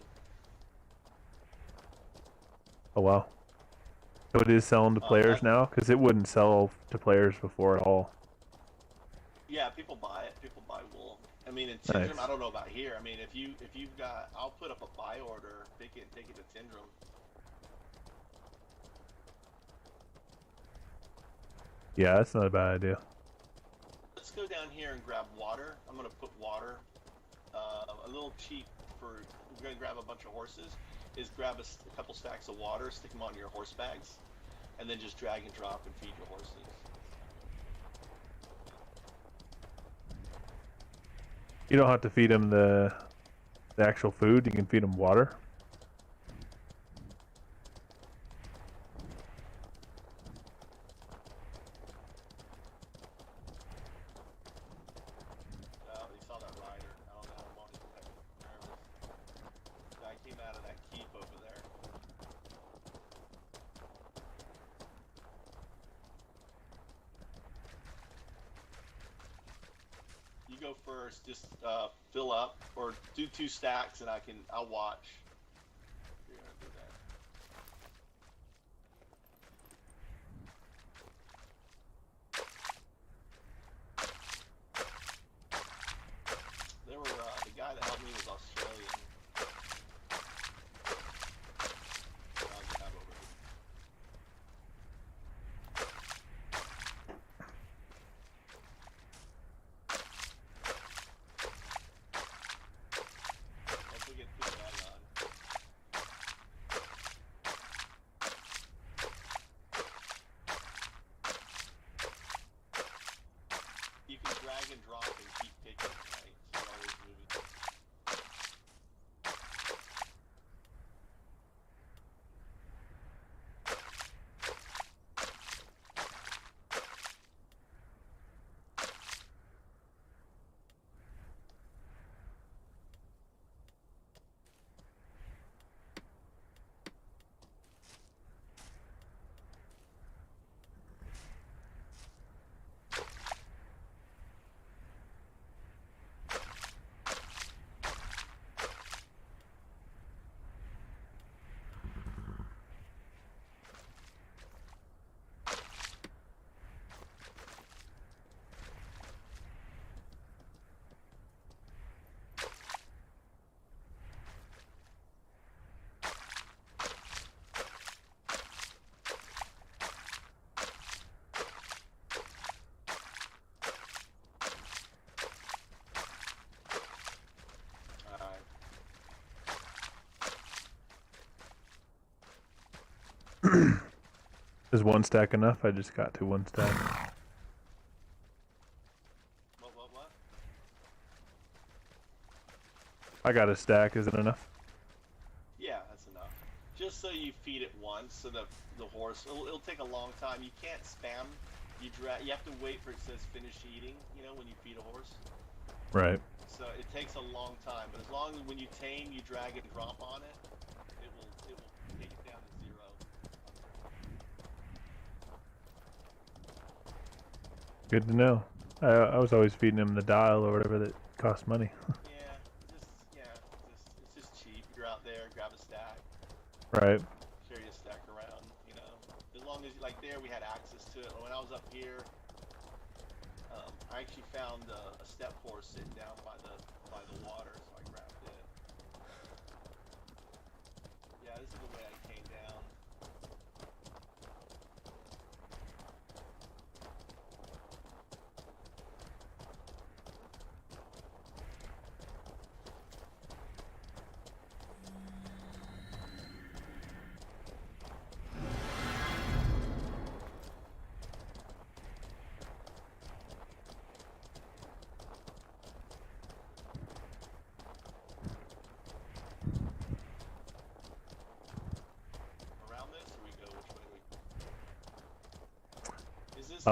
Oh wow! So it is selling to players now, because it wouldn't sell to players before at all. Yeah, people buy it. People buy wool. I mean, in Tindrum, Nice. I don't know about here. I mean, if you've got, I'll put up a buy order, take it to Tindrum. Yeah, that's not a bad idea. Let's go down here and grab water. I'm gonna put water. A little cheap for. We're gonna grab a bunch of horses. Is grab a couple stacks of water, stick them on your horse bags, and then just drag and drop and feed your horses. You don't have to feed them the actual food. You can feed them water. You saw that rider. I don't know. I'm already nervous. Guy came out of that keep over there. You go first. Just fill up or do 2 stacks, and I'll watch. You're gonna do that. They were the guy that helped me was Australian. I'll grab over here. Hope we get the bag on. You can drag and drop and keep picking, right? So you're always moving. Is 1 stack enough? I just got to 1 stack. What? I got a stack. Is it enough? Yeah, that's enough. Just so you feed it once, so the horse. It'll take a long time. You can't spam. You have to wait for it says finish eating. You know, when you feed a horse. Right. So it takes a long time. But as long as when you tame, you drag and drop on it, it will take it down to 0. Good to know. I was always feeding him the dial or whatever that costs money. It's just cheap. You're out there, grab a stack. Right. Carry a stack around, you know. As long as, like there, we had access to it. When I was up here, I actually found a step horse sitting down by the water, so I grabbed it. Yeah, this is the way I came down. Around this, or we go which way we? Is this the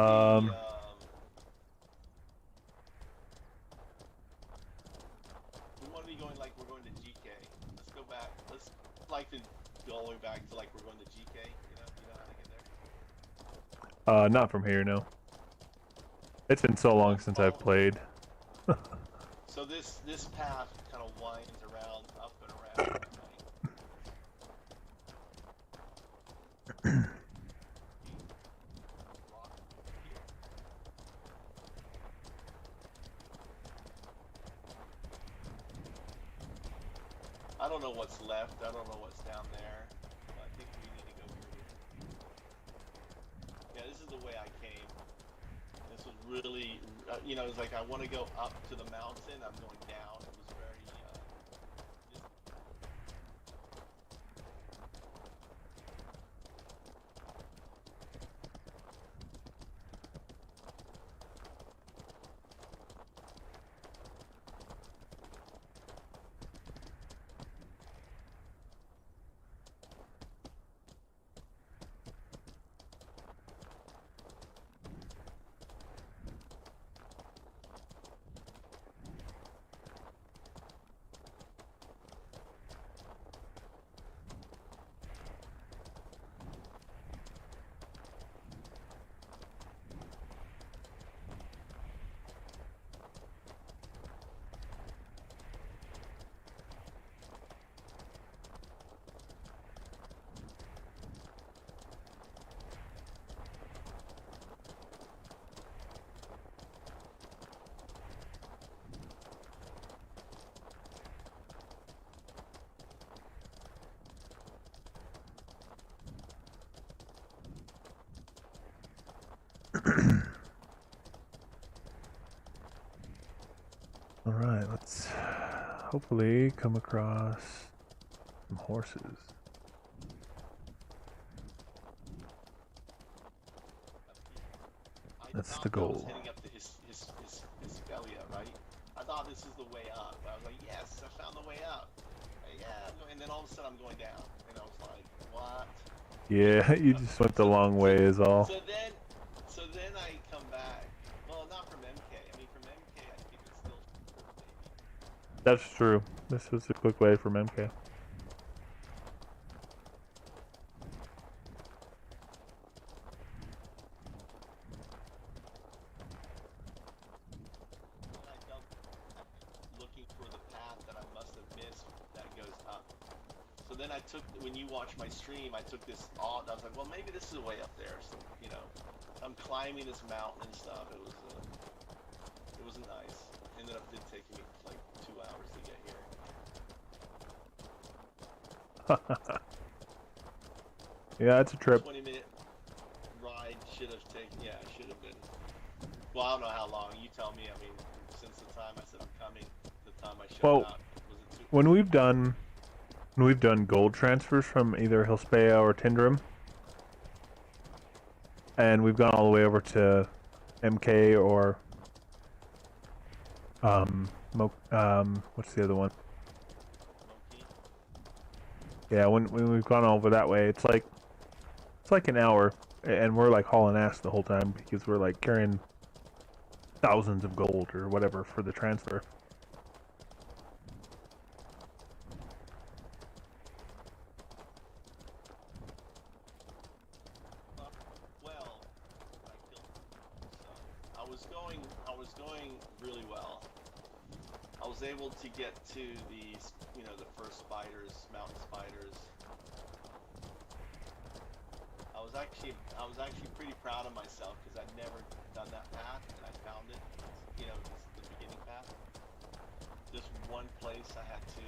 back. Let's like to go all the way back to like we're going to GK. You know how to get there. Not from here, no. It's been so long since I've played. So this path kind of winds around, up and around. Right? I don't know what's left. I don't know what's down there. I think we need to go here. Yeah, this is the way I came. This was really, you know, it was like I want to go up to the mountain. I'm going down. It was very. Alright, let's hopefully come across some horses. That's the goal. I was heading up to Hispelia, right? I thought this is the way up. I was like, yes, I found the way up. Yeah, and then all of a sudden I'm going down, and I was like, what? Yeah, you just went the long way is all. So then I come back. Well, not from MK. I mean, from MK, I think it's still maybe. That's true. This was a quick way from MK. So then I took, when you watch my stream, I took this odd, I was like, well, maybe this is a way up there. So, you know, I'm climbing this mountain and stuff. It was nice. Ended up taking me like 2 hours to get here. Yeah, it's a trip. 20-minute ride should have taken, yeah, it should have been. Well, I don't know how long. You tell me. I mean, since the time I said I'm coming, the time I showed up, was it too? When we've done gold transfers from either Hilspea or Tindrum, and we've gone all the way over to MK or what's the other one? Yeah, when we've gone over that way, it's like an hour, and we're like hauling ass the whole time because we're like carrying thousands of gold or whatever for the transfer. I was going really well. I was able to get to these, you know, the first spiders, mountain spiders. I was actually pretty proud of myself because I'd never done that path, and I found it. You know, the beginning path. Just one place I had to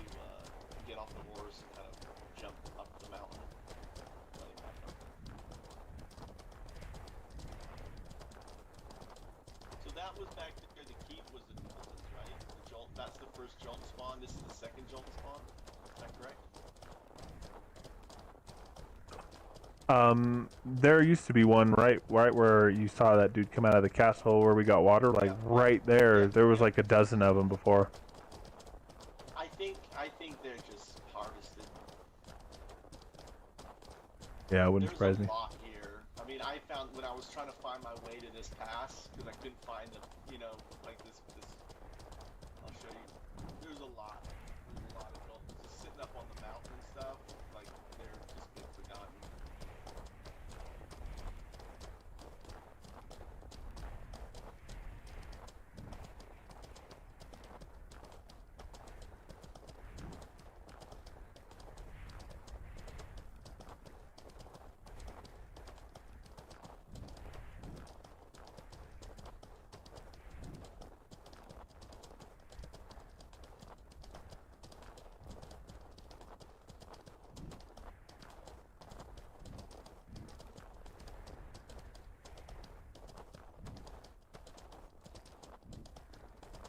get off the horse and kind of jump up the mountain. So that was back there. The keep was the Joltons, right? The Jolt. That's the first Jolt spawn. This is the second Jolt spawn. Is that correct? There used to be one right where you saw that dude come out of the castle where we got water, like right there. Yeah. There was like a dozen of them before. I think they're just harvested. Yeah, it wouldn't surprise me. There's a lot here. I mean, I found when I was trying to find my way to this pass because I couldn't find the, you know, like this. I'll show you. There's a lot. There's a lot of Joltons just sitting up on the mountain.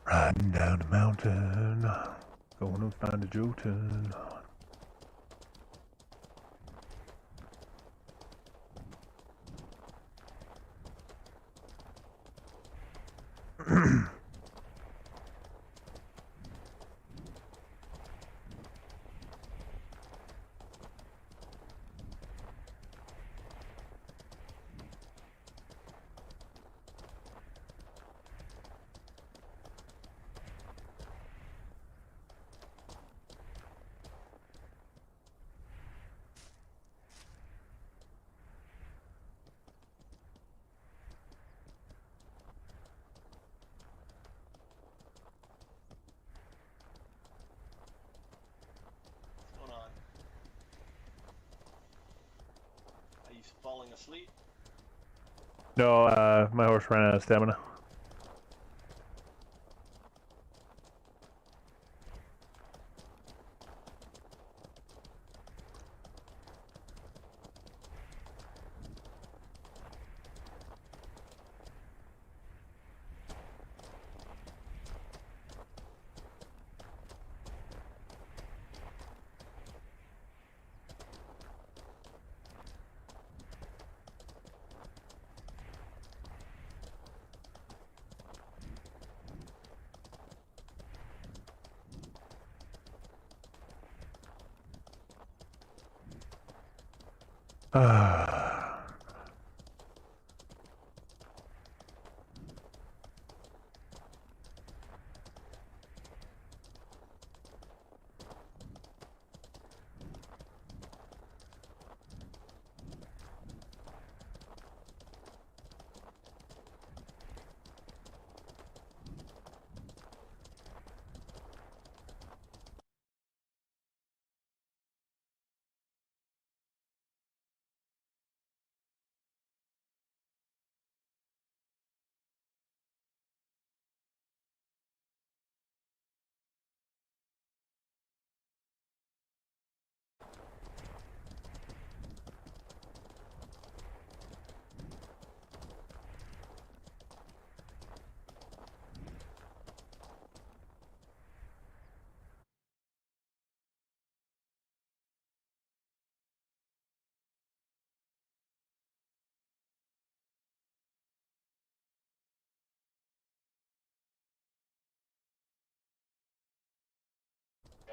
Riding down the mountain, going to find a Jotun. Falling asleep? No, my horse ran out of stamina.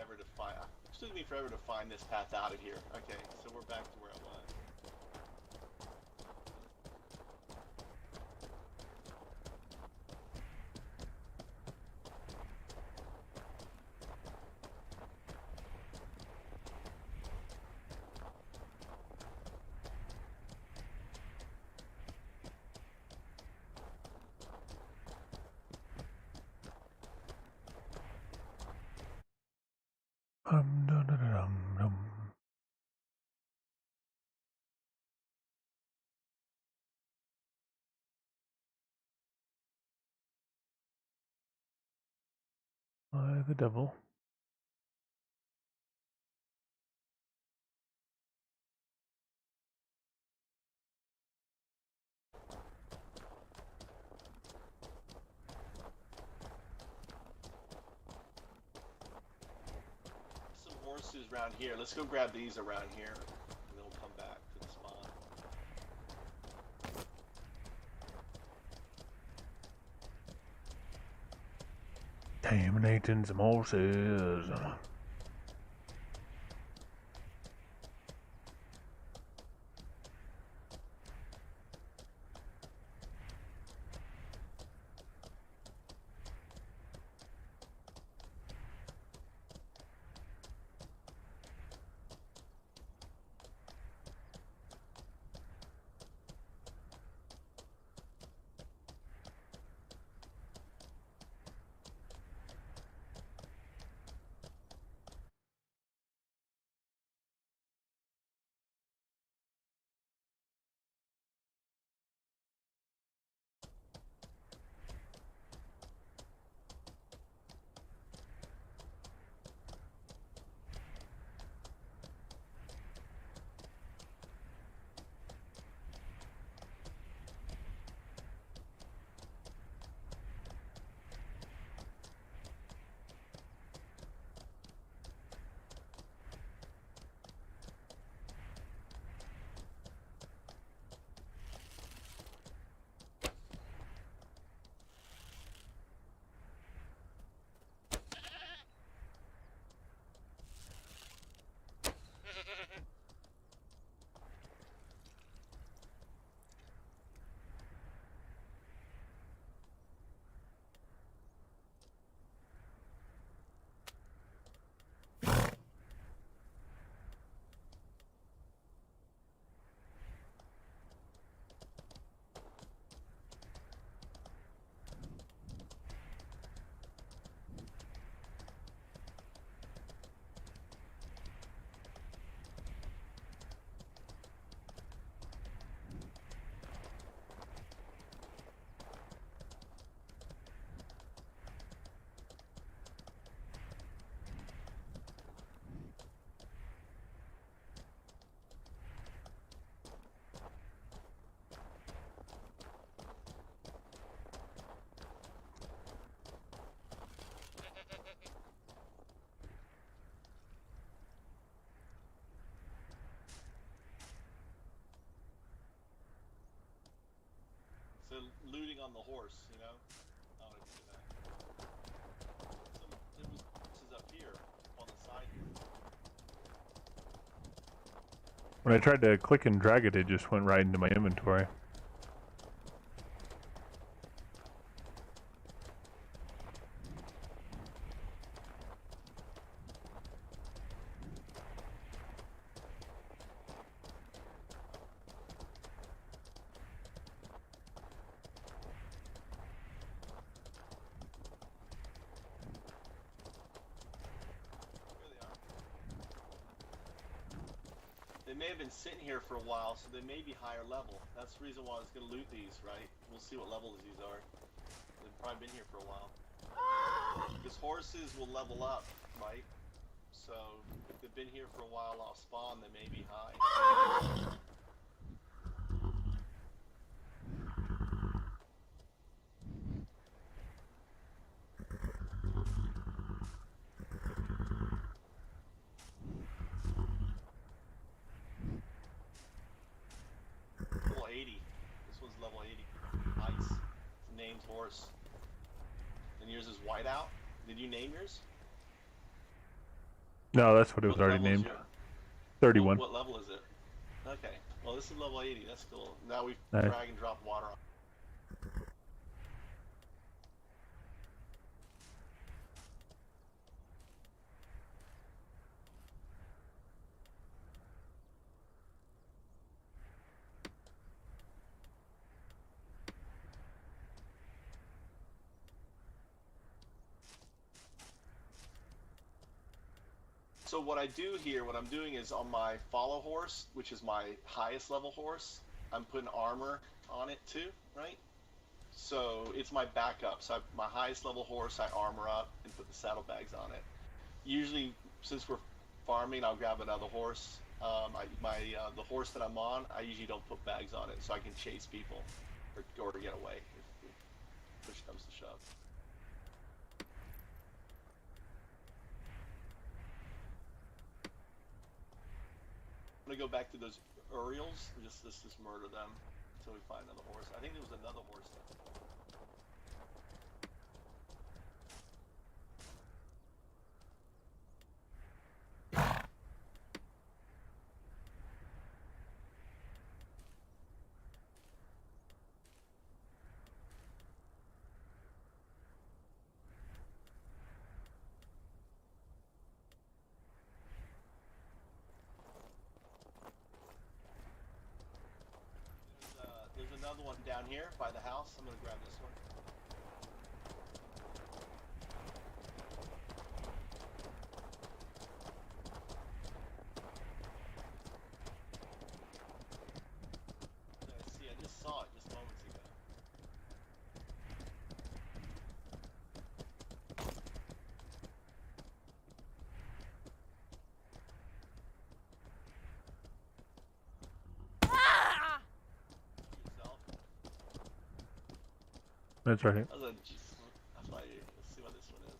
Ever to find. It took me forever to find this path out of here. Okay, so we're back to where I was. Dum, dum, dum, dum. By the devil. Some horses around here. Let's go grab these around here, and then we'll come back to the spawn. Terminating some horses. looting on the horse, you know? Oh, I can do that. There was horses up here on the side here. When I tried to click and drag it, it just went right into my inventory. They may have been sitting here for a while, so they may be higher level. That's the reason why I was going to loot these, right? We'll see what levels these are. They've probably been here for a while. Because horses will level up, right? So, if they've been here for a while off spawn, they may be high. Level 80. This one's level 80. Nice. It's a named horse. And yours is whiteout. Did you name yours? No, that's what it was What already level is named. your- 31. What level is it? Okay. Well, this is level 80. That's cool. Now we Nice. drag and drop water on. So what I do here, what I'm doing is on my follow horse, which is my highest level horse, I'm putting armor on it too, right? So it's my backup. So my highest level horse, I armor up and put the saddlebags on it. Usually, since we're farming, I'll grab another horse. The horse that I'm on, I usually don't put bags on it, so I can chase people or get away if push comes to shove. I'm gonna go back to those Uriels. Let's just murder them until we find another horse. I think there was another horse there. There's another one down here by the house. I'm gonna grab this one. See, I just saw it just moments ago. Yourself. That's right here. That was a, that's why. Let's see what this one is.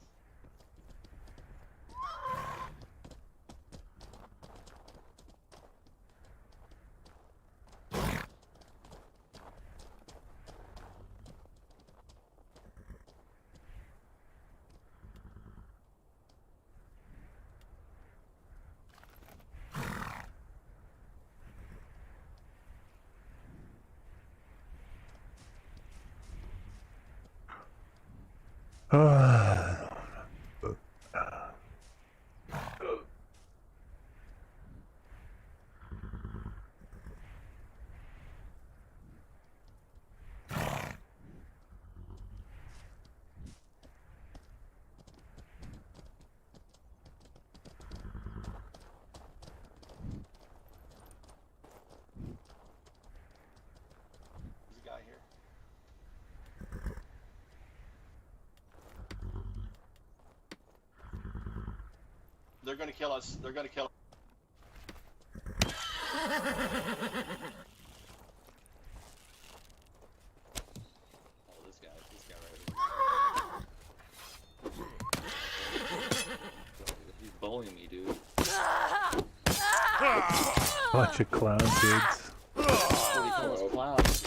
There's a guy here. They're gonna kill us. They're gonna kill. Oh, this guy right here. He's bullying me, dude. Bunch of clown kids. What do you call us, clowns?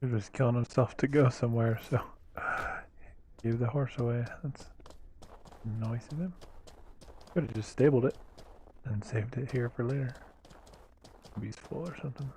He's just killing himself to go somewhere, so gave the horse away. That's nice of him. Could have just stabled it and saved it here for later. Maybe he's full or something.